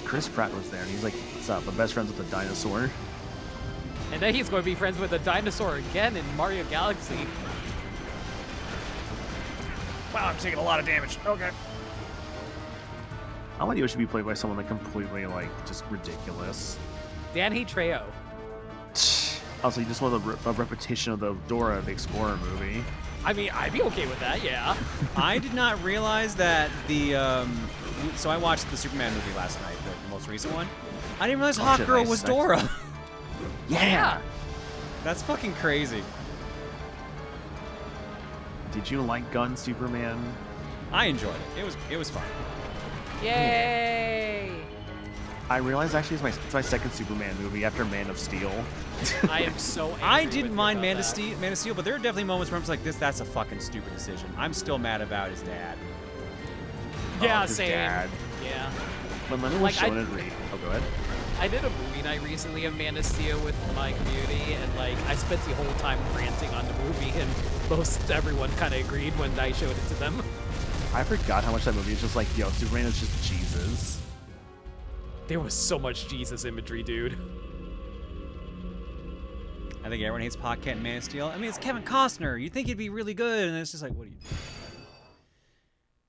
Speaker 11: Chris Pratt was there, and he's like, "What's up? I'm best friends with a dinosaur."
Speaker 12: And then he's going to be friends with a dinosaur again in Mario Galaxy.
Speaker 1: Wow, I'm taking a lot of damage. Okay.
Speaker 11: I like it should be played by someone like completely like just ridiculous.
Speaker 12: Danny Trejo.
Speaker 11: Also, you just want a repetition of the Dora the Explorer movie.
Speaker 12: I mean, I'd be okay with that, yeah.
Speaker 1: I did not realize that the so I watched the Superman movie last night, the most recent one. I didn't realize Hawkgirl was Dora.
Speaker 11: Yeah.
Speaker 1: That's fucking crazy.
Speaker 11: Did you like Gun Superman?
Speaker 1: I enjoyed it. It was fun.
Speaker 12: Yay!
Speaker 11: I realized actually it's my second Superman movie after Man of Steel.
Speaker 12: I am so angry
Speaker 1: I didn't mind Man of
Speaker 12: that.
Speaker 1: Steel, but there are definitely moments where I'm just like, that's a fucking stupid decision. I'm still mad about his dad.
Speaker 12: Yeah,
Speaker 11: his
Speaker 12: same.
Speaker 11: dad.
Speaker 12: Yeah.
Speaker 11: When Lemon was shown it, oh, go ahead.
Speaker 12: I did a movie night recently of Man of Steel with my community, and like I spent the whole time ranting on the movie, and everyone kind of agreed when I showed it to them.
Speaker 11: I forgot how much that movie is just like, yo, Superman is just Jesus.
Speaker 12: There was so much Jesus imagery, dude.
Speaker 1: I think everyone hates Podcat and Man of Steel. I mean, it's Kevin Costner. You'd think he'd be really good, and it's just like, what are you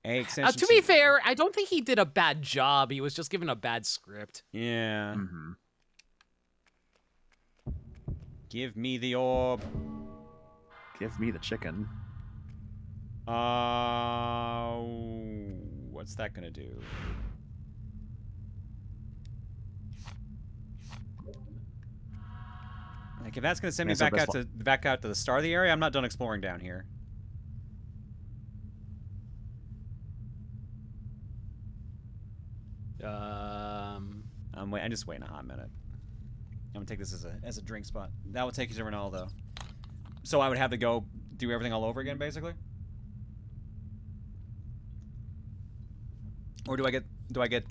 Speaker 1: doing?
Speaker 12: To be fair, I don't think he did a bad job. He was just given a bad script.
Speaker 1: Yeah.
Speaker 11: Mm-hmm.
Speaker 1: Give me the orb.
Speaker 11: Give me the chicken.
Speaker 1: What's that gonna do? Like, if that's gonna send me back out to the start of the area, I'm not done exploring down here. I'm just waiting a hot minute. I'm gonna take this as a drink spot. That will take you to Ronaldo. So I would have to go do everything all over again, basically. Or do I get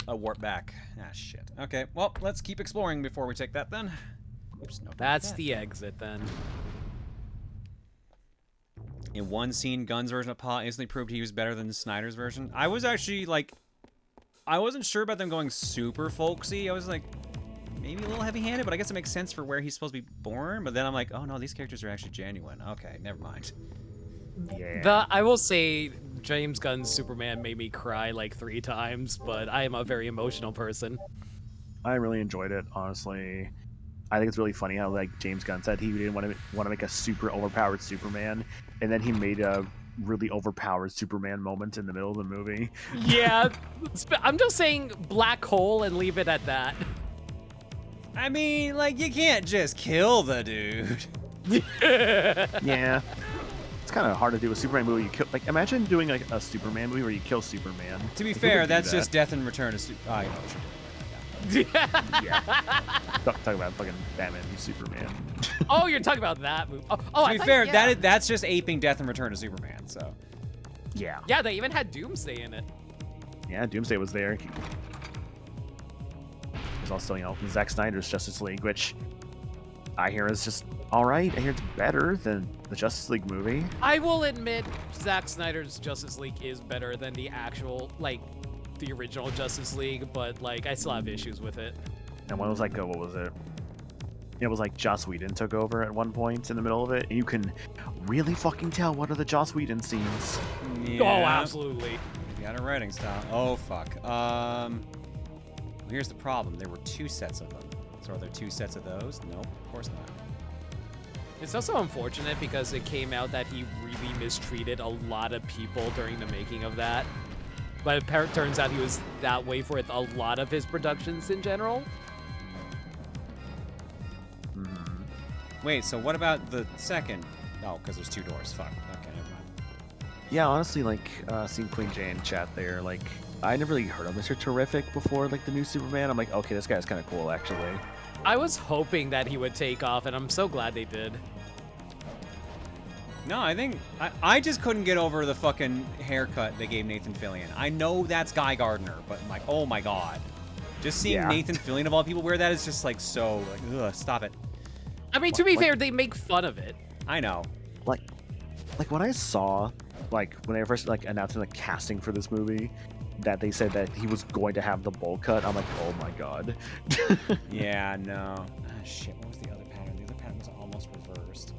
Speaker 1: a warp back? Ah, shit. Okay, well, let's keep exploring before we take that then. Oops, no.
Speaker 12: That's the exit then.
Speaker 1: In one scene, Gunn's version of Paw instantly proved he was better than Snyder's version. I was actually like, I wasn't sure about them going super folksy. I was like, maybe a little heavy-handed, but I guess it makes sense for where he's supposed to be born. But then I'm like, oh no, these characters are actually genuine. Okay, never mind.
Speaker 11: Yeah.
Speaker 12: I will say, James Gunn's Superman made me cry like 3 times, but I am a very emotional person.
Speaker 11: I really enjoyed it, honestly. I think it's really funny how like James Gunn said he didn't want to make a super overpowered Superman, and then he made a really overpowered Superman moment in the middle of the movie.
Speaker 12: Yeah, I'm just saying black hole and leave it at that.
Speaker 1: I mean, like, you can't just kill the dude.
Speaker 11: Yeah. It's kind of hard to do a Superman movie. You kill, like, imagine doing like a Superman movie where you kill Superman.
Speaker 1: To be fair, that's just Death and Return of Superman. Oh,
Speaker 11: yeah. Talk about fucking Batman v Superman.
Speaker 12: Oh, you're talking about that movie. Oh,
Speaker 1: to be fair, that's just aping Death and Return of Superman. So.
Speaker 11: Yeah.
Speaker 12: Yeah, they even had Doomsday in it.
Speaker 11: Yeah, Doomsday was there. There's also, you know, Zack Snyder's Justice League, which I hear is just all right. I hear it's better than the Justice League movie.
Speaker 12: I will admit, Zack Snyder's Justice League is better than the actual, like, the original Justice League, but like I still have issues with it.
Speaker 11: and one was like, what was it? It was like Joss Whedon took over at one point in the middle of it, and you can really fucking tell what are the Joss Whedon scenes.
Speaker 1: Yeah.
Speaker 12: Oh, absolutely.
Speaker 1: You got a writing style. Oh, fuck. Here's the problem. There were 2 sets of them. So are there 2 sets of those? Nope, of course not.
Speaker 12: It's also unfortunate because it came out that he really mistreated a lot of people during the making of that. But it turns out he was that way for a lot of his productions in general.
Speaker 1: Wait, so what about the second? Oh, because there's 2 doors. Fuck. Okay, never mind.
Speaker 11: Yeah, honestly, like, seeing Queen Jay in chat there, like, I never really heard of Mr. Terrific before, like, the new Superman. I'm like, okay, this guy's kind of cool, actually.
Speaker 12: I was hoping that he would take off, and I'm so glad they did.
Speaker 1: No, I think... I just couldn't get over the fucking haircut they gave Nathan Fillion. I know that's Guy Gardner, but I'm like, oh my god. Just seeing Nathan Fillion, of all people, wear that is just, like, so... Like, ugh, stop it.
Speaker 12: I mean, to be fair, they make fun of it.
Speaker 1: I know.
Speaker 11: Like when I saw, like, when I first, like, announced the casting for this movie, that they said that he was going to have the bowl cut, I'm like, oh my god.
Speaker 1: Yeah, no. Ah, shit, what was the other pattern? The other pattern was almost reversed.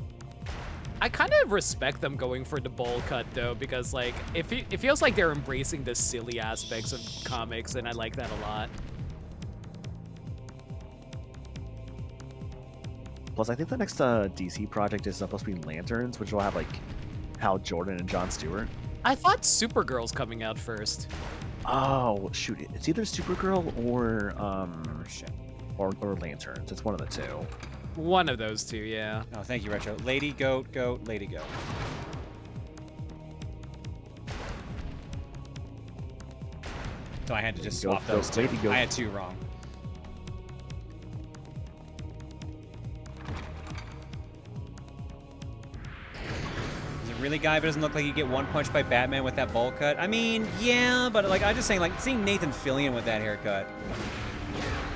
Speaker 12: I kind of respect them going for the bowl cut, though, because, like, it feels like they're embracing the silly aspects of comics, and I like that a lot.
Speaker 11: Plus, I think the next DC project is supposed to be Lanterns, which will have, like, Hal Jordan and Jon Stewart.
Speaker 12: I thought Supergirl's coming out first.
Speaker 11: Oh, shoot. It's either Supergirl or Lanterns. It's one of the 2.
Speaker 12: One of those 2, yeah.
Speaker 1: Oh, thank you, Retro. Lady Goat, Goat, Lady Goat. So I had to just swap those 2. I had 2 wrong. Really, guy, but doesn't look like you get one punch by Batman with that bowl cut. I mean, yeah, but like I'm just saying, like seeing Nathan Fillion with that haircut,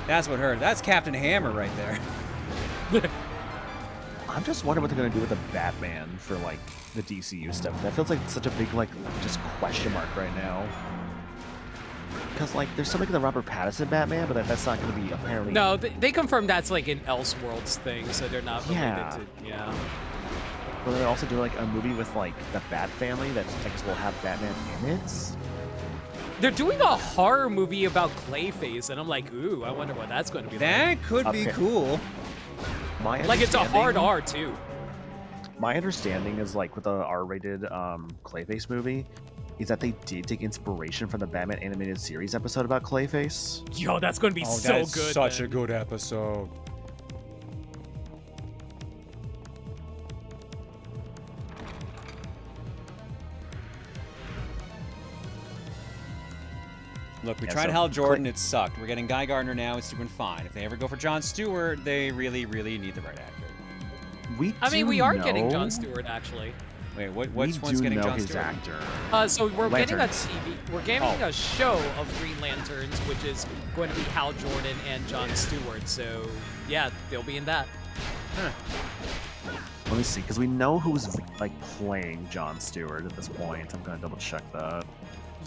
Speaker 1: that's what hurt. That's Captain Hammer right there.
Speaker 11: I'm just wondering what they're gonna do with the Batman for like the DCU stuff. That feels like such a big like just question mark right now. Because like there's something in the Robert Pattinson Batman, but that's not gonna be apparently.
Speaker 12: No, they confirmed that's like an Elseworlds thing, so they're not related to. Yeah.
Speaker 11: But they're also doing like a movie with like the Bat Family that I guess will have Batman in it.
Speaker 12: They're doing a horror movie about Clayface, and I'm like, ooh, I wonder what that's going to be like.
Speaker 1: That could be cool.
Speaker 12: Like it's a hard R too.
Speaker 11: My understanding is like with the R-rated Clayface movie, is that they did take inspiration from the Batman animated series episode about Clayface.
Speaker 12: Yo, that's going to be so good.
Speaker 1: Such a good episode. Look, we tried Hal Jordan, it sucked. We're getting Guy Gardner now, it's doing fine. If they ever go for Jon Stewart, they really, really need the right actor.
Speaker 12: We are getting Jon Stewart, actually.
Speaker 1: Wait, which one's getting Jon Stewart?
Speaker 11: Actor.
Speaker 12: So we're getting a a show of Green Lanterns, which is going to be Hal Jordan and Jon Stewart. So yeah, they'll be in that.
Speaker 1: Huh.
Speaker 11: Let me see, because we know who's like playing Jon Stewart at this point. I'm gonna double check that.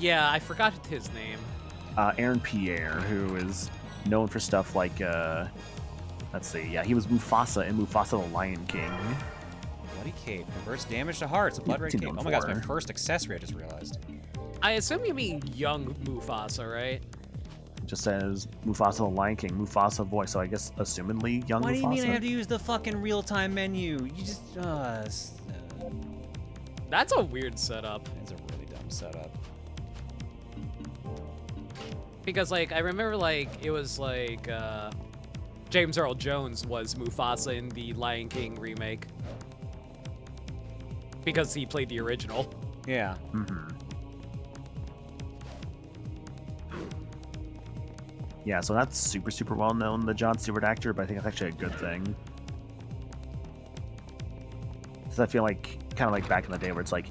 Speaker 12: Yeah, I forgot his name.
Speaker 11: Aaron Pierre, who is known for stuff like, let's see, yeah, he was Mufasa in Mufasa the Lion King.
Speaker 1: Bloody cape. Converts damage to hearts. A blood red cape. Oh my god, it's my first accessory, I just realized.
Speaker 12: I assume you mean young Mufasa, right?
Speaker 11: It just says Mufasa the Lion King, Mufasa voice, so I guess assumedly young Mufasa.
Speaker 1: What do you mean I have to use the fucking real-time menu? You just,
Speaker 12: That's a weird setup.
Speaker 1: It's a really dumb setup.
Speaker 12: Because, like, I remember, like, it was, like, James Earl Jones was Mufasa in the Lion King remake. Because he played the original.
Speaker 1: Yeah.
Speaker 11: Mm-hmm. Yeah, so that's super, super well known, the Jon Stewart actor, but I think that's actually a good thing. So I feel like, kind of like back in the day where it's like,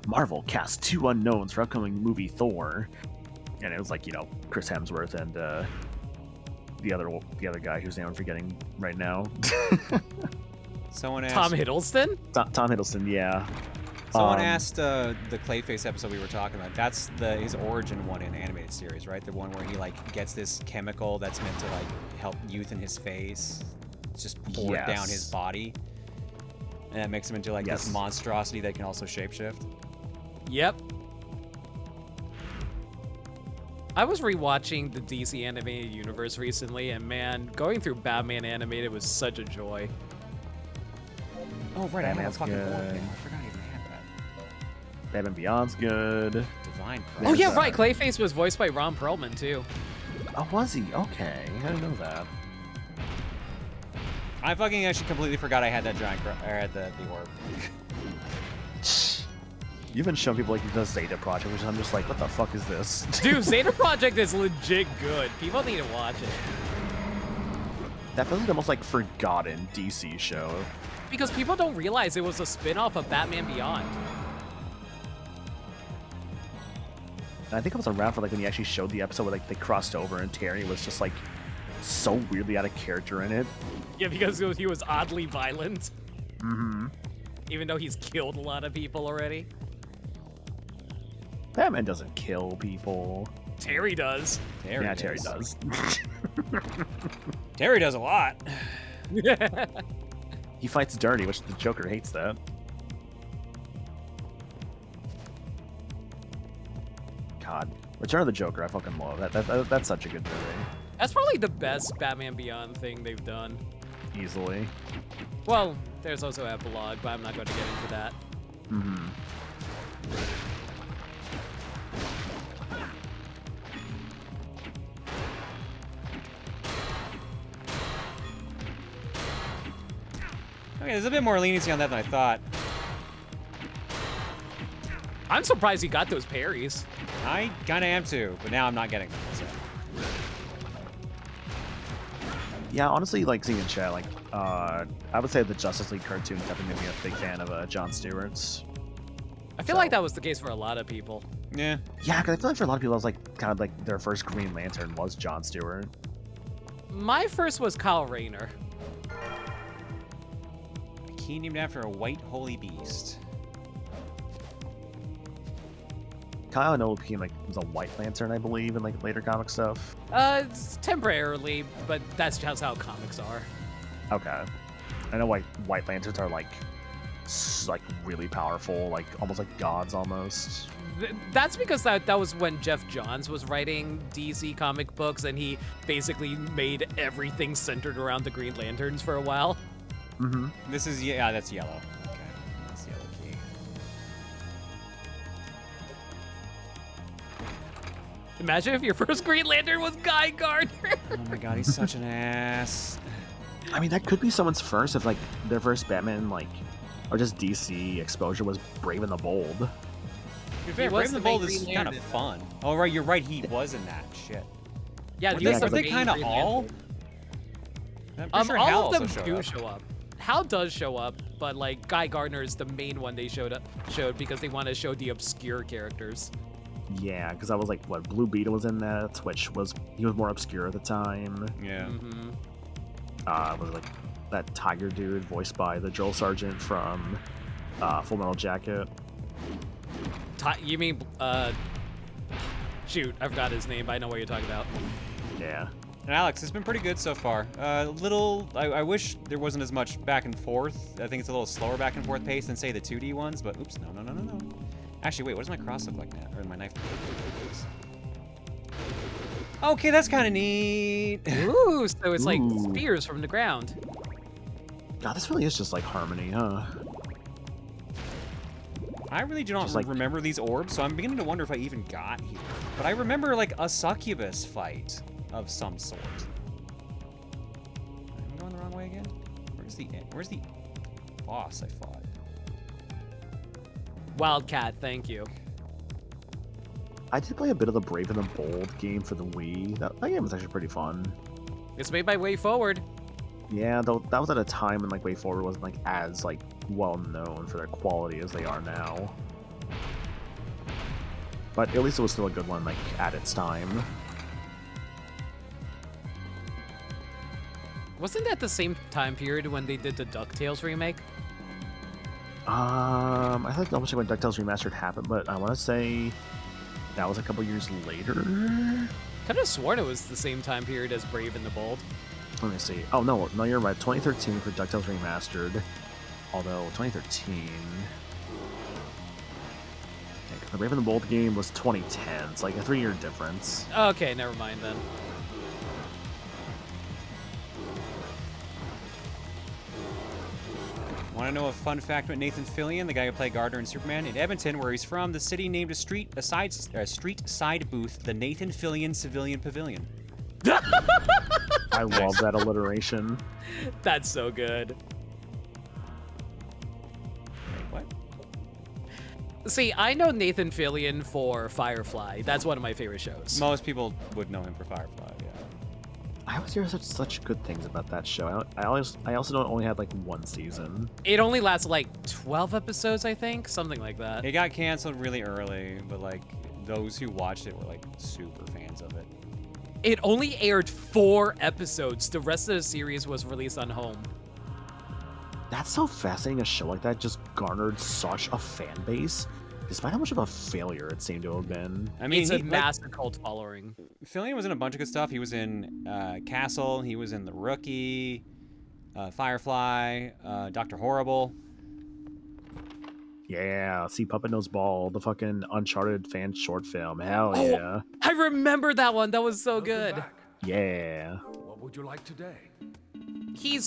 Speaker 11: Marvel cast 2 unknowns for upcoming movie Thor. And it was like, you know, Chris Hemsworth and the other guy whose name I'm forgetting right now.
Speaker 1: Someone asked
Speaker 12: Tom Hiddleston?
Speaker 11: Tom Hiddleston, yeah.
Speaker 1: Someone asked the Clayface episode we were talking about. That's his origin one in animated series, right? The one where he like gets this chemical that's meant to like help youth in his face. It's just poured down his body. And that makes him into like this monstrosity that can also shapeshift.
Speaker 12: Yep. I was rewatching the DC Animated Universe recently, and man, going through Batman Animated was such a joy.
Speaker 1: Oh, right, I have a fucking
Speaker 11: good.
Speaker 1: board game. I forgot I even had that.
Speaker 11: Batman Beyond's good.
Speaker 1: Divine
Speaker 12: Oh, yeah, right. Clayface was voiced by Ron Perlman, too.
Speaker 11: Oh, was he? Okay. I didn't know that.
Speaker 1: I fucking actually completely forgot I had that giant, or had the orb.
Speaker 11: You've been showing people like the Zeta Project, which I'm just like, what the fuck is this?
Speaker 12: Dude, Zeta Project is legit good. People need to watch it.
Speaker 11: That feels like the most like forgotten DC show.
Speaker 12: Because people don't realize it was a spin-off of Batman Beyond.
Speaker 11: And I think I was around for like when he actually showed the episode where like they crossed over and Terry was just like so weirdly out of character in it.
Speaker 12: Yeah, because he was oddly violent.
Speaker 11: Mm-hmm.
Speaker 12: Even though he's killed a lot of people already.
Speaker 11: Batman doesn't kill people.
Speaker 12: Terry does.
Speaker 11: Terry does.
Speaker 1: Terry does a lot.
Speaker 11: He fights dirty, which the Joker hates that. God. Return of the Joker, I fucking love that. That's such a good movie.
Speaker 12: That's probably the best Batman Beyond thing they've done.
Speaker 11: Easily.
Speaker 12: Well, there's also Epilogue, but I'm not going to get into that.
Speaker 11: Mm-hmm.
Speaker 1: Okay, there's a bit more leniency on that than I thought.
Speaker 12: I'm surprised he got those parries.
Speaker 1: I kind of am too, but now I'm not getting them. So.
Speaker 11: Yeah, honestly, like seeing in chat, like, I would say the Justice League cartoon definitely made me a big fan of Jon Stewart's.
Speaker 12: I feel like that was the case for a lot of people.
Speaker 1: Yeah.
Speaker 11: Yeah, because I feel like for a lot of people, it was like kind of like their first Green Lantern was Jon Stewart.
Speaker 12: My first was Kyle Rayner.
Speaker 1: A key named after a white holy beast.
Speaker 11: Kyle, I know, became like was a White Lantern, I believe, in like later comic stuff.
Speaker 12: Temporarily, but that's just how comics are.
Speaker 11: Okay. I know White Lanterns are like really powerful, like almost like gods almost.
Speaker 12: That's because that was when Jeff Johns was writing DC comic books, and he basically made everything centered around the Green Lanterns for a while.
Speaker 11: Mm-hmm.
Speaker 1: This is, yeah, that's yellow. Okay, that's the yellow key.
Speaker 12: Imagine if your first Green Lantern was Guy Gardner.
Speaker 1: Oh my god, he's such an ass.
Speaker 11: I mean, that could be someone's first if like their first Batman, like, or just DC exposure was Brave and the Bold.
Speaker 1: To be fair, Brave and the Bold is kind of fun. Oh right, you're right. He was in that shit.
Speaker 12: Yeah,
Speaker 1: were they kind of all? I'm sure
Speaker 12: all
Speaker 1: Hal
Speaker 12: of them
Speaker 1: also
Speaker 12: do show up. Hal does show up, but like Guy Gardner is the main one they showed because they want to show the obscure characters.
Speaker 11: Yeah, because I was like, what, Blue Beetle was in that, which was, he was more obscure at the time.
Speaker 1: Yeah.
Speaker 12: Mm-hmm.
Speaker 11: Was like that tiger dude voiced by the drill sergeant from Full Metal Jacket.
Speaker 12: You mean, shoot, I forgot his name, but I know what you're talking about.
Speaker 11: Yeah.
Speaker 1: And Alex, it's been pretty good so far. I wish there wasn't as much back and forth. I think it's a little slower back and forth pace than, say, the 2D ones, but oops, no. Actually, wait, what does my cross look like now? Or my knife? Okay, that's kind of neat.
Speaker 12: Ooh, so it's like spears from the ground.
Speaker 11: God, this really is just like Harmony, huh?
Speaker 1: I really do not remember these orbs, so I'm beginning to wonder if I even got here. But I remember, like, a succubus fight of some sort. I'm going the wrong way again? Where's the boss I fought?
Speaker 12: Wildcat, thank you.
Speaker 11: I did play a bit of the Brave and the Bold game for the Wii. That game was actually pretty fun.
Speaker 12: It's made by Way Forward.
Speaker 11: Yeah, though that was at a time when like Way Forward wasn't like as like well known for their quality as they are now. But at least it was still a good one, like at its time.
Speaker 12: Wasn't that the same time period when they did the DuckTales remake?
Speaker 11: I think almost when DuckTales Remastered happened, but I want to say that was a couple years later.
Speaker 12: Could have sworn it was the same time period as Brave and the Bold.
Speaker 11: Let me see. Oh, no, you're right. 2013 for DuckTales Remastered. Although, 2013... The Brave and the Bold game was 2010. It's like a 3-year difference.
Speaker 12: Okay, never mind then.
Speaker 1: Want to know a fun fact about Nathan Fillion, the guy who played Gardner in Superman? In Edmonton, where he's from, the city named a street side booth the Nathan Fillion Civilian Pavilion.
Speaker 11: I love that alliteration.
Speaker 12: That's so good.
Speaker 1: Wait, what?
Speaker 12: See, I know Nathan Fillion for Firefly. That's one of my favorite shows.
Speaker 1: Most people would know him for Firefly, yeah.
Speaker 11: I always hear such good things about that show. I also don't only had like one season.
Speaker 12: It only lasted like 12 episodes, I think, something like that.
Speaker 1: It got canceled really early, but like those who watched it were like super fans of it.
Speaker 12: It only aired 4 episodes. The rest of the series was released on home.
Speaker 11: That's so fascinating. A show like that just garnered such a fan base, despite how much of a failure it seemed to have been.
Speaker 1: I mean,
Speaker 12: it's a massive cult following.
Speaker 1: Fillion was in a bunch of good stuff. He was in Castle. He was in The Rookie, Firefly, Dr. Horrible.
Speaker 11: Yeah, see Puppet Nose Ball, the fucking Uncharted fan short film. Hell
Speaker 12: Oh,
Speaker 11: yeah.
Speaker 12: I remember that one. That was so good.
Speaker 8: Back.
Speaker 11: Yeah.
Speaker 8: What would you like today?
Speaker 12: He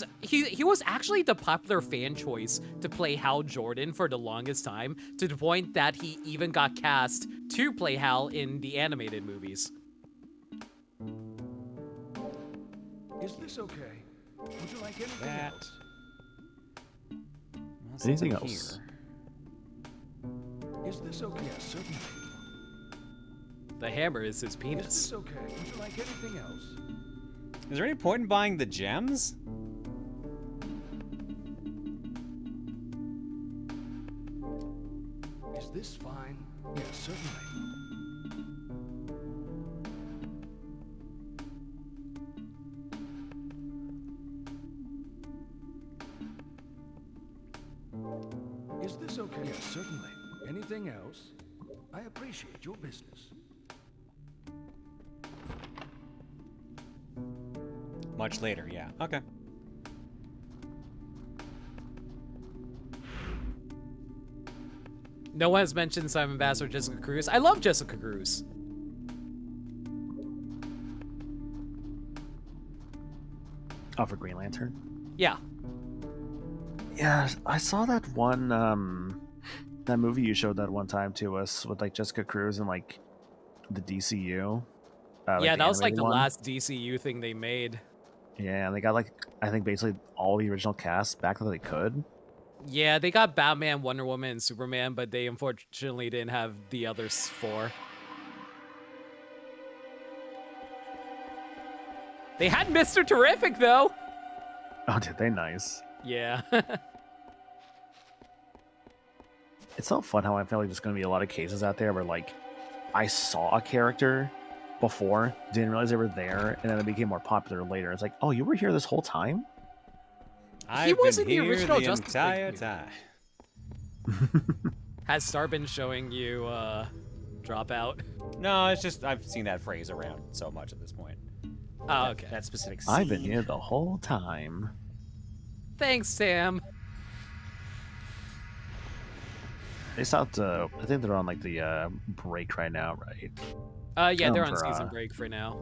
Speaker 12: was actually the popular fan choice to play Hal Jordan for the longest time, to the point that he even got cast to play Hal in the animated movies.
Speaker 8: Is this okay? Would you like anything
Speaker 1: That.
Speaker 8: else?
Speaker 1: Well,
Speaker 11: Anything
Speaker 1: something
Speaker 11: else?
Speaker 1: here.
Speaker 8: Is this okay? Yes, certainly.
Speaker 12: The hammer is his
Speaker 8: Is
Speaker 12: penis.
Speaker 8: this okay? Would you like anything else?
Speaker 1: Is there any point in buying the gems?
Speaker 8: Is this fine? Yes, certainly. Is this okay? Yes, certainly. Anything else? I appreciate your business.
Speaker 1: Much later, yeah. Okay.
Speaker 12: No one has mentioned Simon Bass or Jessica Cruz. I love Jessica Cruz.
Speaker 11: Oh, for Green Lantern?
Speaker 12: Yeah.
Speaker 11: Yeah, I saw that one, that movie you showed that one time to us with like Jessica Cruz and like the DCU. Like
Speaker 12: Yeah, that was like
Speaker 11: animated
Speaker 12: the
Speaker 11: one.
Speaker 12: last DCU thing they made.
Speaker 11: Yeah, and they got like, I think basically all the original cast back that they could.
Speaker 12: Yeah, they got Batman, Wonder Woman, and Superman, but they unfortunately didn't have the others 4. They had Mr. Terrific, though!
Speaker 11: Oh, did they? Nice.
Speaker 12: Yeah.
Speaker 11: It's so fun how I feel like there's going to be a lot of cases out there where like I saw a character before, didn't realize they were there, and then it became more popular later. It's like, oh, you were here this whole time?
Speaker 12: He was in the
Speaker 1: here
Speaker 12: original
Speaker 1: the
Speaker 12: Justice
Speaker 1: entire
Speaker 12: League.
Speaker 1: time.
Speaker 12: Has Star been showing you drop out?
Speaker 1: No, it's just I've seen that phrase around so much at this point.
Speaker 12: Oh, okay.
Speaker 1: That specific scene.
Speaker 11: I've been here the whole time.
Speaker 12: Thanks, Sam.
Speaker 11: They stopped, I think they're on like the break right now, right?
Speaker 12: Yeah, they're on
Speaker 11: For,
Speaker 12: season break for now.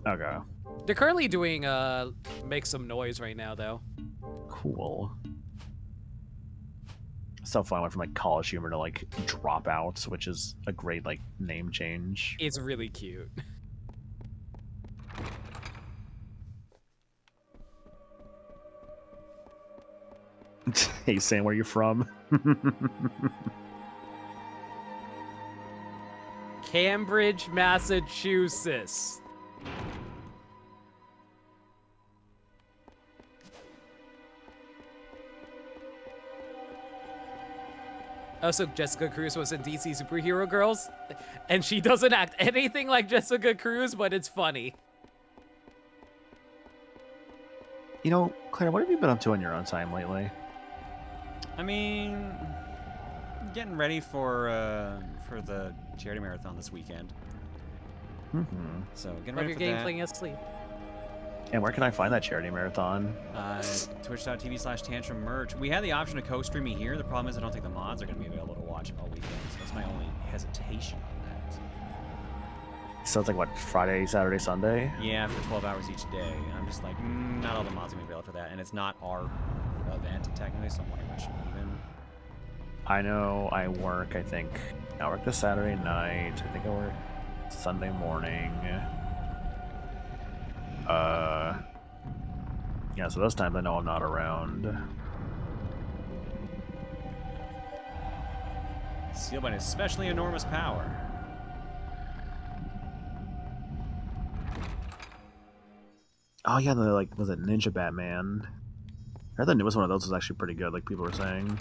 Speaker 11: Okay.
Speaker 12: They're currently doing Make Some Noise right now, though.
Speaker 11: Cool. So fun. I went from like College Humor to like Dropouts, which is a great like name change.
Speaker 12: It's really cute.
Speaker 11: Hey Sam, where you from?
Speaker 12: Cambridge, Massachusetts. Also, Jessica Cruz was in DC Superhero Girls, and she doesn't act anything like Jessica Cruz, but it's funny.
Speaker 11: You know, Claire, what have you been up to on your own time lately?
Speaker 1: I mean, getting ready for the charity marathon this weekend.
Speaker 11: Mm-hmm.
Speaker 1: So getting
Speaker 12: Love
Speaker 1: ready
Speaker 12: your
Speaker 1: for
Speaker 12: game
Speaker 1: that.
Speaker 12: playing asleep.
Speaker 11: And where can I find that charity marathon?
Speaker 1: Twitch.tv/Tantrum merch. We had the option to co-stream me here. The problem is I don't think the mods are going to be available to watch all weekend. So that's my only hesitation on that.
Speaker 11: So it's like, what, Friday, Saturday, Sunday?
Speaker 1: Yeah, for 12 hours each day. And I'm just like, not all the mods are going to be available for that. And it's not our event, technically, so I'm wondering if I should even...
Speaker 11: I know I work, I think. I work this Saturday night. I think I work Sunday morning. Yeah, so those times I know I'm not around.
Speaker 1: Sealed by an especially enormous power.
Speaker 11: Oh yeah, the, like, was it Ninja Batman? I heard the newest one of those was actually pretty good, like people were saying.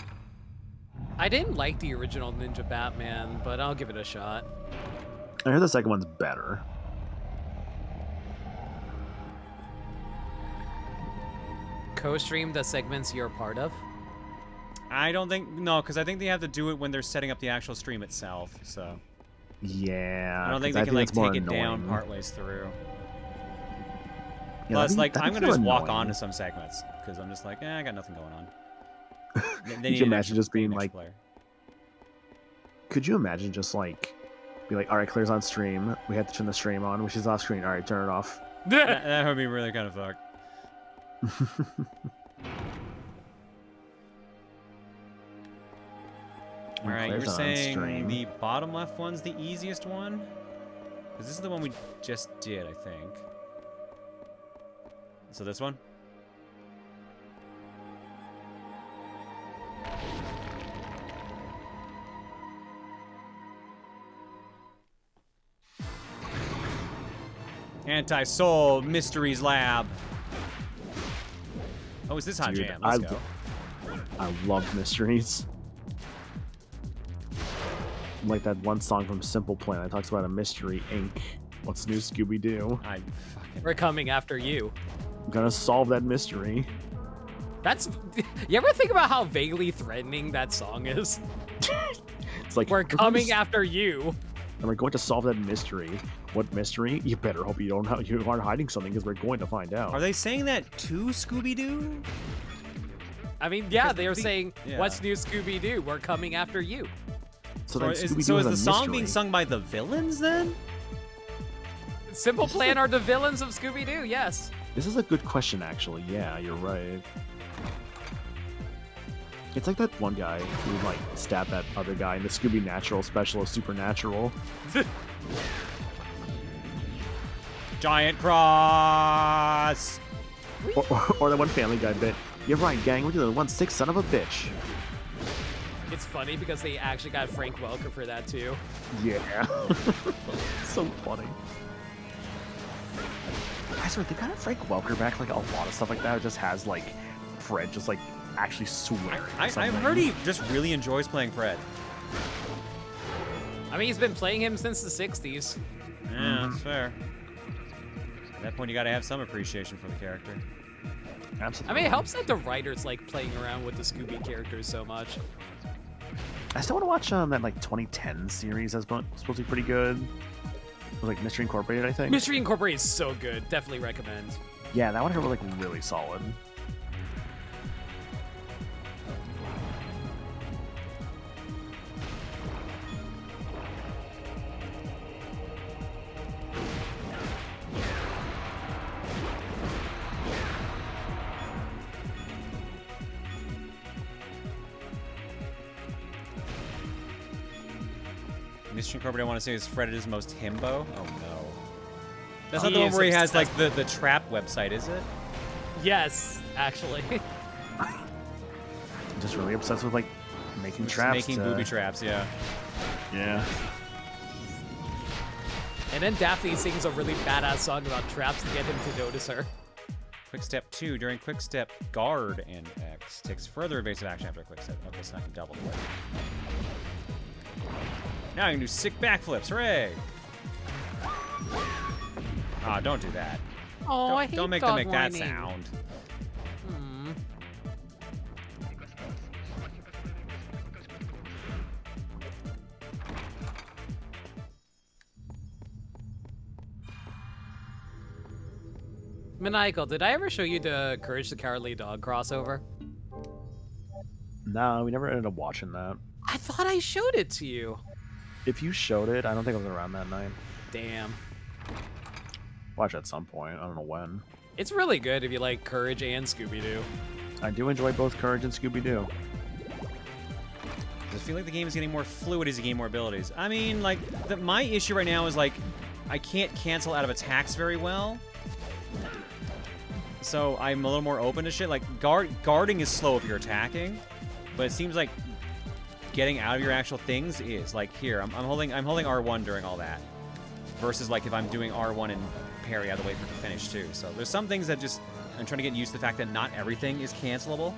Speaker 12: I didn't like the original Ninja Batman, but I'll give it a shot.
Speaker 11: I heard the second one's better.
Speaker 12: Co-stream the segments you're a part of?
Speaker 1: I don't think... No, because I think they have to do it when they're setting up the actual stream itself, so...
Speaker 11: Yeah.
Speaker 1: I don't think they can, like, take it down partways through.
Speaker 11: Yeah,
Speaker 1: Plus, like, I'm going to just walk
Speaker 11: annoying.
Speaker 1: on to some segments, because I'm just like, I got nothing going on.
Speaker 11: Could you imagine just being like... Could you imagine just, like... Be like, alright, Claire's on stream. We have to turn the stream on. When she's off screen, alright, turn it off.
Speaker 1: that would be really kind of fucked. Alright, you're saying the bottom left one's the easiest one? Because this is the one we just did, I think. So this one? Anti-Soul Mysteries Lab. Oh, is this Hot
Speaker 11: Dude,
Speaker 1: Jam? Let's go.
Speaker 11: I love mysteries. Like that one song from Simple Plan that talks about a mystery, Inc. What's new, Scooby-Doo?
Speaker 12: We're coming after you.
Speaker 11: I'm gonna solve that mystery.
Speaker 12: That's... You ever think about how vaguely threatening that song is?
Speaker 11: It's like...
Speaker 12: We're coming after you.
Speaker 11: And we're going to solve that mystery. What mystery? You better hope you aren't hiding something, because we're going to find out.
Speaker 1: Are they saying that to Scooby-Doo?
Speaker 12: I mean, yeah, they were saying, what's new, Scooby-Doo? We're coming after you.
Speaker 11: So
Speaker 1: is the song being sung by the villains, then?
Speaker 12: Simple Plan are the villains of Scooby-Doo, yes.
Speaker 11: This is a good question, actually. Yeah, you're right. It's like that one guy who, like, stabbed that other guy in the Scooby Natural special of Supernatural.
Speaker 1: Giant cross!
Speaker 11: Or that one Family Guy bit. You're right, gang. We're doing the 1/6 son of a bitch.
Speaker 12: It's funny because they actually got Frank Welker for that, too.
Speaker 11: Yeah. So funny. I swear, they got Frank Welker back, like, a lot of stuff like that. It just has, like, Fred just, like, actually swearing.
Speaker 1: I've heard he just really enjoys playing Fred.
Speaker 12: I mean, he's been playing him since the 60s.
Speaker 1: Yeah, that's fair. At that point, you gotta have some appreciation for the character.
Speaker 11: Absolutely.
Speaker 12: I mean, it helps that the writers like playing around with the Scooby characters so much.
Speaker 11: I still want to watch that, like, 2010 series that's supposed to be pretty good. It was, like, Mystery Incorporated, I think.
Speaker 12: Mystery Incorporated is so good. Definitely recommend.
Speaker 11: Yeah, that one was, like, really solid.
Speaker 1: Mystery Incorporated, I want to say, is Fred at his most himbo. Oh no. That's not the one where he has, like, the trap website, is it?
Speaker 12: Yes, actually.
Speaker 11: I'm just really obsessed with, like, making traps.
Speaker 1: Making booby traps, yeah.
Speaker 11: Yeah.
Speaker 12: And then Daphne sings a really badass song about traps to get him to notice her.
Speaker 1: Quick step 2. During quick step, guard and X takes further evasive action after a quick step. Okay, so I can double click. Now I can do sick backflips. Hooray! Ah, don't do that.
Speaker 12: Oh, I hate
Speaker 1: Don't make them make that sound.
Speaker 12: Maniacal, did I ever show you the Courage the Cowardly Dog crossover?
Speaker 11: No, we never ended up watching that.
Speaker 12: I thought I showed it to you.
Speaker 11: If you showed it, I don't think I was around that night.
Speaker 12: Damn.
Speaker 11: Watch at some point. I don't know when.
Speaker 12: It's really good if you like Courage and Scooby-Doo.
Speaker 11: I do enjoy both Courage and Scooby-Doo.
Speaker 1: I feel like the game is getting more fluid as you gain more abilities. I mean, like, my issue right now is, like, I can't cancel out of attacks very well. So I'm a little more open to shit. Like, guarding is slow if you're attacking, but it seems like getting out of your actual things is. Like, here, I'm holding R1 during all that. Versus, like, if I'm doing R1 and parry, I have to wait for it to finish, too. So there's some things that just... I'm trying to get used to the fact that not everything is cancelable.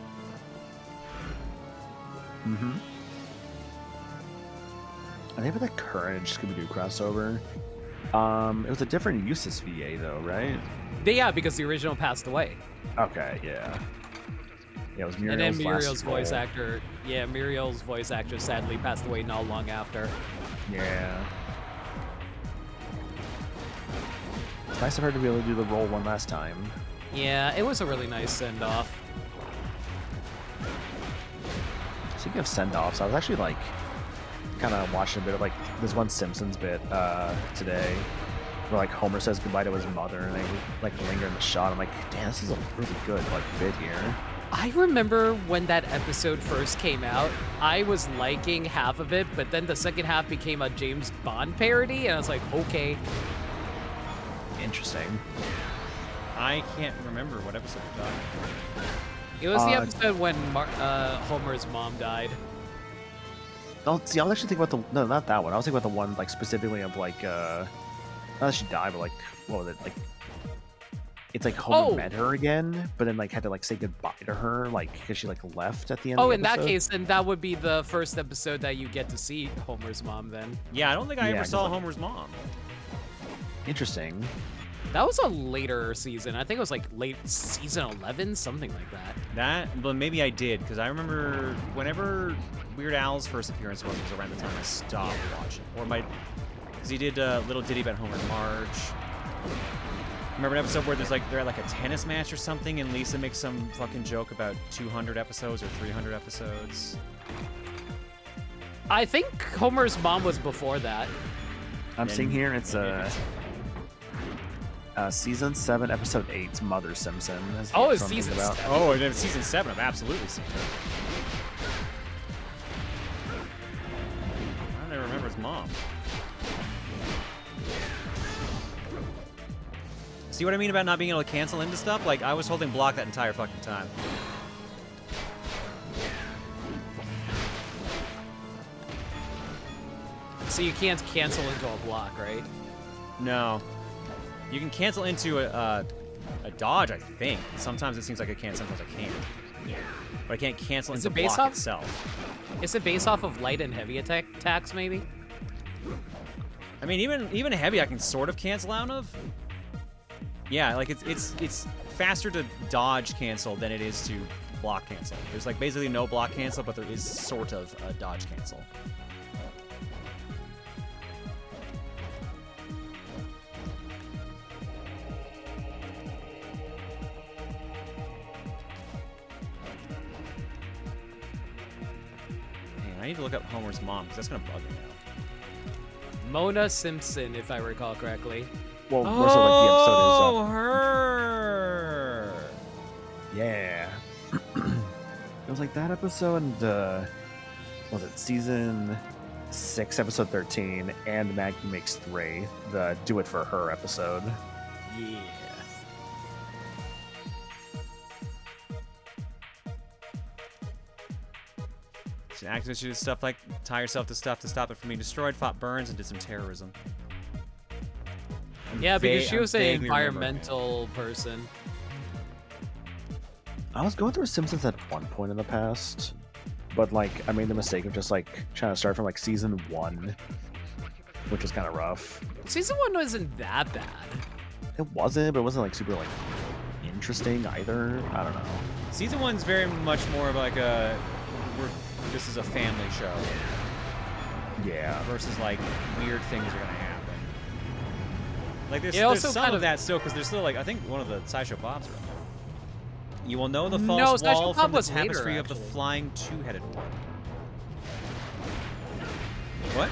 Speaker 11: Mm-hmm. I think for the Courage Scooby-Doo crossover, it was a different Eustace VA though, right?
Speaker 12: Yeah, because the original passed away.
Speaker 11: Okay, yeah. Yeah, it was Muriel's.
Speaker 12: And then Muriel's
Speaker 11: last
Speaker 12: voice
Speaker 11: role.
Speaker 12: actor. Yeah, Muriel's voice actor sadly passed away not long after.
Speaker 11: Yeah. It's nice of her to be able to do the role one last time.
Speaker 12: Yeah, it was a really nice send-off.
Speaker 11: Speaking of send-offs, I was actually like kind of watching a bit of like this one Simpsons bit today where like Homer says goodbye to his mother and they like linger in the shot. I'm like, damn, this is a really good like bit here.
Speaker 12: I remember when that episode first came out, I was liking half of it, but then the second half became a James Bond parody, and I was like, okay.
Speaker 11: Interesting.
Speaker 1: I can't remember what episode you're talking about.
Speaker 12: It was the episode when Homer's mom died.
Speaker 11: Oh, see, I was actually thinking about no, not that one. I was thinking about the one like specifically of like not that she died, but like what was it like? It's like Homer met her again, but then like had to like say goodbye to her, like because she like left at the end.
Speaker 12: Oh,
Speaker 11: of the
Speaker 12: in that
Speaker 11: episode.
Speaker 12: case, then that would be the first episode that you get to see Homer's mom. Then.
Speaker 1: Yeah, I don't think I ever saw
Speaker 11: like,
Speaker 1: Homer's mom.
Speaker 11: Interesting.
Speaker 12: That was a later season. I think it was like late season 11, something like that.
Speaker 1: Well, maybe I did, because I remember whenever Weird Al's first appearance was around the time I stopped watching. Or because he did Little Ditty About Homer and Marge. Remember an episode where they're at like a tennis match or something, and Lisa makes some fucking joke about 200 episodes or 300 episodes?
Speaker 12: I think Homer's mom was before that.
Speaker 11: I'm seeing here it's season 7, episode 8's Mother Simpson.
Speaker 12: Oh, it's season 7.
Speaker 1: Oh, and then season 7, I've absolutely seen it. I don't even remember his mom. See what I mean about not being able to cancel into stuff? Like, I was holding block that entire fucking time.
Speaker 12: So you can't cancel into a block, right?
Speaker 1: No. You can cancel into a dodge, I think. Sometimes it seems like I can, sometimes I can't. But I can't cancel into the block itself.
Speaker 12: Is it based off of light and heavy attacks, maybe?
Speaker 1: I mean, even heavy I can sort of cancel out of. Yeah, like it's faster to dodge cancel than it is to block cancel. There's like basically no block cancel, but there is sort of a dodge cancel. I need to look up Homer's mom, because that's going to bug me now.
Speaker 12: Mona Simpson, if I recall correctly.
Speaker 11: Well, more so like the episode is
Speaker 1: her!
Speaker 11: Yeah. It was like that episode and, was it season 6, episode 13, and Maggie Makes 3, the Do It For Her episode.
Speaker 12: Yeah.
Speaker 1: She activated did stuff like tie yourself to stuff to stop it from being destroyed, fought burns, and did some terrorism.
Speaker 12: Yeah, because she was an environmental person.
Speaker 11: I was going through Simpsons at one point in the past, but like I made the mistake of just like trying to start from like season 1, which was kind of rough.
Speaker 12: Season 1 wasn't that bad.
Speaker 11: It wasn't, but it wasn't like super like interesting either. I don't know.
Speaker 1: Season 1's very much more of like a this is a family show.
Speaker 11: Yeah.
Speaker 1: Versus like weird things are gonna happen. Like there's
Speaker 12: also
Speaker 1: some
Speaker 12: kind
Speaker 1: of
Speaker 12: of
Speaker 1: that still because there's still like I think one of the Sideshow Bobs are in there. You will know the
Speaker 12: No,
Speaker 1: false
Speaker 12: Sideshow
Speaker 1: wall
Speaker 12: Bob
Speaker 1: from the
Speaker 12: was later,
Speaker 1: tapestry of the
Speaker 12: actually.
Speaker 1: flying two-headed one. What?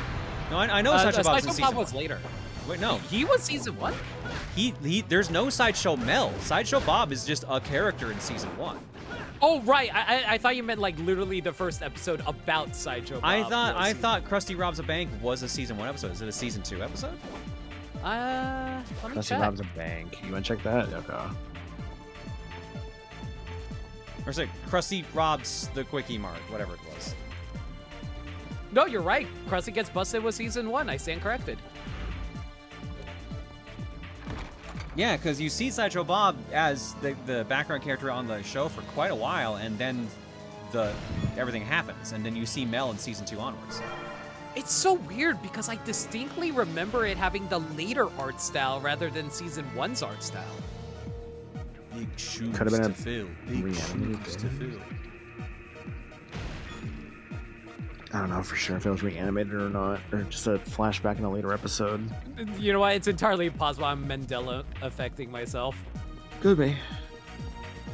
Speaker 1: No, I know Sideshow Bob's in
Speaker 12: Sideshow
Speaker 1: season
Speaker 12: Bob was
Speaker 1: 1.
Speaker 12: later.
Speaker 1: Wait, no.
Speaker 12: He was season 1?
Speaker 1: There's no Sideshow Mel. Sideshow Bob is just a character in season 1.
Speaker 12: Oh right, I thought you meant like literally the first episode about Sideshow Bob.
Speaker 1: I thought Krusty Robs a Bank was a season 1 episode. Is it a season 2 episode?
Speaker 12: Let me
Speaker 11: Krusty
Speaker 12: check.
Speaker 11: Rob's a bank. You wanna check that? Okay.
Speaker 1: Or is it Krusty Robs the Quickie Mart, whatever it was?
Speaker 12: No, you're right. Krusty Gets Busted was season 1. I stand corrected.
Speaker 1: Yeah, because you see Sideshow Bob as the background character on the show for quite a while, and then everything happens, and then you see Mel in season 2 onwards.
Speaker 12: It's so weird because I distinctly remember it having the later art style rather than season 1's art style.
Speaker 1: Big shoes
Speaker 11: Could have been
Speaker 1: to
Speaker 11: a
Speaker 1: fill. Big shoes to fill.
Speaker 11: I don't know for sure if it was reanimated or not, or just a flashback in a later episode.
Speaker 12: You know what? It's entirely possible I'm Mandela affecting myself.
Speaker 11: Could be.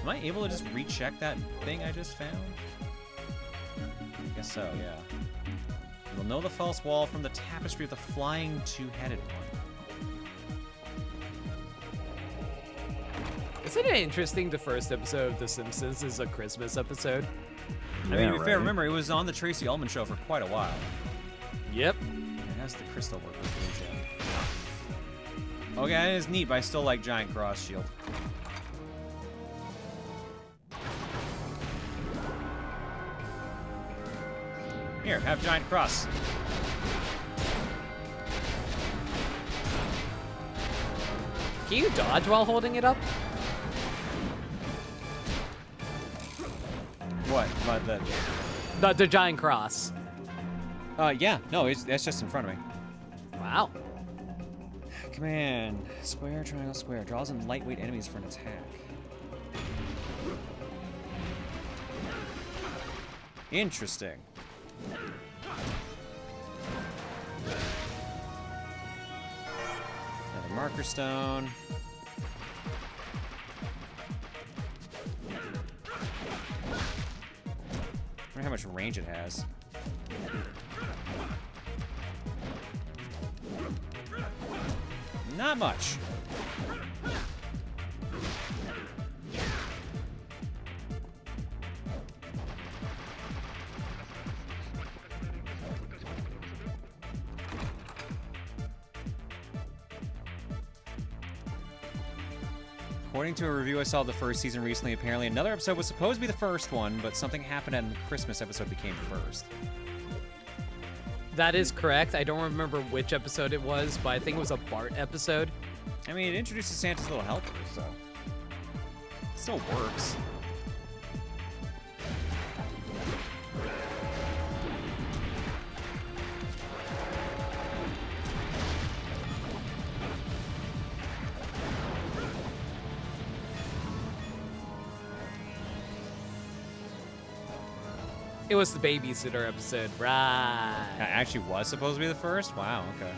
Speaker 1: Am I able to just recheck that thing I just found? I guess so, yeah. You'll know the false wall from the tapestry of the flying two-headed one.
Speaker 12: Isn't it interesting the first episode of The Simpsons is a Christmas episode?
Speaker 1: I mean, to be fair, remember, it was on the Tracy Ullman show for quite a while.
Speaker 12: Yep.
Speaker 1: It has the crystal work with it. Okay, that is neat, but I still like Giant Cross Shield. Here, have Giant Cross.
Speaker 12: Can you dodge while holding it up?
Speaker 1: What?
Speaker 12: The giant cross.
Speaker 1: Yeah. No, that's just in front of me.
Speaker 12: Wow.
Speaker 1: Command. Square, triangle, square. Draws in lightweight enemies for an attack. Interesting. Another marker stone. I wonder how much range it has. Not much. According to a review I saw of the first season recently, apparently another episode was supposed to be the first one, but something happened and the Christmas episode became first.
Speaker 12: That is correct. I don't remember which episode it was, but I think it was a Bart episode.
Speaker 1: I mean, it introduces Santa's little helper, so it still works.
Speaker 12: It was the babysitter episode, right?
Speaker 1: That actually was supposed to be the first? Wow, okay.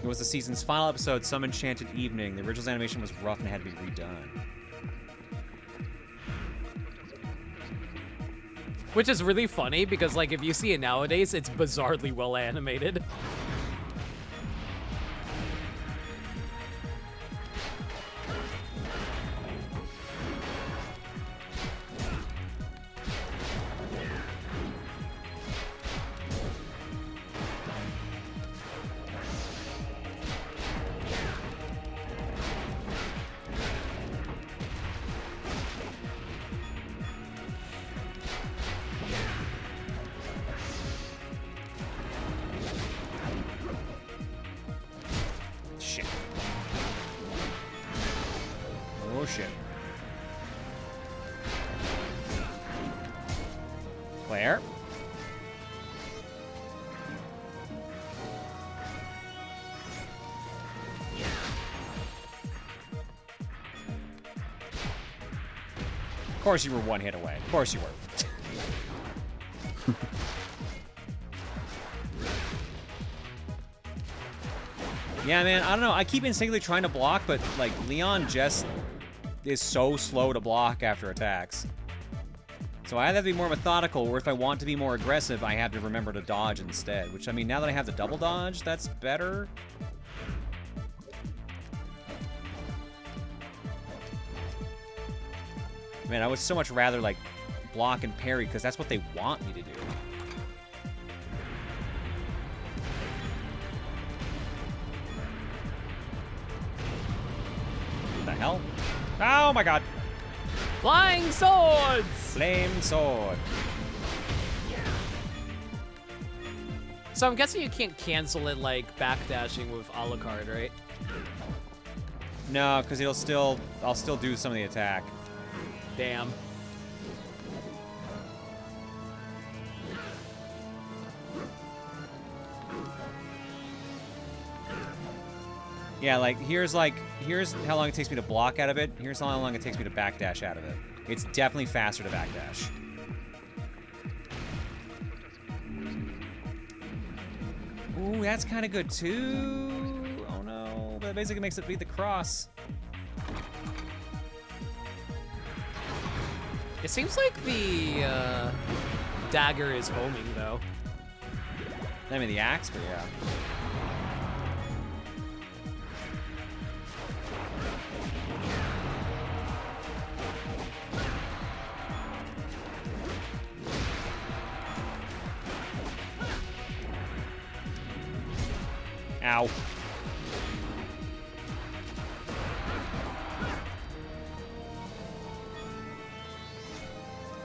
Speaker 1: It was the season's final episode, Some Enchanted Evening. The original animation was rough and had to be redone.
Speaker 12: Which is really funny because, like, if you see it nowadays, it's bizarrely well animated.
Speaker 1: Oh shit. Claire? Of course you were one hit away. Of course you were. Yeah, man, I don't know. I keep instinctively trying to block, but, like, Leon just is so slow to block after attacks. So I either have to be more methodical, or if I want to be more aggressive, I have to remember to dodge instead. Which, I mean, now that I have the double dodge, that's better. Man, I would so much rather, like, block and parry, because that's what they want me to do. What the hell? Oh my god!
Speaker 12: Flying swords!
Speaker 1: Flame sword.
Speaker 12: So I'm guessing you can't cancel it like backdashing with Alucard, right?
Speaker 1: No, because I'll still do some of the attack.
Speaker 12: Damn.
Speaker 1: Yeah, here's how long it takes me to block out of it. Here's how long it takes me to backdash out of it. It's definitely faster to backdash. Ooh, that's kind of good too. Oh no, but it basically makes it beat the cross.
Speaker 12: It seems like the dagger is homing though.
Speaker 1: I mean the axe, but yeah. Ow.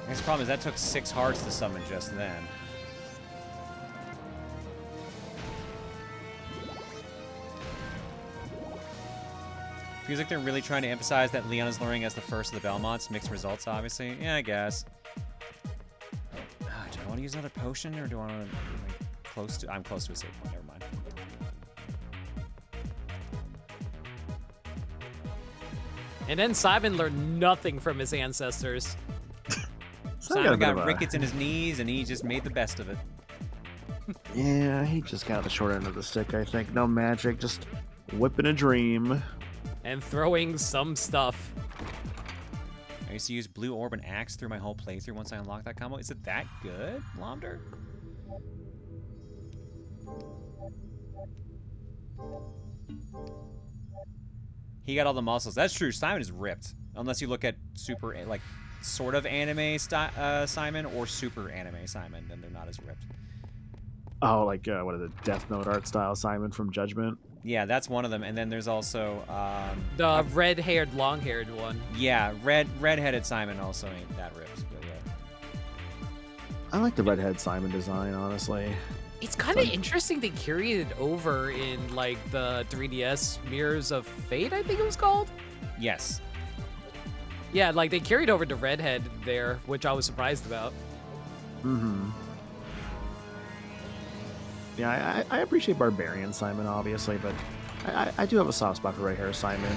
Speaker 1: The problem is that took 6 hearts to summon just then. Feels like they're really trying to emphasize that Leon is luring as the first of the Belmonts. Mixed results, obviously. Yeah, I guess. Do I want to use another potion, or do I want to... Like, close to... I'm close to a save point. Never mind.
Speaker 12: And then Simon learned nothing from his ancestors.
Speaker 1: Simon got rickets in his knees, and he just made the best of it.
Speaker 11: Yeah, he just got the short end of the stick, I think. No magic, just whipping a dream.
Speaker 12: And throwing some stuff.
Speaker 1: I used to use Blue Orb and Axe through my whole playthrough once I unlocked that combo. Is it that good, Lomder? He got all the muscles. That's true. Simon is ripped. Unless you look at super, like, sort of anime Simon or super anime Simon, then they're not as ripped.
Speaker 11: Oh, like, what is it? Death Note art style Simon from Judgment?
Speaker 1: Yeah, that's one of them. And then there's also...
Speaker 12: the red-haired, long-haired one.
Speaker 1: Yeah, red-headed Simon also ain't that ripped. But yeah.
Speaker 11: I like the redhead Simon design, honestly.
Speaker 12: It's kind of interesting they carried it over in, like, the 3DS Mirrors of Fate, I think it was called?
Speaker 1: Yes.
Speaker 12: Yeah, like, they carried over the redhead there, which I was surprised about.
Speaker 11: Mm-hmm. Yeah, I appreciate Barbarian Simon, obviously, but I do have a soft spot for red hair Simon.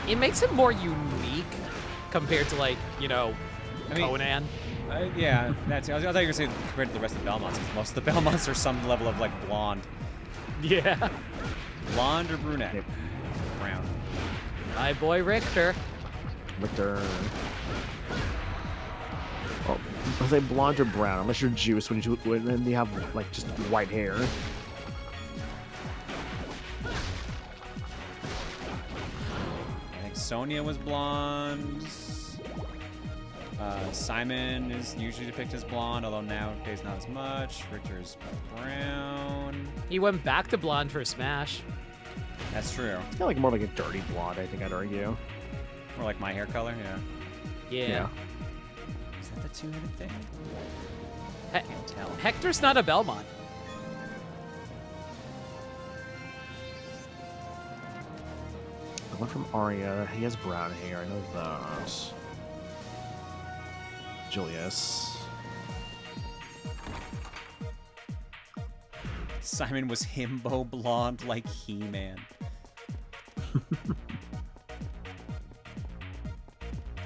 Speaker 12: It makes it more unique compared to, like, you know, Conan.
Speaker 1: Yeah, that's. I thought you were going to say compared to the rest of the Belmonts, because most of the Belmonts are some level of, like, blonde.
Speaker 12: Yeah.
Speaker 1: Blonde or brunette? Yep. Brown.
Speaker 12: My boy Richter.
Speaker 11: Richter. Oh, I'll say blonde or brown, unless you're juice when you have, like, just white hair.
Speaker 1: I think Sonya was blonde. Simon is usually depicted as blonde, although nowadays not as much. Richter's brown.
Speaker 12: He went back to blonde for Smash.
Speaker 1: That's true.
Speaker 11: It's kind of like more like a dirty blonde, I think I'd argue.
Speaker 1: More like my hair color, yeah.
Speaker 12: Yeah.
Speaker 1: Is that the two-headed thing? I can't tell.
Speaker 12: Hector's not a Belmont.
Speaker 11: The one from Arya, he has brown hair, I know that. Julius.
Speaker 1: Simon was himbo blonde like He-Man.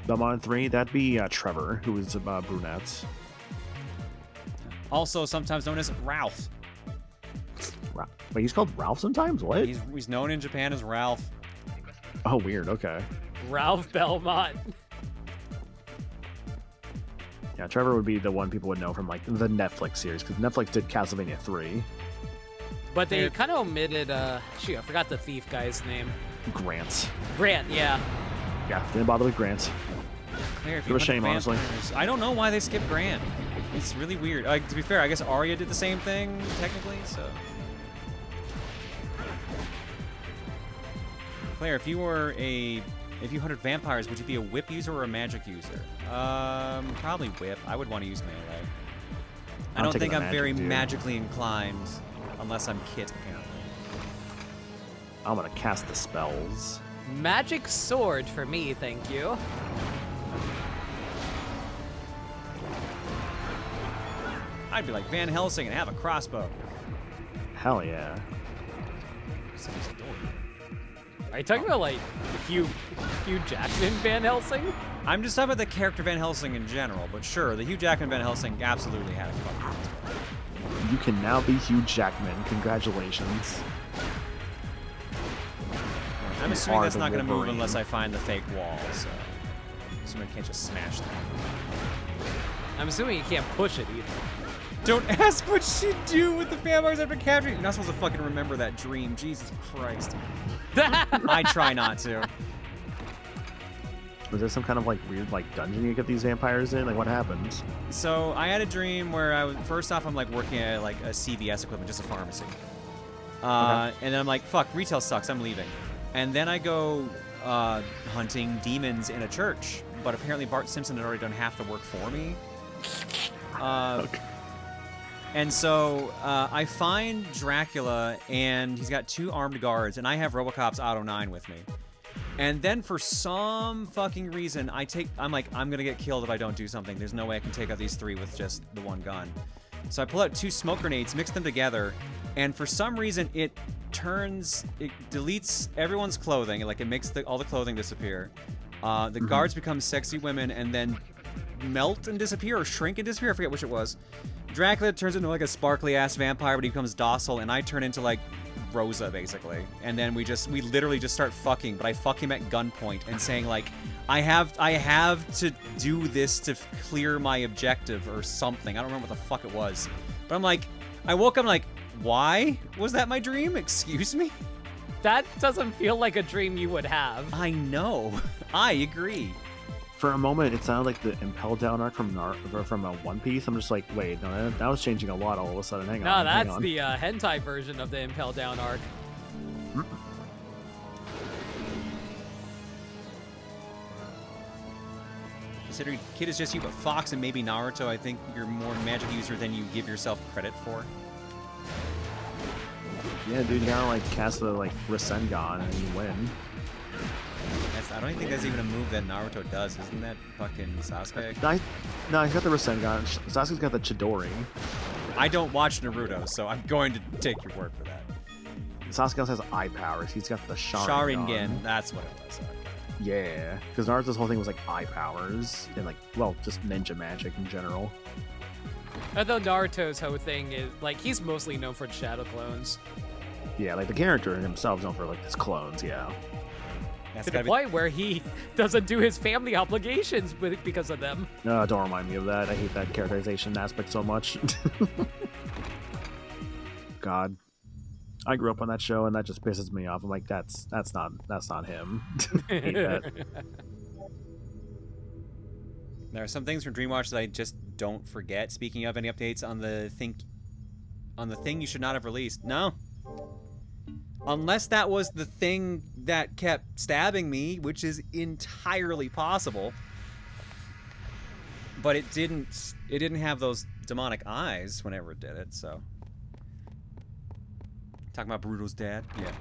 Speaker 11: Belmont 3, that'd be Trevor, who is brunette.
Speaker 1: Also sometimes known as Ralph.
Speaker 11: Wait, he's called Ralph sometimes? What?
Speaker 1: He's known in Japan as Ralph.
Speaker 11: Oh, weird. Okay.
Speaker 12: Ralph Belmont.
Speaker 11: Yeah, Trevor would be the one people would know from like the Netflix series because Netflix did Castlevania 3.
Speaker 12: But they kind of omitted. Shoot, I forgot the thief guy's name.
Speaker 11: Grant.
Speaker 12: Grant, yeah.
Speaker 11: Yeah, didn't bother with Grant.
Speaker 1: It
Speaker 11: was a shame, honestly.
Speaker 1: I don't know why they skipped Grant. It's really weird. To be fair, I guess Arya did the same thing technically. So, Claire, if you hunted vampires, would you be a whip user or a magic user? Probably whip. I would want to use melee. I don't think I'm very magically inclined, unless I'm Kit, apparently.
Speaker 11: I'm gonna cast the spells.
Speaker 12: Magic sword for me, thank you.
Speaker 1: I'd be like Van Helsing and have a crossbow.
Speaker 11: Hell yeah.
Speaker 12: Are you talking about like Hugh Jackman Van Helsing?
Speaker 1: I'm just talking about the character Van Helsing in general, but sure, the Hugh Jackman Van Helsing absolutely had a fucking crossbow.
Speaker 11: You can now be Hugh Jackman. Congratulations.
Speaker 1: I'm assuming that's not going to move unless I find the fake wall, so I'm assuming I can't just smash that.
Speaker 12: I'm assuming you can't push it either.
Speaker 1: Don't ask what she'd do with the vampires after capturing. You're not supposed to fucking remember that dream. Jesus Christ. I try not to.
Speaker 11: Was there some kind of like weird like dungeon you get these vampires in? Like what happens?
Speaker 1: So I had a dream where I was first off I'm like working at like a CVS equipment, just a pharmacy. And then I'm like, fuck, retail sucks. I'm leaving. And then I go hunting demons in a church, but apparently Bart Simpson had already done half the work for me. And so I find Dracula, and he's got 2 armed guards, and I have RoboCop's Auto 9 with me. And then for some fucking reason, I'm like, I'm gonna get killed if I don't do something. There's no way I can take out these 3 with just the 1 gun. So I pull out 2 smoke grenades, mix them together, and for some reason it deletes everyone's clothing, like it makes all the clothing disappear. The guards become sexy women and then melt and disappear, or shrink and disappear, I forget which it was. Dracula turns into like a sparkly ass vampire, but he becomes docile, and I turn into like Rosa basically. And then we literally just start fucking, but I fuck him at gunpoint and saying like, I have to do this to clear my objective or something. I don't remember what the fuck it was. But I'm like, I woke up like, why was that my dream? Excuse me?
Speaker 12: That doesn't feel like a dream you would have.
Speaker 1: I know. I agree.
Speaker 11: For a moment, it sounded like the Impel Down arc from One Piece. I'm just like, wait, no, that was changing a lot all of a sudden. Hang on.
Speaker 12: No, that's the hentai version of the Impel Down arc.
Speaker 1: Considering Kid is just you, but Fox and maybe Naruto, I think you're more magic user than you give yourself credit for.
Speaker 11: Yeah, dude, you gotta like cast the like Rasengan and you win.
Speaker 1: I don't think that's even a move that Naruto does. Isn't that fucking Sasuke?
Speaker 11: No, he's got the Rasengan. Sasuke's got the Chidori.
Speaker 1: I don't watch Naruto, so I'm going to take your word for that.
Speaker 11: Sasuke also has eye powers. He's got the
Speaker 1: Sharingan. That's what it was. Okay.
Speaker 11: Yeah, because Naruto's whole thing was like eye powers and like, well, just ninja magic in general.
Speaker 12: Although Naruto's whole thing is like he's mostly known for shadow clones.
Speaker 11: Yeah, like the character himself is known for like his clones. Yeah.
Speaker 12: To the point where he doesn't do his family obligations because of them.
Speaker 11: No, don't remind me of that. I hate that characterization aspect so much. God, I grew up on that show, and that just pisses me off. I'm like, that's not him. I hate that.
Speaker 1: There are some things from Dreamwatch that I just don't forget. Speaking of, any updates on the thing you should not have released? No. Unless that was the thing that kept stabbing me, which is entirely possible. But it didn't have those demonic eyes whenever it did it, so. Talking about Burrito's dad? Yeah.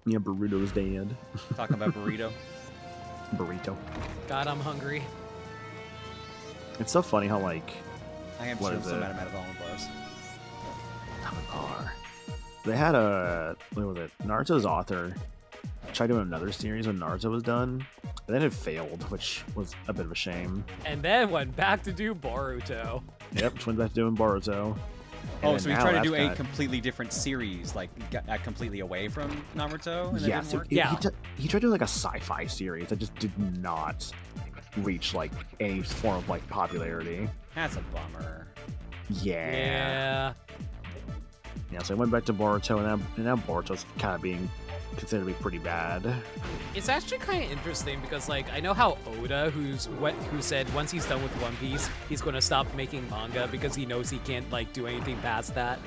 Speaker 11: Yeah, Burrito's dad.
Speaker 1: Talking about Burrito?
Speaker 11: Burrito.
Speaker 12: God, I'm hungry.
Speaker 11: It's so funny how, like...
Speaker 1: I am still some out of almond bars.
Speaker 11: Almond bar. They had what was it? Naruto's author tried doing another series when Naruto was done, and then it failed, which was a bit of a shame.
Speaker 12: And then went back to do Boruto.
Speaker 11: Yep, went back to doing Boruto.
Speaker 1: Oh, so he tried to do a completely different series, like completely away from Naruto, and
Speaker 11: Yeah,
Speaker 1: it didn't
Speaker 11: so
Speaker 1: work?
Speaker 11: he tried to do like a sci-fi series that just did not reach like any form of like popularity.
Speaker 1: That's a bummer.
Speaker 11: Yeah. Yeah, so I went back to Boruto, and now Boruto's kind of being considered to be pretty bad.
Speaker 12: It's actually kind of interesting because, like, I know how Oda, who said once he's done with One Piece, he's going to stop making manga because he knows he can't, like, do anything past that.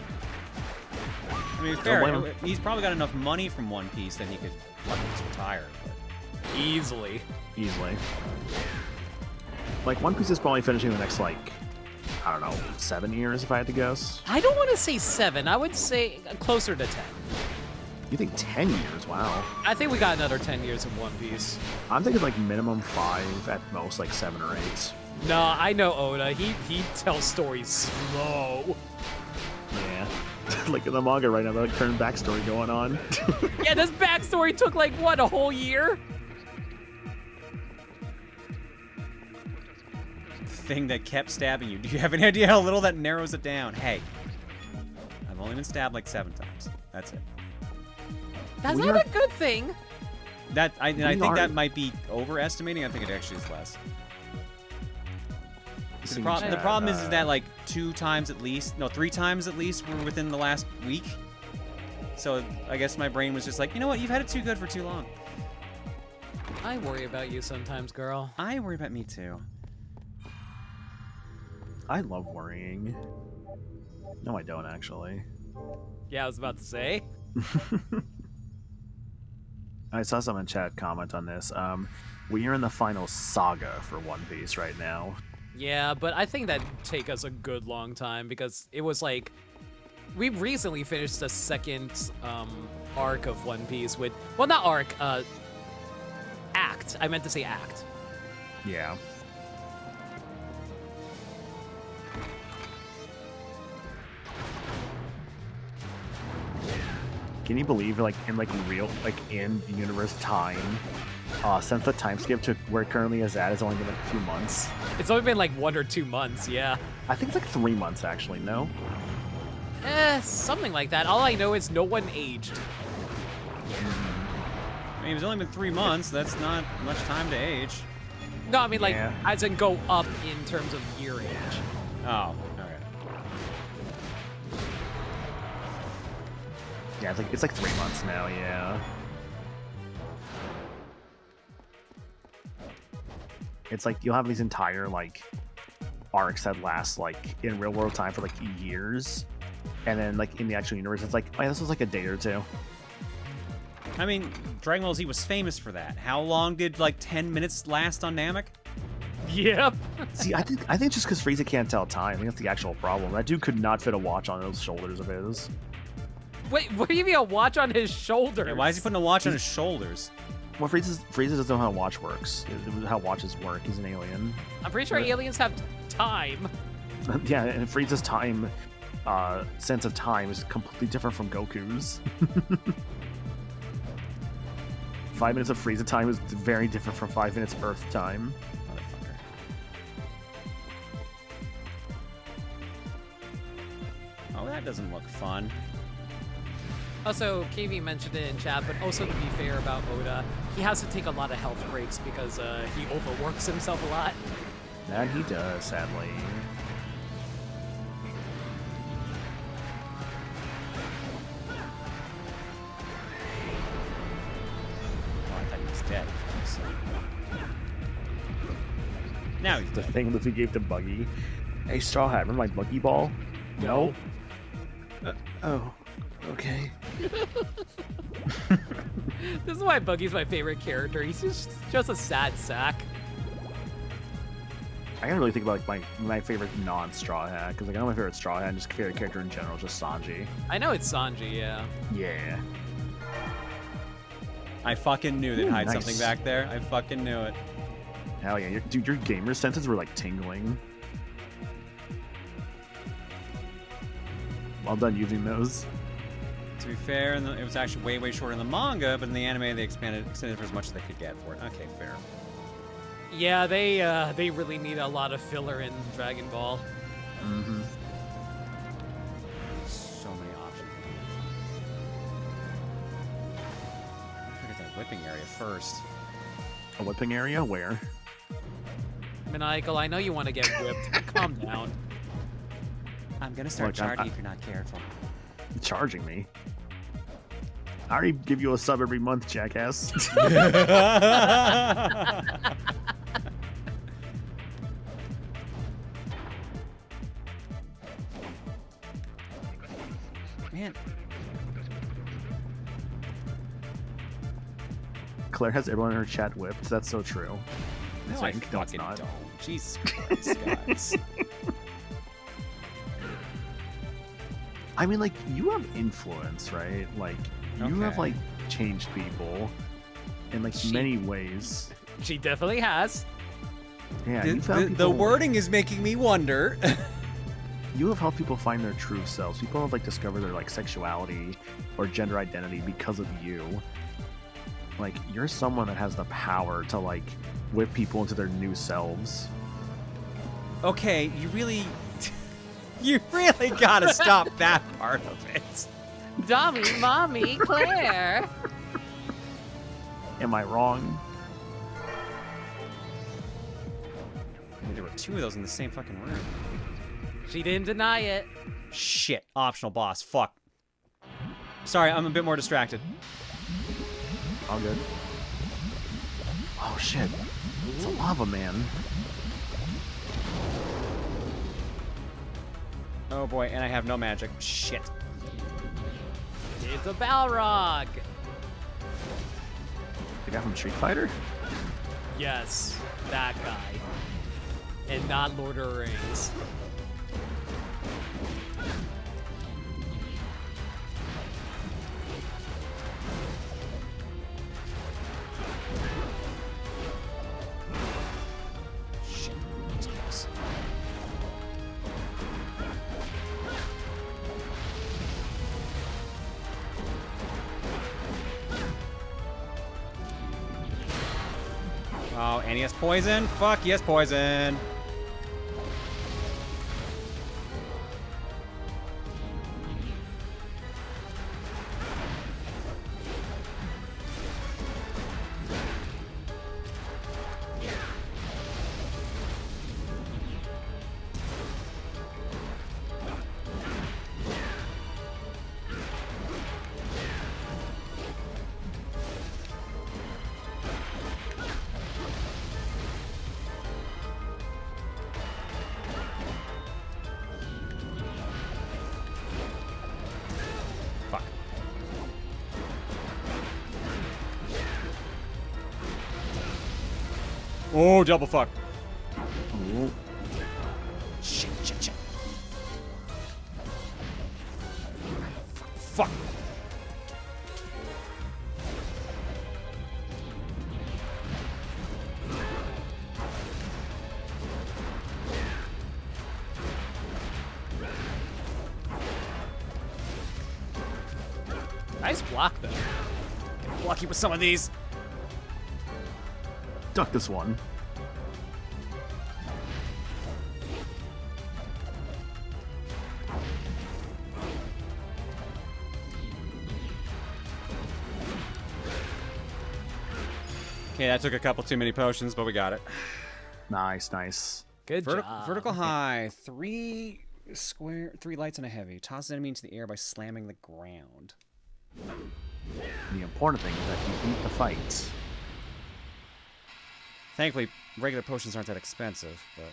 Speaker 1: I mean, fair. He's probably got enough money from One Piece that he could fucking just retire. But...
Speaker 12: Easily.
Speaker 11: Like, One Piece is probably finishing the next, like, I don't know, 7 years if I had to guess.
Speaker 12: I don't want to say 7. I would say closer to 10.
Speaker 11: You think 10 years? Wow.
Speaker 12: I think we got another 10 years of One Piece.
Speaker 11: I'm thinking like minimum 5, at most like 7 or 8.
Speaker 12: No, I know Oda. He tells stories slow.
Speaker 11: Yeah. Like in the manga right now, the current backstory going on.
Speaker 12: Yeah, this backstory took like, what, a whole year?
Speaker 1: Thing that kept stabbing you. Do you have any idea how little that narrows it down? Hey, I've only been stabbed like 7 times. That's it.
Speaker 12: That's not a good thing.
Speaker 1: I think that might be overestimating. I think it actually is less. The problem is that like 2 times at least, no, 3 times at least were within the last week. So I guess my brain was just like, you know what, you've had it too good for too long.
Speaker 12: I worry about you sometimes, girl.
Speaker 1: I worry about me too.
Speaker 11: I love worrying. No, I don't actually.
Speaker 12: Yeah, I was about to say.
Speaker 11: I saw someone in chat comment on this. We are in the final saga for One Piece right now.
Speaker 12: Yeah, but I think that'd take us a good long time because it was like we recently finished the second arc of One Piece with, well, not arc, act. I meant to say act.
Speaker 11: Yeah. Can you believe, like, in like real, like in universe time, since the time skip to where it currently is at has only been like a few months?
Speaker 12: It's only been like 1 or 2 months, yeah.
Speaker 11: I think it's like 3 months actually. No.
Speaker 12: Something like that. All I know is no one aged.
Speaker 1: I mean, it's only been 3 months. That's not much time to age.
Speaker 12: No, I mean like as in go up in terms of year age.
Speaker 1: Oh.
Speaker 11: Yeah, it's like 3 months now, yeah. It's like you'll have these entire like arcs that last like in real world time for like years. And then like in the actual universe it's like, oh yeah, this was like a day or 2.
Speaker 1: I mean, Dragon Ball Z was famous for that. How long did like 10 minutes last on Namek?
Speaker 12: Yep.
Speaker 11: See, I think just because Frieza can't tell time, I think that's the actual problem. That dude could not fit a watch on those shoulders of his.
Speaker 12: Wait, what do you mean a watch on his shoulders?
Speaker 1: Yeah, why is he putting a watch on his shoulders?
Speaker 11: Well, Frieza doesn't know how a watch works. How watches work. He's an alien.
Speaker 12: I'm pretty sure aliens have time.
Speaker 11: Yeah, and Frieza's time, sense of time is completely different from Goku's. 5 minutes of Frieza time is very different from 5 minutes Earth time.
Speaker 1: Motherfucker. Oh, that doesn't look fun.
Speaker 12: Also, KV mentioned it in chat, but also to be fair about Oda, he has to take a lot of health breaks because he overworks himself a lot.
Speaker 11: That he does, sadly.
Speaker 1: Oh, I thought he was dead. Now he's
Speaker 11: the
Speaker 1: dead.
Speaker 11: thing that we gave to Buggy. Hey, Straw Hat, remember my Buggy ball? No. Oh. Okay.
Speaker 12: This is why Buggy's my favorite character. He's just a sad sack.
Speaker 11: I gotta really think about like my favorite non-Straw Hat, because like I know my favorite Straw Hat and just favorite character in general is just Sanji.
Speaker 12: I know it's Sanji, yeah.
Speaker 11: Yeah.
Speaker 1: I fucking knew they'd hide
Speaker 11: nice.
Speaker 1: something back there. I fucking knew it.
Speaker 11: Hell yeah, dude, your gamer senses were like tingling. Well done using those.
Speaker 1: To be fair, it was actually way shorter in the manga, but in the anime they extended for as much as they could get for it. Okay, fair.
Speaker 12: Yeah, they really need a lot of filler in Dragon Ball.
Speaker 11: Mm-hmm.
Speaker 1: whipping area first.
Speaker 11: A whipping area? Where?
Speaker 12: Maniacal, I know you want to get whipped, but calm down.
Speaker 1: I'm gonna start charging if you're not careful.
Speaker 11: Charging me? I already give you a sub every month, jackass.
Speaker 1: Man.
Speaker 11: Claire has everyone in her chat whipped. That's so true.
Speaker 1: No, I fucking don't. Jesus Christ, guys.
Speaker 11: I mean, like, you have influence, right? Like, you have, like, changed people in, like, many ways.
Speaker 12: She definitely has.
Speaker 11: Yeah, you found people...
Speaker 1: The wording is making me wonder.
Speaker 11: You have helped people find their true selves. People have, like, discovered their, like, sexuality or gender identity because of you. Like, you're someone that has the power to, like, whip people into their new selves.
Speaker 1: Okay, you really gotta stop that part of it.
Speaker 12: Dummy, mommy, Claire.
Speaker 11: Am I wrong?
Speaker 1: I mean, there were 2 of those in the same fucking room.
Speaker 12: She didn't deny it.
Speaker 1: Shit, optional boss. Fuck. Sorry, I'm a bit more distracted.
Speaker 11: All good. Oh shit. It's a lava man.
Speaker 1: Oh boy, and I have no magic. Shit.
Speaker 12: It's a Balrog.
Speaker 11: The guy from Street Fighter?
Speaker 12: Yes, that guy. And not Lord of the Rings.
Speaker 1: Shit. That's close. Oh, and he has poison? Fuck, he has poison. Oh, double fuck.
Speaker 11: Oh.
Speaker 1: Shit. Fuck.
Speaker 12: Nice block, though.
Speaker 1: Get lucky with some of these.
Speaker 11: Duck this one.
Speaker 1: Okay, that took a couple too many potions, but we got it.
Speaker 11: Nice, nice.
Speaker 12: Good job.
Speaker 1: Vertical high, 3 lights and a heavy. Toss an enemy into the air by slamming the ground.
Speaker 11: The important thing is that you beat the fight.
Speaker 1: Thankfully, regular potions aren't that expensive, but...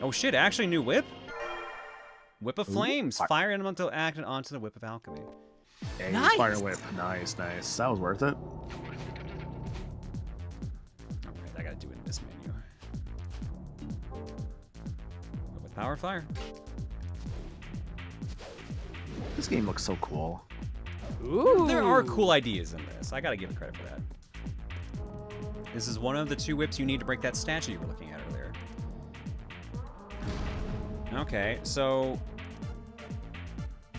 Speaker 1: Oh shit, actually new whip? Whip of Flames. Fire elemental acted onto the Whip of Alchemy.
Speaker 11: Hey,
Speaker 12: Nice.
Speaker 11: Fire whip. Nice. That was worth it.
Speaker 1: Alright, I gotta do it in this menu. Whip with power, fire.
Speaker 11: This game looks so cool.
Speaker 12: Ooh.
Speaker 1: There are cool ideas in this. I gotta give it credit for that. This is one of the 2 whips you need to break that statue you were looking at earlier. Okay, so...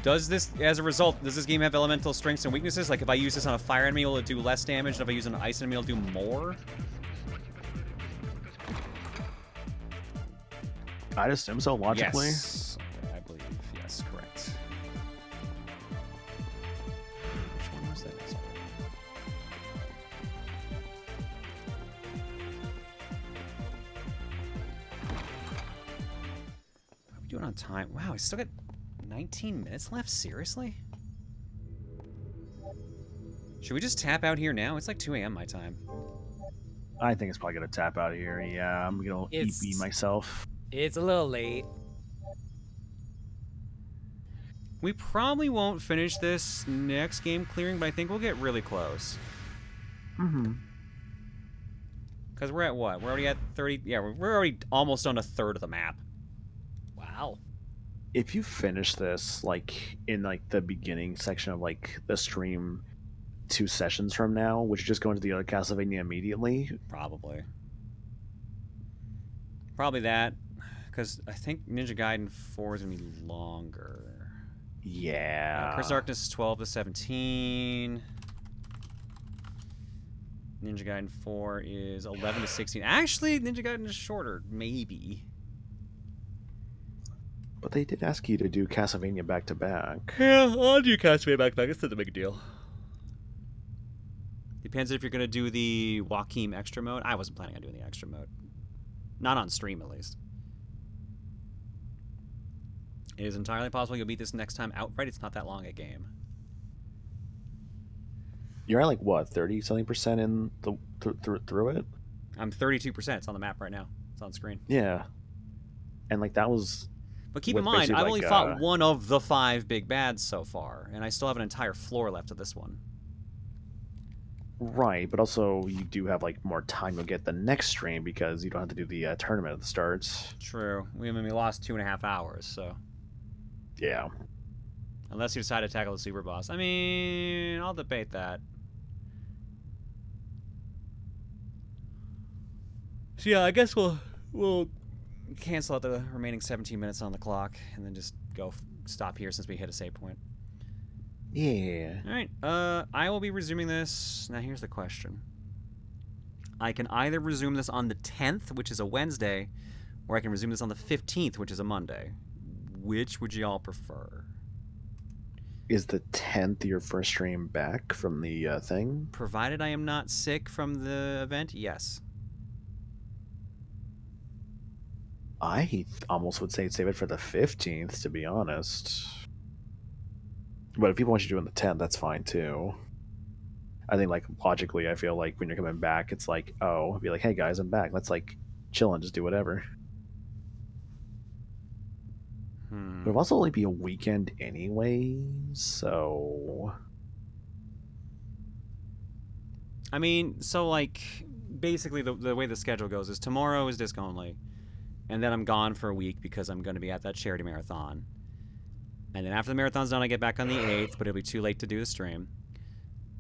Speaker 1: Does this, as a result, does this game have elemental strengths and weaknesses? Like, if I use this on a fire enemy, will it do less damage? And if I use it on an ice enemy, it'll do more?
Speaker 11: I'd assume so, logically.
Speaker 1: Yes. Okay, I believe. Yes, correct. doing on time? Wow, we still got 19 minutes left? Seriously? Should we just tap out here now? It's like 2 a.m. my time.
Speaker 11: I think it's probably gonna tap out here. Yeah, I'm gonna EP myself.
Speaker 12: It's a little late.
Speaker 1: We probably won't finish this next game clearing, but I think we'll get really close.
Speaker 11: Mm-hmm.
Speaker 1: Because we're at what? We're already at 30... Yeah, we're already almost on a third of the map.
Speaker 12: Wow.
Speaker 11: If you finish this, like, in, like, the beginning section of, like, the stream 2 sessions from now, would you just go into the other Castlevania immediately?
Speaker 1: Probably. Probably that. Because I think Ninja Gaiden 4 is going to be longer.
Speaker 11: Yeah.
Speaker 1: Curse of Darkness is 12 to 17. Ninja Gaiden 4 is 11 to 16. Actually, Ninja Gaiden is shorter. Maybe.
Speaker 11: But they did ask you to do Castlevania back-to-back.
Speaker 1: Yeah, I'll do Castlevania back-to-back. It's not a big deal. Depends if you're going to do the Joaquin extra mode. I wasn't planning on doing the extra mode. Not on stream, at least. It is entirely possible you'll beat this next time outright. It's not that long a game.
Speaker 11: You're at, like, what, 30-something% in the through it?
Speaker 1: I'm 32%. It's on the map right now. It's on screen.
Speaker 11: Yeah. And, like, that was...
Speaker 1: But keep in mind, I've only fought one of the 5 big bads so far, and I still have an entire floor left of this one.
Speaker 11: Right, but also you do have, like, more time to get the next stream because you don't have to do the tournament at the start.
Speaker 1: True. We lost 2.5 hours, so...
Speaker 11: Yeah.
Speaker 1: Unless you decide to tackle the super boss. I mean, I'll debate that. So yeah, I guess we'll cancel out the remaining 17 minutes on the clock and then just go stop here since we hit a save point.
Speaker 11: Yeah.
Speaker 1: All right. I will be resuming this. Now here's the question. I can either resume this on the 10th, which is a Wednesday, or I can resume this on the 15th, which is a Monday. Which would you all prefer?
Speaker 11: Is the 10th your first stream back from the thing?
Speaker 1: Provided I am not sick from the event, yes.
Speaker 11: I almost would say save it for the 15th, to be honest. But if people want you to do it on the 10th, that's fine too. I think, like, logically, I feel like when you're coming back, it's like, oh, be like, hey guys, I'm back. Let's, like, chill and just do whatever. But it'll also only be a weekend anyway, so...
Speaker 1: I mean, so, like, basically the way the schedule goes is tomorrow is disc only, and then I'm gone for a week because I'm going to be at that charity marathon. And then after the marathon's done, I get back on the 8th, but it'll be too late to do the stream.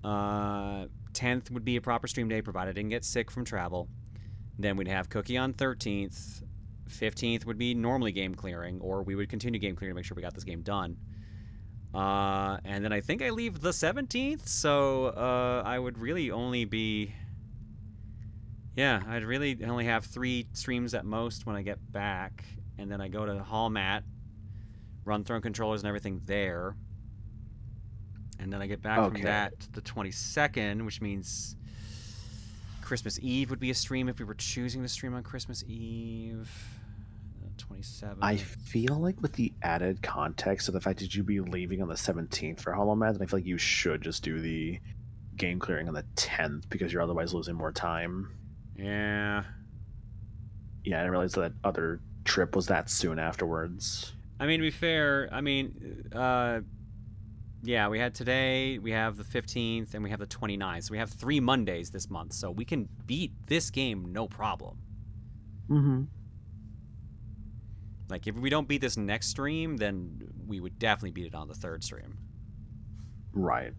Speaker 1: 10th would be a proper stream day, provided I didn't get sick from travel. Then we'd have Cookie on 13th. 15th would be normally game clearing, or we would continue game clearing to make sure we got this game done. And then I think I leave the 17th, so I would really only be... Yeah, I'd really only have 3 streams at most when I get back, and then I go to Hall Mat, run Throne Controllers and everything there, and then I get back from that to the 22nd, which means Christmas Eve would be a stream if we were choosing to stream on Christmas Eve. 27th.
Speaker 11: I feel like with the added context of the fact that you'd be leaving on the 17th for Hollow Mat, I feel like you should just do the game clearing on the 10th because you're otherwise losing more time.
Speaker 1: Yeah.
Speaker 11: Yeah, I didn't realize that other trip was that soon afterwards.
Speaker 1: I mean, to be fair, I mean, yeah, we had today, we have the 15th, and we have the 29th. So we have 3 Mondays this month, so we can beat this game no problem.
Speaker 11: Mm-hmm.
Speaker 1: Like, if we don't beat this next stream, then we would definitely beat it on the 3rd stream.
Speaker 11: Right.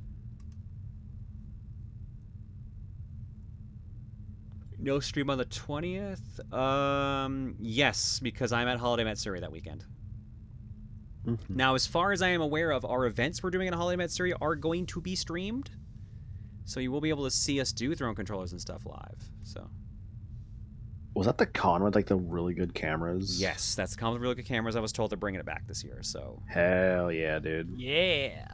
Speaker 1: No stream on the 20th? Yes, because I'm at Holiday Matsuri that weekend.
Speaker 11: Mm-hmm.
Speaker 1: Now, as far as I am aware of, our events we're doing at Holiday Matsuri are going to be streamed. So you will be able to see us do Throne Controllers and stuff live. So.
Speaker 11: Was that the con with, like, the really good cameras?
Speaker 1: Yes, that's the con with really good cameras. I was told they're bringing it back this year, so.
Speaker 11: Hell yeah, dude.
Speaker 12: Yeah.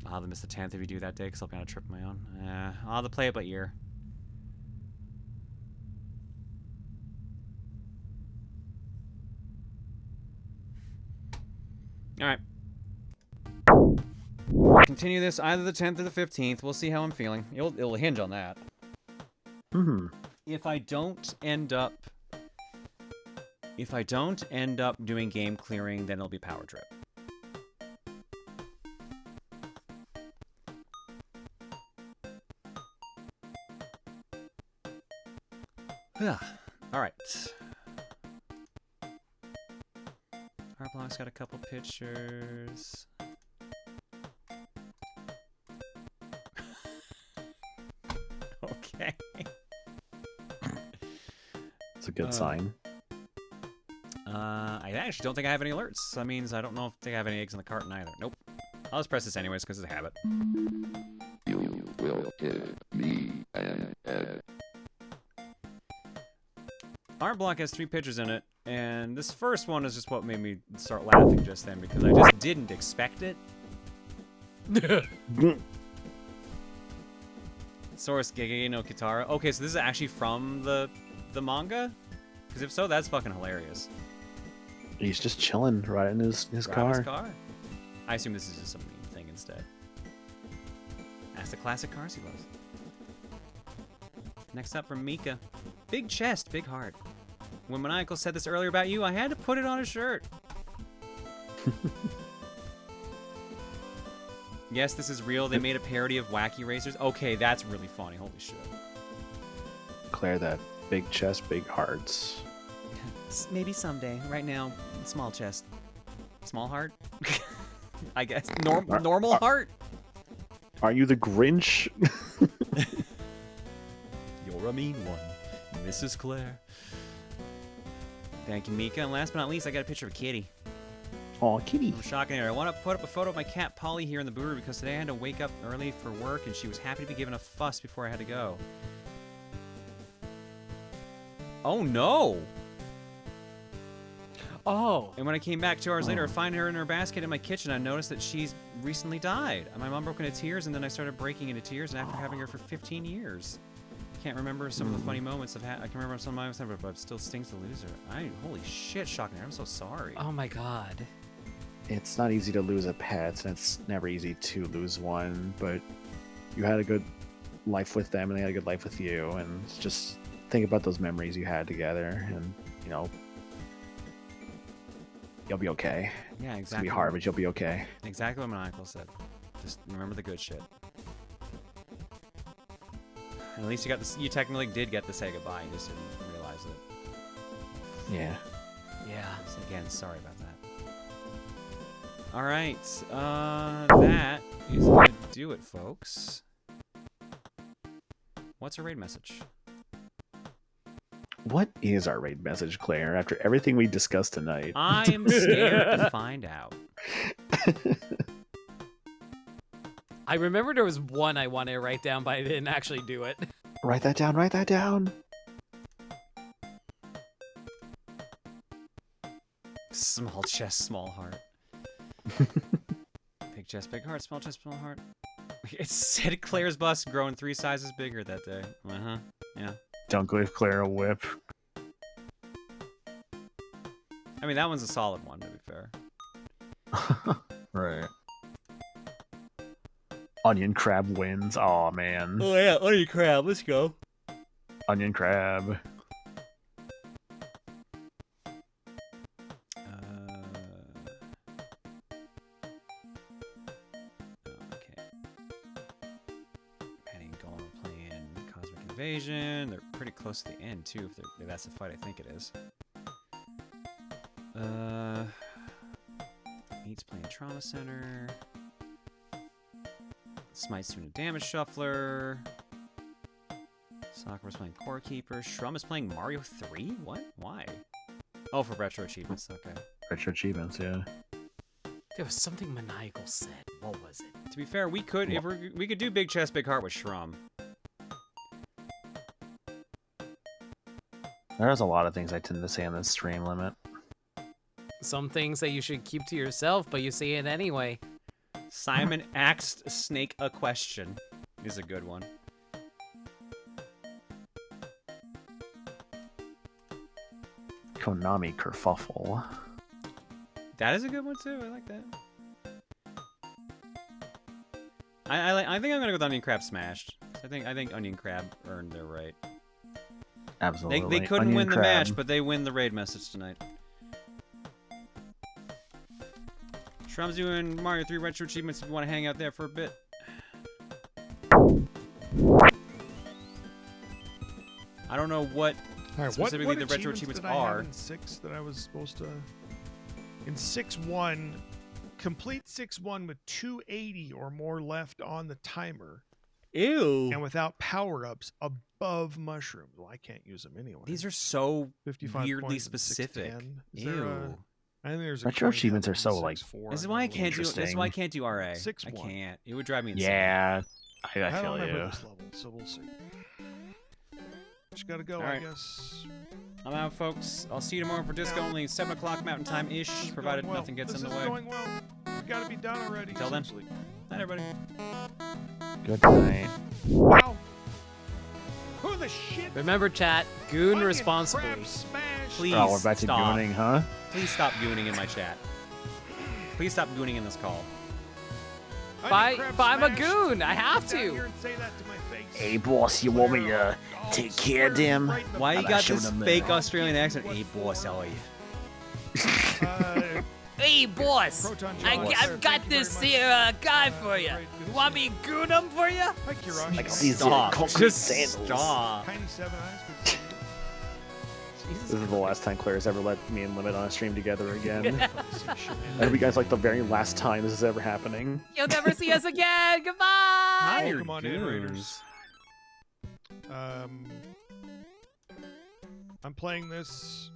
Speaker 1: I'll have to miss the 10th if you do that day, because I'll be on a trip of my own. I'll have to play it by ear. Alright. Continue this either the 10th or the 15th. We'll see how I'm feeling. It'll hinge on that.
Speaker 11: Mm-hmm.
Speaker 1: If I don't end up doing game clearing, then it'll be power trip. Alright. Our block's got a couple pictures. Okay.
Speaker 11: It's a good sign.
Speaker 1: I actually don't think I have any alerts. That means I don't know if they have any eggs in the carton either. Nope. I'll just press this anyways because it's a habit.
Speaker 6: You will give me an edge.
Speaker 1: Art block has 3 pictures in it, and this first one is just what made me start laughing just then because I just didn't expect it. Source Gege no Kitara. Okay, so this is actually from the manga? Because if so, that's fucking hilarious.
Speaker 11: He's just chilling right in his car.
Speaker 1: I assume this is just some meme thing instead. That's the classic cars he loves. Next up from Mika. Big chest, big heart. When Maniacal said this earlier about you, I had to put it on a shirt. Yes, this is real. They made a parody of Wacky Racers. Okay, that's really funny. Holy shit.
Speaker 11: Claire, that big chest, big hearts.
Speaker 1: Maybe someday. Right now, small chest. Small heart? I guess. Normal heart?
Speaker 11: Aren't you the Grinch?
Speaker 1: You're a mean one, Mrs. Claire. Thank you, Mika. And last but not least, I got a picture of a kitty.
Speaker 11: Aw, kitty.
Speaker 1: I'm shocking her. I want to put up a photo of my cat Polly here in the Booru because today I had to wake up early for work and she was happy to be given a fuss before I had to go. Oh no!
Speaker 12: Oh.
Speaker 1: And when I came back 2 hours later, I find her in her basket in my kitchen. I noticed that she's recently died. My mom broke into tears, and then I started breaking into tears. And after having her for 15 years, can't remember some of the funny moments I've had. I can remember some of my moments, but it still stings to lose her. Holy shit, shocking her. I'm so sorry.
Speaker 12: Oh my god.
Speaker 11: It's not easy to lose a pet, and it's never easy to lose one. But you had a good life with them, and they had a good life with you, and just think about those memories you had together, and you'll be okay.
Speaker 1: Yeah, exactly.
Speaker 11: It's gonna be hard, but you'll be okay.
Speaker 1: Exactly what my uncle said. Just remember the good shit. And at least you got this. You technically did get to say goodbye. You just didn't realize it.
Speaker 11: Yeah.
Speaker 12: Yeah.
Speaker 1: So again, sorry about that. All right, that is gonna do it, folks. What's our raid message?
Speaker 11: What is our raid message, Claire, after everything we discussed tonight?
Speaker 1: I am scared to find out.
Speaker 12: I remember there was one I wanted to write down, but I didn't actually do it.
Speaker 11: Write that down, write that down.
Speaker 1: Small chest, small heart. Big chest, big heart, small chest, small heart. It said Claire's bust growing 3 sizes bigger that day. Uh-huh, yeah.
Speaker 11: Don't give Claire a whip.
Speaker 1: I mean, that one's a solid one, to be fair.
Speaker 11: Right. Onion crab wins. Aw, man.
Speaker 1: Oh yeah, onion crab. Let's go.
Speaker 11: Onion crab.
Speaker 1: Okay. Penny and Golem are playing Cosmic Invasion. They're pretty close to the end too. If that's the fight I think it is. Meat's playing Trauma Center. Smite's doing a Damage Shuffler. Sakura's playing Core Keeper. Shrum is playing Mario 3? What? Why? Oh, for retro achievements. Okay.
Speaker 11: Retro achievements, yeah.
Speaker 12: There was something Maniacal said. What was it?
Speaker 1: To be fair, we could we could do Big Chest, Big Heart with Shrum.
Speaker 11: There's a lot of things I tend to say on this stream limit.
Speaker 12: Some things that you should keep to yourself, but you say it anyway.
Speaker 1: Simon asked Snake a question is a good one.
Speaker 11: Konami kerfuffle.
Speaker 1: That is a good one too. I like that. I think I'm gonna go with onion crab smashed. I think onion crab earned their right.
Speaker 11: Absolutely.
Speaker 1: They couldn't
Speaker 11: Onion
Speaker 1: win the
Speaker 11: crab.
Speaker 1: match, but they win the raid message tonight. Shramzu and Mario 3 retro achievements if you want to hang out there for a bit. I don't know what specifically
Speaker 15: what
Speaker 1: the retro achievements
Speaker 15: did I have
Speaker 1: are.
Speaker 15: in 6 that I was supposed to. In 6-1, complete 6-1 with 280 or more left on the timer.
Speaker 11: Ew.
Speaker 15: And without power-ups above mushrooms. Well, I can't use them anyway.
Speaker 1: These are so
Speaker 15: 55
Speaker 1: weirdly
Speaker 15: points and
Speaker 1: specific.
Speaker 15: 610. Is
Speaker 1: Ew.
Speaker 15: there a- I think there's a
Speaker 11: Retro
Speaker 15: coin
Speaker 11: achievements
Speaker 15: count
Speaker 11: are so
Speaker 15: in
Speaker 11: like
Speaker 15: 6-4.
Speaker 1: This is why I can't do. This is why I
Speaker 11: Interesting.
Speaker 1: can't do RA.
Speaker 15: 6-1.
Speaker 1: I can't. It would drive me insane.
Speaker 11: Yeah, I
Speaker 15: I
Speaker 11: feel
Speaker 15: don't remember
Speaker 11: you.
Speaker 15: this level, so we'll see. Just gotta go,
Speaker 1: All
Speaker 15: I
Speaker 1: right.
Speaker 15: guess.
Speaker 1: I'm out, folks. I'll see you tomorrow for disco. Only 7 o'clock Mountain Time ish, provided
Speaker 15: Going well.
Speaker 1: nothing gets
Speaker 15: this
Speaker 1: in the
Speaker 15: is
Speaker 1: way.
Speaker 15: going well. We gotta be done already.
Speaker 1: Until then.
Speaker 15: seriously.
Speaker 1: Night, everybody.
Speaker 11: Good night.
Speaker 15: Wow. Who the shit?
Speaker 12: Remember, chat, goon
Speaker 15: Onion
Speaker 12: responsibly.
Speaker 15: crab smash.
Speaker 1: Please
Speaker 11: Oh, we're back to
Speaker 1: stop.
Speaker 11: gooning, huh?
Speaker 1: Please stop gooning in my chat. Please stop gooning in this call.
Speaker 15: Onion crab
Speaker 12: If I'm a
Speaker 15: smash.
Speaker 12: goon, I have
Speaker 15: Down
Speaker 12: to.
Speaker 15: here and say that to my face.
Speaker 11: Hey, boss, you want me to take care of them?
Speaker 15: Right in the
Speaker 1: Why you
Speaker 11: I'ma
Speaker 1: got
Speaker 11: show
Speaker 1: this
Speaker 11: them
Speaker 1: fake
Speaker 11: that.
Speaker 1: Australian accent? Hey, boss, how are you?
Speaker 12: Hey, boss,
Speaker 15: Proton
Speaker 12: I,
Speaker 15: Jaws.
Speaker 12: I've got
Speaker 15: Thank you
Speaker 12: this
Speaker 15: very
Speaker 12: here guy for you.
Speaker 15: Great. Good to
Speaker 12: You want
Speaker 15: see
Speaker 12: me goon him for you?
Speaker 15: Hi, Kirashi.
Speaker 11: Like these
Speaker 1: Stop.
Speaker 11: concrete
Speaker 1: Just
Speaker 11: sandals.
Speaker 1: stop.
Speaker 15: Tiny 7 Eyes. Good to see you.
Speaker 11: This is the last time Claire's ever let me and Limit on a stream together again.
Speaker 15: Good to see you.
Speaker 11: I hope you guys like the very last time this is ever happening.
Speaker 12: You'll never see us again. Goodbye.
Speaker 1: Hi,
Speaker 15: Welcome on in,
Speaker 1: goons.
Speaker 15: Raiders. I'm playing this